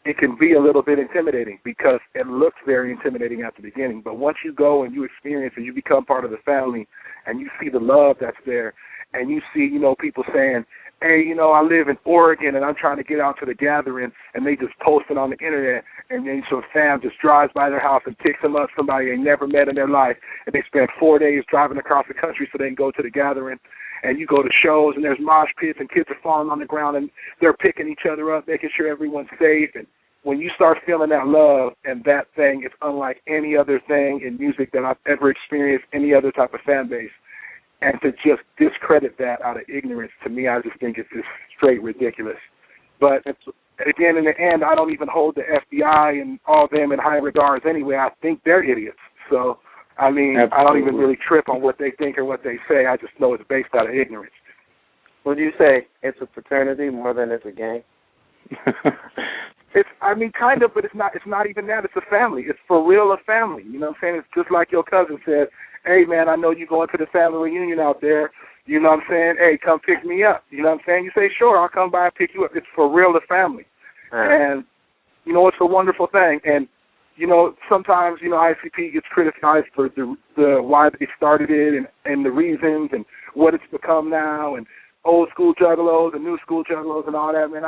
it can be a little bit intimidating because it looks very intimidating at the beginning. But once you go and you experience and you become part of the family and you see the love that's there and you see, people saying, hey, I live in Oregon and I'm trying to get out to the gathering, and they just post it on the internet, and then some fam just drives by their house and picks them up, somebody they never met in their life, and they spend 4 days driving across the country so they can go to the gathering. And you go to shows and there's mosh pits and kids are falling on the ground and they're picking each other up, making sure everyone's safe. And when you start feeling that love and that thing, it's unlike any other thing in music that I've ever experienced, any other type of fan base. And to just discredit that out of ignorance, to me, I just think it's just straight ridiculous. But again, in the end, I don't even hold the FBI and all them in high regards anyway. I think they're idiots. So, I mean, absolutely. I don't even really trip on what they think or what they say. I just know it's based out of ignorance. Would you say it's a fraternity more than it's a gang? Kind of, but it's not even that. It's a family. It's for real a family. You know what I'm saying? It's just like your cousin said, hey, man, I know you going to the family reunion out there. You know what I'm saying? Hey, come pick me up. You know what I'm saying? You say, sure, I'll come by and pick you up. It's for real a family. And, it's a wonderful thing. And, sometimes, ICP gets criticized for the why they started it and the reasons and what it's become now and old school juggalos and new school juggalos and all that, man.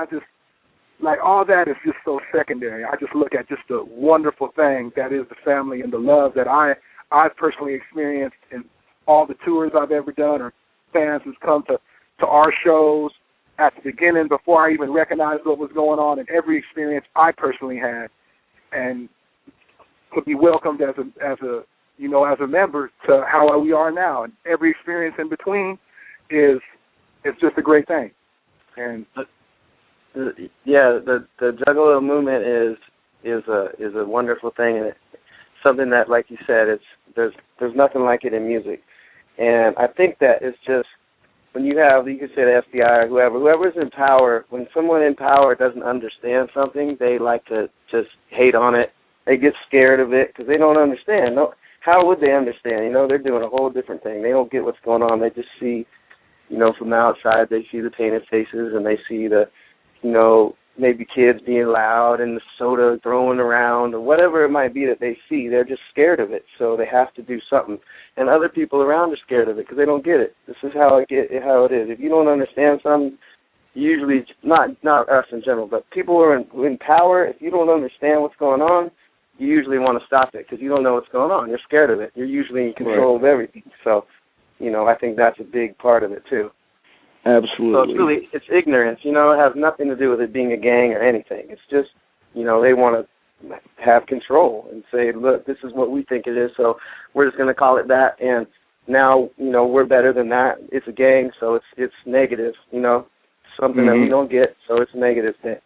All that is just so secondary. I just look at just the wonderful thing that is the family and the love that I've personally experienced in all the tours I've ever done, or fans who's come to our shows at the beginning before I even recognized what was going on, and every experience I personally had, and could be welcomed as a member to how we are now. And every experience in between is just a great thing. And the Juggalo movement is a wonderful thing, and it's something that, like you said, there's nothing like it in music. And I think that it's just when you could say the FBI or whoever's in power, when someone in power doesn't understand something, they like to just hate on it. They get scared of it because they don't understand. No, how would they understand? They're doing a whole different thing. They don't get what's going on. They just see, from the outside, they see the painted faces and they see the, maybe kids being loud and the soda throwing around or whatever it might be that they see. They're just scared of it, so they have to do something. And other people around are scared of it because they don't get it. This is how it is. If you don't understand something, usually, not us in general, but people who are in power, if you don't understand what's going on, you usually want to stop it because you don't know what's going on. You're scared of it. You're usually in control of everything. So, I think that's a big part of it too. Absolutely. So it's ignorance. It has nothing to do with it being a gang or anything. It's just, they want to have control and say, look, this is what we think it is, so we're just going to call it that. And now, we're better than that. It's a gang, so it's negative, something that we don't get, so it's a negative thing,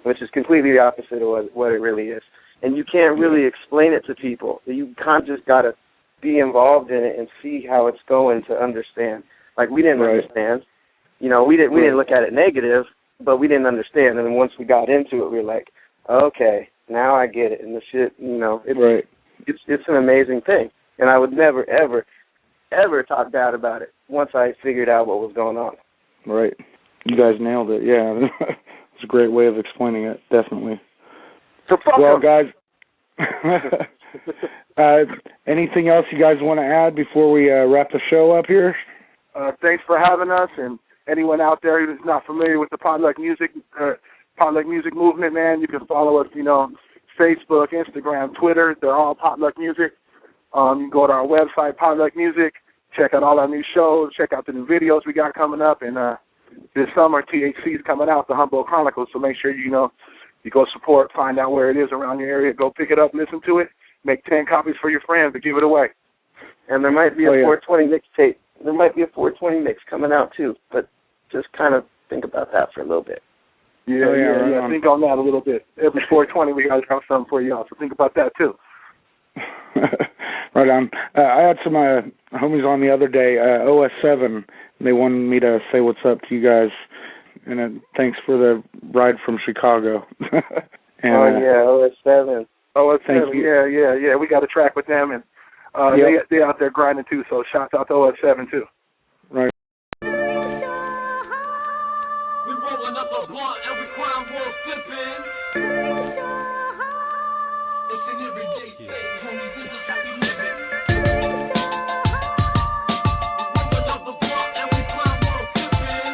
which is completely the opposite of what it really is. And you can't really explain it to people. You kind of just got to be involved in it and see how it's going to understand. Like, we didn't understand. We didn't look at it negative, but we didn't understand. And then once we got into it, we were like, okay, now I get it. And the shit, it's an amazing thing. And I would never, ever, ever talk bad about it once I figured out what was going on. Right. You guys nailed it. Yeah, it's a great way of explaining it, definitely. So well, guys, anything else you guys want to add before we wrap the show up here? Thanks for having us, and anyone out there who's not familiar with the potluck music movement, man, you can follow us, Facebook, Instagram, Twitter. They're all Potluck Music. You can go to our website, Potluck Music, check out all our new shows, check out the new videos we got coming up, and this summer THC is coming out, the Humboldt Chronicles, so make sure you go support, find out where it is around your area, go pick it up, listen to it, make 10 copies for your friends to give it away. And there might be a 420 mixtape. There might be a 420 mix coming out too, but just kind of think about that for a little bit. Yeah. Think on that a little bit. Every 420 we got to have something for y'all, so think about that too. Right on. I had some homies on the other day, OS7, and they wanted me to say what's up to you guys, and thanks for the ride from Chicago. And, OS7. OS7, yeah. We got a track with them, and they're out there grinding too, so shouts out to OS7 too. Right. Rolling up a blunt, every crown world sipping. It's an everyday thing, homie, this is how we live it. Rolling up the blunt, every crown world sipping.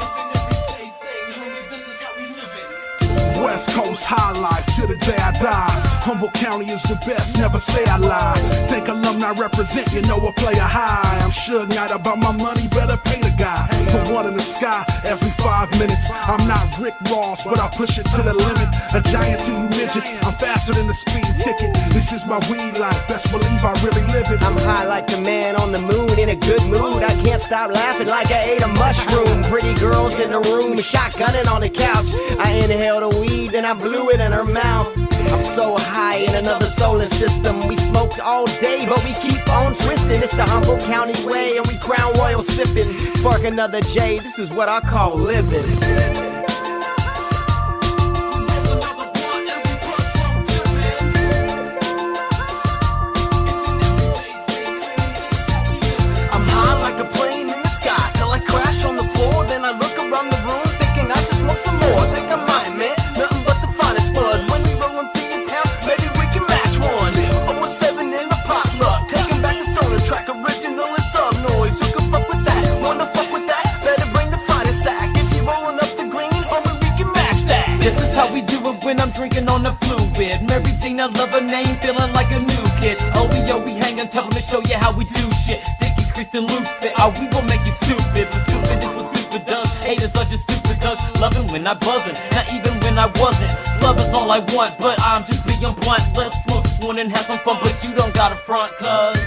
It's an everyday thing, homie, this is how we live it. West Coast high life to the day I die. Humboldt County is the best, never say I lie. Think alumni represent, you know a player high. I'm sure not about my money, better pay the guy. Put one in the sky every 5 minutes. I'm not Rick Ross, but I'll push it to the limit. A giant to you midgets, I'm faster than the speeding ticket. This is my weed life, best believe I really live it. I'm high like the man on the moon, in a good mood. I can't stop laughing like I ate a mushroom. Pretty girls in the room, shotgunning on the couch. I inhaled the weed, then I blew it in her mouth. I'm so high in another solar system. We smoked all day, but we keep on twisting. It's the Humboldt County way, and we Crown Royal sipping. Spark another J, this is what I call living. I'm high like a plane in the sky till I crash on the floor. Then I look around the room thinking I should smoke some more. Think I'm lying, man, nothing but the finest buds. When we rollin' through your town, maybe we can match one. 017 in the pop luck, taking back the stoner track, original and sub noise. Who can fuck with that? Wanna fuck with that? Better bring the finest sack. If you rollin' up the green, homie, we can match that. This is how we do it when I'm drinking on the fluid. Mary Jane, I love her name, feeling like a new kid. Oh, we hangin', tell them to show you how we do shit. Dickies, Chris, and loose fit. Oh, we won't make you stupid, but stupid is what stupid does. Haters are just stupid cause loving when I buzzin', not even when I wasn't. Love is all I want, but I'm just being blunt. Let's smoke this one and have some fun, but you don't gotta front cause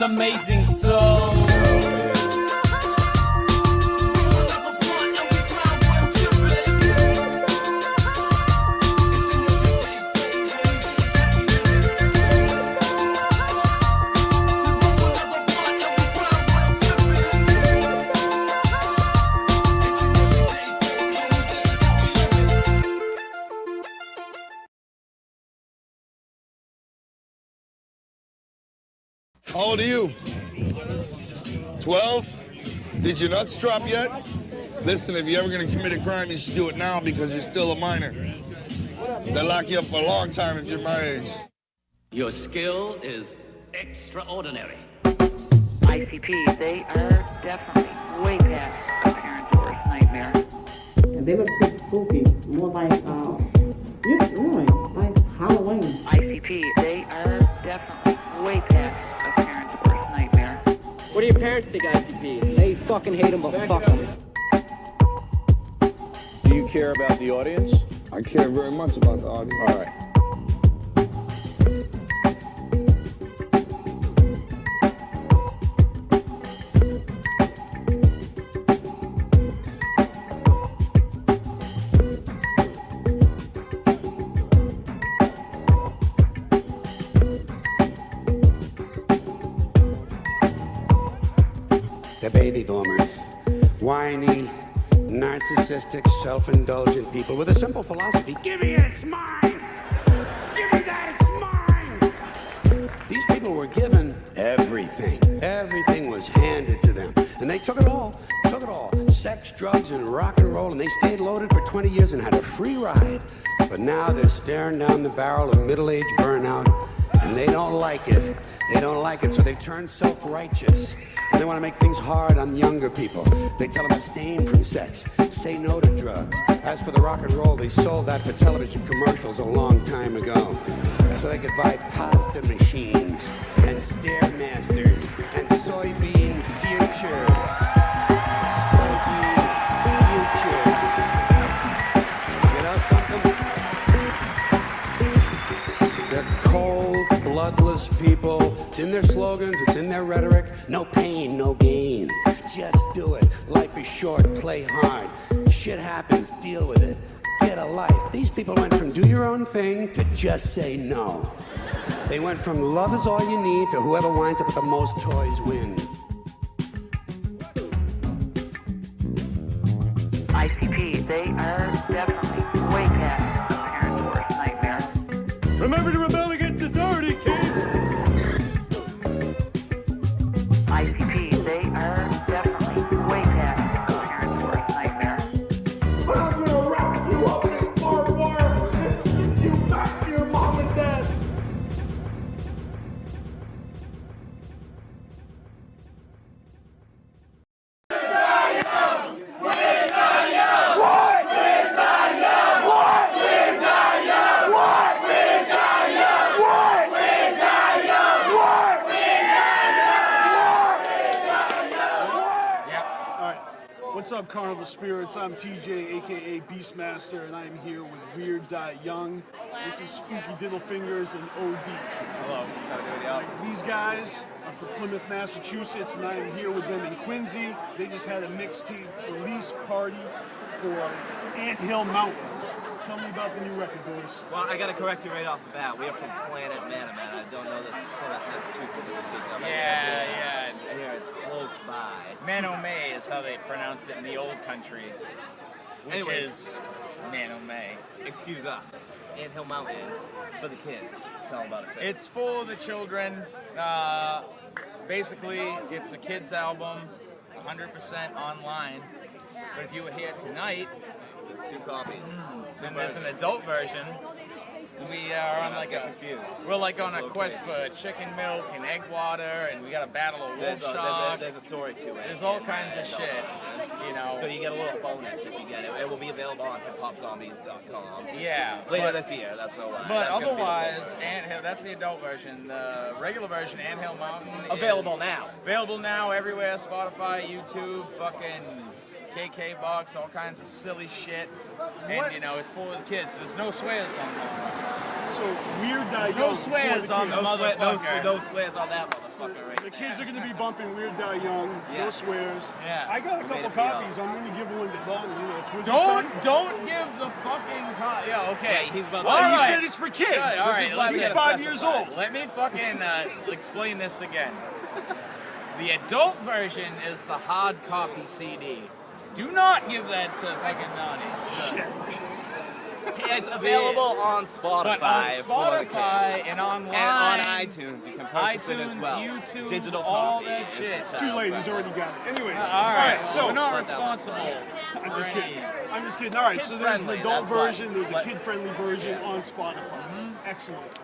amazing, so How old are you? 12? Did your nuts drop yet? Listen, if you're ever going to commit a crime, you should do it now because you're still a minor. They'll lock you up for a long time if you're my age. Your skill is extraordinary. ICP, they are definitely way past a parent's worst nightmare. And they look too spooky, more like, like Halloween. ICP, they are definitely way past a parent's worst nightmare. What do your parents think, ICP? They fucking hate them, but fuck them. Do you care about the audience? I care very much about the audience. All right. The baby boomers, whiny, narcissistic, self-indulgent people with a simple philosophy. Give me it, it's mine! Give me that, it's mine! These people were given everything. Everything was handed to them. And they took it all, Sex, drugs, and rock and roll, and they stayed loaded for 20 years and had a free ride. But now they're staring down the barrel of middle-age burnout, and they don't like it. They don't like it, so they've turned self-righteous. And they want to make things hard on younger people. They tell them abstain from sex, say no to drugs. As for the rock and roll, they sold that for television commercials a long time ago. So they could buy pasta machines and Stairmasters and soybean futures. Soybean futures. You know something? They're cold, bloodless people. It's in their slogans, it's in their rhetoric. No pain, no gain. Just do it. Life is short, play hard. Shit happens, deal with it. Get a life. These people went from do your own thing to just say no. They went from love is all you need to whoever winds up with the most toys wins. ICP, they are definitely way past a parent's worst nightmare. Remember to rebel against authority, kids! ICP, they are definitely way past a parent's worst nightmare. But I'm gonna wrap you up in barbed wire and send you back to your mom and dad! What's up, Carnival Spirits? I'm TJ, aka BeastMaster, and I am here with Weird Die Young. This is Spooky Diddle Fingers and OD. Hello. These guys are from Plymouth, Massachusetts, and I am here with them in Quincy. They just had a mixtape release party for Anthill Mountain. Tell me about the new record, boys. Well, I gotta correct you right off the bat. We are from Planet Mana, man. I don't know this. Plymouth, Massachusetts, to speak of. Yeah. Here, it's close by. Manome is how they pronounce it in the old country, which Anyways. is Manome. Excuse us. Anthill Mountain. It's for the kids. Tell them about it. It's for the children. Basically, it's a kids album, 100% online. But if you were here tonight, there's 2 copies. Then there's an adult version. We are on like we're like on a quest for chicken milk and egg water, and we got to battle a wolf shark. There's a story to it. There's all kinds of shit, you know. So you get a little bonus if you get it. It will be available on hiphopzombies.com. Yeah. Later this year. That's no lie. But otherwise, Anthill, that's the adult version. The regular version, Anthill Mountain, available now. Available now everywhere: Spotify, YouTube, fucking KK Box, all kinds of silly shit. And you know, it's for the kids. There's no swears on that. So Weird Die Young. No swears on the motherfucker. No swears on that motherfucker right The kids are going to be bumping Weird Die Young. Yes. Yeah. No swears. Yeah. I got a couple copies. I'm going to give one to Bud. You know, it's with Don't give the fucking yeah, okay. Yeah, he's about well, you right. said it's for kids. Good, all right, He's 5 years old. Let me fucking explain this again. The adult version is the hard copy CD. Do not give that to fucking Nani. It's available on Spotify. But on Spotify and online. And on iTunes. You can purchase it as well. YouTube, digital all copy. that shit. It's too late. He's already got it. Anyways. All right. So we're not responsible. I'm just kidding. I'm just kidding. All right. So there's an adult version. There's a kid-friendly version on Spotify. Excellent.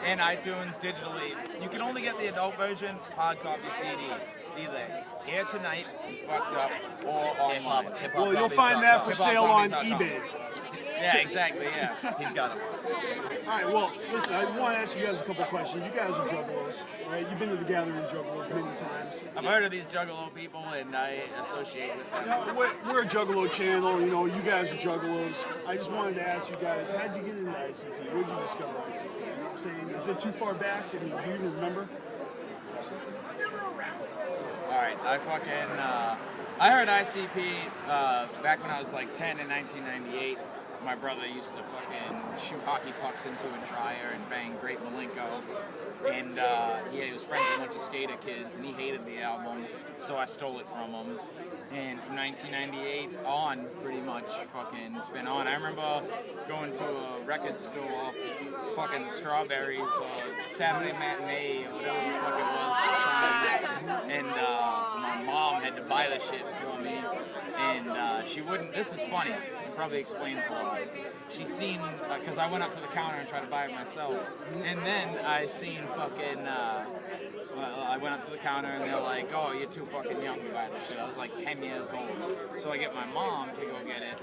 And iTunes digitally. You can only get the adult version, hard copy CD. Either here tonight, we fucked up, or online. Well, you'll find that for sale on eBay. Yeah, exactly, yeah. He's got it. All right, well, listen, I want to ask you guys a couple questions. You guys are juggalos, right? You've been to the Gathering Juggalos many times. I've heard of these juggalo people, and I associate with them. You know, we're a juggalo channel. You know, you guys are juggalos. I just wanted to ask you guys, how'd you get into ICP? Where'd you discover ICP? You know what I'm saying? Is it too far back? I mean, do you even remember? Alright, I heard ICP back when I was like 10 in 1998. My brother used to fucking shoot hockey pucks into a dryer and bang Great Malenko. And he was friends with a bunch of skater kids, and he hated the album, so I stole it from him. And from 1998 on, pretty much, fucking, it's been on. I remember going to a record store, fucking Strawberries, or Saturday Matinee, or whatever the fuck it was, and my mom had to buy the shit for me, and she wouldn't. This is funny. It probably explains a lot. She seen, because I went up to the counter and tried to buy it myself, and then I seen fucking. I went up to the counter and they're like, "Oh, you're too fucking young to buy this shit." I was like 10 years old, so I get my mom to go get it,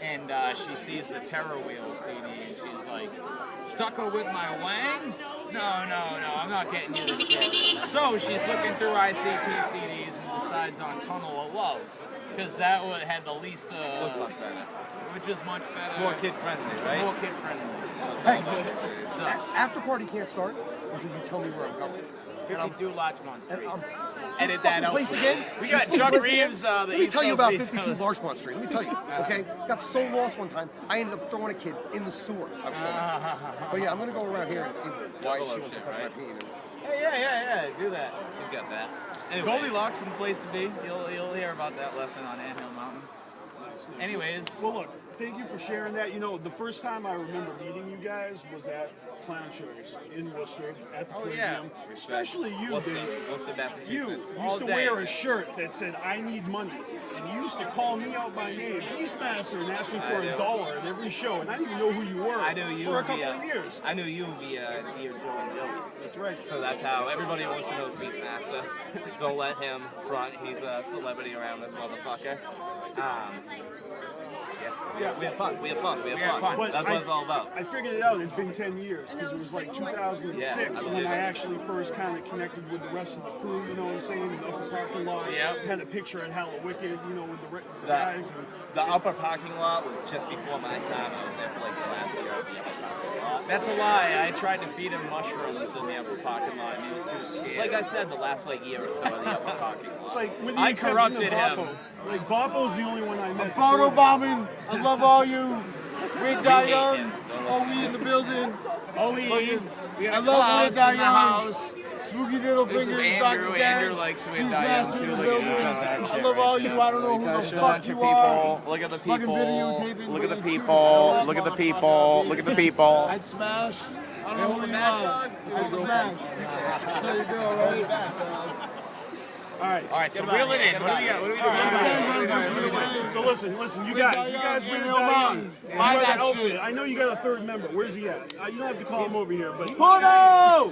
and she sees the Terror Wheel CD, and she's like, "Stucco with my wang? No, I'm not getting you this shit." So she's looking through ICP CDs and decides on Tunnel of Love, because that one had the least, which is much better. More kid friendly, right? More kid friendly. Hey, after party can't start until you tell me where I'm going. 52 Larchmont Street. Edit that out. Place again? We got Chuck Reeves. Let me tell you about 52 Larchmont Street. Let me tell you, okay? Got so lost one time, I ended up throwing a kid in the sewer. I'm sorry. But yeah, I'm gonna go around here and see why she wants to touch my pee. Hey, yeah, do that. You got that. Anyway. Goldilocks is the place to be. You'll hear about that lesson on Anthill Mountain. Anyways. Well, look, thank you for sharing that. You know, the first time I remember meeting you guys was at Clown Shows in Worcester at the podium. Yeah. Especially you, Worcester, Dave. Worcester, Massachusetts. You used to wear a shirt that said, "I need money." And you used to call me out by name, BeastMaster, and ask me for $1 at every show. And I didn't even know who you were I knew you for a couple via, of years. I knew you via Dear Joe and Joe. That's right. So that's how everybody wants to know BeastMaster. Don't let him front. He's a celebrity around this motherfucker. Yeah. We have fun. But That's what it's all about. I figured it out. It's been 10 years because it was like 2006 when I actually first kind of connected with the rest of the crew. You know what I'm saying? In the upper parking lot. Yeah. Had a picture at Hallowicked, you know, with the guys. The upper parking lot was just before my time. I was there for like the last year of the upper parking lot. That's a lie. I tried to feed him mushrooms in the upper parking lot, and he was too scared. Like I said, the last like year or so of the upper parking lot. It's like with the I exception corrupted of Boppo. him. Like Boppo's the only one I met. Photobombing. I love all you. Weird Die hate Young. him. OE in the building. OE. I love Weird Die in the Young. house. Spooky Little This is Fingers, Andrew. Dr. Dan. Andrew likes Weird Die Young BeastMaster too. in the Look building. at I love all you. I don't know who the fuck you are. Look at the Fucking people. videotaping. Look at the with people. Look at the people. Look at the people. I'd smash. I don't know who you are. I'd smash. That's how you do it, right? All right, so reel it in. What do we got? What do we do? So listen, you guys Weird Die Young. Buy You wear that the outfit. shit. I know you got a third member. Where's he at? You don't have to call him over here, but Porno!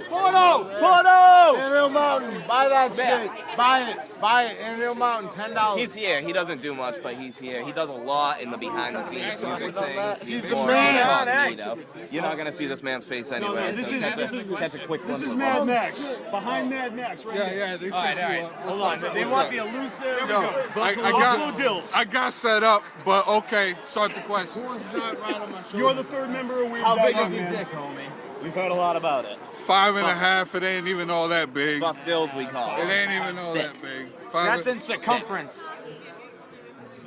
Anthill Mountain. Buy that shit. Buy it. Anthill Mountain. $10. He's here. He doesn't do much, but he's here. He does a lot in the behind the scenes music things. He's the more man. incognito. You're not gonna see this man's face no, anyway. this so is catch a quick this glimpse is of Mad him. Max. Behind Mad Max, right here. All right. Hold on. They want the elusive. There we go. Buffalo Dills. I got set up, but okay, start the question. You're the third member of Weird How Die big Young, is your man. dick, homie? We've heard a lot about it. 5.5, it ain't even all that big. Buff Dills, we call It it. ain't even all that big. That's in circumference.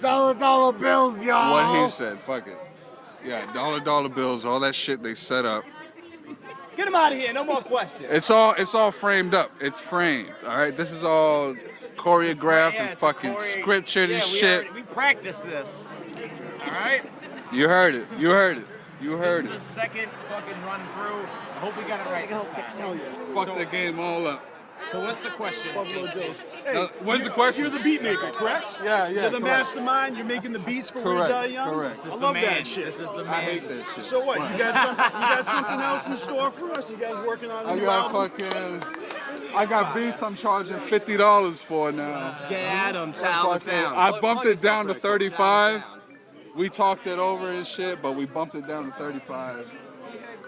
$dollar bills, y'all. What he said, fuck it. Yeah, dollar bills, all that shit they set up. Get him out of here. No more questions. It's all framed up. It's framed, all right? This is all choreographed and fucking scriptured and shit. We practiced this. All right. You heard it. This is the second fucking run through. I hope we got it right. Fuck the game all up. So what's the question? Buffalo Dills. What's the question? You're the beat maker, correct? Yeah, You're the correct. mastermind. You're making the beats for Weird Die Young. Correct. I love that shit. This is the man. I hate that shit. So what? You got something else in store for us? You guys working on a new album? I got beats I'm charging $50 for now. Get at him, child the sound. I bumped it down to 35. We talked it over and shit, but we bumped it down to 35.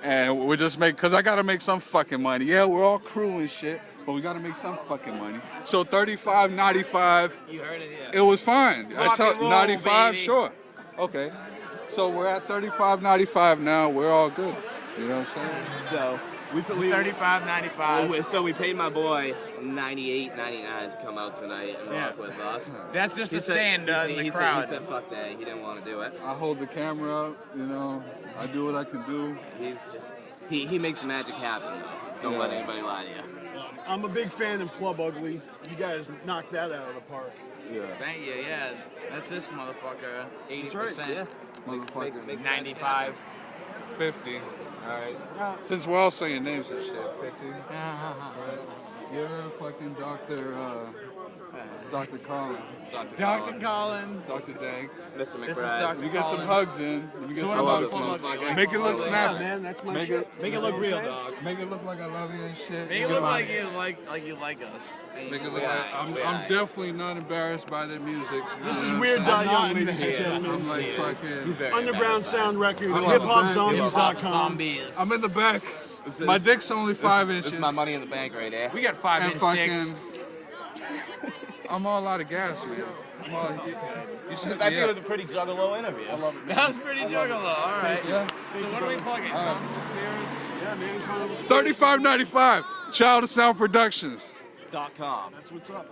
And we're just because I gotta make some fucking money. Yeah, we're all crew and shit, but we gotta make some fucking money. So 35, 95. You heard it, yeah. It was fine. Rock and roll, 95, baby. sure. Okay. So we're at 35, 95 now. We're all good. You know what I'm saying? So we 35.95. So we paid my boy $98.99 to come out tonight and rock with us. That's just He a said- stand in the he crowd. Said fuck that. He didn't want to do it. I hold the camera up, you know. I do what I can do. He makes magic happen. Don't let anybody lie to you. I'm a big fan of Club Ugly. You guys knocked that out of the park. Yeah. Thank you. Yeah, that's this motherfucker. 80%. That's right, yeah. Motherfucker. 95. 50. All right. Since we're all saying names and shit, 50. You ever fucking Dr. Dr. Colin. Dr. Colin. Dr. Dank. Mr. This is McBride. Dr. You get some Collins. hugs in. Let me get So some what hugs about in. Make it look snappy. man, that's my Make shit. it, Make it look real, dog. Make it look like I love you and shit. Make it look like you like us. Make it look like I'm definitely not embarrassed by their music. This is Weird Young, ladies and gentlemen. I'm like fucking Underground Sound Records, I'm in the back. hiphopzombies.com. I'm in the back. My dick's only 5 inches. This is my money in the bank right there. We got 5-inch dicks. I'm all out of gas, man. I think it was a pretty juggalo interview. I love it. That was pretty juggalo. All right. Yeah. So what are we plugging? Carnival Spirits. Yeah, man, Carnival Spirits. $35.95. Child of Sound Productions. .com. That's what's up.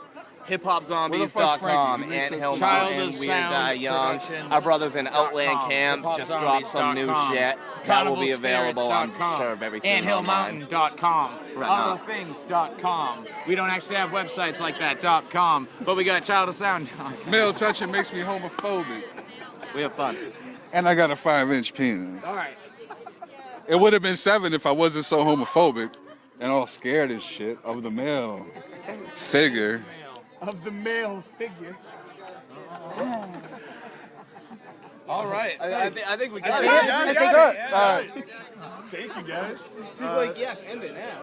hiphopzombies.com, Frankie? Ant Hill Child Mountain, of Weird Sound Die Young. Productions. Our brothers in Outland Camp just dropped some new shit. That will be available, I'm sure, very soon online. AntHillMountain.com. Right now. Otherthings.com. We don't actually have websites like that .com, but we got childofsound.com. Male touching makes me homophobic. We have fun. And I got a 5-inch penis. All right. It would have been 7 if I wasn't so homophobic and all scared as shit of the male figure. Of the male figure. All right. I think we got I it. think All right. Thank you, guys. She's like, yes, end it now.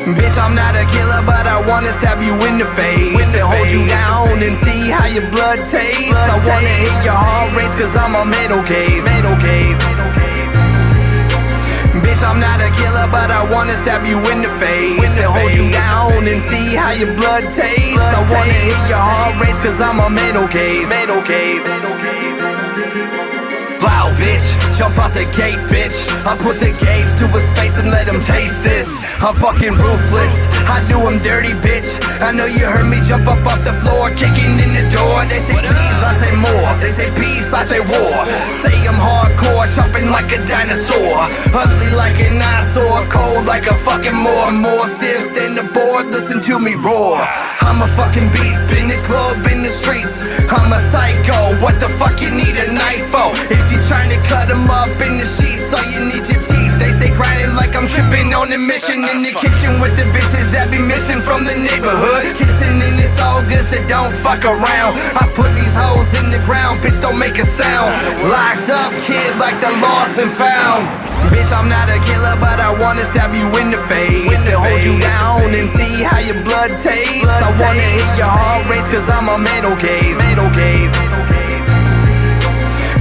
Bitch, I'm not a killer, but I wanna stab you in the face and hold you down and see how your blood tastes. I wanna hit your heart race cause I'm a metal case. Bitch, I'm not a killer, but I wanna stab you in the face and hold you down and see how your blood tastes. I wanna hit your heart race cause I'm a metal case. Wow, bitch, jump out the gate, bitch. I put the gauge to his face and let him taste this. I'm fucking ruthless, I do him dirty, bitch. I know you heard me jump up off the floor, kicking in the door. They say please, I say more. They say peace, I say war. Say I'm hardcore, chopping like a dinosaur. Ugly like an eyesore, cold like a fucking more stiff than the board, listen to me roar. I'm a fucking beast, in the club, in the streets. I'm a psycho, what the fuck you need a knife for? If you trying to cut them up in the sheets, all you need your teeth. They say grinding like I'm tripping on a mission in the kitchen with the bitches that be missing from the neighborhood. Kissing and it's all good, so don't fuck around. I put these hoes in the ground, bitch, don't make a sound. Locked up, kid, like the lost and found. Bitch, I'm not a killer, but I wanna stab you in the face and hold you down and see how your blood tastes. I wanna hit your heart race cause I'm a metal case.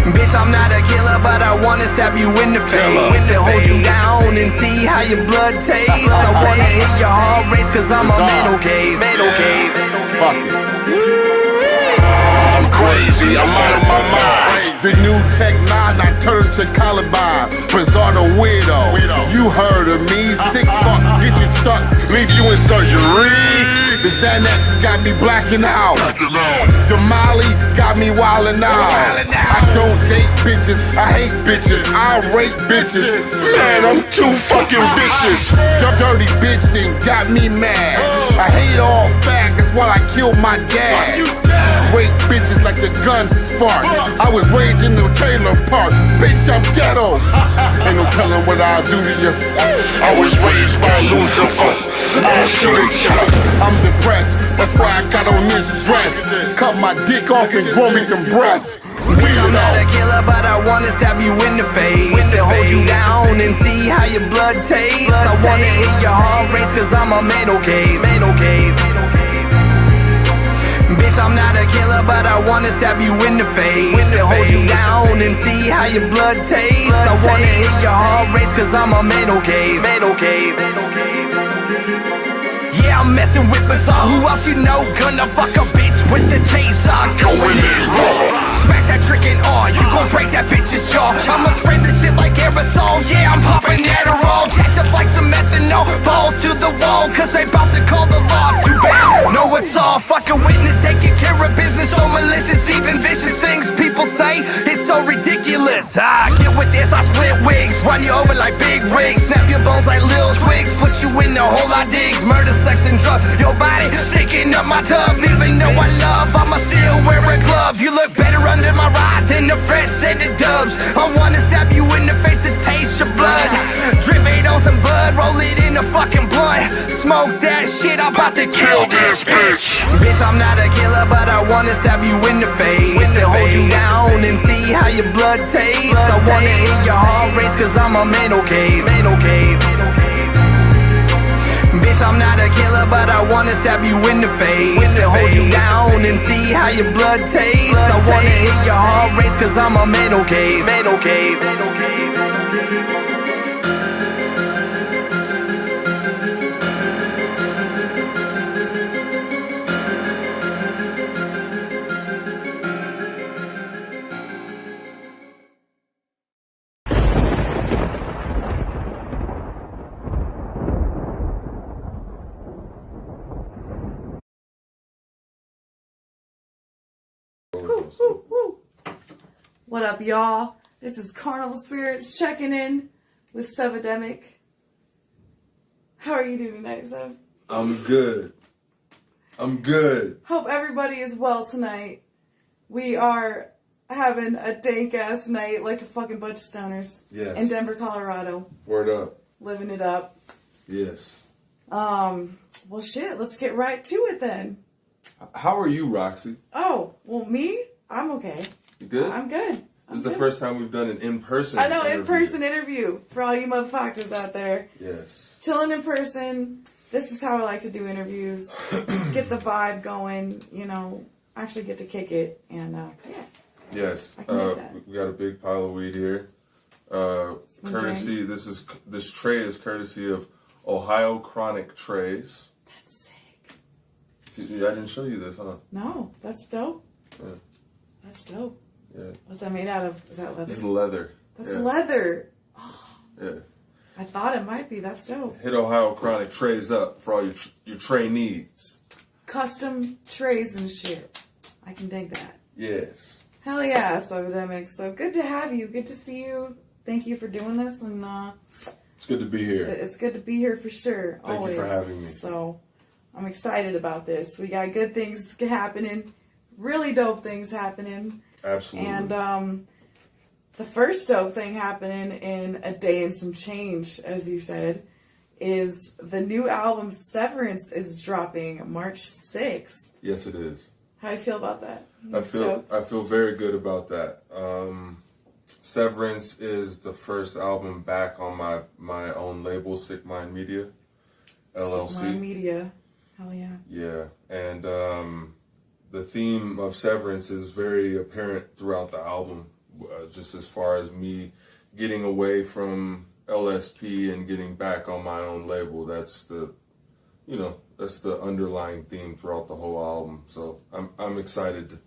Bitch, I'm not a killer, but I wanna stab you in the face and hold you down and see how your blood tastes. I wanna hit your heart race cause I'm a metal case. Fuck it. I'm crazy, I'm out of my mind. The new Tech 9, I turned to Caliban. Bizarre the weirdo. You heard of me, sick fuck, get you stuck, leave you in surgery. The Xanax got me blacking out. The Molly got me wildin' out. I don't date bitches, I hate bitches, I rape bitches. Man, I'm too fucking vicious. Dirty bitch thing got me mad. I hate all faggots while I kill my dad. Rape bitches like the guns spark. I was raised in the trailer park. Bitch, I'm ghetto. Ain't no telling what I'll do to you. I was raised by Lucifer. I'll shoot you. I'm depressed, that's why I got on this dress. Cut my dick off and grow me some breasts. I'm not a killer, but I wanna stab you in the face and hold you down and see how your blood tastes. I wanna hit your heart race cause I'm a metal case. Bitch, I'm not a killer, but I wanna stab you in the face and hold you down and see how your blood tastes. I wanna hit your heart race cause I'm a metal case. Yeah, I'm messing with Bizarre, who else you know gonna fuck a bitch with the chainsaw going in raw. Smack that trick in awe, you gon' break that bitch's jaw. I'ma spray this shit like aerosol, yeah, I'm popping Adderall. Jacked up like some methanol, balls to the wall, cause they bout to call the law. Too bad, know it's all fucking witness, taking care of business, so malicious, even vicious things people say, it's so ridiculous. Get with this, I split wigs, run you over like big rigs, snap your bones like little twigs, put you in the hole I digs, murder, sex and drugs, your body sticking up my tub, even though I love, I'ma still wear a glove. You look look better under my ride than the fresh set of dubs. I wanna stab you in the face to taste the blood. Drip it on some bud, roll it in the fucking blunt. Smoke that shit, I'm about to kill this bitch. Bitch, I'm not a killer, but I wanna stab you in the face and hold you down and see how your blood tastes. I wanna hit your heart race, cause I'm a mental case. Bitch, I'm not a killer, but I wanna stab you in the face and hold you down and see how your blood tastes. I wanna hit your heart race, cause I'm a mental case. What up, y'all? This is CarnivalSpirits checking in with Sevademic. How are you doing tonight, Sev? I'm good. I'm good. Hope everybody is well tonight. We are having a dank-ass night like a fucking bunch of stoners. Yes. In Denver, Colorado. Word up. Living it up. Yes. Well, shit, let's get right to it then. How are you, Roxy? Oh, well, me? I'm okay. You good? I'm good. This is the first time we've done an in-person I know, interview. in-person interview for all you motherfuckers out there. Yes. Chilling in person. This is how I like to do interviews. Get the vibe going, you know, actually get to kick it. And, yeah. Yes. I can make that. We got a big pile of weed here. Courtesy, this tray is courtesy of Ohio Chronic Trays. That's sick. See, I didn't show you this, huh? No, that's dope. Yeah. That's dope. Yeah. What's that made out of? Is that leather? This is leather. That's leather. Oh, Yeah. I thought it might be. That's dope. Hit Ohio Chronic Trays up for all your tray needs. Custom trays and shit. I can dig that. Yes. Hell yeah, Sevademic. So good to have you. Good to see you. Thank you for doing this. And It's good to be here. it's good to be here for sure. Thank always. you for having me. So I'm excited about this. We got good things happening. Really dope things happening. Absolutely. And the first dope thing happening in a day and some change, as you said, is the new album Severance is dropping March 6th. Yes, it is. How do you feel about that? I feel very good about that. Severance is the first album back on my own label, Sick Mind Media, LLC. Sick Mind Media. Hell yeah. Yeah, and the theme of Severance is very apparent throughout the album, just as far as me getting away from LSP and getting back on my own label. That's the underlying theme throughout the whole album. So I'm excited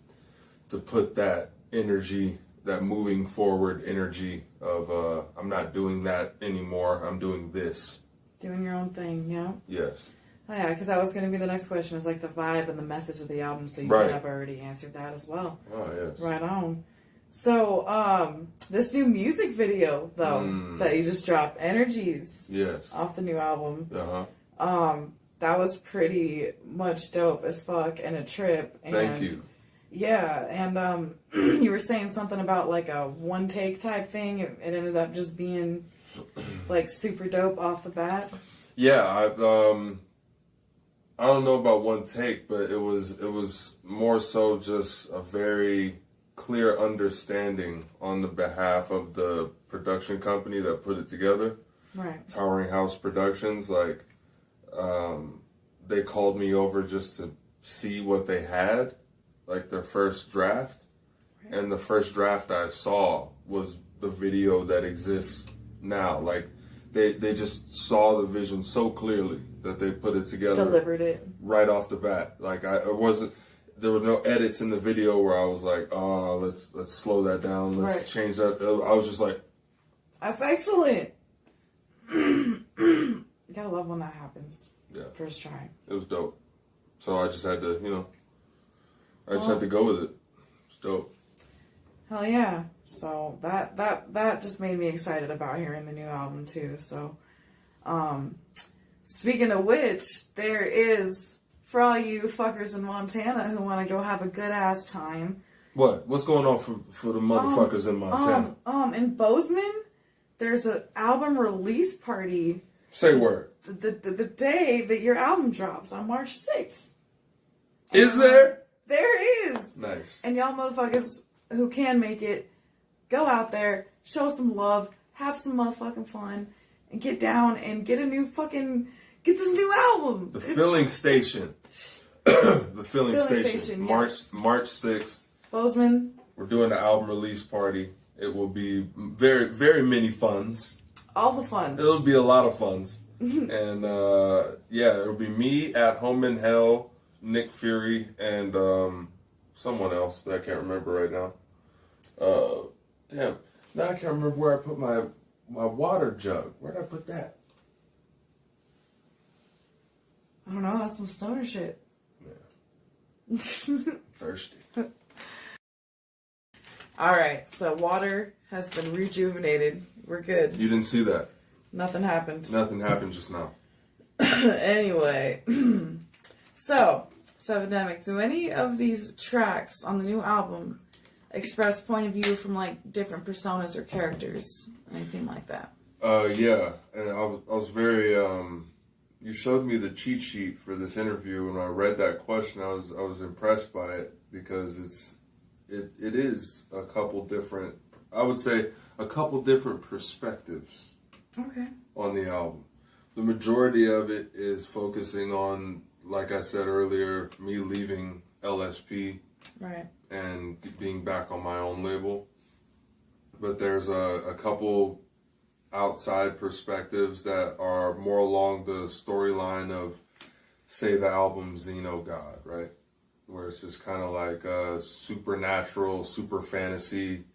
to put that energy, that moving forward energy of I'm not doing that anymore. I'm doing this. Doing your own thing, yeah? Yes. Oh, yeah, because that was going to be the next question, is like the vibe and the message of the album, so you Right. have already answered that as well. Oh, yes. Right on. So, this new music video, though, that you just dropped, Energies, Yes. off the new album, Uh-huh. that was pretty much dope as fuck and a trip. And Thank you. Yeah, and you were saying something about like a one-take type thing. It ended up just being like super dope off the bat. Yeah, I don't know about one take, but it was more so just a very clear understanding on the behalf of the production company that put it together. Right. Towering House Productions, like they called me over just to see what they had, like their first draft. Right. And the first draft I saw was the video that exists now. Like they just saw the vision so clearly that they put it together. Delivered it. Right off the bat. Like there were no edits in the video where I was like, oh, let's slow that down. Let's change that. I was just like, that's excellent. You gotta love when that happens. Yeah. First try. It was dope. So I just had to, had to go with it. It's dope. Hell yeah. So that just made me excited about hearing the new album too. So, speaking of which, there is, for all you fuckers in Montana who want to go have a good ass time, What? What's going on for the motherfuckers in Montana? In Bozeman, there's an album release party. Say word. The day that your album drops on March 6th. Is there? There is. Nice. And y'all motherfuckers who can make it, go out there, show some love, have some motherfucking fun, and get down and get this new album. The Filling Station. The Filling Station. Yes. March 6th. Bozeman. We're doing the album release party. It will be very, very many funs. All the funs. It'll be a lot of funs. And it'll be me, At Home in Hell, Nick Fury, and someone else that I can't remember right now. Damn. Now I can't remember where I put my water jug. Where did I put that? I don't know. That's some stoner shit. Yeah. Thirsty. All right. So water has been rejuvenated. We're good. You didn't see that? Nothing happened. Nothing happened just now. Anyway. So, Epidemic, do any of these tracks on the new album express point of view from like different personas or characters? Anything like that? Yeah. And I was very you showed me the cheat sheet for this interview, and when I read that question, I was impressed by it because it is a couple different, I would say a couple different perspectives. Okay. On the album. The majority of it is focusing on, like I said earlier, me leaving LSP. Right. And being back on my own label. But there's a couple outside perspectives that are more along the storyline of, say, the album Xeno God, right? Where it's just kind of like a supernatural, super fantasy,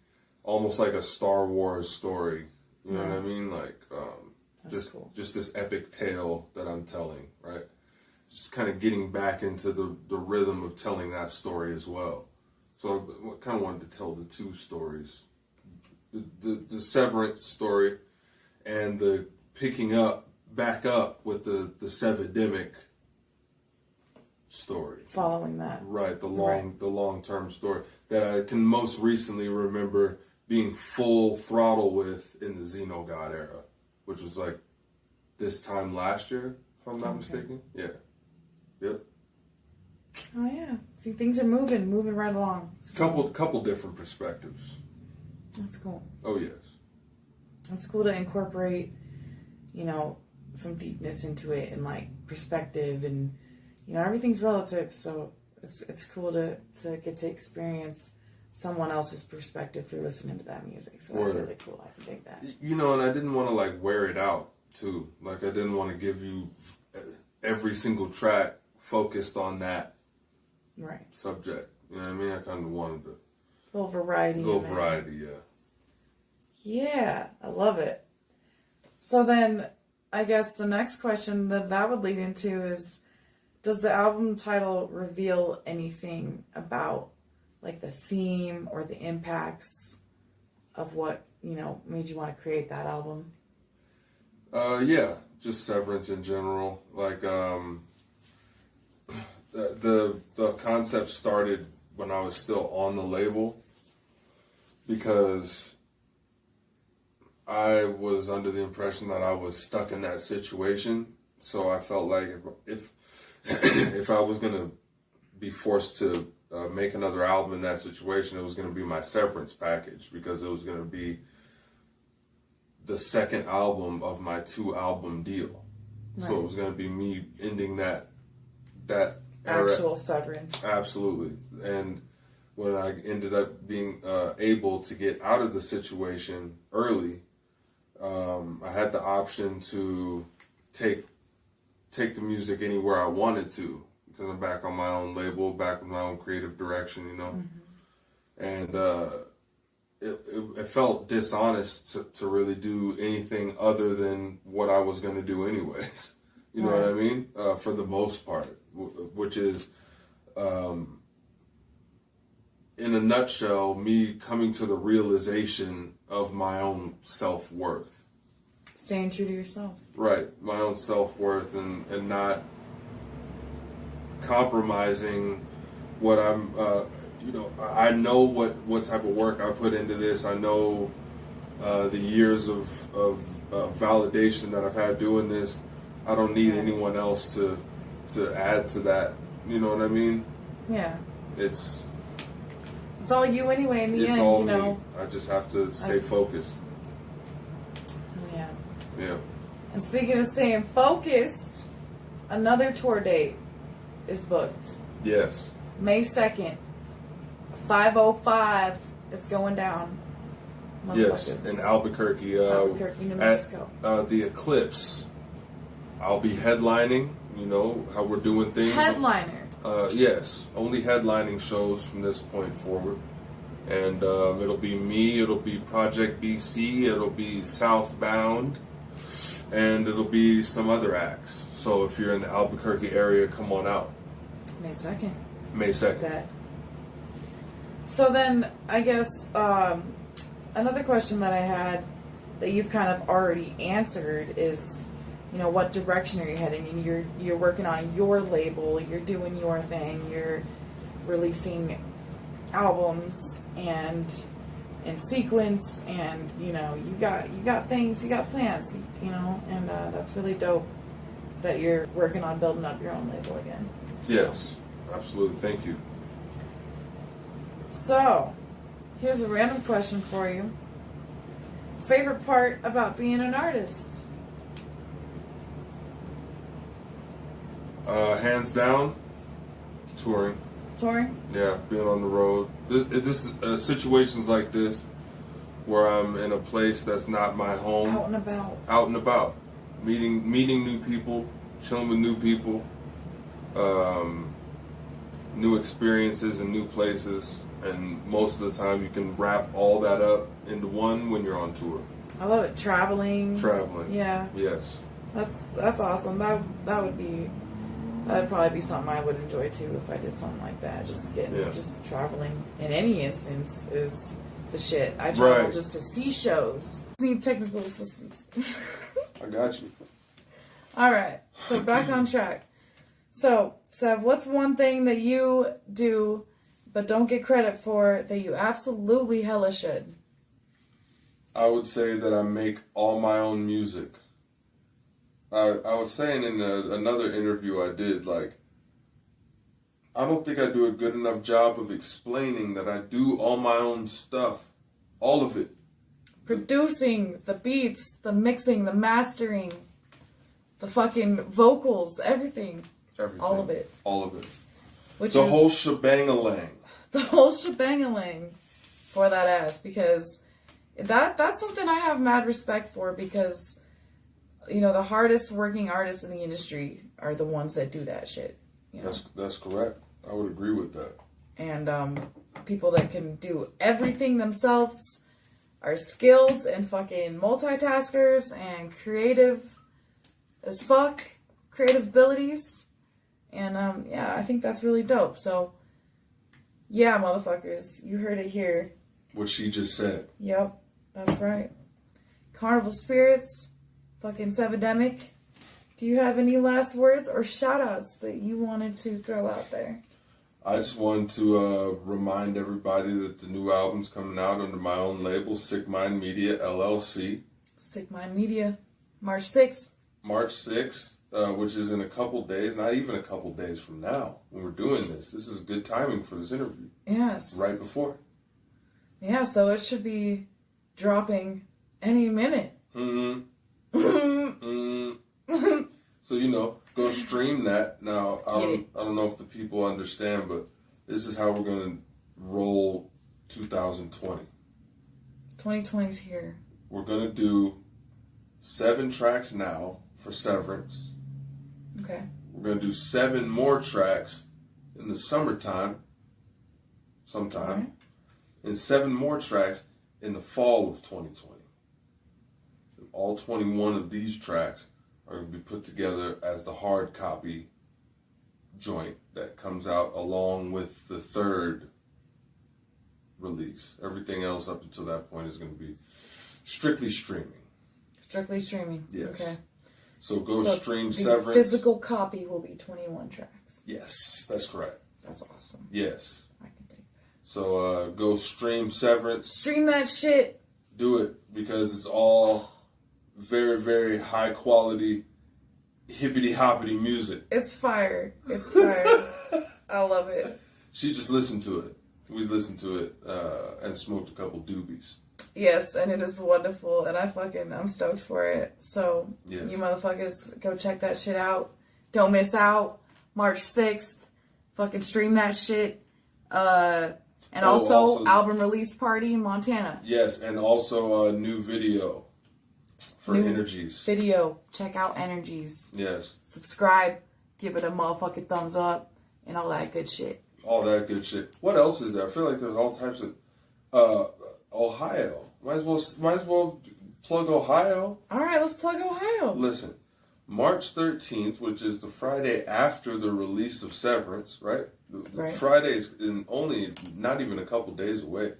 almost like a Star Wars story. You know what I mean? Like, just this epic tale that I'm telling, right? Just kind of getting back into the rhythm of telling that story as well. So I kind of wanted to tell the two stories. The Severance story and the picking back up with the Sevedemic story. Following that. Right, the long-term story that I can most recently remember being full throttle with in the Xeno God era, which was like this time last year, if I'm not mistaken. Yeah. Yep. Oh yeah. See, things are moving right along. So. Couple different perspectives. That's cool. Oh yes. It's cool to incorporate, some deepness into it and like perspective and everything's relative. So it's cool to get to experience someone else's perspective through listening to that music. So that's really cool. I can dig that. And I didn't want to like wear it out too. Like I didn't want to give you every single track focused on that subject. You know what I mean? I kind of wanted to. A little variety. Yeah. Yeah, I love it. So then, I guess the next question that would lead into is, does the album title reveal anything about like the theme or the impacts of what, made you want to create that album? Yeah, just Severance in general. Like, the concept started when I was still on the label because I was under the impression that I was stuck in that situation. So I felt like if I was gonna be forced to make another album in that situation, it was gonna be my Severance package because it was gonna be the second album of my 2-album deal. Right. So it was gonna be me ending that actual Severance. Absolutely. And when I ended up being able to get out of the situation early, I had the option to take the music anywhere I wanted to because I'm back on my own label, back with my own creative direction, And it felt dishonest to really do anything other than what I was going to do anyways. You know what I mean? For the most part, which is, in a nutshell, me coming to the realization of my own self-worth. Staying true to yourself. Right. My own self-worth and not compromising what I'm, you know, I know what type of work I put into this. I know the years of validation that I've had doing this. I don't need anyone else to add to that. You know what I mean? Yeah. It's all you anyway in the end, all you know. me. I just have to stay focused. Yeah. Yeah. And speaking of staying focused, another tour date is booked. Yes. May 2nd, 5:05. It's going down. Yes, in Albuquerque. Albuquerque, New Mexico. At the Eclipse. I'll be headlining, you know, how we're doing things. Headliner. Yes, only headlining shows from this point forward. And it'll be me, it'll be Project BC, it'll be Southbound, and it'll be some other acts. So if you're in the Albuquerque area, come on out. May 2nd. May 2nd. That. So then, I guess, another question that I had that you've kind of already answered is, you know, what direction are you heading? And you're working on your label, you're doing your thing, you're releasing albums and in sequence, and you know, you got things, you got plans, you know, and that's really dope that you're working on building up your own label again. So. Yes, absolutely. Thank you. So, here's a random question for you. Favorite part about being an artist? Hands down, touring. Touring? Yeah, being on the road. This situations like this, where I'm in a place that's not my home. Out and about. Out and about, meeting new people, chilling with new people, new experiences and new places, and most of the time you can wrap all that up into one when you're on tour. I love it. Traveling. Yeah. Yes. That's awesome. That'd probably be something I would enjoy too if I did something like that. Just traveling in any instance is the shit. I travel just to see shows. Need technical assistance. I got you. All right. So back on track. So, Sev, what's one thing that you do but don't get credit for that you absolutely hella should? I would say that I make all my own music. I was saying in another interview I did, like, I don't think I do a good enough job of explaining that I do all my own stuff. All of it. Producing, the beats, the mixing, the mastering, the fucking vocals, everything. Everything. All of it. All of it. The whole shebang-a-lang. The whole shebang-a-lang for that ass, because that's something I have mad respect for, because, you know, the hardest working artists in the industry are the ones that do that shit. You know? That's correct. I would agree with that. And people that can do everything themselves are skilled and fucking multitaskers and creative as fuck, creative abilities. And yeah, I think that's really dope. So yeah, motherfuckers, you heard it here. What she just said. Yep, that's right. CarnivalSpirits, fucking Sevidemic. Do you have any last words or shout-outs that you wanted to throw out there? I just wanted to remind everybody that the new album's coming out under my own label, Sick Mind Media, LLC. Sick Mind Media, March 6th. March 6th, which is in a couple days, not even a couple days from now, when we're doing this. This is good timing for this interview. Yes. Right before. Yeah, so it should be dropping any minute. So, you know, go stream that. Now, I don't know if the people understand, but this is how we're going to roll 2020. 2020's here. We're going to do 7 tracks now for Severance. Okay. We're going to do 7 more tracks in the summertime, sometime, right. And 7 more tracks in the fall of 2020. And all 21 of these tracks are going to be put together as the hard copy joint that comes out along with the 3rd release. Everything else up until that point is going to be strictly streaming. Strictly streaming. Yes. Okay. So go stream the Severance. Physical copy will be 21 tracks. Yes, that's correct. That's awesome. Yes. I can take that. So go stream Severance. Stream that shit. Do it, because it's all very, very high quality, hippity hoppity music. It's fire. It's fire. I love it. She just listened to it. We listened to it and smoked a couple doobies. Yes, and it is wonderful, and I'm stoked for it. So, Yes. You motherfuckers, go check that shit out. Don't miss out. March 6th. Fucking stream that shit. And also, album release party in Montana. Yes, and also a new video for Energies. Video. Check out Energies. Yes. Subscribe. Give it a motherfucking thumbs up. And all that good shit. All that good shit. What else is there? I feel like there's all types of Ohio. Might as well plug Ohio. All right, let's plug Ohio. Listen, March 13th, which is the Friday after the release of Severance, right? Right. Friday's not even a couple days away.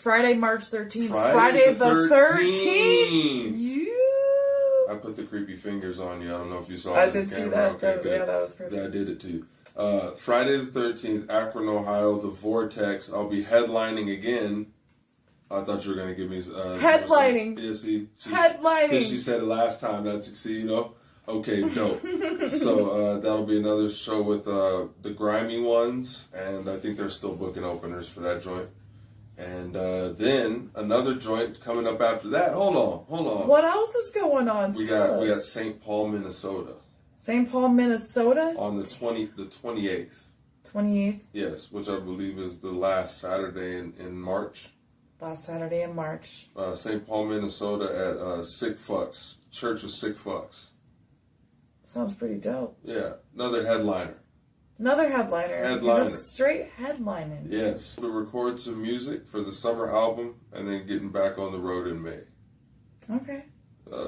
Friday, March 13th. Friday the 13th. I put the creepy fingers on you. I don't know if you saw I it. did see that. Yeah, that was perfect. I did it too. Friday the 13th, Akron, Ohio, the Vortex. I'll be headlining again. I thought you were going to give me... headlining. Yeah, see? Headlining. Because she said it last time. Okay, dope. So that'll be another show with the grimy ones. And I think they're still booking openers for that joint. And then another joint coming up after that. Hold on. What else is going on? We got St. Paul, Minnesota. St. Paul, Minnesota? On the 28th. 28th? Yes, which I believe is the last Saturday in March. Last Saturday in March. St. Paul, Minnesota at Sick Fucks. Church of Sick Fucks. Sounds pretty dope. Yeah, another headliner. Another headliner. Headliner. Just straight headlining. Yes. To record some music for the summer album and then getting back on the road in May. Okay.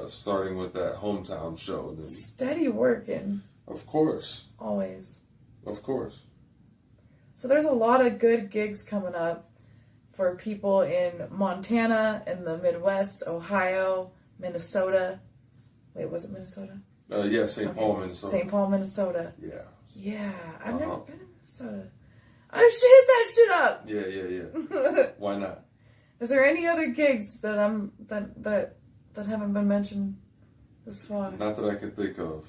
Starting with that hometown show. Then, steady working. Of course. Always. Of course. So there's a lot of good gigs coming up for people in Montana, in the Midwest, Ohio, Minnesota. Wait, was it Minnesota? Yeah, St. Paul, Minnesota. St. Paul, Minnesota. Yeah. Yeah, I've never been in Minnesota. I should hit that shit up. Yeah. Why not? Is there any other gigs that that haven't been mentioned this far? Not that I can think of.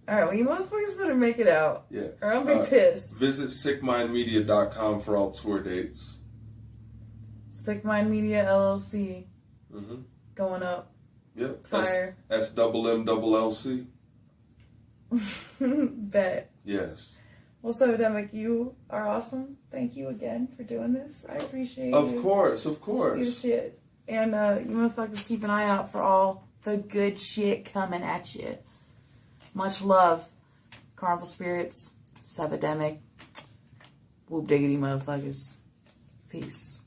Alright, well, you motherfuckers better make it out. Yeah. Or I'll be pissed. Visit sickmindmedia.com for all tour dates. Sick Mind Media LLC. Mm-hmm. Going up. Yep. Fire. SMMLLC. Bet. Yes. Well, so Epidemic, you are awesome. Thank you again for doing this. I appreciate it. Of course. You shit. And you motherfuckers keep an eye out for all the good shit coming at you. Much love. CarnivalSpirits. Epidemic. Whoop diggity motherfuckers. Peace.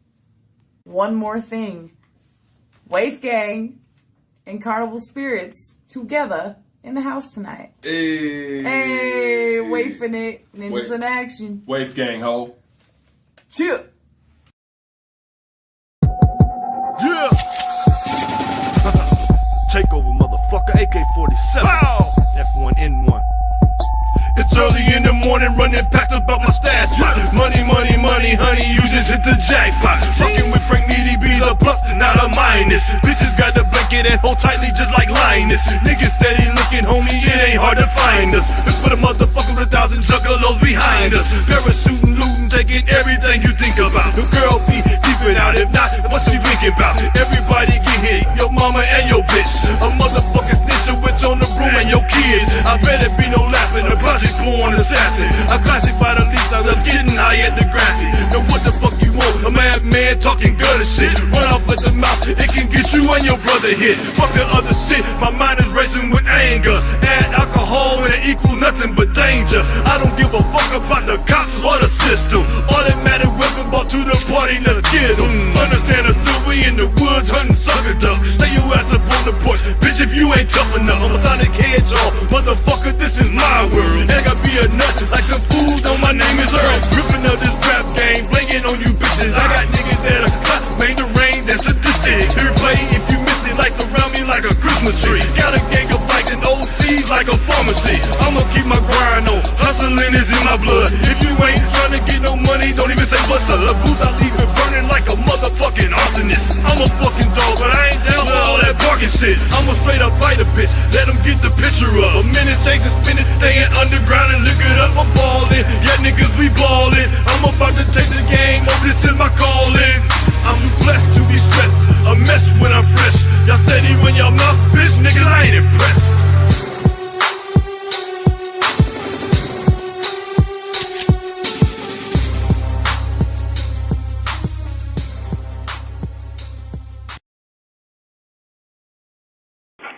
One more thing. Waif Gang and CarnivalSpirits together in the house tonight. Hey, wafing it. Ninjas in action. Waif Gang, ho. Chill. Yeah. Takeover, motherfucker. AK-47. F1N1. It's early in the morning, running packs about my stash. Money, honey, you just hit the jackpot. Fucking with Frank Needy B's a plus, not a minus. Bitches got the blanket and hold tightly just like Linus. Niggas steady looking, homie, it ain't hard to find us. It's for the motherfucker with 1,000 juggalos behind us. Parachuting, looting, taking everything you think about. The girl be keeping out, if not, what she thinking about? Everybody get hit, your mama and your bitch. A motherfucking snitch, a witch on the broom and your kids. I better be no laughing, a project born assassin. A classic by the least, I love getting high at the grassy. Now what the fuck you want? A madman talking gutter shit. Run off at the mouth, it can get you and your brother hit. Fuck the other shit, my mind is racing with anger. Add alcohol and it equals nothing but danger. I don't give a fuck about the cops or the system. Automatic weapon brought to the party, let's get them. Understand us still, we in the woods hunting sucker ducks. Stay your ass up on the porch, bitch, if you ain't tough enough. I'm a Sonic Hedgehog, motherfucker, this is my world. And I gotta be a nut like the fools know my name is Earl. Griffin of this rap game, blanking on you bitches. I got niggas that are clap, made the rain, that's sadistic. Here play if you miss it, like surround me like a Christmas tree. Got a gang of fighting OCs like a pharmacy. shit. I'ma keep my grind on. Hustling is in my blood. If you ain't trying to get no money, don't even say what's up. Booth, I leave it burning like a motherfucking arsonist. I'm a fucking dog, but I ain't down for all that barking shit. I'm a straight up fighter, bitch. Let them get the picture up. A minute takes a spinning, staying underground and look it up. I'm ballin', yeah niggas we ballin'. I'm about to take the game over, this is my calling. I'm too blessed to be stressed, a mess when I'm fresh. Y'all steady when y'all mouth, bitch, niggas I ain't impressed.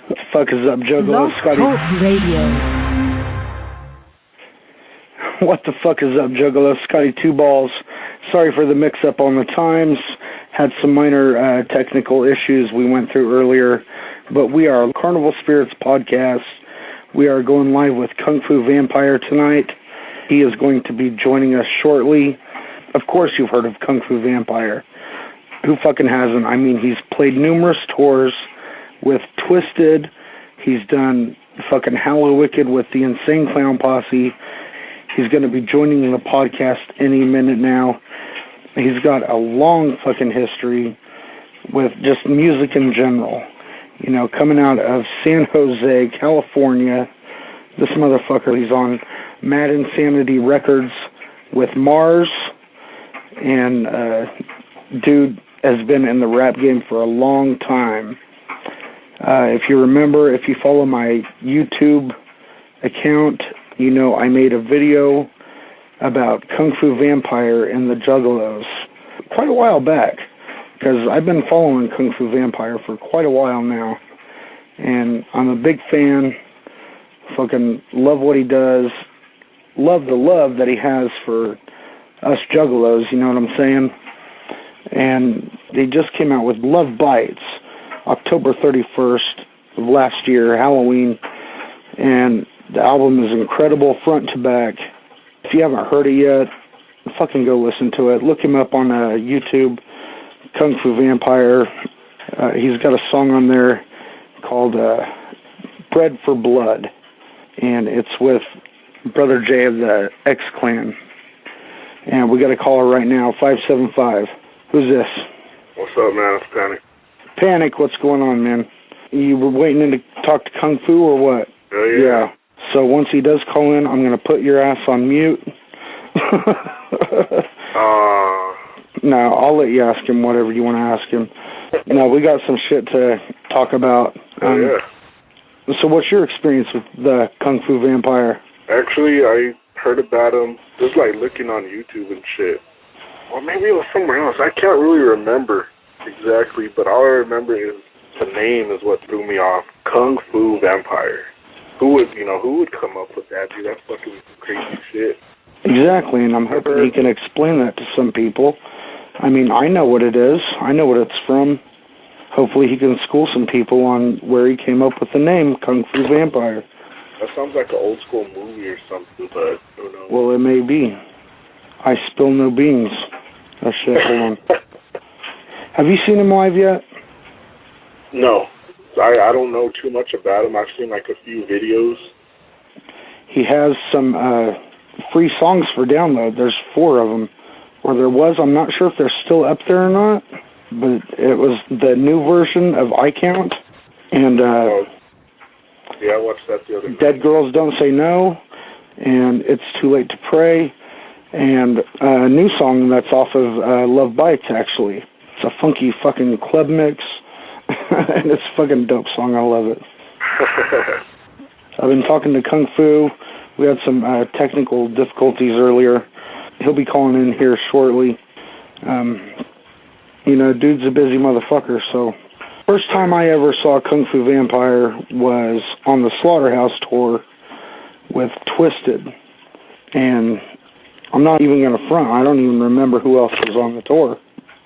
What the fuck is up, Juggalo Scotty? What the fuck is up, Juggalo Scotty? Two balls. Sorry for the mix-up on the times. Had some minor technical issues we went through earlier, but we are Carnival Spirits podcast. We are going live with Kung Fu Vampire tonight. He is going to be joining us shortly. Of course you've heard of Kung Fu Vampire. Who fucking hasn't? I mean, he's played numerous tours with Twisted. He's done fucking Hallow Wicked with the Insane Clown Posse. He's going to be joining the podcast any minute now. He's got a long fucking history with just music in general. You know, coming out of San Jose, California. This motherfucker, he's on Mad Insanity Records with Mars. And dude has been in the rap game for a long time. If you remember, if you follow my YouTube account, you know I made a video about Kung Fu Vampire and the Juggalos quite a while back, because I've been following Kung Fu Vampire for quite a while now, and I'm a big fan. Fucking love what he does, love the love that he has for us Juggalos, you know what I'm saying? And they just came out with Love Bites, October 31st of last year, Halloween, and the album is incredible front to back. If you haven't heard it yet, fucking go listen to it. Look him up on YouTube, Kung Fu Vampire. He's got a song on there called Bread for Blood, and it's with Brother Jay of the X-Clan. And we got a caller right now, 575. Who's this? What's up, man? It's Panic. Panic, what's going on, man? You were waiting in to talk to Kung Fu or what? Yeah. So once he does call in, I'm going to put your ass on mute. No, I'll let you ask him whatever you want to ask him. No, we got some shit to talk about. So what's your experience with the Kung Fu Vampire? Actually, I heard about him just like looking on YouTube and shit. Or maybe it was somewhere else. I can't really remember exactly, but all I remember is the name is what threw me off. Kung Fu Vampire. Who would come up with that, dude? That's fucking crazy shit. Exactly, and I'm hoping he can explain that to some people. I mean, I know what it is. I know what it's from. Hopefully he can school some people on where he came up with the name Kung Fu Vampire. That sounds like an old school movie or something, but who knows? Well, it may be. I spill no beans. Oh shit, hold on. Have you seen him live yet? No. I don't know too much about him. I've seen like a few videos. He has some free songs for download. There's 4 of them. Or there was. I'm not sure if they're still up there or not. But it was the new version of I Count. And yeah, I watched that the other night. Dead Girls Don't Say No. And It's Too Late to Pray. And a new song that's off of Love Bites, actually. It's a funky fucking club mix. And it's a fucking dope song. I love it. I've been talking to Kung Fu. We had some technical difficulties earlier. He'll be calling in here shortly. Dude's a busy motherfucker, so... First time I ever saw Kung Fu Vampire was on the Slaughterhouse tour with Twisted. And I'm not even going to front. I don't even remember who else was on the tour.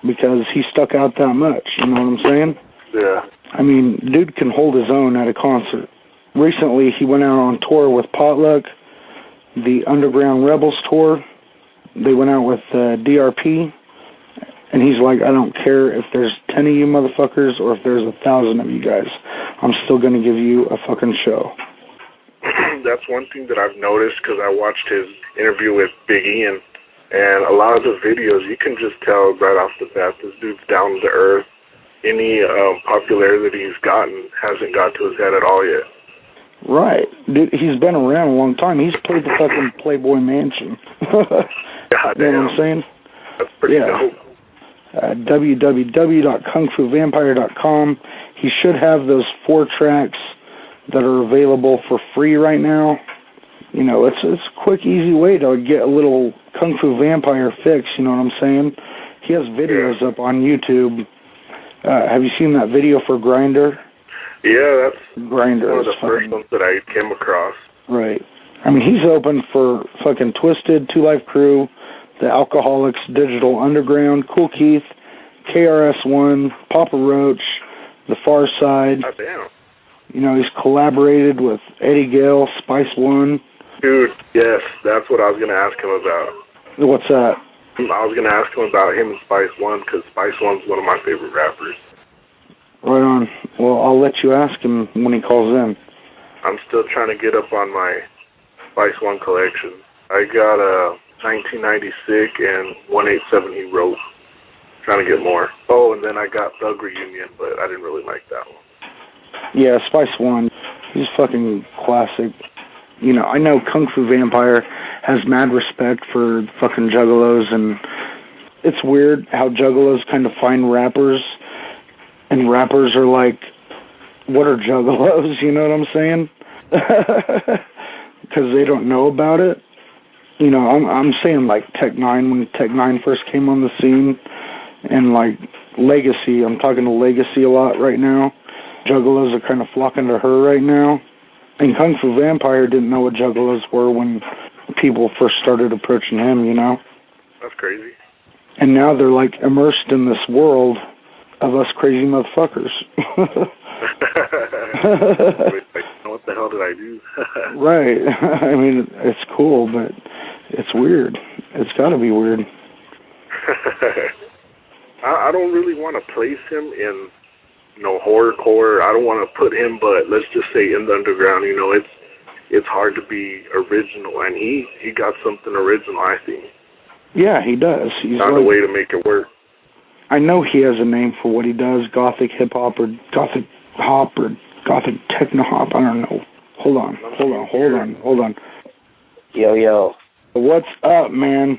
Because he stuck out that much, you know what I'm saying? Yeah. I mean, dude can hold his own at a concert. Recently, he went out on tour with Potluck, the Underground Rebels tour. They went out with DRP, and he's like, I don't care if there's 10 of you motherfuckers or if there's 1,000 of you guys. I'm still going to give you a fucking show. that's one thing that I've noticed because I watched his interview with Big Ian, and a lot of the videos, you can just tell right off the bat, this dude's down to earth. Any popularity he's gotten hasn't got to his head at all yet. Right. Dude, he's been around a long time. He's played the fucking Playboy Mansion. God You know damn. what I'm saying? That's pretty dope. www.kungfuvampire.com. He should have those 4 tracks that are available for free right now. You know, it's a quick, easy way to get a little Kung Fu Vampire fix, you know what I'm saying? He has videos up on YouTube. Have you seen that video for Grindr? Yeah, that's Grindr one of is the first ones that I came across. Right. I mean, he's open for fucking Twisted, Two Life Crew, The Alcoholics, Digital Underground, Cool Keith, KRS-One, Papa Roach, The Far Side. God damn. You know, he's collaborated with Eddie Gale, Spice One. Dude, yes, that's what I was going to ask him about. What's that? I was going to ask him about him and Spice One, because Spice One's one of my favorite rappers. Right on. Well, I'll let you ask him when he calls in. I'm still trying to get up on my Spice One collection. I got a 1996 and 187 he wrote. Trying to get more. Oh, and then I got Thug Reunion, but I didn't really like that one. Yeah, Spice One. He's fucking classic. You know, I know Kung Fu Vampire has mad respect for fucking juggalos, and it's weird how juggalos kind of find rappers, and rappers are like, what are juggalos, you know what I'm saying? Because they don't know about it. You know, I'm saying like Tech 9, when Tech 9 first came on the scene, and like Legacy, I'm talking to Legacy a lot right now. Juggalos are kind of flocking to her right now. And Kung Fu Vampire didn't know what juggalos were when people first started approaching him, you know? That's crazy. And now they're like immersed in this world of us crazy motherfuckers. What the hell did I do? Right. I mean, it's cool, but it's weird. It's got to be weird. I don't really want to place him in, you know, horrorcore. I don't want to put him, but let's just say in the underground. You know, it's hard to be original, and he got something original, I think. Yeah, he does. He's Found a way to make it work. I know he has a name for what he does, gothic hip-hop or gothic hop or gothic techno-hop. I don't know. Hold on. Yo. What's up, man?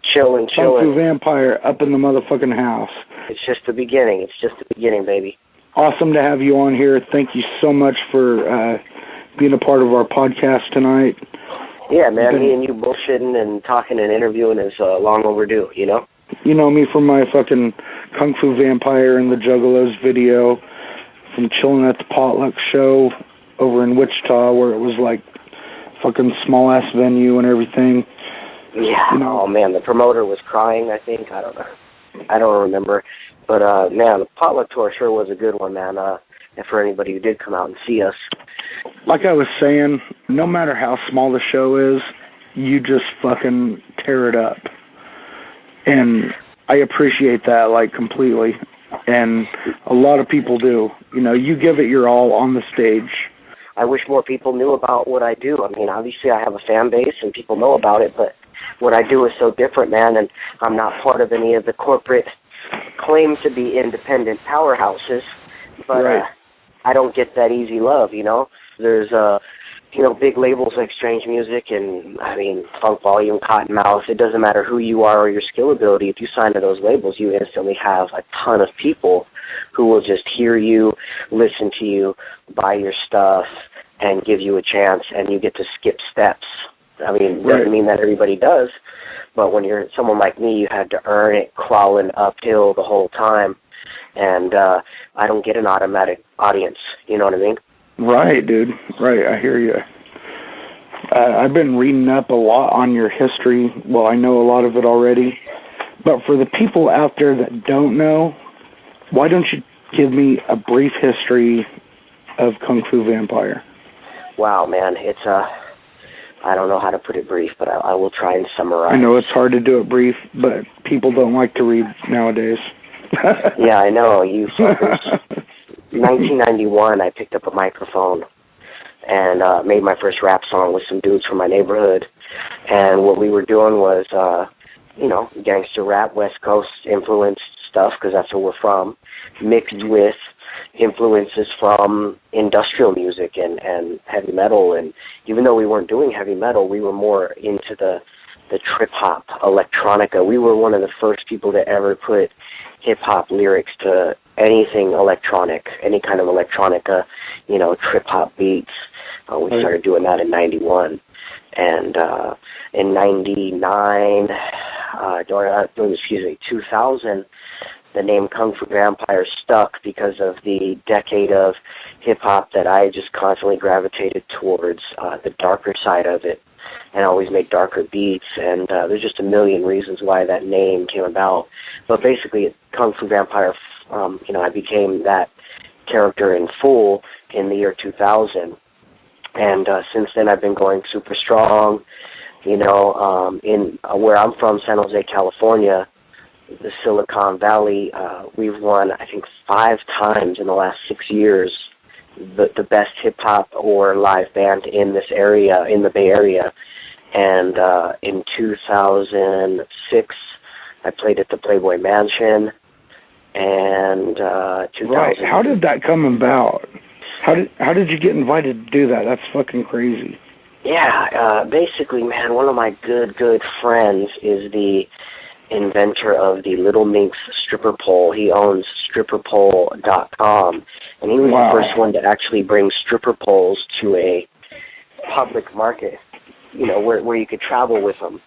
Chillin'. Kung Fu Vampire up in the motherfucking house. It's just the beginning, baby. Awesome to have you on here. Thank you so much for being a part of our podcast tonight. Yeah, man, me and you bullshitting and talking and interviewing is long overdue, you know? You know me from my fucking Kung Fu Vampire and the Juggalos video, from chilling at the potluck show over in Wichita, where it was like fucking small-ass venue and everything. Yeah, you know, oh man, the promoter was crying, I think. I don't know. I don't remember. But, man, the potluck tour sure was a good one, man. And for anybody who did come out and see us. Like I was saying, no matter how small the show is, you just fucking tear it up. And I appreciate that, like, completely. And a lot of people do. You know, you give it your all on the stage. I wish more people knew about what I do. I mean, obviously I have a fan base and people know about it, but what I do is so different, man, and I'm not part of any of the corporate claim to be independent powerhouses, but right. I don't get that easy love, you know? There's, you know, big labels like Strange Music and, I mean, Funk Volume, Cottonmouth. It doesn't matter who you are or your skill ability. If you sign to those labels, you instantly have a ton of people who will just hear you, listen to you, buy your stuff, and give you a chance, and you get to skip steps. I mean, it doesn't mean that everybody does, but when you're someone like me, you had to earn it crawling uphill the whole time, and I don't get an automatic audience, you know what I mean? Right, dude. Right, I hear you. I've been reading up a lot on your history. Well, I know a lot of it already, but for the people out there that don't know, why don't you give me a brief history of Kung Fu Vampire? Wow, man, it's I don't know how to put it brief, but I will try and summarize. I know it's hard to do it brief, but people don't like to read nowadays. Yeah, I know. You suckers. 1991, I picked up a microphone and made my first rap song with some dudes from my neighborhood. And what we were doing was, you know, gangster rap, West Coast influenced stuff, because that's where we're from, mixed with influences from industrial music and heavy metal. And even though we weren't doing heavy metal, we were more into the trip-hop, electronica. We were one of the first people to ever put hip-hop lyrics to anything electronic, any kind of electronica, you know, trip-hop beats. We started doing that in 91. And in 99, 2000, the name Kung Fu Vampire stuck because of the decade of hip-hop that I just constantly gravitated towards the darker side of it, and always make darker beats. And there's just a million reasons why that name came about. But basically, Kung Fu Vampire, you know, I became that character in full in the year 2000. And since then, I've been going super strong. You know, in where I'm from, San Jose, California, the Silicon Valley, we've won, I think, 5 times in the last 6 years, the best hip-hop or live band in this area, in the Bay Area. And in 2006, I played at the Playboy Mansion. And 2000... Right. How did that come about? How did you get invited to do that? That's fucking crazy. Yeah, basically, man, one of my good friends is the inventor of the Little Minx stripper pole. He owns stripperpole.com, and he was the first one to actually bring stripper poles to a public market, you know, where you could travel with them.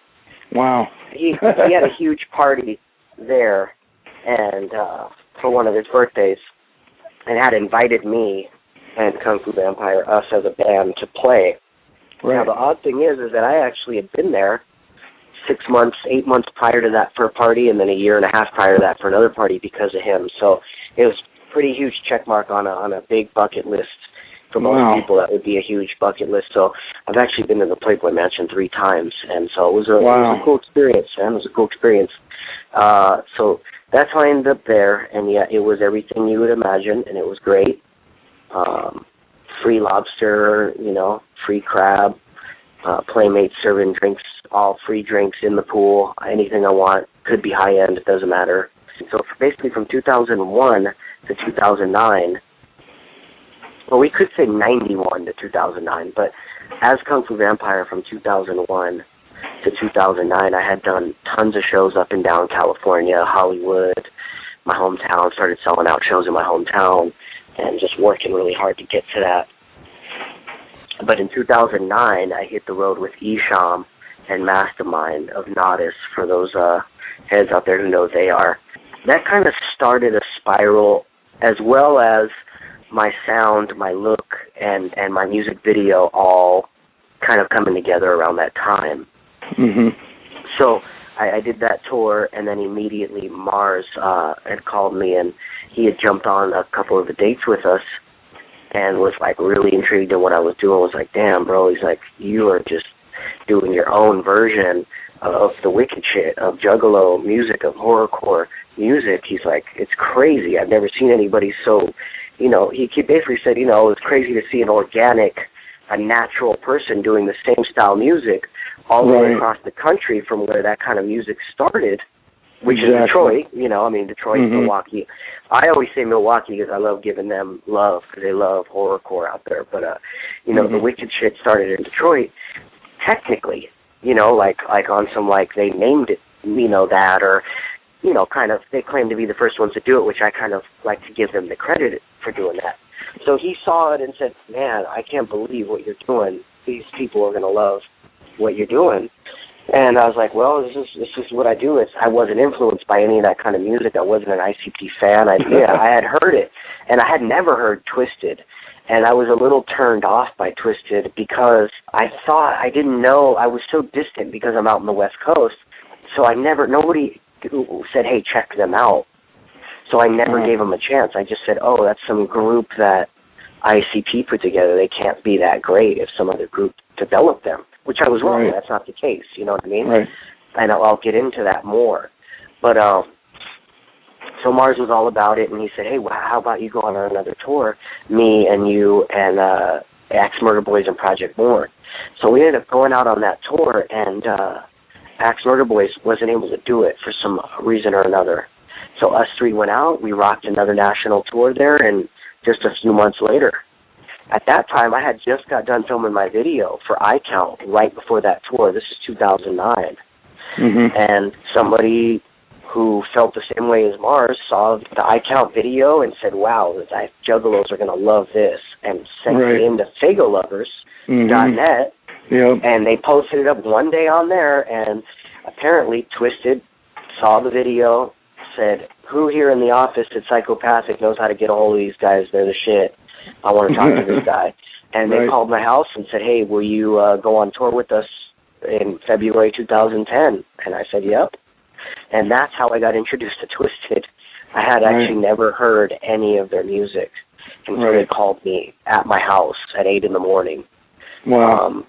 Wow. He had a huge party there, and for one of his birthdays, and had invited me and Kung Fu Vampire, us as a band, to play. Right. Now, the odd thing is that I actually had been there 6 months, 8 months prior to that for a party, and then a year and a half prior to that for another party because of him. So it was a pretty huge check mark on a big bucket list. For most people, that would be a huge bucket list. So I've actually been to the Playboy Mansion 3 times, and so it was a cool experience, man. It was a cool experience. So that's how I ended up there, and yeah, it was everything you would imagine, and it was great. Free lobster, you know, free crab, playmates serving drinks, all free drinks in the pool, anything I want. Could be high-end, it doesn't matter. So basically from 2001 to 2009, well, we could say 91 to 2009, but as Kung Fu Vampire from 2001 to 2009, I had done tons of shows up and down California, Hollywood, my hometown, started selling out shows in my hometown, and just working really hard to get to that. But in 2009, I hit the road with Esham and Mastermind of Nodis, for those heads out there who know they are. That kind of started a spiral, as well as my sound, my look, and my music video all kind of coming together around that time. Mm-hmm. So I did that tour, and then immediately Mars had called me, and he had jumped on a couple of the dates with us and was, like, really intrigued in what I was doing. Was like, damn, bro, he's like, you are just doing your own version of the wicked shit, of juggalo music, of horrorcore music. He's like, it's crazy. I've never seen anybody so, you know, he basically said, you know, it's crazy to see an organic, a natural person doing the same style music all the way across the country from where that kind of music started, which is Detroit. You know, I mean, Detroit, Milwaukee. I always say Milwaukee because I love giving them love because they love horrorcore out there. But, you know, the wicked shit started in Detroit, technically, you know, like on some, like, they named it, you know, that, or, you know, kind of, they claim to be the first ones to do it, which I kind of like to give them the credit for doing that. So he saw it and said, man, I can't believe what you're doing. These people are going to love what you're doing. And I was like, well, this is what I do. I wasn't influenced by any of that kind of music. I wasn't an ICP fan. I had heard it, and I had never heard Twisted. And I was a little turned off by Twisted because I thought, I didn't know, I was so distant because I'm out in the West Coast. So nobody said, hey, check them out. So I never gave them a chance. I just said, oh, that's some group that ICP put together. They can't be that great if some other group developed them, which I was wrong. Right. That's not the case. You know what I mean? Right. And I'll get into that more. But so Mars was all about it, and he said, hey, well, how about you go on another tour, me and you and Axe Murder Boys and Project Born. So we ended up going out on that tour, and Axe Murder Boys wasn't able to do it for some reason or another. So us three went out, we rocked another national tour there, and just a few months later. At that time, I had just got done filming my video for iCount right before that tour. This is 2009. And somebody who felt the same way as Mars saw the iCount video and said, wow, the Juggalos are going to love this, and sent it into FagoLovers.net, and they posted it up one day on there, and apparently Twisted saw the video, said, who here in the office at Psychopathic knows how to get a hold of these guys? They're the shit. I want to talk to this guy. And they called my house and said, hey, will you go on tour with us in February 2010? And I said, yep. And that's how I got introduced to Twisted. I had actually never heard any of their music until they called me at my house at 8 in the morning. Wow.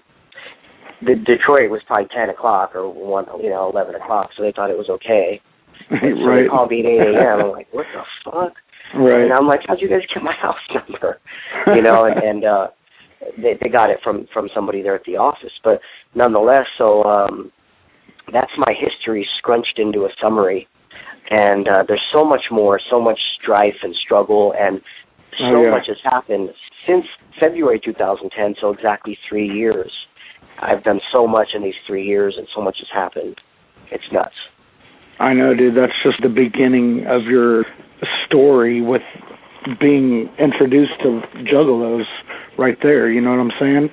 The Detroit was probably 10 o'clock or 11 o'clock, so they thought it was okay. And so they called me at 8 a.m. I'm like, what the fuck? And I'm like, how'd you guys get my house number? You know, and they got it from somebody there at the office. But nonetheless, so that's my history scrunched into a summary. And there's so much more, so much strife and struggle, and so much has happened since February 2010, so exactly 3 years. I've done so much in these 3 years, and so much has happened. It's nuts. I know, dude. That's just the beginning of your story with being introduced to Juggalos right there. You know what I'm saying?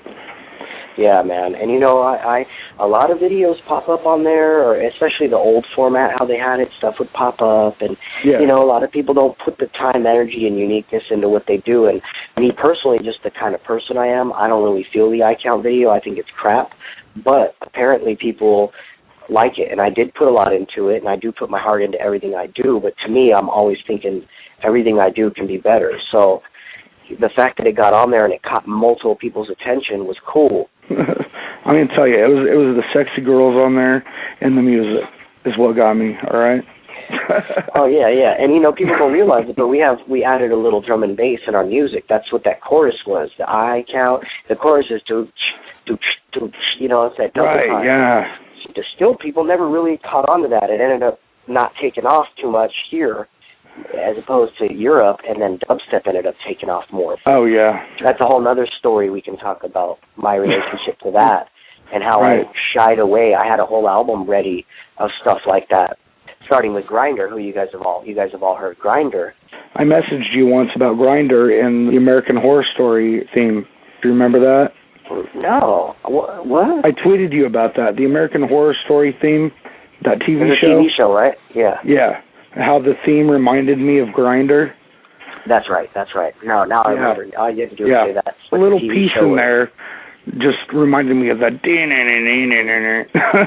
Yeah, man. And you know, I a lot of videos pop up on there, or especially the old format, how they had it, stuff would pop up, and you know, a lot of people don't put the time, energy, and uniqueness into what they do. And me personally, just the kind of person I am, I don't really feel the iCount video. I think it's crap, but apparently people like it, and I did put a lot into it, and I do put my heart into everything I do. But to me, I'm always thinking everything I do can be better. So the fact that it got on there and it caught multiple people's attention was cool. I'm gonna tell you, it was the sexy girls on there and the music is what got me. All right. Oh yeah, yeah. And you know, people don't realize it, but we added a little drum and bass in our music. That's what that chorus was. The I count. The chorus is do, you know, it's that double time. Yeah. Still, people never really caught on to that. It ended up not taking off too much here, as opposed to Europe, and then dubstep ended up taking off more. Oh, yeah. That's a whole other story we can talk about, my relationship to that, and how I shied away. I had a whole album ready of stuff like that, starting with Grindr, who you guys have all heard Grindr. I messaged you once about Grindr and the American Horror Story theme. Do you remember that? No. What? I tweeted you about that. The American Horror Story theme, that TV show. TV show, right? Yeah. Yeah. How the theme reminded me of Grindr. That's right. That's right. Now I remember. All you had to do was say that. A little piece in there just reminded me of that.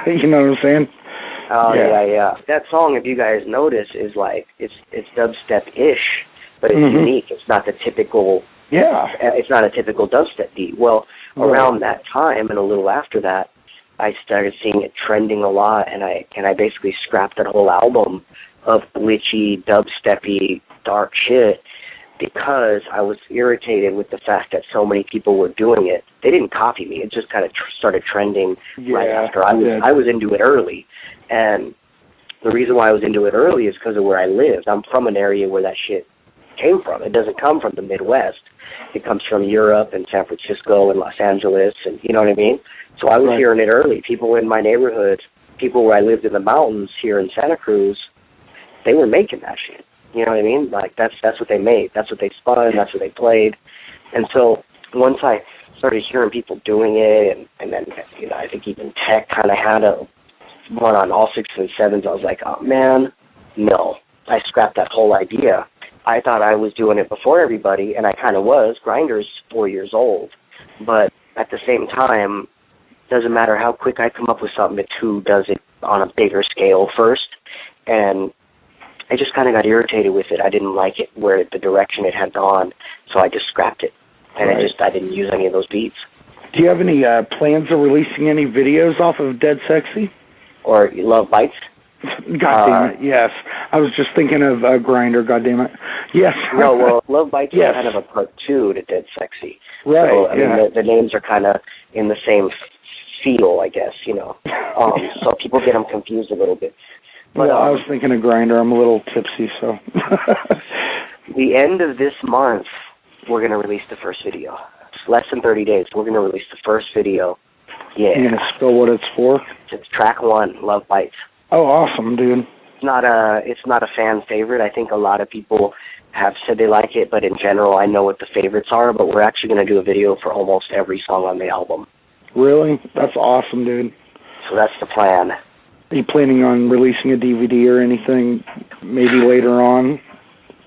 You know what I'm saying? Oh yeah. That song, if you guys notice, is like it's dubstep-ish, but it's unique. It's not the typical. Yeah. It's not a typical dubstep beat. Well, around that time and a little after that, I started seeing it trending a lot, and I basically scrapped that whole album of glitchy, dubsteppy, dark shit because I was irritated with the fact that so many people were doing it. They didn't copy me. It just kind of started trending right after. I was into it early, and the reason why I was into it early is because of where I lived. I'm from an area where that shit came from. It doesn't come from the Midwest. It comes from Europe and San Francisco and Los Angeles, and you know what I mean? So I was hearing it early. People in my neighborhood, people where I lived in the mountains here in Santa Cruz, they were making that shit. You know what I mean? Like, that's what they made. That's what they spun. That's what they played. And so once I started hearing people doing it, and then, you know, I think even Tech kind of had one on all 6s and 7s, I was like, oh, man, no. I scrapped that whole idea. I thought I was doing it before everybody, and I kind of was. Grindr's 4 years old. But at the same time, doesn't matter how quick I come up with something, it's who does it on a bigger scale first. And I just kind of got irritated with it. I didn't like it where the direction it had gone, so I just scrapped it. And I didn't use any of those beats. Do you have any plans of releasing any videos off of Dead Sexy? Or Love Bites? God damn it, yes. I was just thinking of Grinder, god damn it. Yes. No, well, Love Bites Yes. is kind of a part 2 to Dead Sexy. Right, So, I yeah. mean, the names are kind of in the same feel, I guess, you know. So people get them confused a little bit. But, Well, I was thinking of Grinder. I'm a little tipsy, so. the end of this month, we're going to release the first video. It's less than 30 days. We're going to release the first video. Yeah. You gonna spill what it's for? It's track 1, Love Bites. Oh, awesome, dude. It's not a fan favorite. I think a lot of people have said they like it, but in general, I know what the favorites are. But we're actually going to do a video for almost every song on the album. Really? That's awesome, dude. So that's the plan. Are you planning on releasing a DVD or anything maybe later on?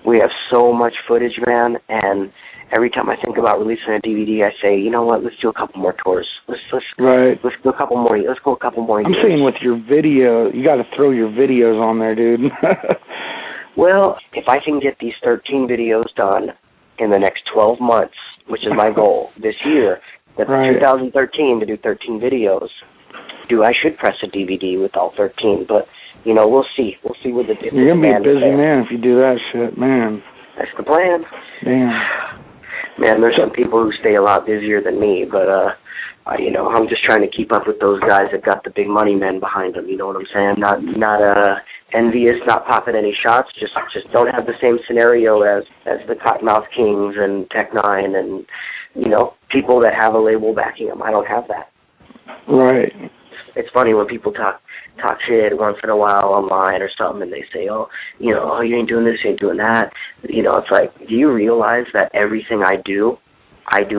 We have so much footage, man, and every time I think about releasing a DVD, I say, you know what? Let's do a couple more tours. Let's go a couple more. Let's go a couple more I'm years. saying with your video, you got to throw your videos on there, dude. Well, if I can get these 13 videos done in the next 12 months, which is my goal this year, that's Right. 2013 to do 13 videos. I should press a DVD with all 13, but you know, we'll see. We'll see what the You're gonna be a busy man if you do that shit, man. That's the plan. Damn. Man, there's some people who stay a lot busier than me, but you know, I'm just trying to keep up with those guys that got the big money men behind them. You know what I'm saying? Not envious, not popping any shots. Just don't have the same scenario as the Cottonmouth Kings and Tech Nine and you know people that have a label backing them. I don't have that. Right. It's funny when people talk shit once in a while online or something, and they say, "Oh, you know, you ain't doing this, you ain't doing that." You know, it's like, do you realize that everything I do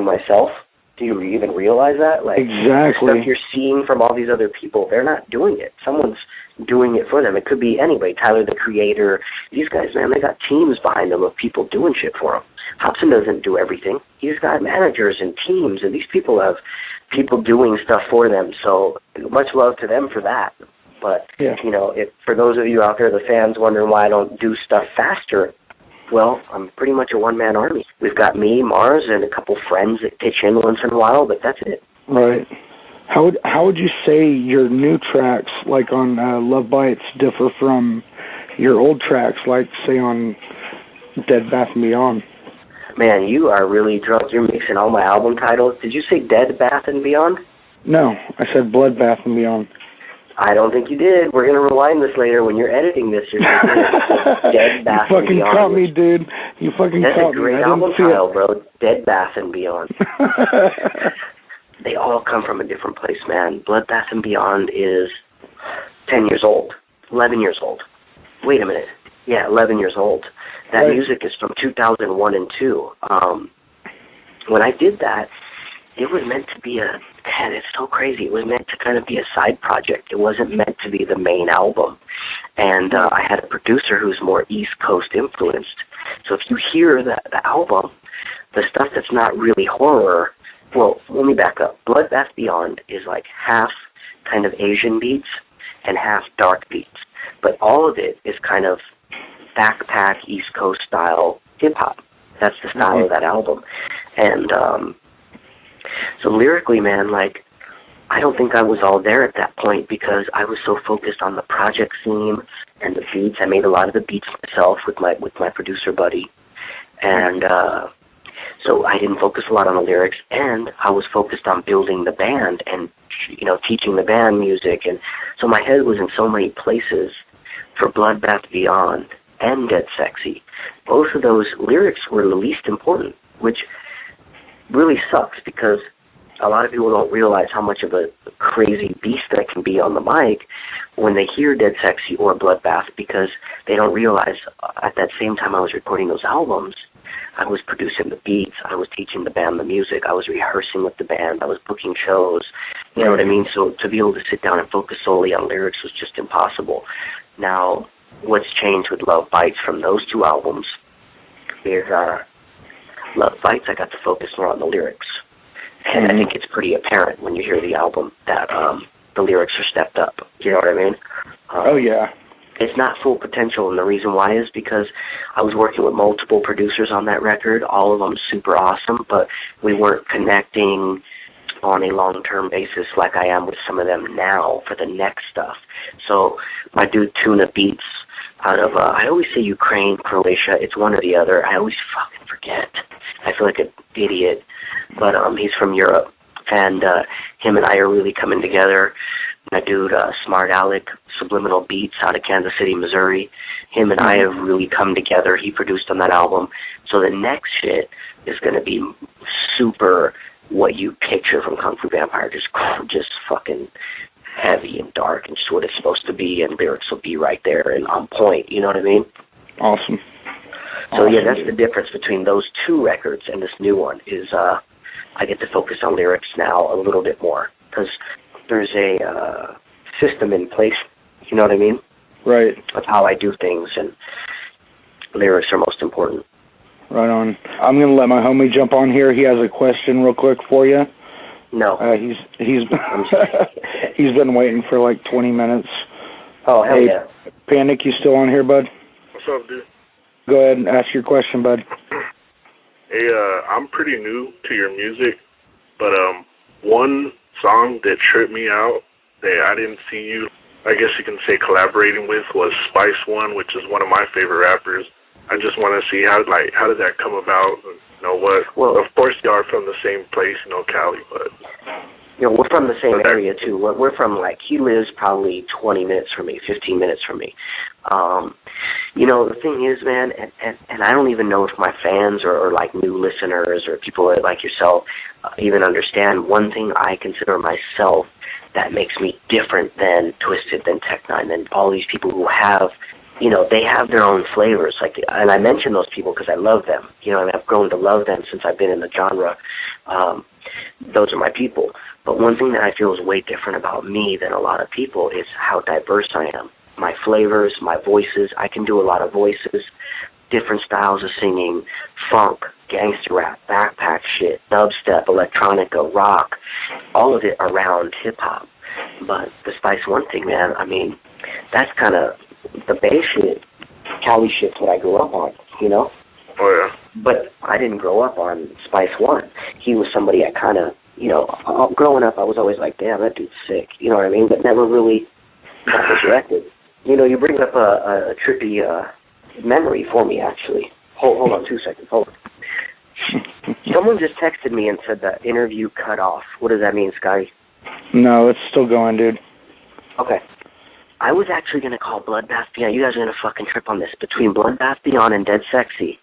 myself? Do you even realize that? Like, Exactly. the stuff you're seeing from all these other people, they're not doing it. Someone's doing it for them. It could be anybody. Tyler, the Creator. These guys, man, they got teams behind them of people doing shit for them. Hobson doesn't do everything. He's got managers and teams, and these people have people doing stuff for them. So much love to them for that. But, you know, for those of you out there, the fans, wondering why I don't do stuff faster, well, I'm pretty much a one-man army. We've got me, Mars, and a couple friends that pitch in once in a while, but that's it. Right. How would you say your new tracks, like on Love Bites, differ from your old tracks, like, say, on Dead Bath and Beyond? Man, you are really drunk. You're mixing all my album titles. Did you say Dead Bath and Beyond? No, I said Blood Bath and Beyond. I don't think you did. We're going to rewind this later when you're editing this. You're Dead Bath You and fucking Beyond. caught me, dude. You fucking That's caught a me. great I album didn't see title, it. bro. Dead Bath and Beyond. They all come from a different place, man. Blood Bath and Beyond is 10 years old. 11 years old. Wait a minute. Yeah, 11 years old. That Right. music is from 2001 and 2. When I did that, it was meant to be man, it's so crazy. It was meant to kind of be a side project. It wasn't meant to be the main album. And I had a producer who's more East Coast influenced. So if you hear the album, the stuff that's not really horror, well, let me back up. Blood Bath Beyond is like half kind of Asian beats and half dark beats. But all of it is kind of backpack East Coast style hip-hop. That's the style of that album. And so lyrically, man, like, I don't think I was all there at that point because I was so focused on the project theme and the beats. I made a lot of the beats myself with my producer buddy. And so I didn't focus a lot on the lyrics, and I was focused on building the band and, you know, teaching the band music. And so my head was in so many places for Blood Bath Beyond and Dead Sexy. Both of those lyrics were the least important, which really sucks because a lot of people don't realize how much of a crazy beast that I can be on the mic when they hear Dead Sexy or Bloodbath, because they don't realize at that same time I was recording those albums, I was producing the beats, I was teaching the band the music, I was rehearsing with the band, I was booking shows, you know what I mean? So to be able to sit down and focus solely on lyrics was just impossible. Now, what's changed with Love Bites from those two albums is Love Bites, I got to focus more on the lyrics. And I think it's pretty apparent when you hear the album that the lyrics are stepped up. You know what I mean? Oh, yeah. It's not full potential, and the reason why is because I was working with multiple producers on that record, all of them super awesome, but we weren't connecting on a long-term basis like I am with some of them now for the next stuff. So my dude Tuna Beats out of, I always say Ukraine, Croatia, it's one or the other. I always fucking forget. I feel like an idiot. But he's from Europe, and him and I are really coming together. My dude, Smart Alec, Subliminal Beats out of Kansas City, Missouri. Him and I have really come together. He produced on that album. So the next shit is going to be super what you picture from Kung Fu Vampire, just fucking heavy and dark and just what it's supposed to be, and lyrics will be right there and on point, you know what I mean? Awesome. So yeah, that's the difference between those two records and this new one is I get to focus on lyrics now a little bit more because there's a system in place, you know what I mean? Right. Of how I do things, and lyrics are most important. Right on. I'm going to let my homie jump on here. He has a question real quick for you. No. He's he's been waiting for like 20 minutes. Oh, hell yeah. Panic, you still on here, bud? What's up, dude? Go ahead and ask your question, bud. Hey, I'm pretty new to your music, but one song that tripped me out that I didn't see you, I guess you can say, collaborating with was Spice One, which is one of my favorite rappers. I just want to see how did that come about? You know what? Well, of course, y'all are from the same place, you know, Cali, but you know, we're from the same area too. We're from, like, he lives probably 20 minutes from me, 15 minutes from me. You know, the thing is, man, and I don't even know if my fans or like new listeners or people like yourself even understand one thing I consider myself that makes me different than Twisted, than Tech9, than all these people who have, you know, they have their own flavors. Like, and I mention those people because I love them. You know, I mean, I've grown to love them since I've been in the genre. Those are my people. But one thing that I feel is way different about me than a lot of people is how diverse I am. My flavors, my voices, I can do a lot of voices, different styles of singing, funk, gangster rap, backpack shit, dubstep, electronica, rock, all of it around hip-hop. But the Spice One thing, man, I mean, that's kind of the bass shit, Cali shit's what I grew up on, you know? Oh, yeah. But I didn't grow up on Spice One. He was somebody I kind of, you know, growing up, I was always like, damn, that dude's sick, you know what I mean? But never really got resurrected. You know, you bring up a trippy memory for me, actually. Hold on 2 seconds. Hold on. Someone just texted me and said the interview cut off. What does that mean, Scotty? No, it's still going, dude. Okay. I was actually going to call Bloodbath Beyond. You guys are going to fucking trip on this. Between Bloodbath Beyond and Dead Sexy,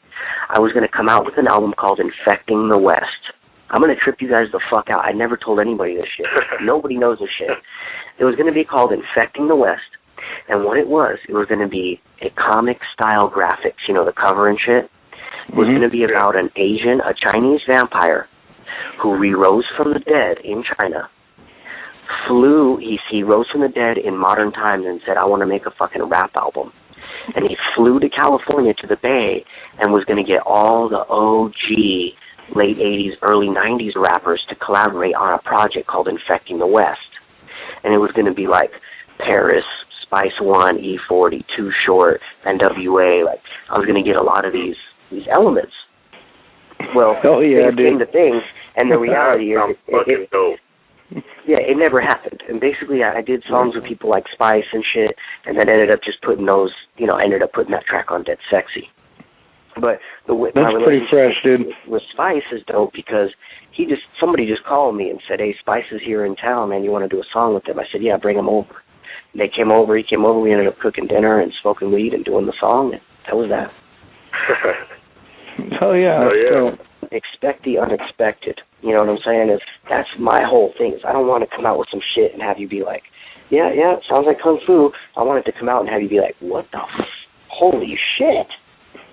I was going to come out with an album called Infecting the West. I'm going to trip you guys the fuck out. I never told anybody this shit. Nobody knows this shit. It was going to be called Infecting the West. And what it was going to be a comic-style graphics, you know, the cover and shit. It was going to be about a Chinese vampire who re-rose from the dead in China, he rose from the dead in modern times and said, I want to make a fucking rap album. And he flew to California, to the Bay, and was going to get all the OG late 80s, early 90s rappers to collaborate on a project called Infecting the West. And it was going to be like Paris, Spice One, E40, Too Short, NWA. Like, I was going to get a lot of these elements. Well, things came to things, and the reality is, it never happened. And basically, I did songs with people like Spice and shit, and then ended up just putting those, you know, ended up putting that track on Dead Sexy. But that's pretty fresh, dude. With Spice is dope because somebody just called me and said, hey, Spice is here in town, man, you want to do a song with him? I said, yeah, bring him over. And he came over, we ended up cooking dinner and smoking weed and doing the song, and that was that. Oh, yeah. So, expect the unexpected. You know what I'm saying? That's my whole thing. Is I don't want to come out with some shit and have you be like, yeah, it sounds like Kung Fu. I want it to come out and have you be like, what the holy shit?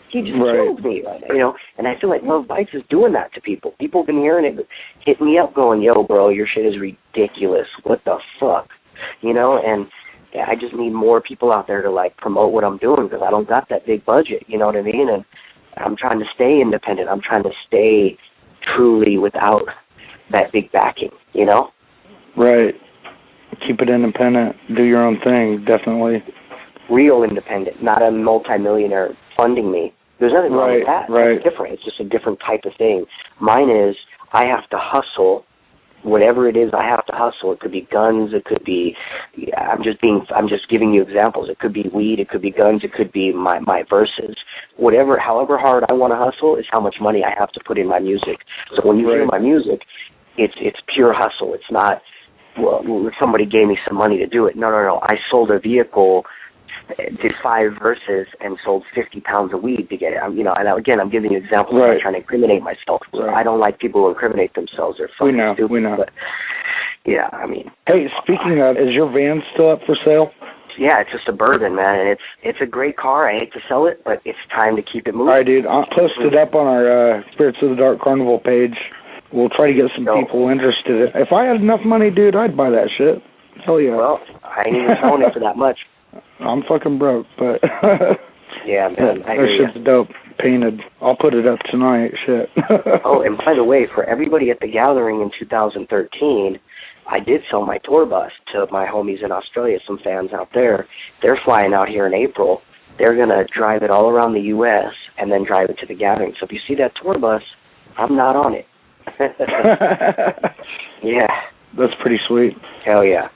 He just killed me, you know? And I feel like Love Bites is doing that to people. People have been hearing it, hitting me up going, yo, bro, your shit is ridiculous. What the fuck? You know? And I just need more people out there to, like, promote what I'm doing because I don't got that big budget, you know what I mean? And I'm trying to stay independent. I'm trying to stay truly without that big backing, you know? Right. Keep it independent. Do your own thing, definitely. Real independent, not a multimillionaire funding me. There's nothing wrong with that. Right. It's different. It's just a different type of thing. Mine is I have to hustle whatever it is, I have to hustle. It could be guns. It could be, I'm just giving you examples. It could be weed. It could be guns. It could be my verses. However hard I want to hustle is how much money I have to put in my music. So when you hear my music, it's pure hustle. It's not, well, somebody gave me some money to do it. No. I sold a vehicle, did 5 verses, and sold 50 pounds of weed to get it. And again, I'm giving you examples. I'm not trying to incriminate myself. Right. I don't like people who incriminate themselves. They're fucking stupid. We know. But, yeah, I mean. Hey, speaking of, is your van still up for sale? Yeah, it's a Suburban, man, and it's a great car. I hate to sell it, but it's time to keep it moving. All right, dude. I'll post it up on our Spirits of the Dark Carnival page. We'll try to get some people interested. If I had enough money, dude, I'd buy that shit. Hell yeah. Well, I ain't even selling it for that much. I'm fucking broke, but yeah, man, I that hear shit's dope. Painted. I'll put it up tonight. Shit. Oh, and by the way, for everybody at the gathering in 2013, I did sell my tour bus to my homies in Australia, some fans out there. They're flying out here in April. They're going to drive it all around the U.S. and then drive it to the gathering. So if you see that tour bus, I'm not on it. Yeah. That's pretty sweet. Hell yeah.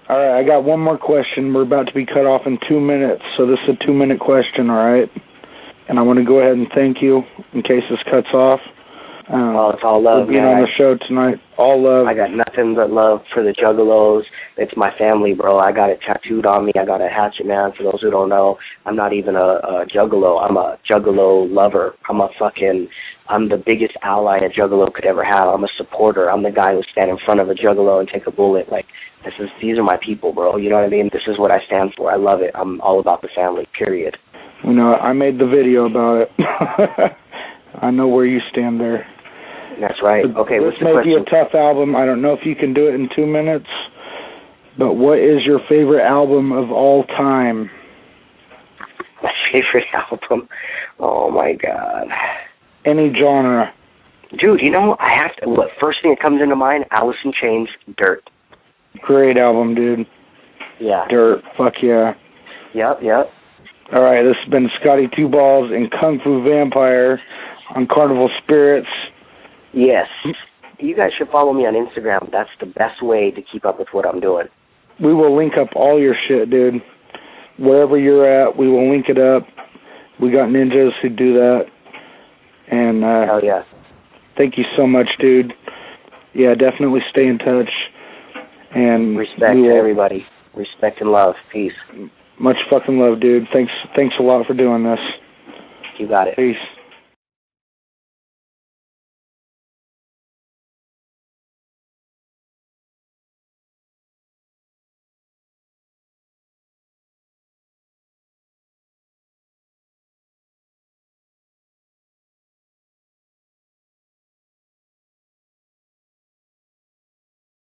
All right, I got one more question. We're about to be cut off in 2 minutes, so this is a 2-minute question, all right? And I want to go ahead and thank you in case this cuts off. Well, it's all love, for being man. on the show tonight. All love. I got nothing but love for the Juggalos. It's my family, bro. I got it tattooed on me. I got a hatchet, man. For those who don't know, I'm not even a Juggalo. I'm a Juggalo lover. I'm the biggest ally a Juggalo could ever have. I'm a supporter. I'm the guy who stand in front of a Juggalo and take a bullet. Like, these are my people, bro. You know what I mean? This is what I stand for. I love it. I'm all about the family, period. You know, I made the video about it. I know where you stand there. That's right. Okay, what's this the may be question? a tough album. I don't know if you can do it in 2 minutes, but what is your favorite album of all time? My favorite album? Oh, my God. Any genre. Dude, you know, I have to, what first thing that comes into mind, Alice in Chains, Dirt. Great album, dude. Yeah. Dirt, fuck yeah. Yep. All right, this has been Scotty Two Balls and Kung Fu Vampire on Carnival Spirits. Yes. You guys should follow me on Instagram. That's the best way to keep up with what I'm doing. We will link up all your shit, dude. Wherever you're at, we will link it up. We got ninjas who do that. And hell yeah. Thank you so much, dude. Yeah, definitely stay in touch. And respect to everybody. Respect and love. Peace. Much fucking love, dude. Thanks a lot for doing this. You got it. Peace.